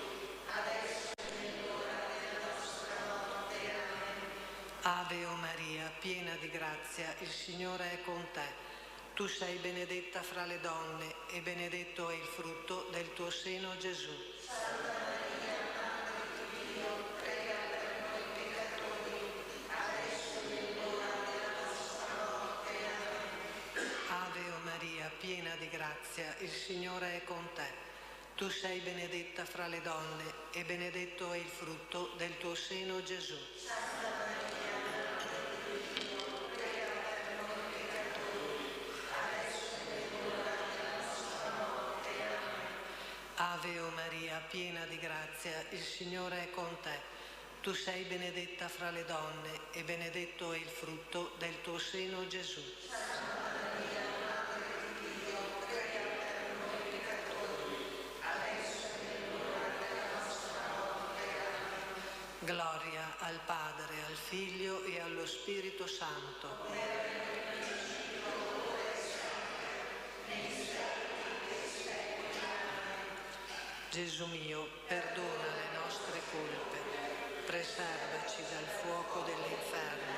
adesso è l'ora della nostra morte. Amen. Ave o Maria, piena di grazia, il Signore è con te. Tu sei benedetta fra le donne e benedetto è il frutto del tuo seno, Gesù. Santa Maria, Madre di Dio, prega per noi peccatori, adesso è l'ora della nostra morte. Amen. Ave o Maria, piena di grazia, il Signore è con te. Tu sei benedetta fra le donne e benedetto è il frutto del tuo seno, Gesù. Santa Maria, Madre di Dio, prega per noi peccatori, adesso è l'ora della nostra morte. Amen. Ave o Maria, piena di grazia, il Signore è con te. Tu sei benedetta fra le donne e benedetto è il frutto del tuo seno, Gesù. Santa Maria, Madre di Dio, prega per noi peccatori, adesso è l'ora della nostra morte. Amen. Gloria al Padre, al Figlio e allo Spirito Santo. Gesù mio, perdona le nostre colpe, preservaci dal fuoco dell'inferno,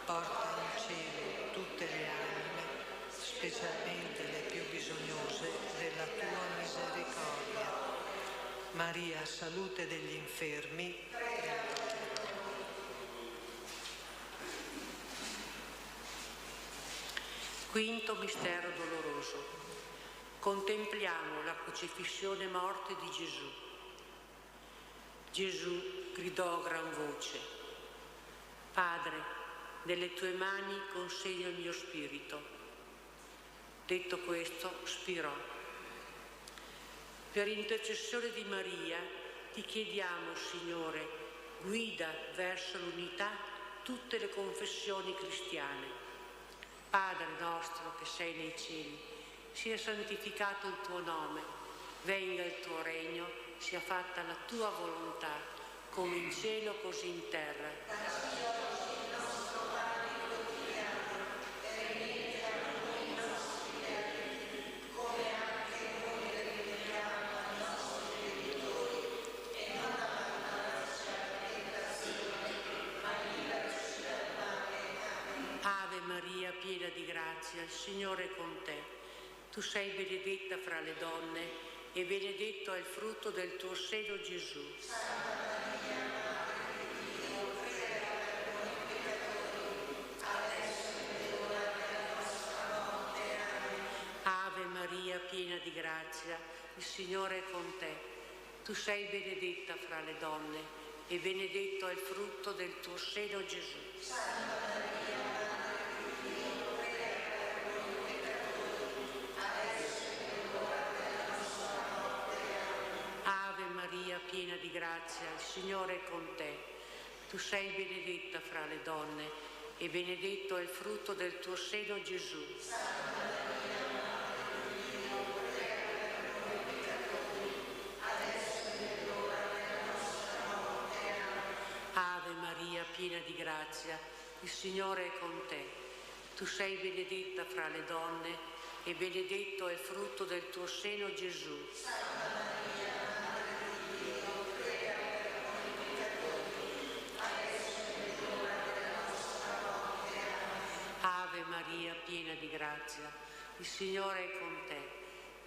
porta in cielo tutte le anime, specialmente le più bisognose della tua misericordia. Maria, salute degli infermi, Quinto mistero doloroso. Contempliamo la crocifissione e morte di Gesù. Gesù gridò a gran voce: Padre, nelle tue mani consegno il mio spirito. Detto questo, spirò. Per intercessione di Maria ti chiediamo, Signore, guida verso l'unità tutte le confessioni cristiane. Padre nostro che sei nei cieli, sia santificato il tuo nome, venga il tuo regno, sia fatta la tua volontà, come in cielo così in terra. Dacci oggi il nostro pane quotidiano, e rimetti a noi i nostri debiti, come anche noi rimettiamo ai nostri debitori, e non abbandonarci alla tentazione, ma liberaci dal male. Amen. Ave Maria, piena di grazia, il Signore è con te. Tu sei benedetta fra le donne e benedetto è il frutto del tuo seno, Gesù. Santa Maria, Madre di Dio, prega per noi piena di grazia, il Signore è con te. Tu sei benedetta fra le donne e benedetto è il frutto del tuo seno, Gesù. Santa Maria, Madre di Dio, prega per noi peccatori, adesso è l'ora della nostra morte. Amen. Ave Maria, piena di grazia, il Signore è con te. Tu sei benedetta fra le donne e benedetto è il frutto del tuo seno, Gesù. Santa Maria, Madre di Dio, prega per noi peccatori, adesso è l'ora della nostra morte. Amen. Ave Maria, piena di grazia, il Signore è con te. Tu sei benedetta fra le donne e benedetto è il frutto del tuo seno, Gesù. Santa Maria, Madre di Dio, prega per noi peccatori, adesso è l'ora della nostra morte. Amen. Ave Maria, piena di grazia, il Signore è con te.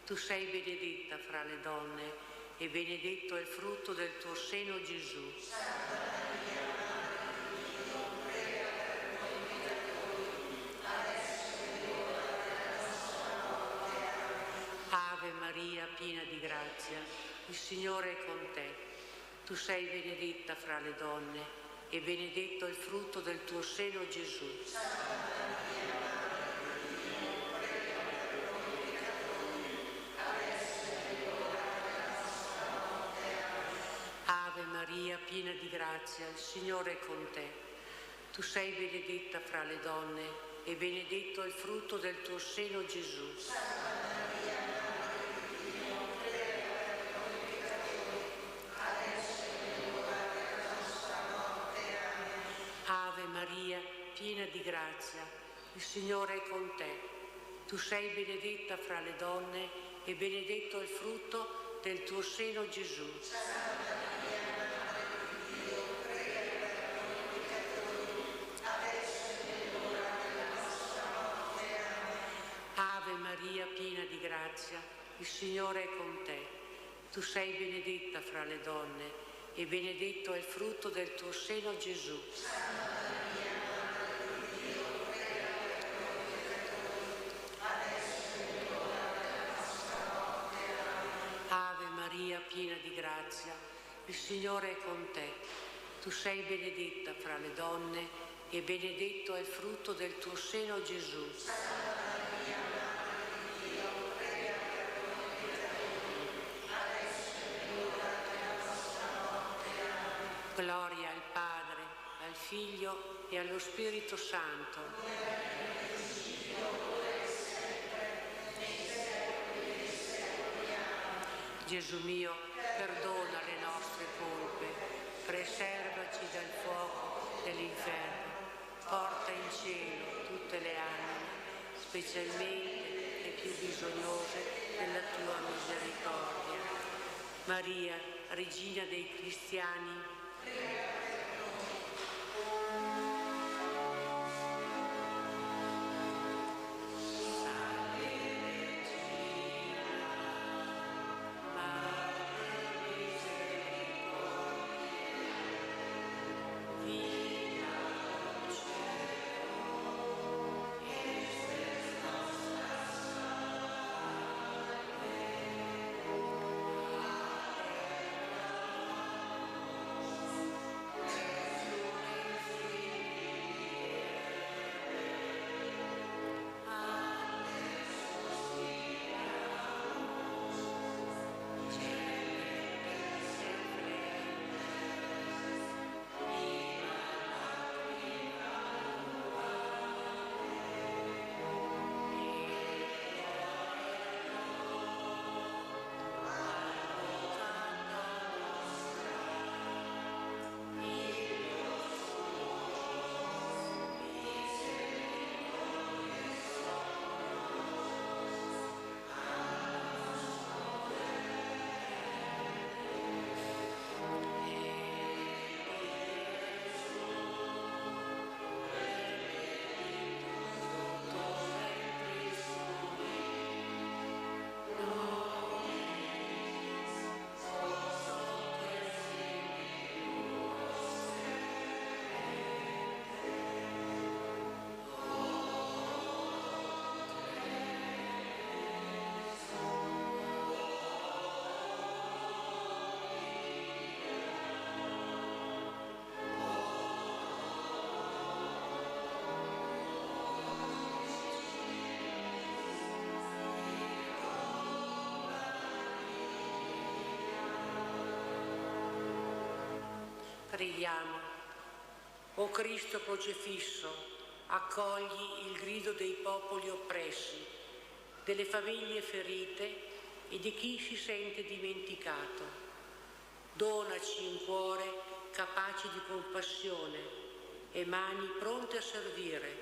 Tu sei benedetta fra le donne e benedetto è il frutto del tuo seno, Gesù. Santa Maria, Madre di Dio, prega per noi peccatori, adesso è l'ora della nostra morte. Amen. Ave Maria, piena di grazia, il Signore è con te. Tu sei benedetta fra le donne e benedetto è il frutto del tuo seno, Gesù. Santa Maria, Madre di Dio, prega per noi peccatori, adesso è l'ora della nostra morte. Amen. Ave Maria, piena di grazia, il Signore è con te. Tu sei benedetta fra le donne e benedetto è il frutto del tuo seno, Gesù. Santa Maria, Madre di Dio, prega per noi peccatori, adesso è l'ora della nostra morte. Amen. Ave Maria, piena di grazia, il Signore è con te. Tu sei benedetta fra le donne e benedetto è il frutto del tuo seno, Gesù. Santa Maria, Madre di Dio, prega per noi peccatori, adesso è l'ora della nostra morte. Amen. Ave Maria, piena di grazia, il Signore è con te. Tu sei benedetta fra le donne e benedetto è il frutto del tuo seno, Gesù. Santa Maria, Madre di Dio, prega per noi peccatori, adesso è l'ora della nostra morte. Amen. Ave Maria, piena di grazia, il Signore è con te. Tu sei benedetta fra le donne e benedetto è il frutto del tuo seno, Gesù. Santa Maria, Madre di Dio, prega per noi peccatori, adesso è l'ora della nostra morte. Amen. Gloria al Padre, al Figlio e allo Spirito Santo. Gesù mio, perdona le nostre colpe, preservaci dal fuoco dell'inferno, porta in cielo tutte le anime, specialmente le più bisognose della tua misericordia. Maria, Regina dei cristiani, preghiamo. O Cristo crocifisso, accogli il grido dei popoli oppressi, delle famiglie ferite e di chi si sente dimenticato. Donaci un cuore capace di compassione e mani pronte a servire,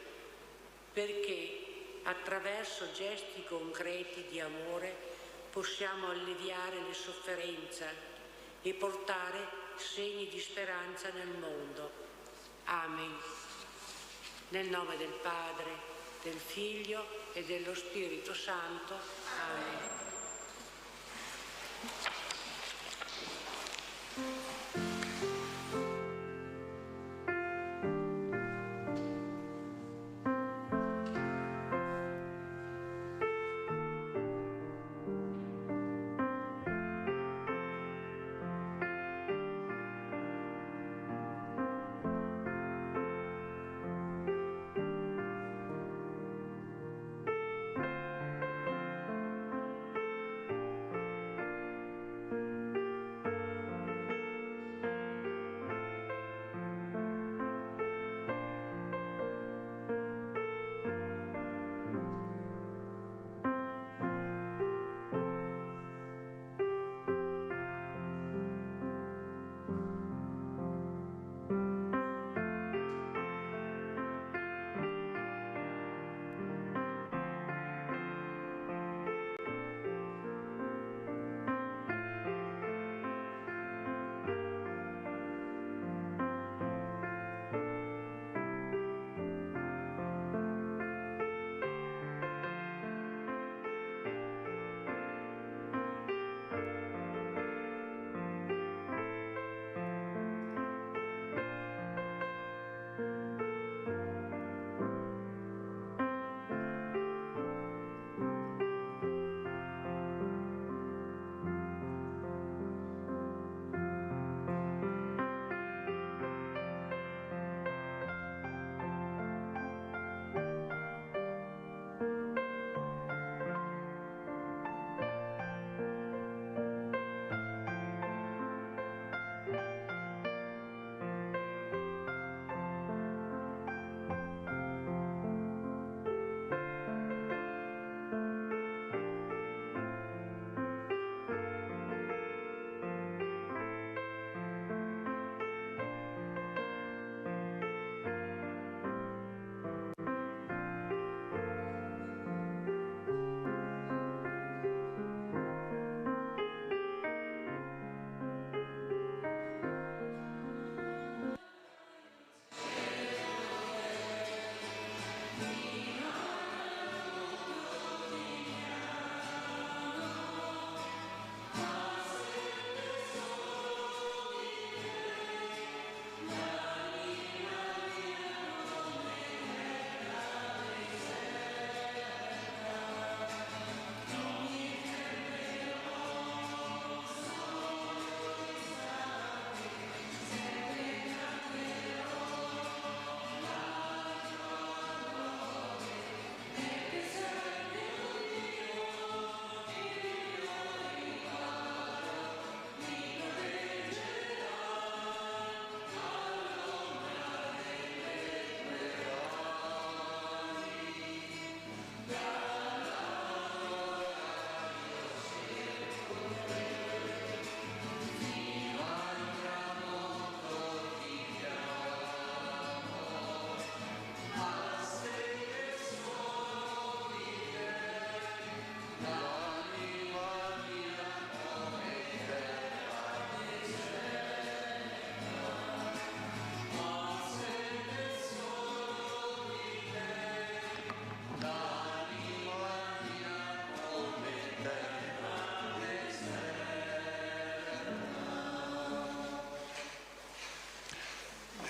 perché attraverso gesti concreti di amore possiamo alleviare le sofferenze e portare segni di speranza nel mondo. Amen. Nel nome del Padre, del Figlio e dello Spirito Santo. Amen.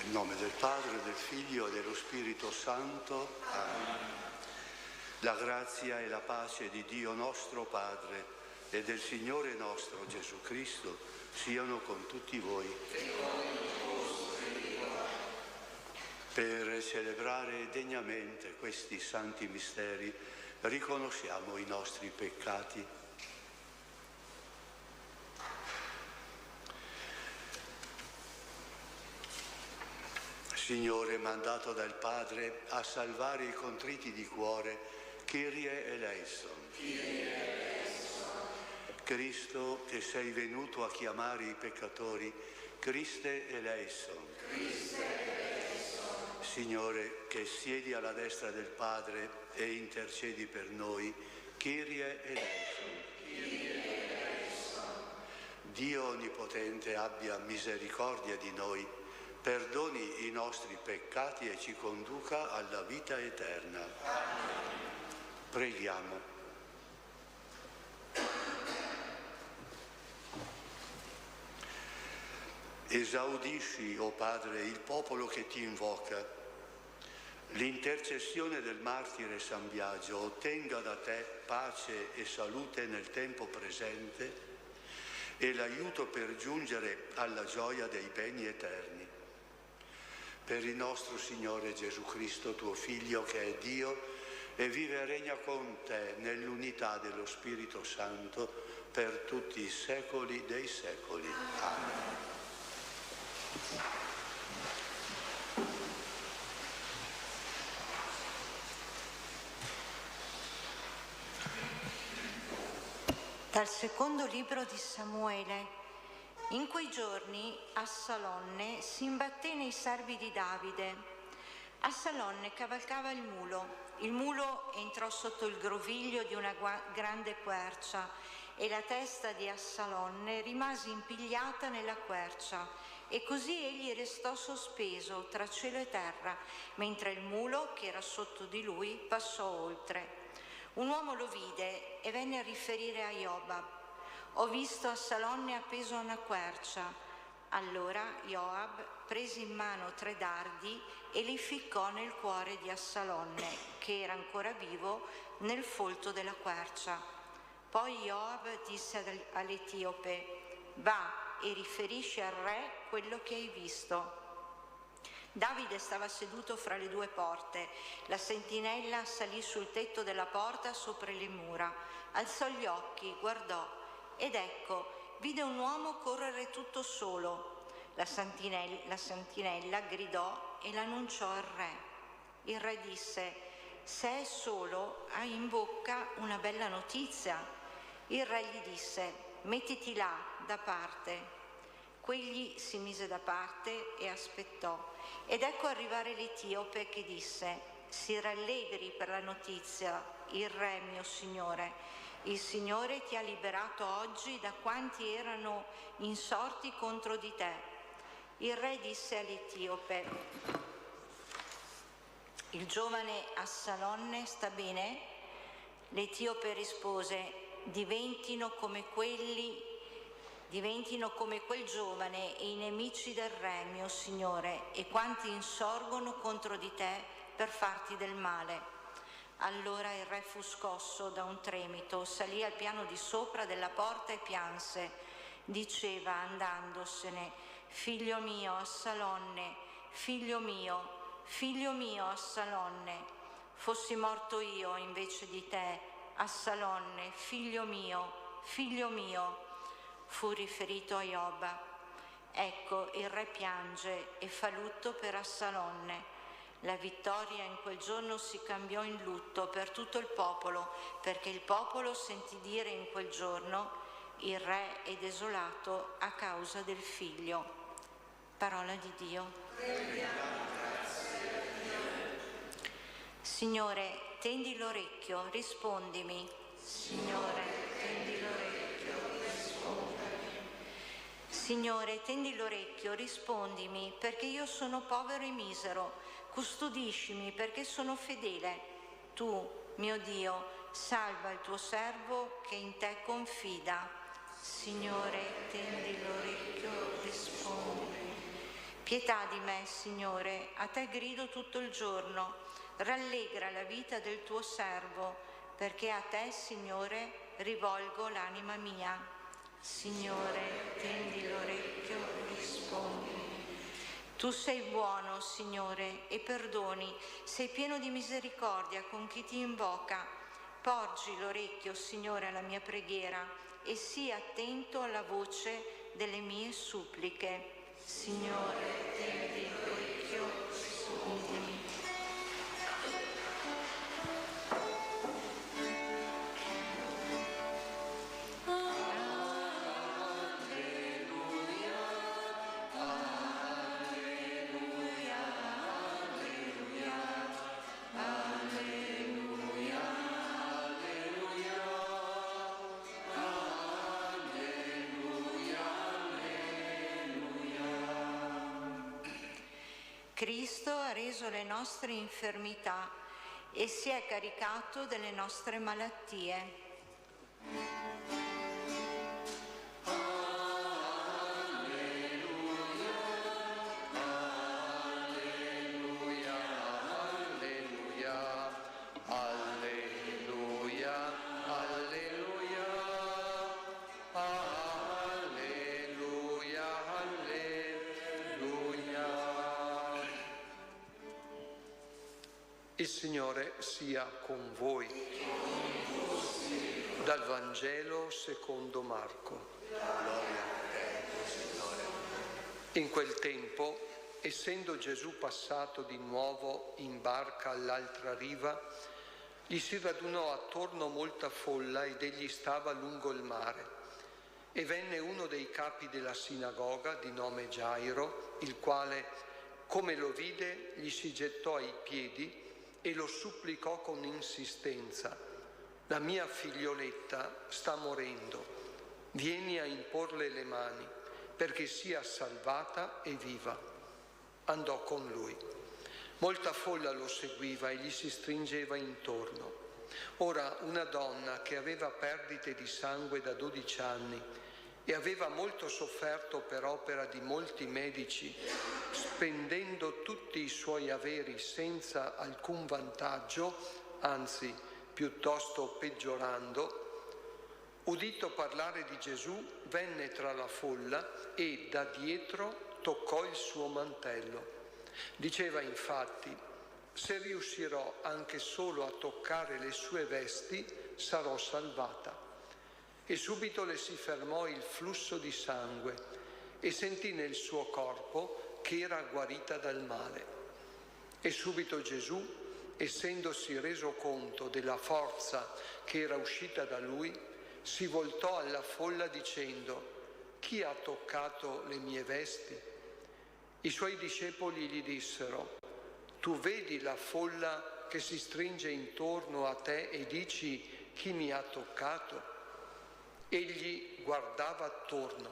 Nel nome del Padre, del Figlio e dello Spirito Santo. Amen. La grazia e la pace di Dio nostro Padre e del Signore nostro Gesù Cristo siano con tutti voi. Per celebrare degnamente questi santi misteri riconosciamo i nostri peccati. Signore, mandato dal Padre a salvare i contriti di cuore, Kyrie eleison. Cristo, che sei venuto a chiamare i peccatori, Christe eleison. Signore, che siedi alla destra del Padre e intercedi per noi, Kyrie eleison. Dio Onnipotente abbia misericordia di noi, perdoni i nostri peccati e ci conduca alla vita eterna. Preghiamo. Esaudisci, o Padre, il popolo che ti invoca. L'intercessione del martire San Biagio ottenga da te pace e salute nel tempo presente e l'aiuto per giungere alla gioia dei beni eterni. Per il nostro Signore Gesù Cristo, tuo Figlio, che è Dio e vive e regna con te nell'unità dello Spirito Santo per tutti i secoli dei secoli. Amen. Dal secondo libro di Samuele. In quei giorni Assalonne si imbatté nei servi di Davide. Assalonne cavalcava il mulo entrò sotto il groviglio di una grande quercia e la testa di Assalonne rimase impigliata nella quercia e così egli restò sospeso tra cielo e terra, mentre il mulo che era sotto di lui passò oltre. Un uomo lo vide e venne a riferire a Iobab: ho visto Assalonne appeso a una quercia. Allora Joab prese in mano 3 dardi e li ficcò nel cuore di Assalonne, che era ancora vivo, nel folto della quercia. Poi Joab disse all'Etiope: va e riferisci al re quello che hai visto. Davide stava seduto fra le 2 porte. La sentinella salì sul tetto della porta sopra le mura. Alzò gli occhi, guardò ed ecco, vide un uomo correre tutto solo. La sentinella gridò e l'annunciò al re. Il re disse: se è solo, hai in bocca una bella notizia. Il re gli disse: mettiti là, da parte. Quegli si mise da parte e aspettò. Ed ecco arrivare l'Etiope che disse: si rallegri per la notizia, il re mio signore. Il Signore ti ha liberato oggi da quanti erano insorti contro di te. Il re disse all'Etiope: il giovane Assalonne sta bene? L'Etiope rispose: diventino come quel giovane e i nemici del re, mio signore, e quanti insorgono contro di te per farti del male. Allora il re fu scosso da un tremito, salì al piano di sopra della porta e pianse. Diceva andandosene: figlio mio Assalonne, figlio mio Assalonne, fossi morto io invece di te, Assalonne, figlio mio. Fu riferito a Iobab. Ecco, il re piange e fa lutto per Assalonne. La vittoria in quel giorno si cambiò in lutto per tutto il popolo, perché il popolo sentì dire in quel giorno: il re è desolato a causa del figlio. Parola di Dio. Signore, tendi l'orecchio, rispondimi. Signore, tendi l'orecchio, rispondimi. Signore, tendi l'orecchio, rispondimi, perché io sono povero e misero. Custodiscimi perché sono fedele. Tu, mio Dio, salva il tuo servo che in te confida. Signore, tendi l'orecchio, rispondimi. Pietà di me, Signore, a te grido tutto il giorno. Rallegra la vita del tuo servo, perché a te, Signore, rivolgo l'anima mia. Signore, tendi l'orecchio, rispondimi. Tu sei buono, Signore, e perdoni, sei pieno di misericordia con chi ti invoca. Porgi l'orecchio, Signore, alla mia preghiera e sii attento alla voce delle mie suppliche. Signore, tendi l'orecchio, Cristo ha reso le nostre infermità e si è caricato delle nostre malattie. Il Signore sia con voi. Dal Vangelo secondo Marco. In quel tempo, essendo Gesù passato di nuovo in barca all'altra riva, gli si radunò attorno molta folla ed egli stava lungo il mare. E venne uno dei capi della sinagoga, di nome Gairo, il quale, come lo vide, gli si gettò ai piedi e lo supplicò con insistenza: la mia figlioletta sta morendo, vieni a imporle le mani perché sia salvata e viva. Andò con lui. Molta folla lo seguiva e gli si stringeva intorno. Ora una donna che aveva perdite di sangue da 12 anni e aveva molto sofferto per opera di molti medici, spendendo tutti i suoi averi senza alcun vantaggio, anzi piuttosto peggiorando, udito parlare di Gesù, venne tra la folla e da dietro toccò il suo mantello. Diceva infatti: se riuscirò anche solo a toccare le sue vesti, sarò salvata. E subito le si fermò il flusso di sangue e sentì nel suo corpo che era guarita dal male. E subito Gesù, essendosi reso conto della forza che era uscita da lui, si voltò alla folla dicendo: chi ha toccato le mie vesti? I suoi discepoli gli dissero: tu vedi la folla che si stringe intorno a te e dici: chi mi ha toccato? Egli guardava attorno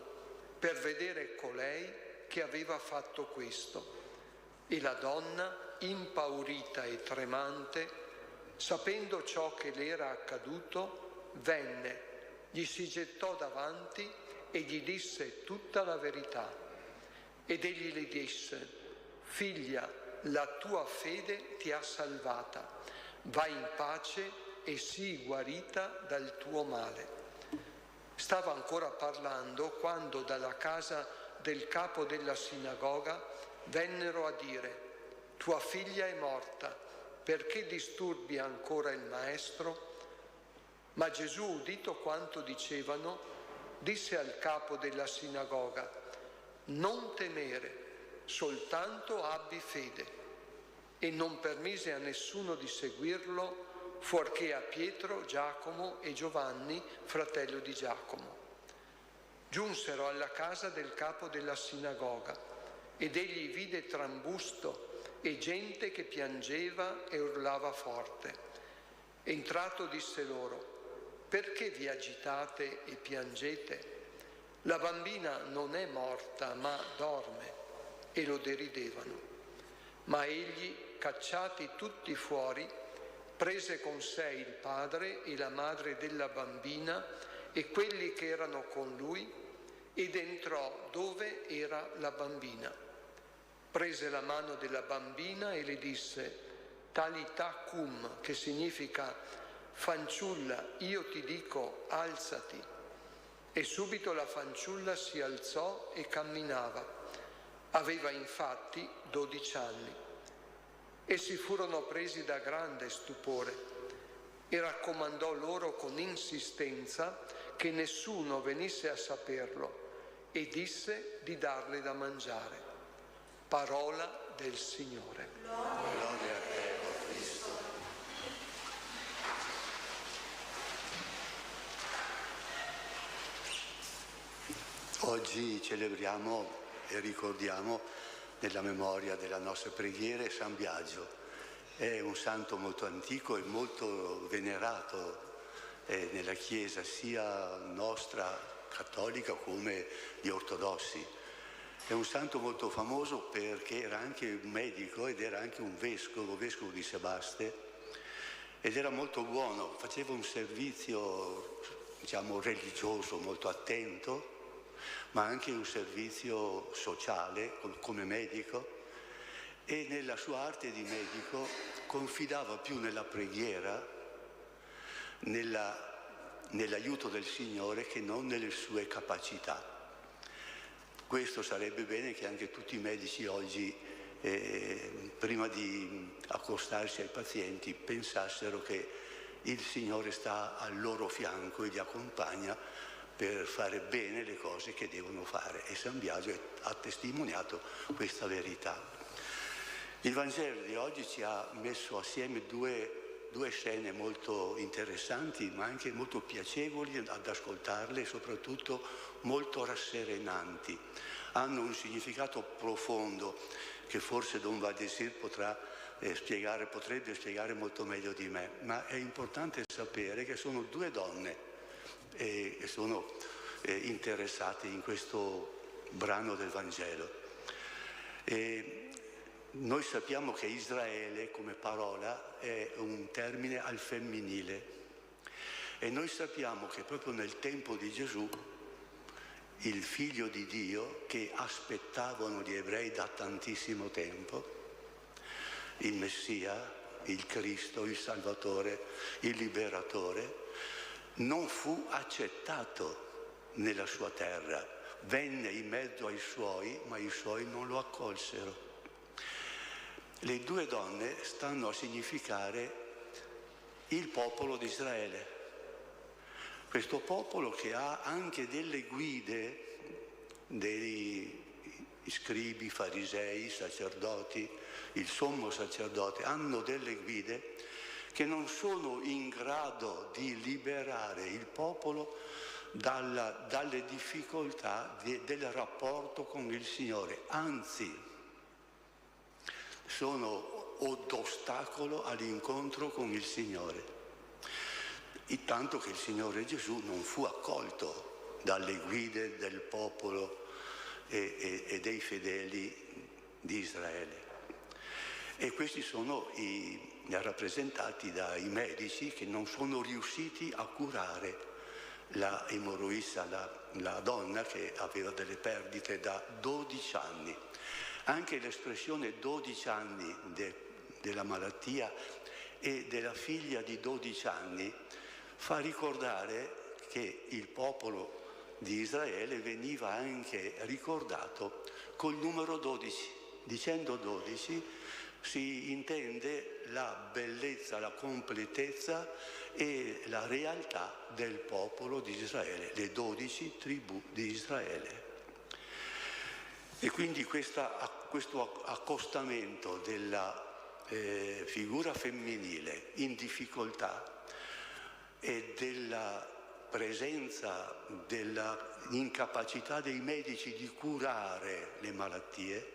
per vedere colei che aveva fatto questo. E la donna, impaurita e tremante, sapendo ciò che le era accaduto, venne, gli si gettò davanti e gli disse tutta la verità. Ed egli le disse: figlia, la tua fede ti ha salvata, vai in pace e sii guarita dal tuo male. Stava ancora parlando quando dalla casa del capo della sinagoga vennero a dire: tua figlia è morta, perché disturbi ancora il maestro? Ma Gesù, udito quanto dicevano, disse al capo della sinagoga: non temere, soltanto abbi fede. E non permise a nessuno di seguirlo, fuorché a Pietro, Giacomo e Giovanni, fratello di Giacomo. Giunsero alla casa del capo della sinagoga ed egli vide trambusto e gente che piangeva e urlava forte. Entrato disse loro: perché vi agitate e piangete? La bambina non è morta, ma dorme. E lo deridevano. Ma egli, cacciati tutti fuori, prese con sé il padre e la madre della bambina e quelli che erano con lui ed entrò dove era la bambina. Prese la mano della bambina e le disse: Talità cum, che significa: fanciulla, io ti dico, alzati. E subito la fanciulla si alzò e camminava. Aveva infatti 12 anni. Essi furono presi da grande stupore e raccomandò loro con insistenza che nessuno venisse a saperlo e disse di darle da mangiare. Parola del Signore. Gloria a te, o Cristo. Oggi celebriamo e ricordiamo nella memoria della nostra preghiera San Biagio. È un santo molto antico e molto venerato nella Chiesa sia nostra cattolica come gli ortodossi. È un santo molto famoso perché era anche un medico ed era anche un vescovo di Sebaste, ed era molto buono, faceva un servizio, diciamo, religioso molto attento, ma anche un servizio sociale come medico, e nella sua arte di medico confidava più nella preghiera, nell'aiuto del Signore, che non nelle sue capacità. Questo sarebbe bene che anche tutti i medici oggi, prima di accostarsi ai pazienti, pensassero che il Signore sta al loro fianco e li accompagna per fare bene le cose che devono fare. E San Biagio ha testimoniato questa verità. Il Vangelo di oggi ci ha messo assieme due scene molto interessanti, ma anche molto piacevoli ad ascoltarle e soprattutto molto rasserenanti. Hanno un significato profondo che forse Don Valdesir potrebbe spiegare molto meglio di me, ma è importante sapere che sono due donne che sono interessate in questo brano del Vangelo. Noi sappiamo che Israele come parola è un termine al femminile, e noi sappiamo che proprio nel tempo di Gesù il Figlio di Dio, che aspettavano gli ebrei da tantissimo tempo, il Messia, il Cristo, il Salvatore, il Liberatore, non fu accettato nella sua terra. Venne in mezzo ai suoi, ma i suoi non lo accolsero. Le due donne stanno a significare il popolo di Israele. Questo popolo che ha anche delle guide, dei scribi, farisei, sacerdoti, il sommo sacerdote, hanno delle guide che non sono in grado di liberare il popolo dalle difficoltà del rapporto con il Signore, anzi sono ostacolo all'incontro con il Signore. Tanto che il Signore Gesù non fu accolto dalle guide del popolo e dei fedeli di Israele. E questi sono rappresentati dai medici che non sono riusciti a curare la emorroissa, la donna che aveva delle perdite da 12 anni. Anche l'espressione 12 anni della malattia e della figlia di 12 anni fa ricordare che il popolo di Israele veniva anche ricordato col numero 12. Dicendo 12 si intende la bellezza, la completezza e la realtà del popolo di Israele, le 12 tribù di Israele. E quindi questo accostamento della figura femminile in difficoltà e della presenza della incapacità dei medici di curare le malattie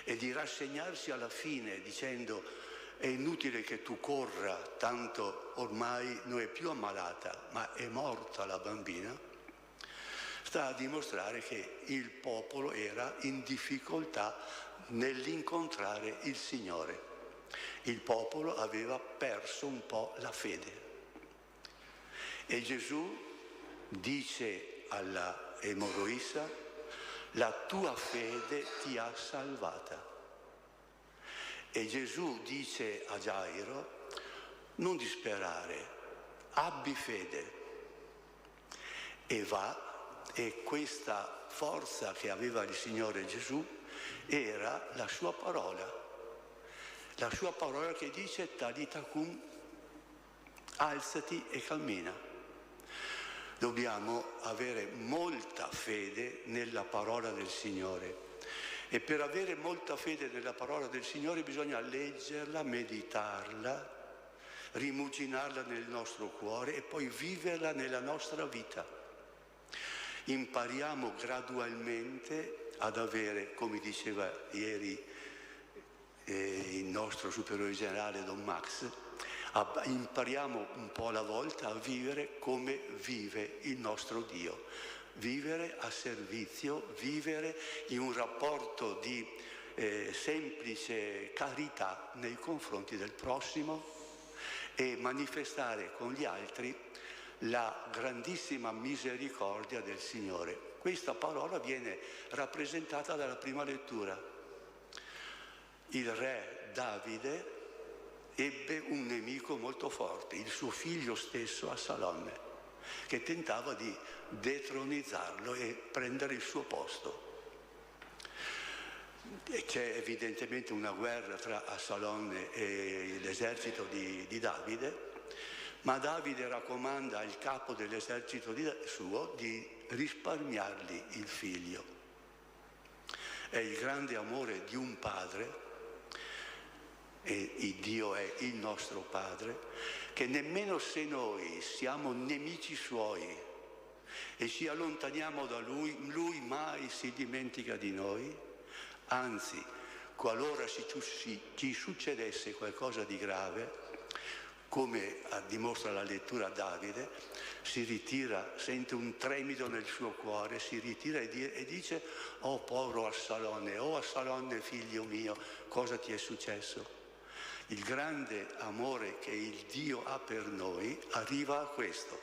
e di rassegnarsi alla fine dicendo è inutile che tu corra, tanto ormai non è più ammalata, ma è morta la bambina, sta a dimostrare che il popolo era in difficoltà nell'incontrare il Signore. Il popolo aveva perso un po' la fede. E Gesù dice alla emorroissa: la tua fede ti ha salvata. E Gesù dice a Gairo: non disperare, abbi fede. E va. E questa forza che aveva il Signore Gesù era la sua parola che dice Talita cum, alzati e cammina. Dobbiamo avere molta fede nella parola del Signore, e per avere molta fede nella parola del Signore bisogna leggerla, meditarla, rimuginarla nel nostro cuore e poi viverla nella nostra vita. Impariamo gradualmente ad avere, come diceva ieri il nostro superiore generale Don Max, impariamo un po' alla volta a vivere come vive il nostro Dio. vivere a servizio, vivere in un rapporto di semplice carità nei confronti del prossimo e manifestare con gli altri la grandissima misericordia del Signore. Questa parola viene rappresentata dalla prima lettura. Il re Davide ebbe un nemico molto forte, il suo figlio stesso Absalonne, che tentava di detronizzarlo e prendere il suo posto. E c'è evidentemente una guerra tra Absalonne e l'esercito di Davide, ma Davide raccomanda al capo dell'esercito suo di risparmiargli il figlio. È il grande amore di un padre, e Dio è il nostro Padre, che nemmeno se noi siamo nemici suoi e ci allontaniamo da Lui mai si dimentica di noi, anzi, qualora ci succedesse qualcosa di grave, come dimostra la lettura Davide, si ritira, sente un tremito nel suo cuore, si ritira e dice: «Oh povero Absalonne, oh Absalonne figlio mio, cosa ti è successo?» Il grande amore che il Dio ha per noi arriva a questo,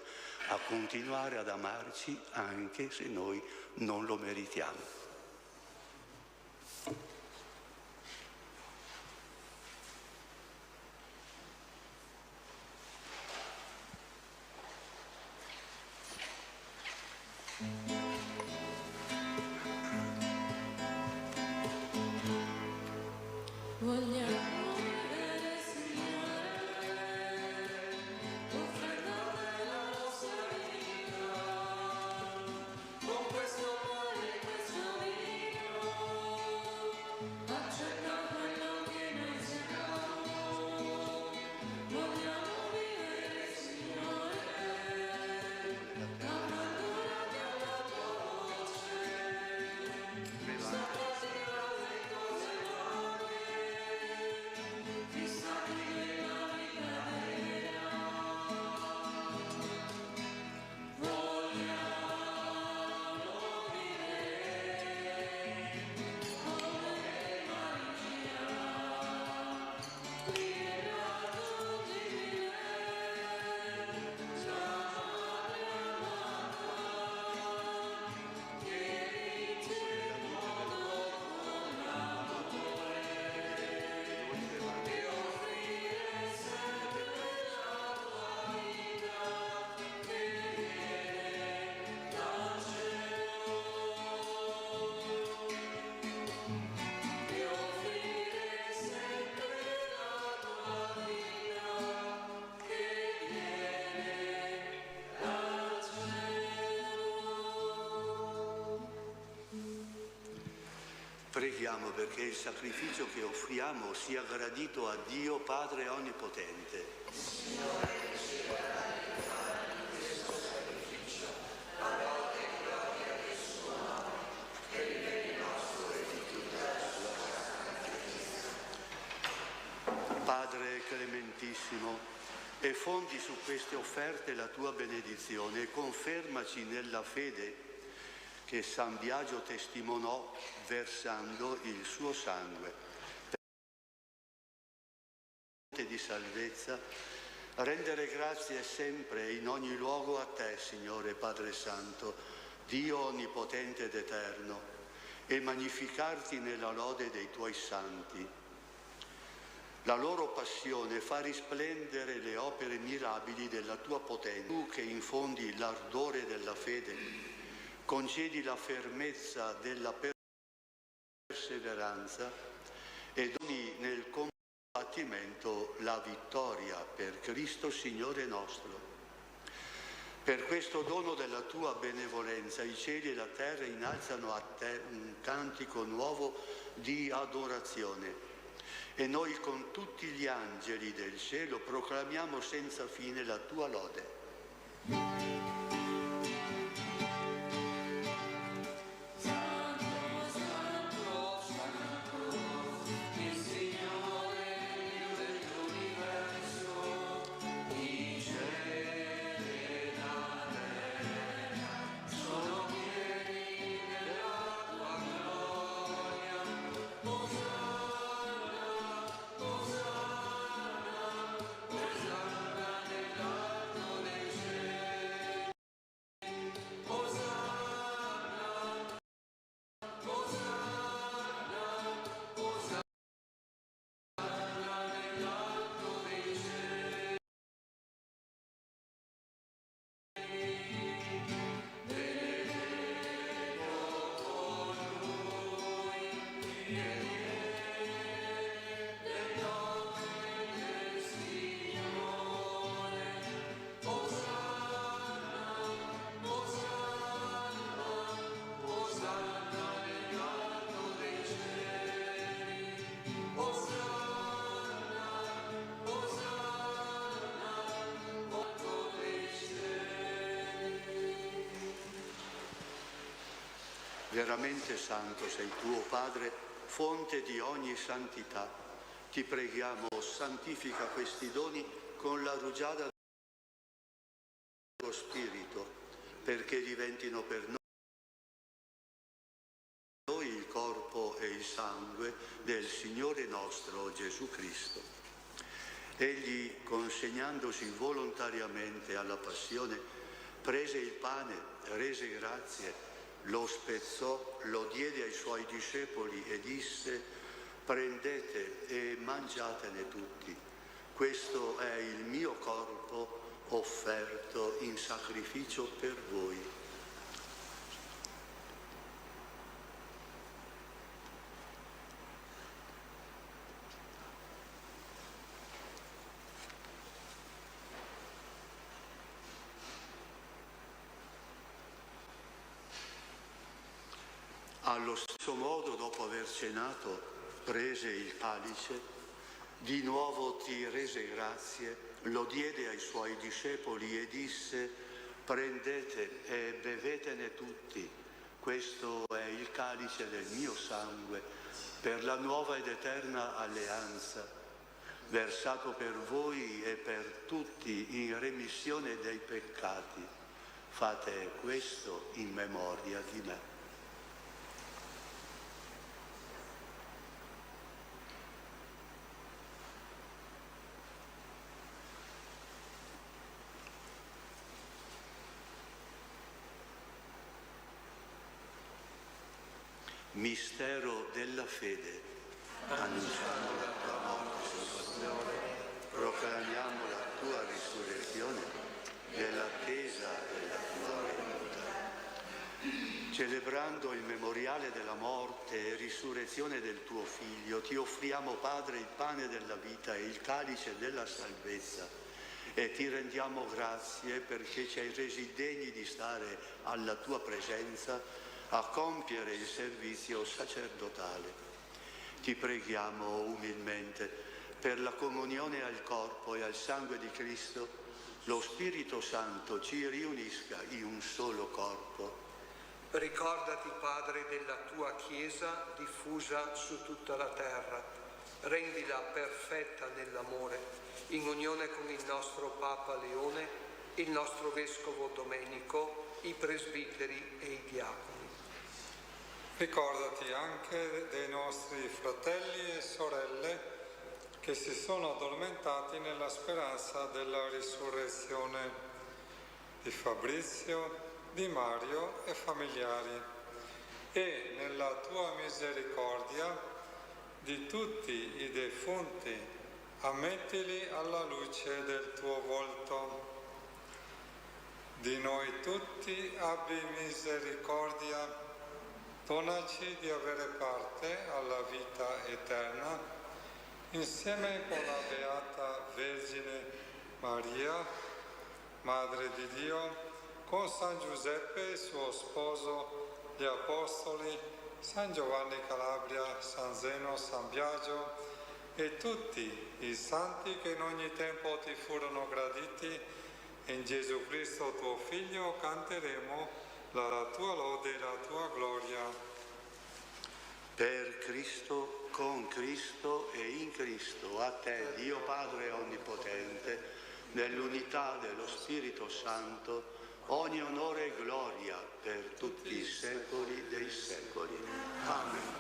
a continuare ad amarci anche se noi non lo meritiamo. Preghiamo perché il sacrificio che offriamo sia gradito a Dio Padre Onnipotente. Signore, ci guardai di fare questo sacrificio, la lode e gloria del suo nome, che riveli il nostro e di tutta la sua santa Chiesa. Padre clementissimo, effondi su queste offerte la tua benedizione e confermaci nella fede che San Biagio testimonò versando il suo sangue. Per di salvezza, rendere grazie sempre e in ogni luogo a te, Signore Padre Santo, Dio onnipotente ed eterno, e magnificarti nella lode dei tuoi santi. La loro passione fa risplendere le opere mirabili della tua potenza. Tu che infondi l'ardore della fede, concedi la fermezza della perseveranza e doni nel combattimento la vittoria per Cristo Signore nostro. Per questo dono della tua benevolenza i cieli e la terra innalzano a te un cantico nuovo di adorazione e noi con tutti gli angeli del cielo proclamiamo senza fine la tua lode. Sono Veramente santo sei tuo Padre, fonte di ogni santità. Ti preghiamo, santifica questi doni con la rugiada dello Spirito, perché diventino per noi il corpo e il sangue del Signore nostro Gesù Cristo. Egli, consegnandosi volontariamente alla passione, prese il pane, rese grazie, lo spezzò, lo diede ai suoi discepoli e disse: prendete e mangiatene tutti. Questo è il mio corpo offerto in sacrificio per voi. Allo stesso modo, dopo aver cenato, prese il calice, di nuovo ti rese grazie, lo diede ai suoi discepoli e disse: prendete e bevetene tutti, questo è il calice del mio sangue, per la nuova ed eterna alleanza, versato per voi e per tutti in remissione dei peccati. Fate questo in memoria di me. Mistero della fede. Annunciamo la tua morte, Signore, proclamiamo la tua risurrezione nell'attesa della tua venuta. Celebrando il memoriale della morte e risurrezione del tuo Figlio, ti offriamo, Padre, il pane della vita e il calice della salvezza, e ti rendiamo grazie perché ci hai resi degni di stare alla tua presenza a compiere il servizio sacerdotale. Ti preghiamo umilmente per la comunione al corpo e al sangue di Cristo, lo Spirito Santo ci riunisca in un solo corpo. Ricordati, Padre, della tua Chiesa diffusa su tutta la terra. Rendila perfetta nell'amore, in unione con il nostro Papa Leone, il nostro Vescovo Domenico, i presbiteri e i diaconi. Ricordati anche dei nostri fratelli e sorelle che si sono addormentati nella speranza della risurrezione, di Fabrizio, di Mario e familiari, e nella tua misericordia di tutti i defunti, ammettili alla luce del tuo volto. Di noi tutti abbi misericordia. Donaci di avere parte alla vita eterna, insieme con la Beata Vergine Maria, Madre di Dio, con San Giuseppe, suo sposo, gli Apostoli, San Giovanni Calabria, San Zeno, San Biagio e tutti i santi che in ogni tempo ti furono graditi. In Gesù Cristo, tuo Figlio, canteremo la tua lode e la tua gloria. Per Cristo, con Cristo e in Cristo, a te, Dio Padre Onnipotente, nell'unità dello Spirito Santo, ogni onore e gloria per tutti i secoli dei secoli. Amen.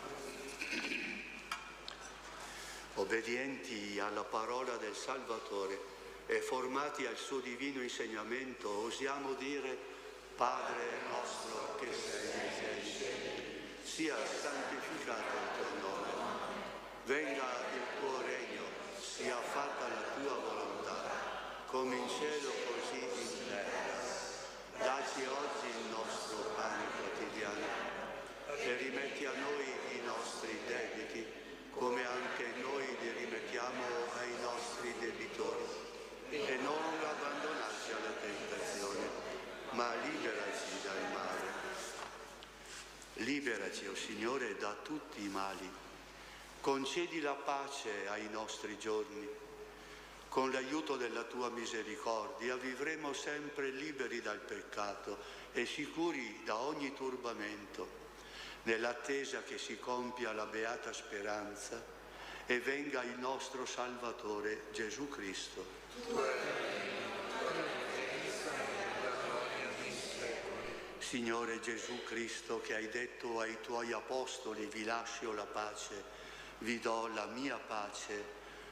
Obbedienti alla parola del Salvatore e formati al suo divino insegnamento, osiamo dire: Padre nostro che sei nei cieli, sia santificato il tuo nome, venga il tuo regno, sia fatta la tua volontà, come in cielo così in terra. Dacci oggi il nostro pane quotidiano e rimetti a noi i nostri debiti, come anche noi li rimettiamo ai nostri debitori, e non abbandonarci alla tentazione, ma liberaci dal male. Liberaci, o Signore, da tutti i mali. Concedi la pace ai nostri giorni. Con l'aiuto della tua misericordia vivremo sempre liberi dal peccato e sicuri da ogni turbamento. nell'attesa che si compia la beata speranza e venga il nostro Salvatore Gesù Cristo. Signore Gesù Cristo, che hai detto ai tuoi apostoli: vi lascio la pace, vi do la mia pace,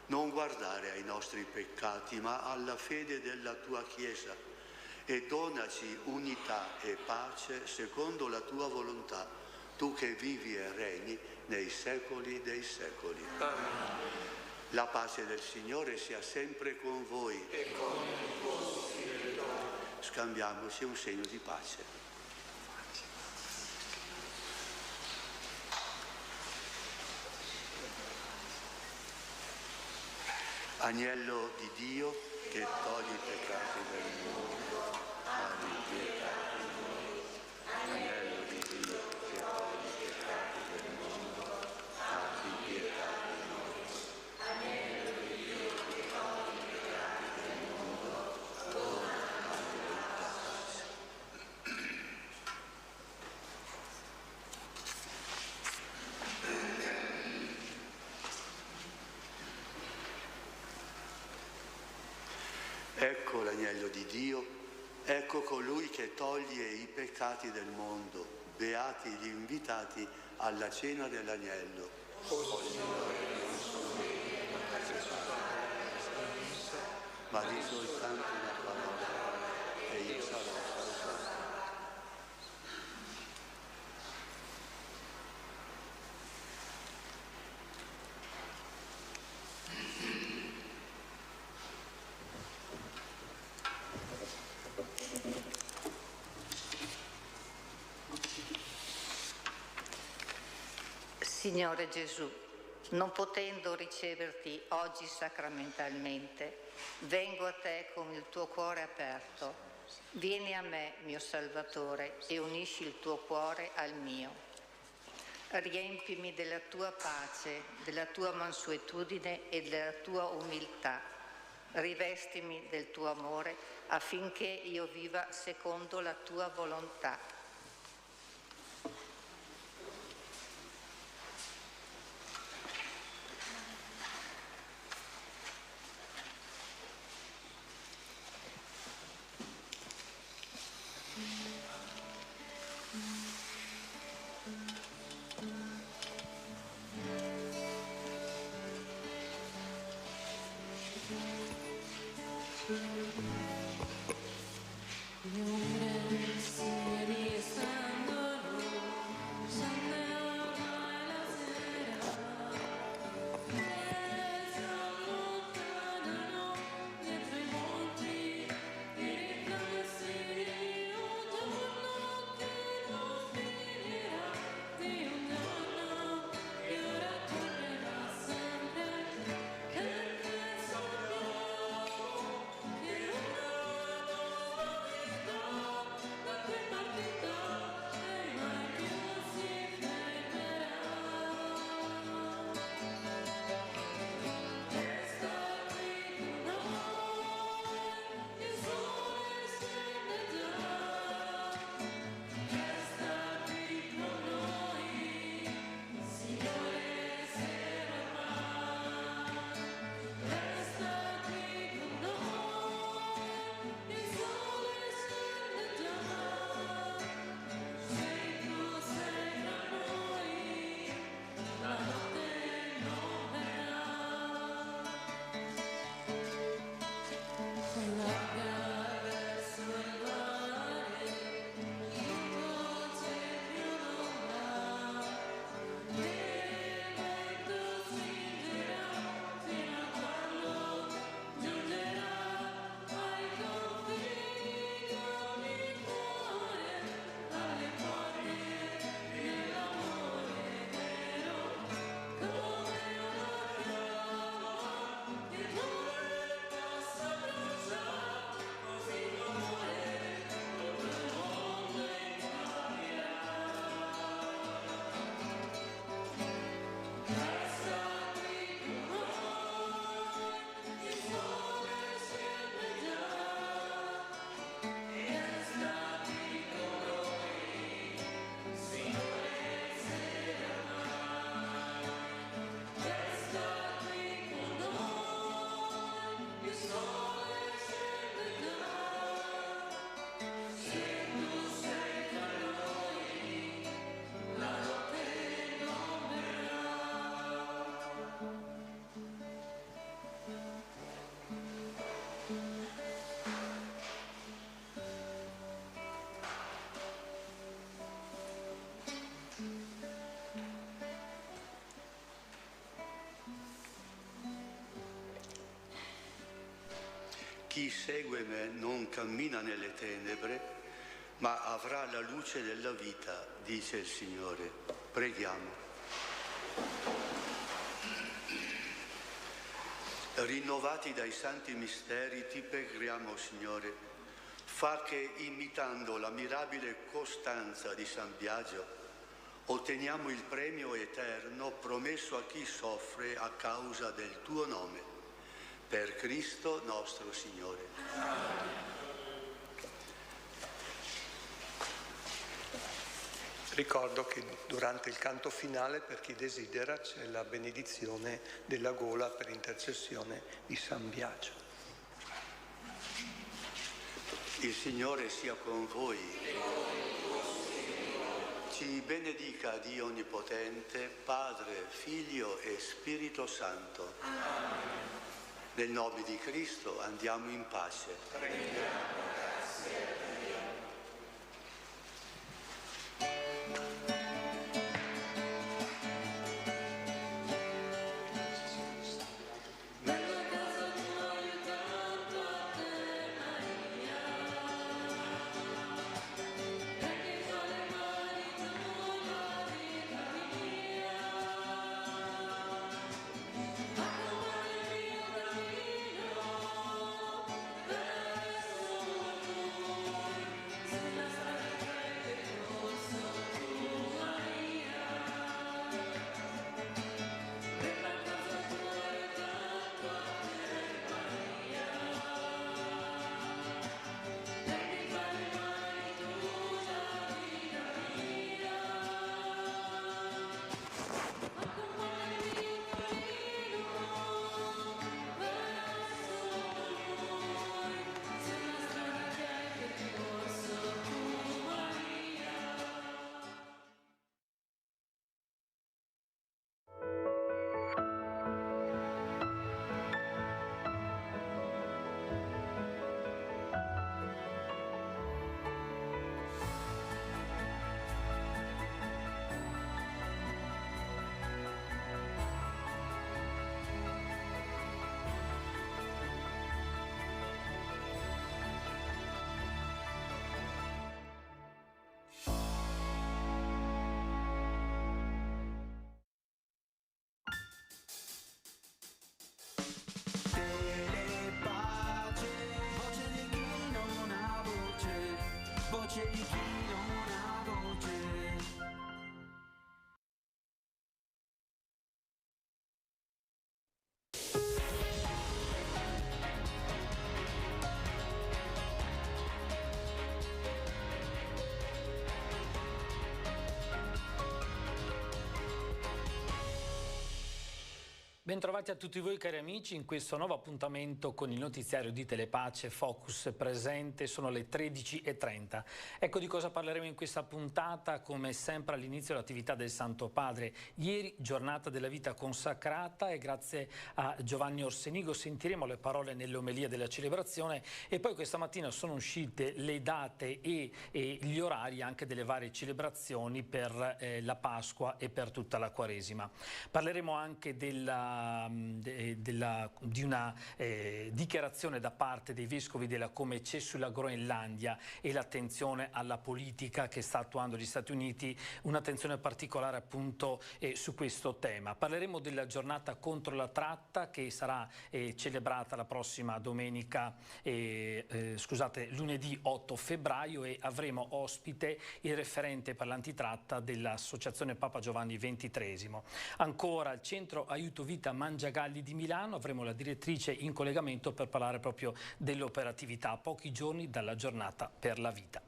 non guardare ai nostri peccati, ma alla fede della tua Chiesa, e donaci unità e pace secondo la tua volontà, tu che vivi e regni nei secoli dei secoli. Amen. La pace del Signore sia sempre con voi. E con il tuo spirito. Scambiamoci un segno di pace. Agnello di Dio che togli i peccati del mondo, abbi pietà di noi. Agnello di Dio che togli i peccati del mondo, abbi pietà di noi. Agnello di Dio che togli i peccati del mondo, dona la pace. Ecco l'agnello di Dio, ecco colui che toglie i peccati del mondo. Beati gli invitati alla cena dell'agnello. O Signore, non sono degno di partecipare alla sua messa, ma di soltanto una parola e io sarò salvato. Signore Gesù, non potendo riceverti oggi sacramentalmente, vengo a te con il tuo cuore aperto. Vieni a me, mio Salvatore, e unisci il tuo cuore al mio. Riempimi della tua pace, della tua mansuetudine e della tua umiltà. Rivestimi del tuo amore affinché io viva secondo la tua volontà. chi segue me non cammina nelle tenebre, ma avrà la luce della vita, dice il Signore. Preghiamo. Rinnovati dai santi misteri, ti preghiamo, Signore, fa che, imitando la mirabile costanza di San Biagio, otteniamo il premio eterno promesso a chi soffre a causa del tuo nome. Per Cristo nostro Signore. Amen. Ricordo che durante il canto finale, per chi desidera, c'è la benedizione della gola per intercessione di San Biagio. Il Signore sia con voi. Ci benedica Dio Onnipotente, Padre, Figlio e Spirito Santo. Amen. Nel nome di Cristo andiamo in pace. Preghiamo. Bentrovati a tutti voi cari amici in questo nuovo appuntamento con il notiziario di Telepace Focus presente, sono le 13:30. Ecco di cosa parleremo in questa puntata, come sempre all'inizio l'attività del Santo Padre. Ieri giornata della vita consacrata e grazie a Giovanni Orsenigo sentiremo le parole nell'omelia della celebrazione e poi questa mattina sono uscite le date e gli orari anche delle varie celebrazioni per la Pasqua e per tutta la Quaresima. Parleremo anche di una dichiarazione da parte dei vescovi della Comecè sulla Groenlandia e l'attenzione alla politica che sta attuando gli Stati Uniti, un'attenzione particolare appunto su questo tema. Parleremo della giornata contro la tratta che sarà celebrata la prossima domenica, lunedì 8 febbraio e avremo ospite il referente per l'antitratta dell'Associazione Papa Giovanni XXIII. Ancora al centro Aiuto Vita Mangiagalli di Milano avremo la direttrice in collegamento per parlare proprio dell'operatività a pochi giorni dalla giornata per la vita.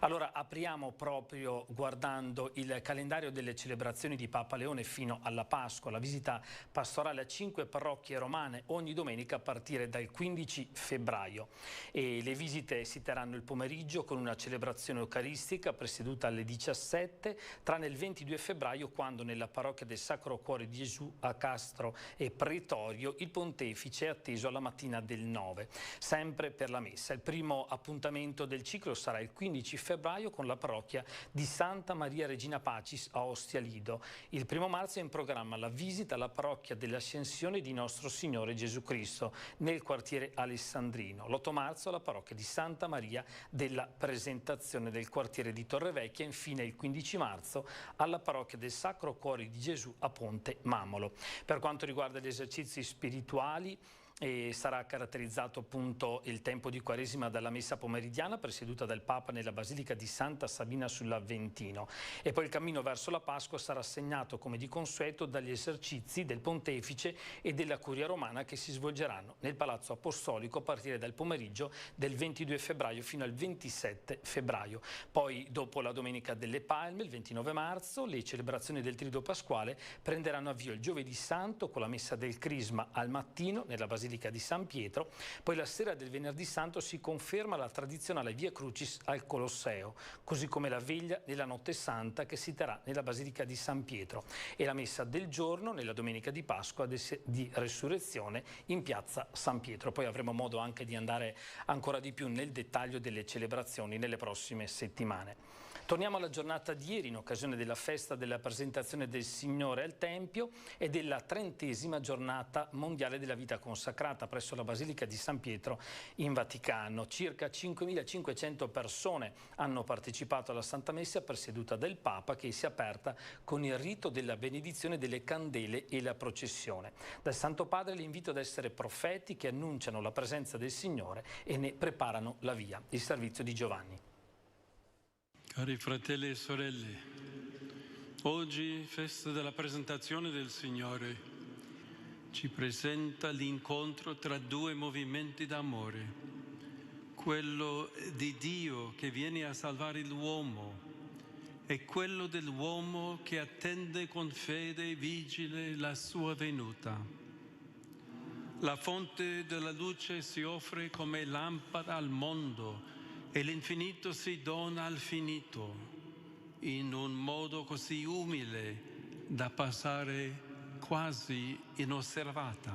Allora apriamo proprio guardando il calendario delle celebrazioni di Papa Leone fino alla Pasqua, la visita pastorale a 5 parrocchie romane ogni domenica a partire dal 15 febbraio e le visite si terranno il pomeriggio con una celebrazione eucaristica presieduta alle 17, tranne il 22 febbraio quando nella parrocchia del Sacro Cuore di Gesù a Castro e Pretorio il pontefice è atteso alla mattina del 9, sempre per la messa. Il primo appuntamento del ciclo sarà il 15 15 febbraio con la parrocchia di Santa Maria Regina Pacis a Ostia Lido. Il 1 marzo è in programma la visita alla parrocchia dell'Ascensione di Nostro Signore Gesù Cristo nel quartiere alessandrino. L'8 marzo alla parrocchia di Santa Maria della Presentazione del quartiere di Torrevecchia. Infine il 15 marzo alla parrocchia del Sacro Cuore di Gesù a Ponte Mamolo. Per quanto riguarda gli esercizi spirituali, sarà caratterizzato appunto il tempo di Quaresima dalla messa pomeridiana presieduta dal Papa nella Basilica di Santa Sabina sull'Aventino, e poi il cammino verso la Pasqua sarà segnato come di consueto dagli esercizi del Pontefice e della Curia Romana che si svolgeranno nel Palazzo Apostolico a partire dal pomeriggio del 22 febbraio fino al 27 febbraio. Poi dopo la Domenica delle Palme, il 29 marzo, le celebrazioni del Triduo Pasquale prenderanno avvio il Giovedì Santo con la messa del Crisma al mattino nella Basilica di San Pietro. Poi la sera del Venerdì Santo si conferma la tradizionale Via Crucis al Colosseo, così come la veglia nella Notte Santa che si terrà nella Basilica di San Pietro e la messa del giorno nella Domenica di Pasqua di Resurrezione in piazza San Pietro. Poi avremo modo anche di andare ancora di più nel dettaglio delle celebrazioni nelle prossime settimane. Torniamo alla giornata di ieri in occasione della festa della presentazione del Signore al Tempio e della 30ª giornata mondiale della vita consacrata presso la Basilica di San Pietro in Vaticano. Circa 5.500 persone hanno partecipato alla Santa Messa presieduta dal Papa, che si è aperta con il rito della benedizione delle candele e la processione. Dal Santo Padre l'invito ad essere profeti che annunciano la presenza del Signore e ne preparano la via. Il servizio di Giovanni. Cari fratelli e sorelle, oggi, festa della presentazione del Signore, ci presenta l'incontro tra due movimenti d'amore, quello di Dio che viene a salvare l'uomo e quello dell'uomo che attende con fede vigile la sua venuta. La fonte della luce si offre come lampada al mondo e l'infinito si dona al finito in un modo così umile da passare quasi inosservata.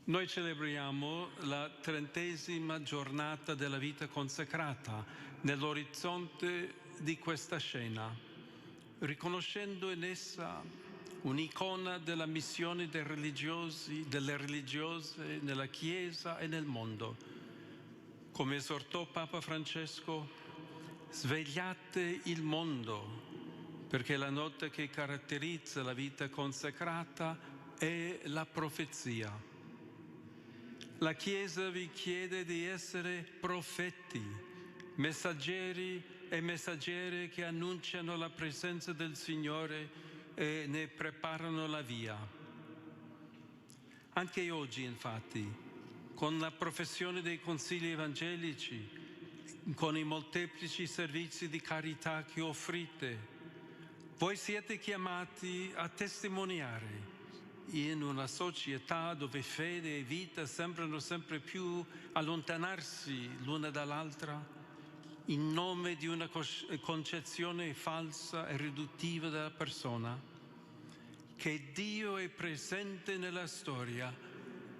Noi celebriamo la 30ª giornata della vita consacrata nell'orizzonte di questa scena, riconoscendo in essa un'icona della missione dei religiosi, delle religiose nella Chiesa e nel mondo. Come esortò Papa Francesco, svegliate il mondo, perché la notte che caratterizza la vita consacrata è la profezia. La Chiesa vi chiede di essere profeti, messaggeri e messaggere che annunciano la presenza del Signore e ne preparano la via. Anche oggi, infatti, con la professione dei consigli evangelici, con i molteplici servizi di carità che offrite, voi siete chiamati a testimoniare in una società dove fede e vita sembrano sempre più allontanarsi l'una dall'altra, in nome di una concezione falsa e riduttiva della persona, che Dio è presente nella storia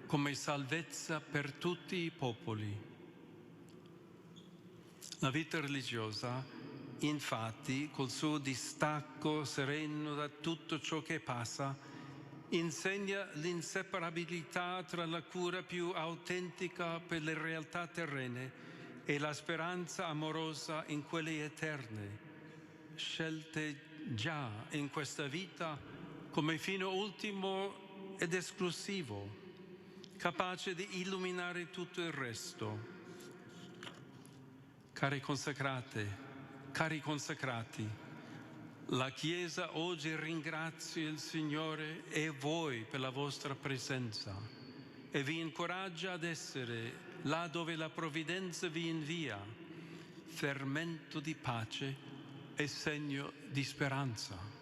come salvezza per tutti i popoli. La vita religiosa, infatti, col suo distacco sereno da tutto ciò che passa, insegna l'inseparabilità tra la cura più autentica per le realtà terrene e la speranza amorosa in quelle eterne, scelte già in questa vita come fine ultimo ed esclusivo, capace di illuminare tutto il resto. Cari consacrate, cari consacrati, la Chiesa oggi ringrazia il Signore e voi per la vostra presenza e vi incoraggia ad essere, là dove la provvidenza vi invia, fermento di pace e segno di speranza.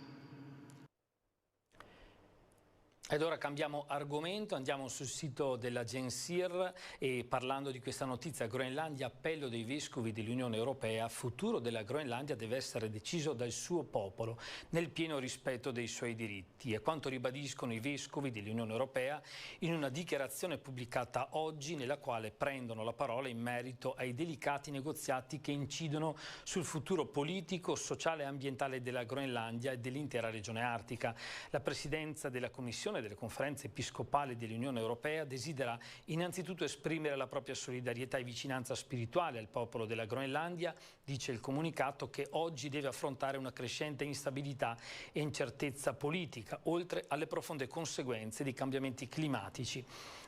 Ed ora cambiamo argomento, andiamo sul sito dell'Agensir e parlando di questa notizia, Groenlandia, appello dei vescovi dell'Unione Europea, futuro della Groenlandia deve essere deciso dal suo popolo nel pieno rispetto dei suoi diritti. È quanto ribadiscono i vescovi dell'Unione Europea in una dichiarazione pubblicata oggi nella quale prendono la parola in merito ai delicati negoziati che incidono sul futuro politico, sociale e ambientale della Groenlandia e dell'intera regione artica. La presidenza della Commissione delle conferenze episcopali dell'Unione Europea desidera innanzitutto esprimere la propria solidarietà e vicinanza spirituale al popolo della Groenlandia, dice il comunicato, che oggi deve affrontare una crescente instabilità e incertezza politica, oltre alle profonde conseguenze dei cambiamenti climatici.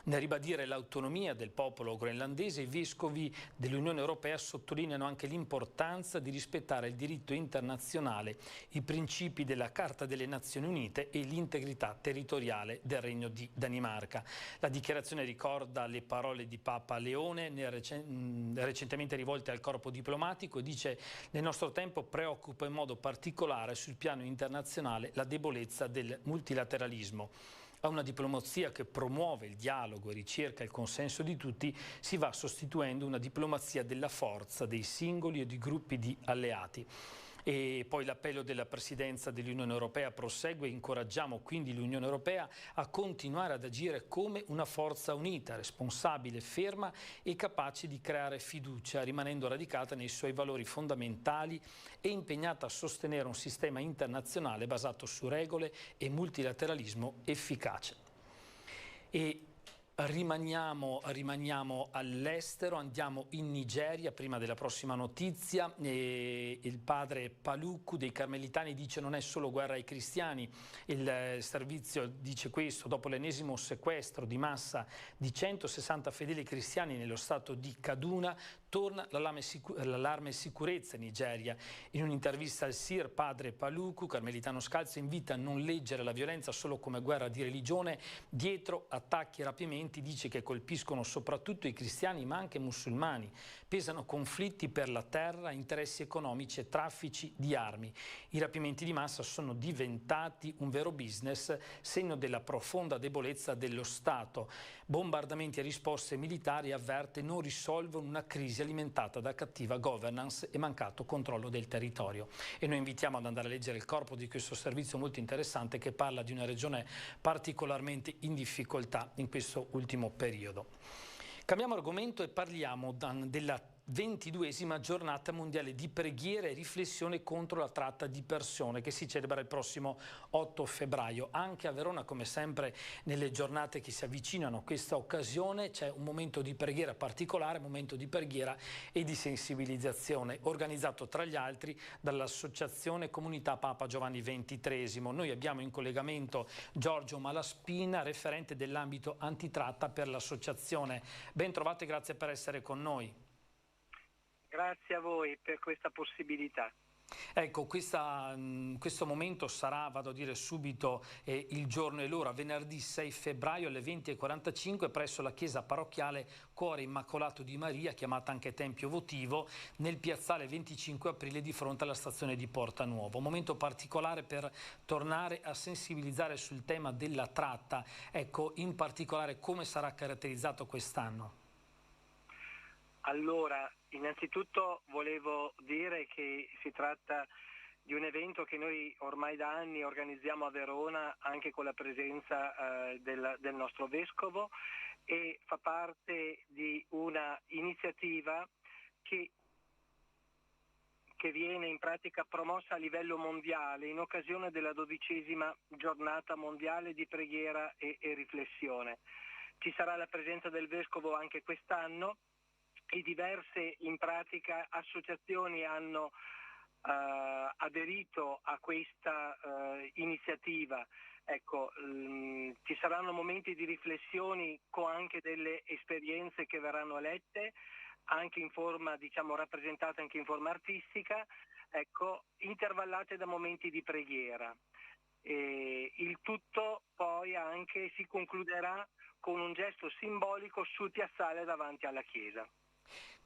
Nel ribadire l'autonomia del popolo groenlandese, i vescovi dell'Unione Europea sottolineano anche l'importanza di rispettare il diritto internazionale, i principi della Carta delle Nazioni Unite e l'integrità territoriale del Regno di Danimarca. La dichiarazione ricorda le parole di Papa Leone recentemente rivolte al corpo diplomatico e dice: nel nostro tempo preoccupa in modo particolare sul piano internazionale la debolezza del multilateralismo. A una diplomazia che promuove il dialogo e ricerca il consenso di tutti si va sostituendo una diplomazia della forza dei singoli e di gruppi di alleati. E poi l'appello della Presidenza dell'Unione Europea prosegue: incoraggiamo quindi l'Unione Europea a continuare ad agire come una forza unita, responsabile, ferma e capace di creare fiducia, rimanendo radicata nei suoi valori fondamentali e impegnata a sostenere un sistema internazionale basato su regole e multilateralismo efficace. E rimaniamo all'estero, andiamo in Nigeria prima della prossima notizia. Il padre Paluku dei Carmelitani dice: non è solo guerra ai cristiani. Il servizio dice questo dopo l'ennesimo sequestro di massa di 160 fedeli cristiani nello stato di Kaduna. Torna l'allarme sicurezza in Nigeria. In un'intervista al SIR, padre Paluku, carmelitano scalzo, invita a non leggere la violenza solo come guerra di religione. Dietro attacchi e rapimenti dice che colpiscono soprattutto i cristiani ma anche musulmani. Pesano conflitti per la terra, interessi economici e traffici di armi. I rapimenti di massa sono diventati un vero business, segno della profonda debolezza dello Stato. Bombardamenti e risposte militari, avverte, non risolvono una crisi alimentata da cattiva governance e mancato controllo del territorio. E noi invitiamo ad andare a leggere il corpo di questo servizio molto interessante che parla di una regione particolarmente in difficoltà in questo ultimo periodo. Cambiamo argomento e parliamo della 22esima giornata mondiale di preghiera e riflessione contro la tratta di persone che si celebra il prossimo 8 febbraio. Anche a Verona, come sempre nelle giornate che si avvicinano a questa occasione, c'è un momento di preghiera particolare, momento di preghiera e di sensibilizzazione, organizzato tra gli altri dall'Associazione Comunità Papa Giovanni XXIII. Noi abbiamo in collegamento Giorgio Malaspina, referente dell'ambito antitratta per l'associazione. Ben trovate, grazie per essere con noi. Grazie a voi per questa possibilità. Ecco, questo momento sarà, vado a dire subito, il giorno e l'ora, venerdì 6 febbraio alle 20:45 presso la chiesa parrocchiale Cuore Immacolato di Maria, chiamata anche Tempio Votivo, nel piazzale 25 aprile di fronte alla stazione di Porta Nuova. Un momento particolare per tornare a sensibilizzare sul tema della tratta. Ecco, in particolare come sarà caratterizzato quest'anno? Allora, innanzitutto volevo dire che si tratta di un evento che noi ormai da anni organizziamo a Verona anche con la presenza del nostro vescovo e fa parte di una iniziativa che viene in pratica promossa a livello mondiale in occasione della 12ª giornata mondiale di preghiera e riflessione. Ci sarà la presenza del vescovo anche quest'anno e diverse in pratica associazioni hanno aderito a questa iniziativa. Ecco, ci saranno momenti di riflessioni con anche delle esperienze che verranno lette, anche in forma, diciamo, rappresentate anche in forma artistica, ecco, intervallate da momenti di preghiera. Il tutto poi anche si concluderà con un gesto simbolico sul piazzale davanti alla chiesa.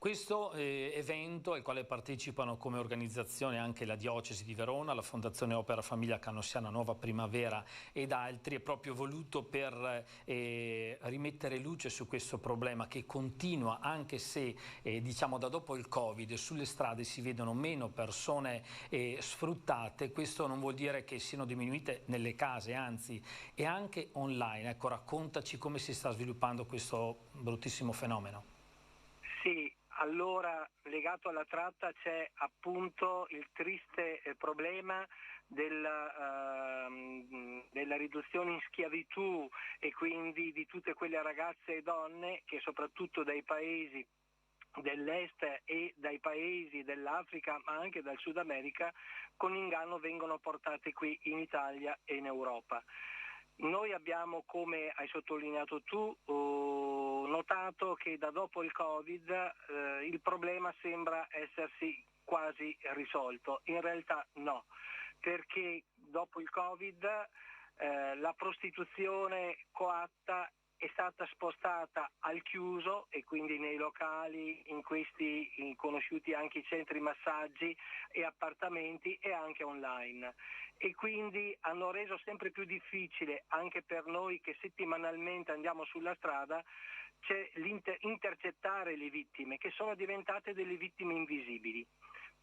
Questo evento al quale partecipano come organizzazione anche la Diocesi di Verona, la Fondazione Opera Famiglia Canossiana Nuova Primavera ed altri, è proprio voluto per rimettere luce su questo problema che continua, anche se diciamo da dopo il Covid sulle strade si vedono meno persone sfruttate. Questo non vuol dire che siano diminuite nelle case, anzi, e anche online. Ecco, raccontaci come si sta sviluppando questo bruttissimo fenomeno. Sì. Allora, legato alla tratta c'è appunto il triste problema della riduzione in schiavitù e quindi di tutte quelle ragazze e donne che soprattutto dai paesi dell'est e dai paesi dell'Africa ma anche dal Sud America con inganno vengono portate qui in Italia e in Europa. Noi abbiamo, come hai sottolineato tu, notato che da dopo il Covid il problema sembra essersi quasi risolto. In realtà no, perché dopo il Covid la prostituzione coatta è stata spostata al chiuso e quindi nei locali, in questi conosciuti anche i centri massaggi e appartamenti e anche online. E quindi hanno reso sempre più difficile anche per noi che settimanalmente andiamo sulla strada intercettare le vittime che sono diventate delle vittime invisibili.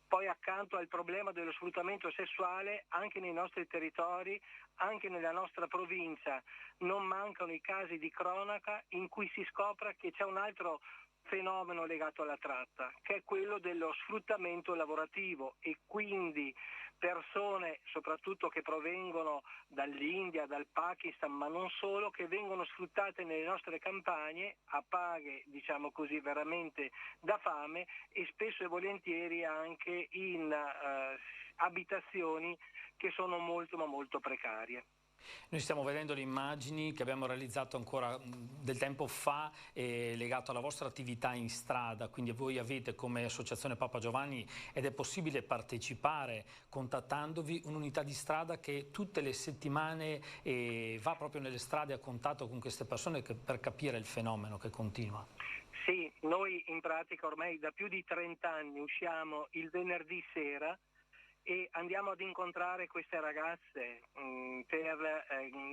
Poi accanto al problema dello sfruttamento sessuale anche nei nostri territori, anche nella nostra provincia non mancano i casi di cronaca in cui si scopre che c'è un altro fenomeno legato alla tratta, che è quello dello sfruttamento lavorativo e quindi persone soprattutto che provengono dall'India, dal Pakistan, ma non solo, che vengono sfruttate nelle nostre campagne a paghe, diciamo così, veramente da fame e spesso e volentieri anche in abitazioni che sono molto ma molto precarie. Noi stiamo vedendo le immagini che abbiamo realizzato ancora del tempo fa legato alla vostra attività in strada, quindi voi avete come Associazione Papa Giovanni ed è possibile partecipare contattandovi un'unità di strada che tutte le settimane va proprio nelle strade a contatto con queste persone per capire il fenomeno che continua. Sì, noi in pratica ormai da più di 30 anni usciamo il venerdì sera e andiamo ad incontrare queste ragazze in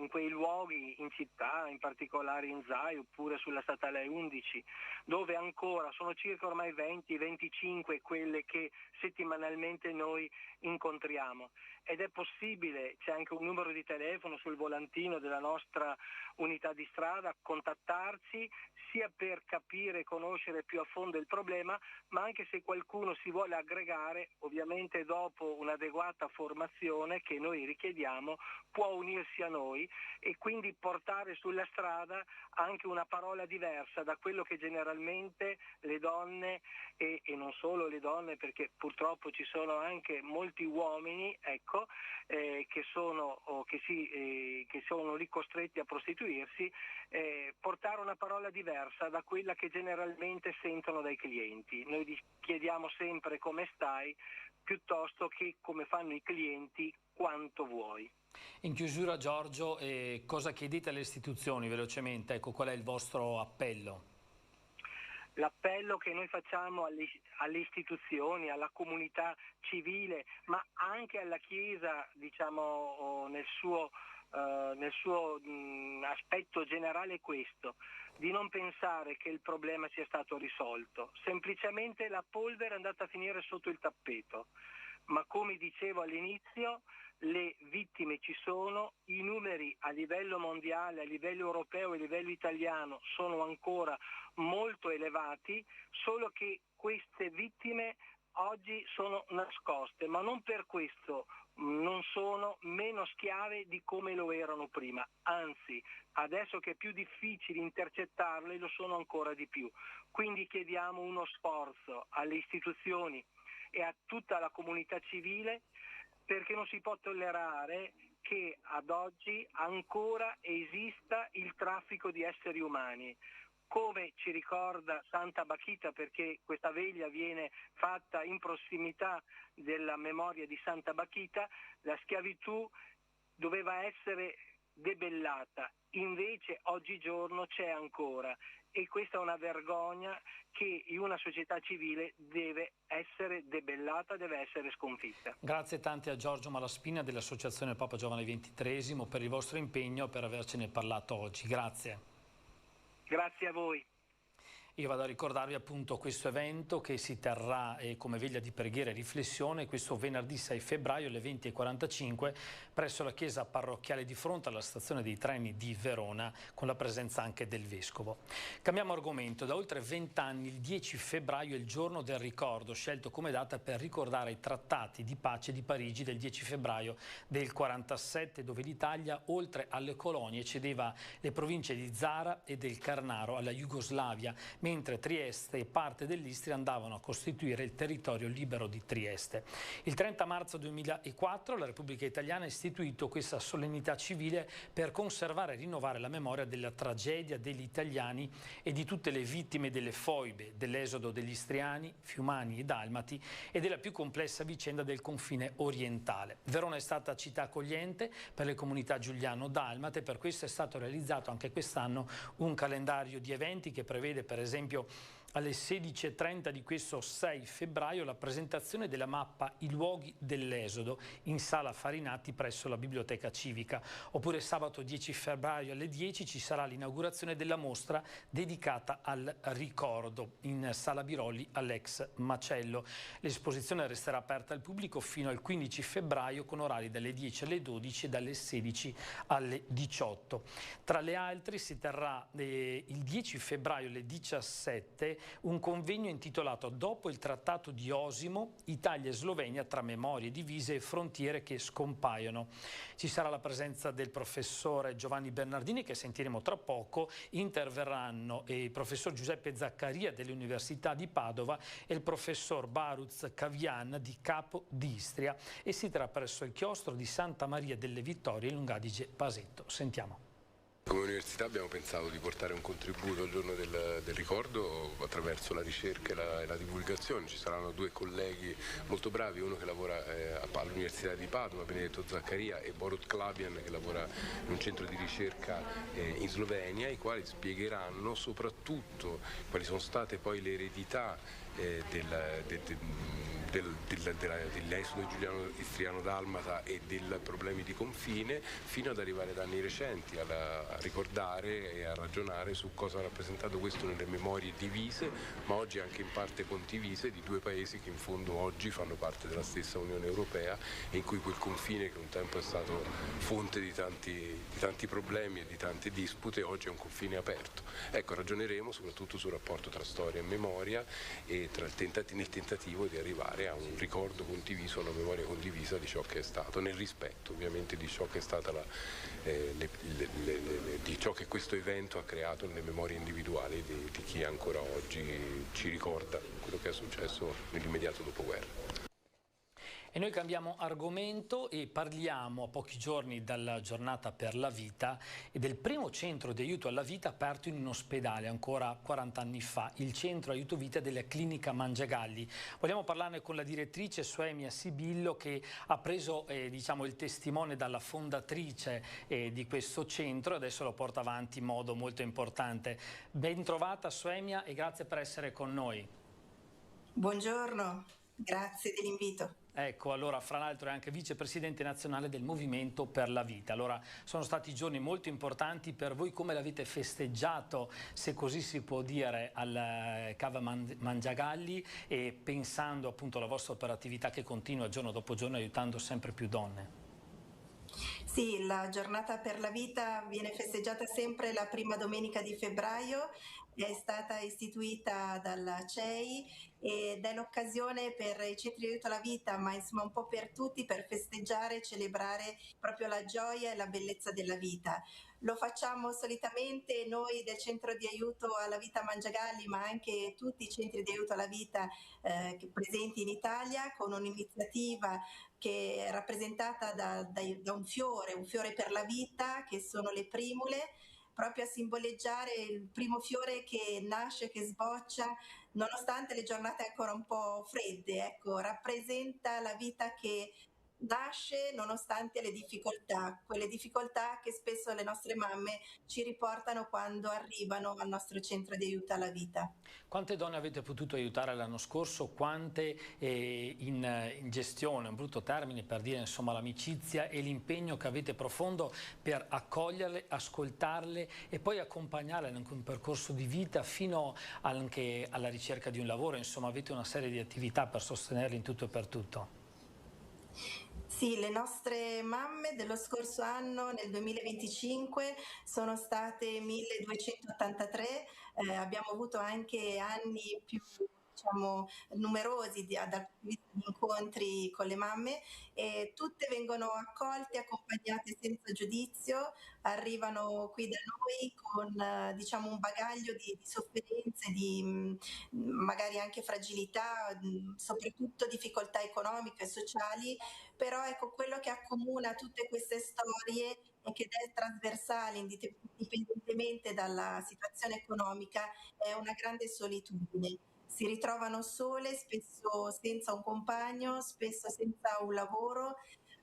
quei luoghi in città, in particolare in Zai oppure sulla statale 11, dove ancora sono circa ormai 20-25 quelle che settimanalmente noi incontriamo. Ed è possibile, c'è anche un numero di telefono sul volantino della nostra unità di strada, contattarci sia per capire e conoscere più a fondo il problema, ma anche se qualcuno si vuole aggregare, ovviamente dopo un'adeguata formazione che noi richiediamo, può unirsi a noi e quindi portare sulla strada anche una parola diversa da quello che generalmente le donne e non solo le donne, perché purtroppo ci sono anche molti uomini, ecco, che sono lì costretti a prostituirsi, portare una parola diversa da quella che generalmente sentono dai clienti. Noi chiediamo sempre come stai piuttosto che come fanno i clienti, quanto vuoi. In chiusura, Giorgio, cosa chiedete alle istituzioni velocemente? Ecco, qual è il vostro appello? L'appello che noi facciamo alle istituzioni, alla comunità civile, ma anche alla Chiesa, diciamo, nel suo aspetto generale è questo: di non pensare che il problema sia stato risolto, semplicemente la polvere è andata a finire sotto il tappeto, ma come dicevo all'inizio le vittime ci sono, i numeri a livello mondiale, a livello europeo e a livello italiano sono ancora molto elevati, solo che queste vittime oggi sono nascoste, ma non per questo non sono meno schiave di come lo erano prima, anzi adesso che è più difficile intercettarle lo sono ancora di più. Quindi chiediamo uno sforzo alle istituzioni e a tutta la comunità civile, perché non si può tollerare che ad oggi ancora esista il traffico di esseri umani. Come ci ricorda Santa Bachita, perché questa veglia viene fatta in prossimità della memoria di Santa Bachita, la schiavitù doveva essere debellata, invece oggigiorno c'è ancora, e questa è una vergogna che in una società civile deve essere debellata, deve essere sconfitta. Grazie tante a Giorgio Malaspina dell'Associazione Papa Giovanni XXIII per il vostro impegno e per avercene parlato oggi. Grazie. Grazie a voi. Io vado a ricordarvi appunto questo evento che si terrà come veglia di preghiera e riflessione questo venerdì 6 febbraio alle 20:45 presso la chiesa parrocchiale di fronte alla stazione dei treni di Verona, con la presenza anche del Vescovo. Cambiamo argomento. Da oltre 20 anni il 10 febbraio è il giorno del ricordo, scelto come data per ricordare i trattati di pace di Parigi del 10 febbraio del 47, dove l'Italia, oltre alle colonie, cedeva le province di Zara e del Carnaro alla Jugoslavia, mentre Trieste e parte dell'Istria andavano a costituire il territorio libero di Trieste. Il 30 marzo 2004 la Repubblica Italiana ha istituito questa solennità civile per conservare e rinnovare la memoria della tragedia degli italiani e di tutte le vittime delle foibe, dell'esodo degli istriani, fiumani e dalmati e della più complessa vicenda del confine orientale. Verona è stata città accogliente per le comunità giuliano-dalmate, per questo è stato realizzato anche quest'anno un calendario di eventi che prevede per esempio alle 16:30 di questo 6 febbraio la presentazione della mappa I luoghi dell'esodo in sala Farinati presso la Biblioteca Civica, oppure sabato 10 febbraio alle 10 ci sarà l'inaugurazione della mostra dedicata al ricordo in sala Birolli all'ex macello. L'esposizione resterà aperta al pubblico fino al 15 febbraio con orari dalle 10 alle 12 e dalle 16 alle 18. Tra le altre si terrà il 10 febbraio alle 17 un convegno intitolato Dopo il Trattato di Osimo, Italia e Slovenia tra memorie divise e frontiere che scompaiono. Ci sarà la presenza del professore Giovanni Bernardini, che sentiremo tra poco. Interverranno il professor Giuseppe Zaccaria dell'Università di Padova e il professor Baruz Cavian di Capo d'Istria, e si terrà presso il chiostro di Santa Maria delle Vittorie in Lungadige Pasetto. Sentiamo. Come università abbiamo pensato di portare un contributo al giorno del ricordo attraverso la ricerca e la divulgazione. Ci saranno due colleghi molto bravi, uno che lavora all'Università di Padova, Benedetto Zaccaria, e Borut Klabian, che lavora in un centro di ricerca in Slovenia, i quali spiegheranno soprattutto quali sono state poi le eredità dell'esodo giuliano-istriano-dalmata e dei problemi di confine, fino ad arrivare ad anni recenti a ricordare e a ragionare su cosa ha rappresentato questo nelle memorie divise, ma oggi anche in parte condivise, di due paesi che in fondo oggi fanno parte della stessa Unione Europea e in cui quel confine, che un tempo è stato fonte di tanti problemi e di tante dispute, oggi è un confine aperto. Ecco, ragioneremo soprattutto sul rapporto tra storia e memoria e nel tentativo di arrivare a un ricordo condiviso, a una memoria condivisa di ciò che è stato, nel rispetto ovviamente di ciò che è stata di ciò che questo evento ha creato nelle memorie individuali di chi ancora oggi ci ricorda quello che è successo nell'immediato dopoguerra. E noi cambiamo argomento e parliamo a pochi giorni dalla giornata per la vita e del primo centro di aiuto alla vita aperto in un ospedale ancora 40 anni fa, il centro aiuto vita della clinica Mangiagalli. Vogliamo parlarne con la direttrice Soemia Sibillo, che ha preso il testimone dalla fondatrice di questo centro e adesso lo porta avanti in modo molto importante. Ben trovata Soemia e grazie per essere con noi. Buongiorno, grazie dell'invito. Ecco, allora, fra l'altro è anche vicepresidente nazionale del Movimento per la Vita. Allora, sono stati giorni molto importanti per voi. Come l'avete festeggiato, se così si può dire, al Cava Mangiagalli, e pensando appunto alla vostra operatività che continua giorno dopo giorno aiutando sempre più donne? Sì, la giornata per la vita viene festeggiata sempre la prima domenica di febbraio, è stata istituita dalla CEI ed è l'occasione per i centri di aiuto alla vita, ma insomma un po' per tutti, per festeggiare e celebrare proprio la gioia e la bellezza della vita. Lo facciamo solitamente noi del centro di aiuto alla vita Mangiagalli, ma anche tutti i centri di aiuto alla vita presenti in Italia, con un'iniziativa che è rappresentata da un fiore per la vita, che sono le primule, proprio a simboleggiare il primo fiore che nasce, che sboccia, nonostante le giornate ancora un po' fredde, ecco, rappresenta la vita che nasce nonostante le difficoltà, quelle difficoltà che spesso le nostre mamme ci riportano quando arrivano al nostro centro di aiuto alla vita. Quante donne avete potuto aiutare l'anno scorso? Quante in gestione, un brutto termine per dire insomma l'amicizia e l'impegno che avete profondo per accoglierle, ascoltarle e poi accompagnarle in un percorso di vita fino anche alla ricerca di un lavoro, insomma avete una serie di attività per sostenerle in tutto e per tutto. Sì, le nostre mamme dello scorso anno, nel 2025, sono state 1283, abbiamo avuto anche anni più numerosi dal punto di vista di incontri con le mamme, e tutte vengono accolte, accompagnate senza giudizio, arrivano qui da noi con un bagaglio di sofferenze, di magari anche fragilità, soprattutto difficoltà economiche e sociali, però ecco, quello che accomuna tutte queste storie e che è trasversale indipendentemente dalla situazione economica è una grande solitudine. Si ritrovano sole, spesso senza un compagno, spesso senza un lavoro,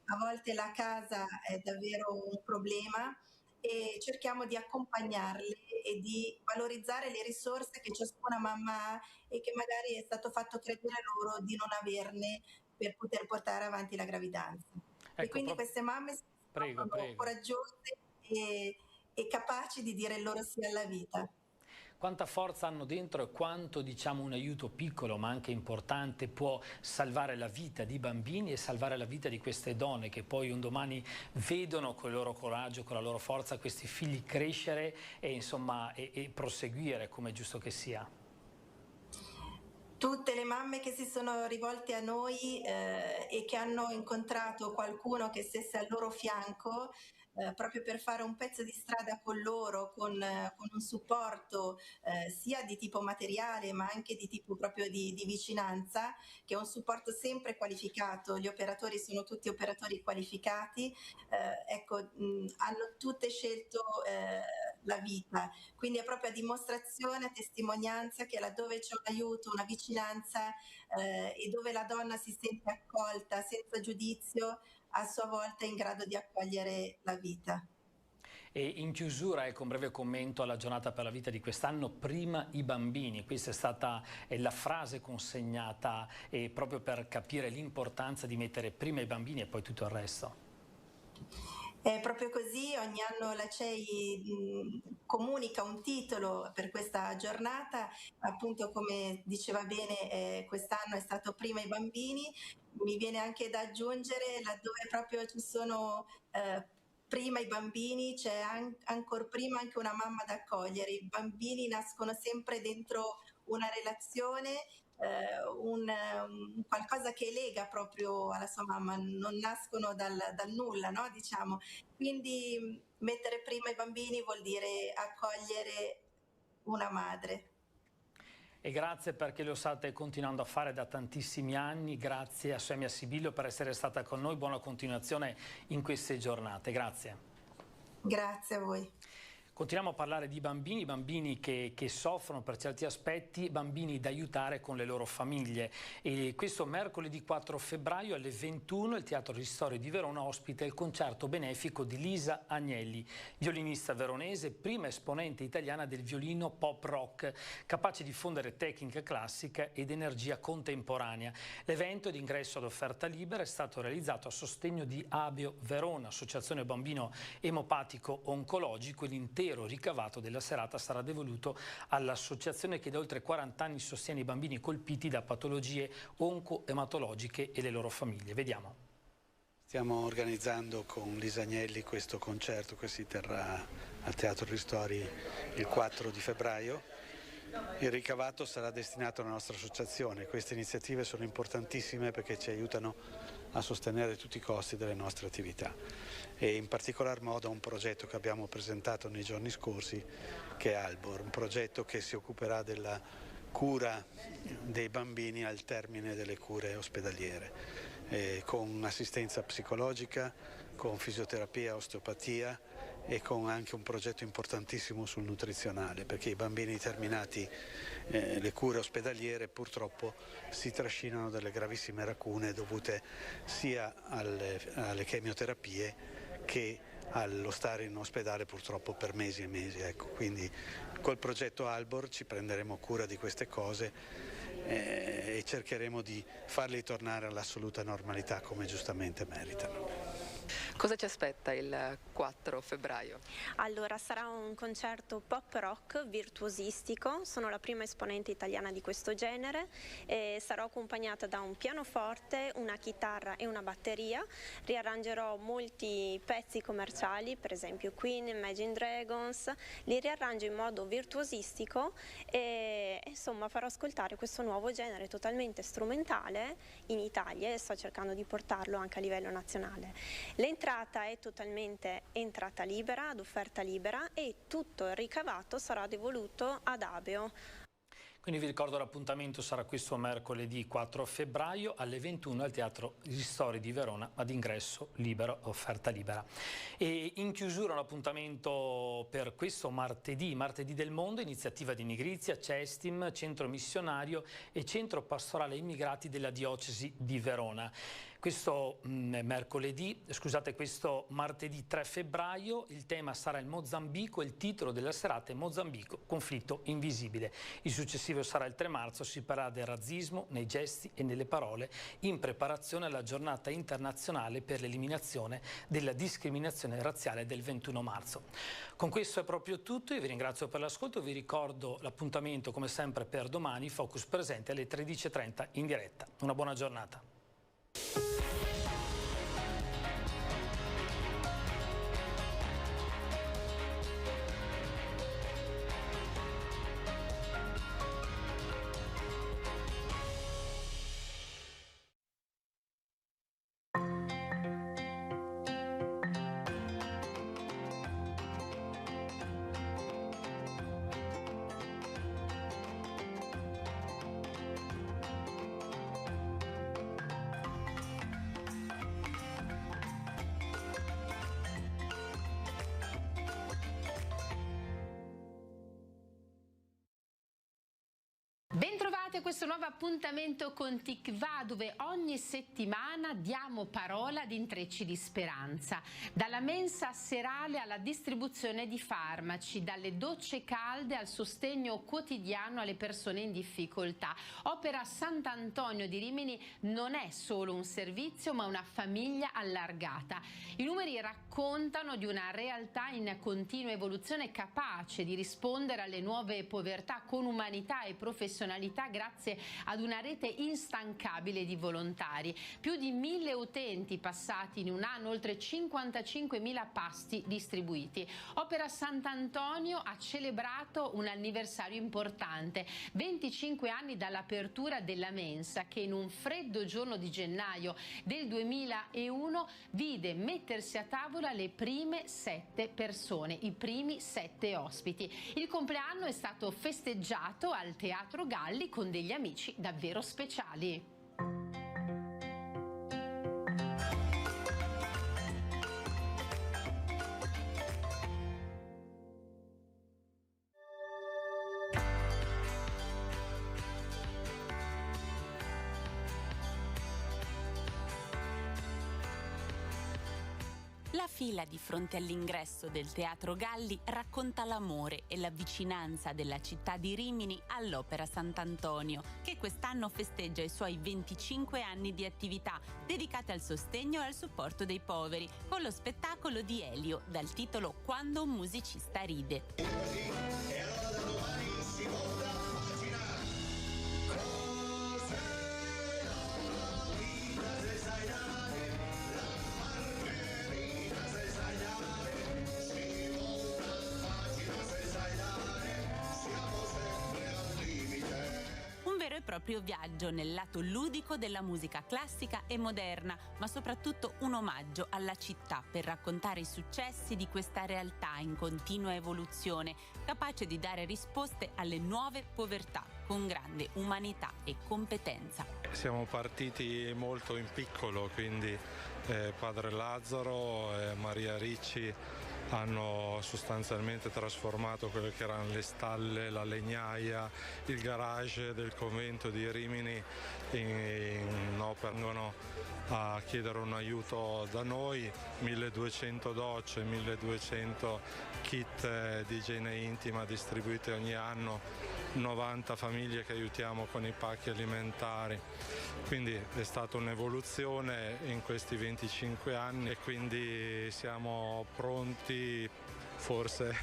a volte la casa è davvero un problema e cerchiamo di accompagnarle e di valorizzare le risorse che ciascuna mamma ha e che magari è stato fatto credere loro di non averne per poter portare avanti la gravidanza. Ecco, e quindi queste mamme sono coraggiose e capaci di dire il loro sì alla vita. Quanta forza hanno dentro e quanto un aiuto piccolo ma anche importante può salvare la vita di bambini e salvare la vita di queste donne che poi un domani vedono con il loro coraggio, con la loro forza questi figli crescere e proseguire come è giusto che sia. Tutte le mamme che si sono rivolte a noi e che hanno incontrato qualcuno che stesse al loro fianco proprio per fare un pezzo di strada con loro, con un supporto sia di tipo materiale ma anche di tipo proprio di vicinanza, che è un supporto sempre qualificato, gli operatori sono tutti operatori qualificati, hanno tutte scelto la vita, quindi è proprio a dimostrazione, a testimonianza che laddove c'è un aiuto, una vicinanza e dove la donna si sente accolta senza giudizio, a sua volta è in grado di accogliere la vita. E in chiusura, un breve commento alla giornata per la vita di quest'anno, prima i bambini. Questa è stata la frase consegnata proprio per capire l'importanza di mettere prima i bambini e poi tutto il resto. È proprio così, ogni anno la CEI comunica un titolo per questa giornata, appunto come diceva bene quest'anno è stato prima i bambini, mi viene anche da aggiungere laddove proprio ci sono prima i bambini c'è ancora prima anche una mamma da accogliere, i bambini nascono sempre dentro una relazione, qualcosa che lega proprio alla sua mamma, non nascono dal nulla, no? Diciamo. Quindi mettere prima i bambini vuol dire accogliere una madre. E grazie perché lo state continuando a fare da tantissimi anni, grazie a Semia Sibilio per essere stata con noi, buona continuazione in queste giornate, grazie. Grazie a voi. Continuiamo a parlare di bambini che soffrono per certi aspetti, bambini da aiutare con le loro famiglie. E questo mercoledì 4 febbraio alle 21 il Teatro Ristori di Verona ospita il concerto benefico di Lisa Agnelli, violinista veronese, prima esponente italiana del violino pop rock, capace di fondere tecnica classica ed energia contemporanea. L'evento di ingresso ad offerta libera è stato realizzato a sostegno di Abio Verona, associazione bambino emopatico oncologico. L'intero ricavato della serata sarà devoluto all'associazione che da oltre 40 anni sostiene i bambini colpiti da patologie oncoematologiche e le loro famiglie. Vediamo. Stiamo organizzando con Lisa Agnelli questo concerto che si terrà al Teatro Ristori il 4 di febbraio. Il ricavato sarà destinato alla nostra associazione. Queste iniziative sono importantissime perché ci aiutano a sostenere tutti i costi delle nostre attività e in particolar modo un progetto che abbiamo presentato nei giorni scorsi che è Albor, un progetto che si occuperà della cura dei bambini al termine delle cure ospedaliere, con assistenza psicologica, con fisioterapia, osteopatia e con anche un progetto importantissimo sul nutrizionale, perché i bambini terminati le cure ospedaliere purtroppo si trascinano delle gravissime lacune dovute sia alle chemioterapie che allo stare in ospedale purtroppo per mesi e mesi. Ecco, quindi col progetto Albor ci prenderemo cura di queste cose e cercheremo di farli tornare all'assoluta normalità come giustamente meritano. Cosa ci aspetta il 4 febbraio? Allora, sarà un concerto pop rock virtuosistico, sono la prima esponente italiana di questo genere e sarò accompagnata da un pianoforte, una chitarra e una batteria. Riarrangerò molti pezzi commerciali, per esempio Queen, Imagine Dragons, li riarrangio in modo virtuosistico e insomma farò ascoltare questo nuovo genere totalmente strumentale in Italia e sto cercando di portarlo anche a livello nazionale. L'entrata è totalmente entrata libera, ad offerta libera e tutto il ricavato sarà devoluto ad Abeo. Quindi vi ricordo l'appuntamento sarà questo mercoledì 4 febbraio alle 21 al Teatro Ristori di Verona ad ingresso libero, offerta libera. E in chiusura un appuntamento per questo martedì del mondo, iniziativa di Nigrizia, CESTIM, Centro Missionario e Centro Pastorale Immigrati della Diocesi di Verona. Questo martedì 3 febbraio il tema sarà il Mozambico, il titolo della serata è Mozambico, conflitto invisibile. Il successivo sarà il 3 marzo, si parlerà del razzismo nei gesti e nelle parole in preparazione alla giornata internazionale per l'eliminazione della discriminazione razziale del 21 marzo. Con questo è proprio tutto, io vi ringrazio per l'ascolto, vi ricordo l'appuntamento come sempre per domani, Focus presente alle 13:30 in diretta. Una buona giornata. Bentrovati a questo nuovo appuntamento con Tikva, dove ogni settimana diamo parola ad intrecci di speranza. Dalla mensa serale alla distribuzione di farmaci, dalle docce calde al sostegno quotidiano alle persone in difficoltà. Opera Sant'Antonio di Rimini non è solo un servizio, ma una famiglia allargata. I numeri raccontano di una realtà in continua evoluzione, capace di rispondere alle nuove povertà con umanità e professionalità grazie ad una rete instancabile di volontari. Più di 1000 utenti passati in un anno, oltre 55.000 pasti distribuiti. Opera Sant'Antonio ha celebrato un anniversario importante, 25 anni dall'apertura della mensa, che in un freddo giorno di gennaio del 2001 vide mettersi a tavola le prime 7 persone, i primi 7 ospiti. Il compleanno è stato festeggiato al Teatro Galli con degli amici davvero speciali. La fila di fronte all'ingresso del Teatro Galli racconta l'amore e la vicinanza della città di Rimini all'Opera Sant'Antonio, che quest'anno festeggia i suoi 25 anni di attività dedicate al sostegno e al supporto dei poveri, con lo spettacolo di Elio dal titolo Quando un musicista ride. Vero e proprio viaggio nel lato ludico della musica classica e moderna, ma soprattutto un omaggio alla città per raccontare i successi di questa realtà in continua evoluzione, capace di dare risposte alle nuove povertà con grande umanità e competenza. Siamo partiti molto in piccolo, quindi Padre Lazzaro, Maria Ricci hanno sostanzialmente trasformato quelle che erano le stalle, la legnaia, il garage del convento di Rimini in opera. Vengono a chiedere un aiuto da noi, 1200 docce, 1200 kit di igiene intima distribuiti ogni anno, 90 famiglie che aiutiamo con i pacchi alimentari. Quindi è stata un'evoluzione in questi 25 anni e quindi siamo pronti forse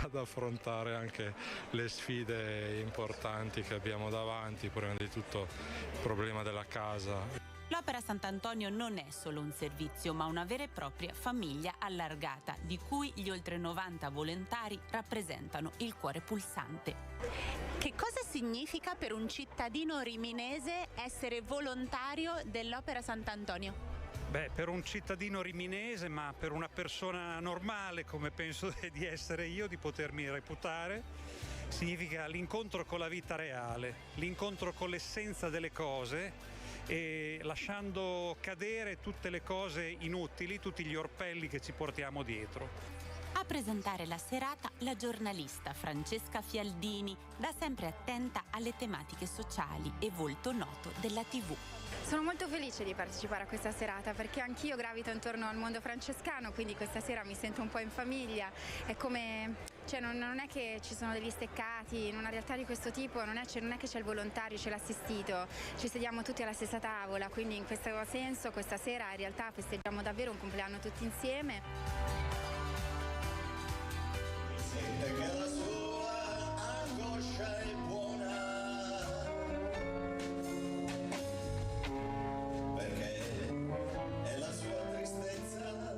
ad affrontare anche le sfide importanti che abbiamo davanti, prima di tutto il problema della casa. L'Opera Sant'Antonio non è solo un servizio, ma una vera e propria famiglia allargata, di cui gli oltre 90 volontari rappresentano il cuore pulsante. Che cosa significa per un cittadino riminese essere volontario dell'Opera Sant'Antonio? Beh, per un cittadino riminese, ma per una persona normale, come penso di essere io, di potermi reputare, significa l'incontro con la vita reale, l'incontro con l'essenza delle cose, e lasciando cadere tutte le cose inutili, tutti gli orpelli che ci portiamo dietro. A presentare la serata la giornalista Francesca Fialdini, da sempre attenta alle tematiche sociali e volto noto della TV. Sono molto felice di partecipare a questa serata perché anch'io gravito intorno al mondo francescano, quindi questa sera mi sento un po' in famiglia. È come, non è che ci sono degli steccati, in una realtà di questo tipo non è che c'è il volontario, c'è l'assistito, ci sediamo tutti alla stessa tavola, quindi in questo senso questa sera in realtà festeggiamo davvero un compleanno tutti insieme. Sente che la sua angoscia è buona, perché è la sua tristezza.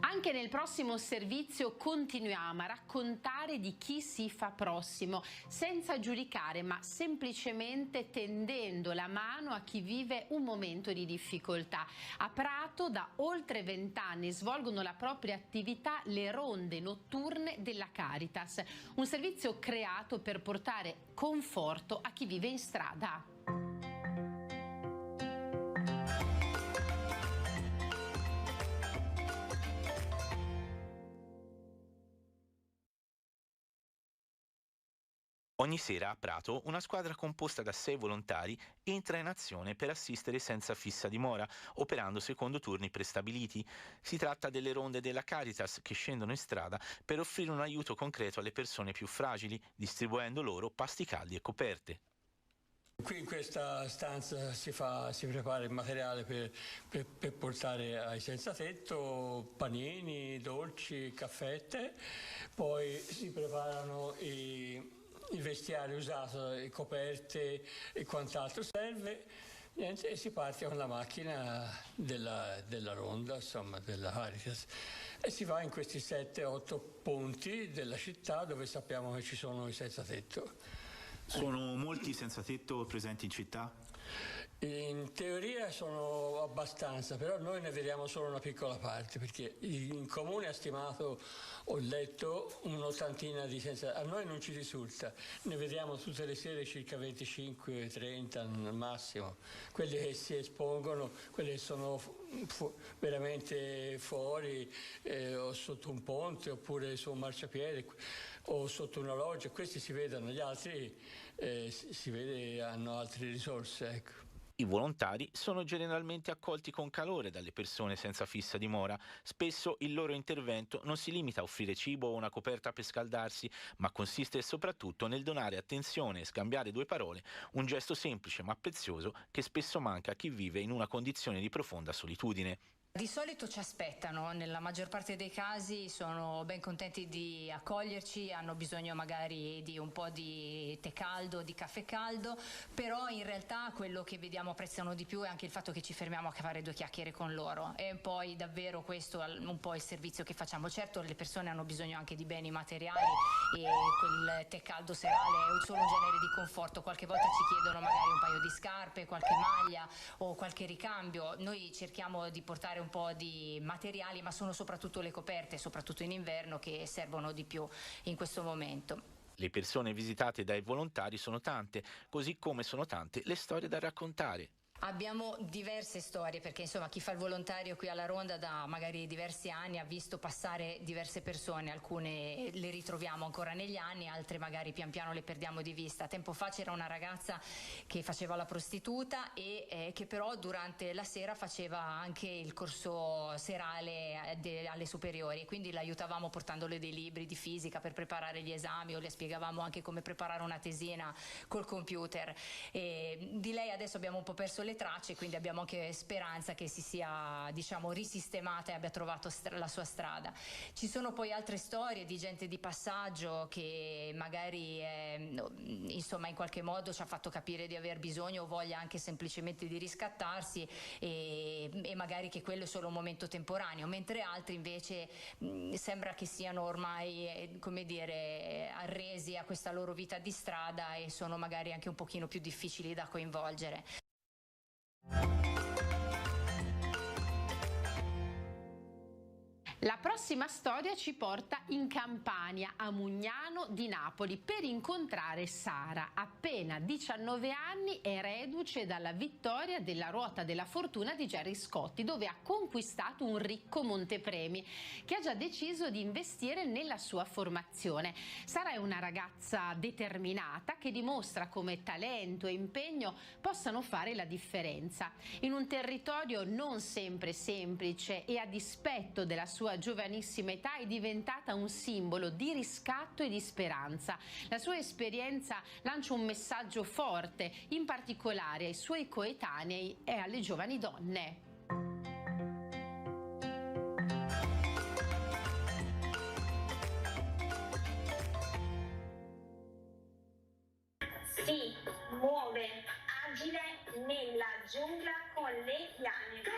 Anche nel prossimo servizio continuiamo a raccontare di chi si fa prossimo, senza giudicare ma semplicemente tendendo la mano a chi vive un momento di difficoltà. A Prato da oltre 20 anni svolgono la propria attività le ronde notturne della Caritas, un servizio creato per portare conforto a chi vive in strada. Ogni sera a Prato una squadra composta da 6 volontari entra in azione per assistere senza fissa dimora, operando secondo turni prestabiliti. Si tratta delle ronde della Caritas che scendono in strada per offrire un aiuto concreto alle persone più fragili, distribuendo loro pasti caldi e coperte. Qui in questa stanza si prepara il materiale per portare ai senza tetto, panini, dolci, caffette, poi si preparano il vestiario usato, le coperte e quant'altro serve, e si parte con la macchina della ronda, insomma, della Caritas, e si va in questi 7-8 punti della città dove sappiamo che ci sono i senza tetto. Sono molti senza tetto presenti in città? In teoria sono abbastanza, però noi ne vediamo solo una piccola parte, perché il comune ha stimato, ho letto, un'ottantina di senza. A noi non ci risulta, ne vediamo tutte le sere circa 25-30 al massimo. Quelli che si espongono, quelli che sono veramente fuori, o sotto un ponte, oppure su un marciapiede, o sotto una loggia, questi si vedono, gli altri si vede hanno altre risorse, ecco. I volontari sono generalmente accolti con calore dalle persone senza fissa dimora. Spesso il loro intervento non si limita a offrire cibo o una coperta per scaldarsi, ma consiste soprattutto nel donare attenzione e scambiare 2 parole, un gesto semplice ma prezioso che spesso manca a chi vive in una condizione di profonda solitudine. Di solito ci aspettano, nella maggior parte dei casi sono ben contenti di accoglierci, hanno bisogno magari di un po' di tè caldo, di caffè caldo, però in realtà quello che vediamo apprezzano di più è anche il fatto che ci fermiamo a fare 2 chiacchiere con loro, e poi davvero questo è un po' il servizio che facciamo. Certo, le persone hanno bisogno anche di beni materiali e quel tè caldo serale è solo un genere di conforto, qualche volta ci chiedono magari un paio di scarpe, qualche maglia o qualche ricambio. Noi cerchiamo di portare un po' di materiali, ma sono soprattutto le coperte, soprattutto in inverno, che servono di più in questo momento. Le persone visitate dai volontari sono tante, così come sono tante le storie da raccontare. Abbiamo diverse storie, perché insomma chi fa il volontario qui alla Ronda da magari diversi anni ha visto passare diverse persone, alcune le ritroviamo ancora negli anni, altre magari pian piano le perdiamo di vista. Tempo fa c'era una ragazza che faceva la prostituta e che però durante la sera faceva anche il corso serale alle superiori, quindi l'aiutavamo portandole dei libri di fisica per preparare gli esami, o le spiegavamo anche come preparare una tesina col computer. E di lei adesso abbiamo un po' perso le tracce, quindi abbiamo anche speranza che si sia, diciamo, risistemata e abbia trovato la sua strada. Ci sono poi altre storie di gente di passaggio che magari insomma in qualche modo ci ha fatto capire di aver bisogno o voglia anche semplicemente di riscattarsi e magari che quello è solo un momento temporaneo, mentre altri invece sembra che siano ormai come dire arresi a questa loro vita di strada e sono magari anche un pochino più difficili da coinvolgere. La prossima storia ci porta in Campania, a Mugnano di Napoli, per incontrare Sara, appena 19 anni e reduce dalla vittoria della Ruota della Fortuna di Gerry Scotti, dove ha conquistato un ricco montepremi che ha già deciso di investire nella sua formazione. Sara è una ragazza determinata che dimostra come talento e impegno possano fare la differenza. In un territorio non sempre semplice e a dispetto della sua giovanissima età è diventata un simbolo di riscatto e di speranza. La sua esperienza lancia un messaggio forte, in particolare ai suoi coetanei e alle giovani donne. Si muove agile nella giungla con le liane.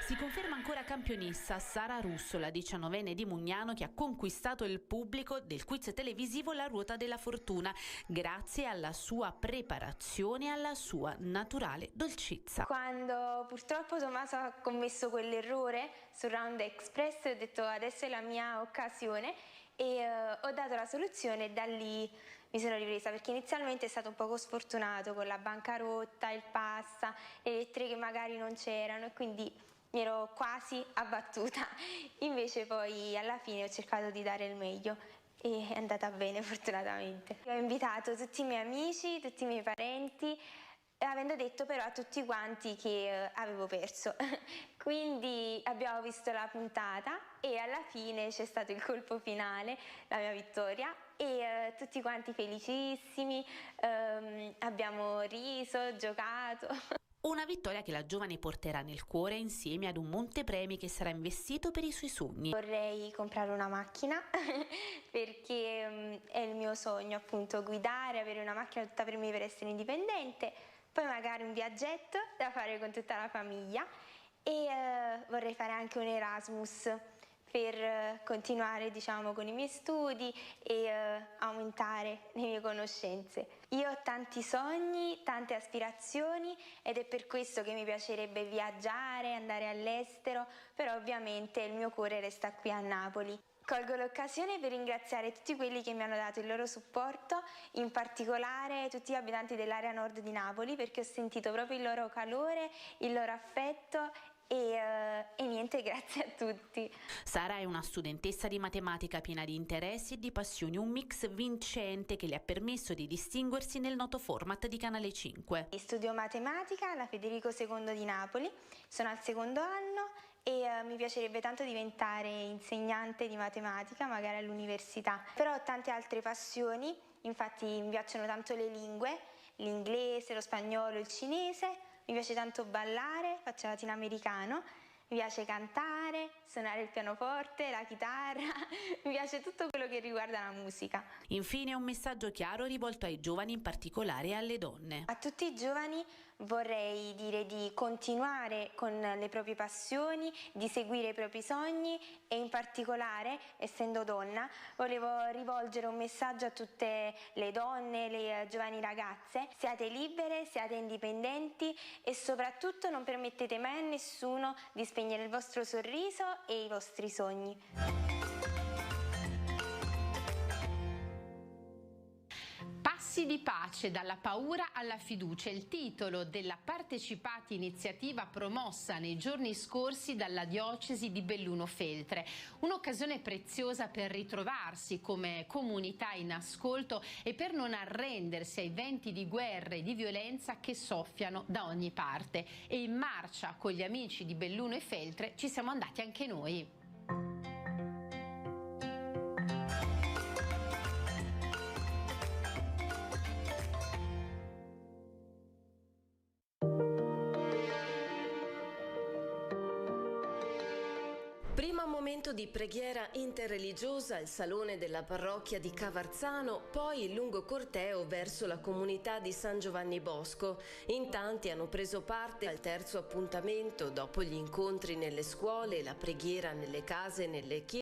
Si conferma ancora campionessa Sara Russo, la 19enne di Mugnano che ha conquistato il pubblico del quiz televisivo La Ruota della Fortuna grazie alla sua preparazione e alla sua naturale dolcezza. Quando purtroppo Tommaso ha commesso quell'errore sul Round Express, ho detto adesso è la mia occasione e ho dato la soluzione e da lì mi sono ripresa, perché inizialmente è stato un poco sfortunato con la bancarotta, il passa, le lettere che magari non c'erano e quindi mi ero quasi abbattuta, invece poi alla fine ho cercato di dare il meglio e è andata bene fortunatamente. Ho invitato tutti i miei amici, tutti i miei parenti, avendo detto però a tutti quanti che avevo perso. Quindi abbiamo visto la puntata e alla fine c'è stato il colpo finale, la mia vittoria, e tutti quanti felicissimi, abbiamo riso, giocato. Una vittoria che la giovane porterà nel cuore insieme ad un montepremi che sarà investito per i suoi sogni. Vorrei comprare una macchina perché è il mio sogno, appunto, guidare, avere una macchina tutta per me per essere indipendente, poi magari un viaggetto da fare con tutta la famiglia e vorrei fare anche un Erasmus per continuare, diciamo, con i miei studi e aumentare le mie conoscenze. Io ho tanti sogni, tante aspirazioni ed è per questo che mi piacerebbe viaggiare, andare all'estero, però ovviamente il mio cuore resta qui a Napoli. Colgo l'occasione per ringraziare tutti quelli che mi hanno dato il loro supporto, in particolare tutti gli abitanti dell'area nord di Napoli, perché ho sentito proprio il loro calore, il loro affetto e niente, grazie a tutti. Sara è una studentessa di matematica piena di interessi e di passioni, un mix vincente che le ha permesso di distinguersi nel noto format di Canale 5. Studio matematica alla Federico II di Napoli, sono al secondo anno e mi piacerebbe tanto diventare insegnante di matematica, magari all'università. Però ho tante altre passioni, infatti mi piacciono tanto le lingue, l'inglese, lo spagnolo, il cinese. Mi piace tanto ballare, faccio latinoamericano, mi piace cantare, suonare il pianoforte, la chitarra, mi piace tutto quello che riguarda la musica. Infine un messaggio chiaro rivolto ai giovani, in particolare alle donne. A tutti i giovani vorrei dire di continuare con le proprie passioni, di seguire i propri sogni e in particolare, essendo donna, volevo rivolgere un messaggio a tutte le donne, le giovani ragazze: siate libere, siate indipendenti e soprattutto non permettete mai a nessuno di spegnere il vostro sorriso e i vostri sogni. Passi di pace dalla paura alla fiducia, il titolo della partecipata iniziativa promossa nei giorni scorsi dalla diocesi di Belluno Feltre. Un'occasione preziosa per ritrovarsi come comunità in ascolto e per non arrendersi ai venti di guerra e di violenza che soffiano da ogni parte. E in marcia con gli amici di Belluno e Feltre ci siamo andati anche noi. Prima momento di preghiera interreligiosa al salone della parrocchia di Cavarzano, poi il lungo corteo verso la comunità di San Giovanni Bosco. In tanti hanno preso parte al terzo appuntamento dopo gli incontri nelle scuole, la preghiera nelle case e nelle chiese.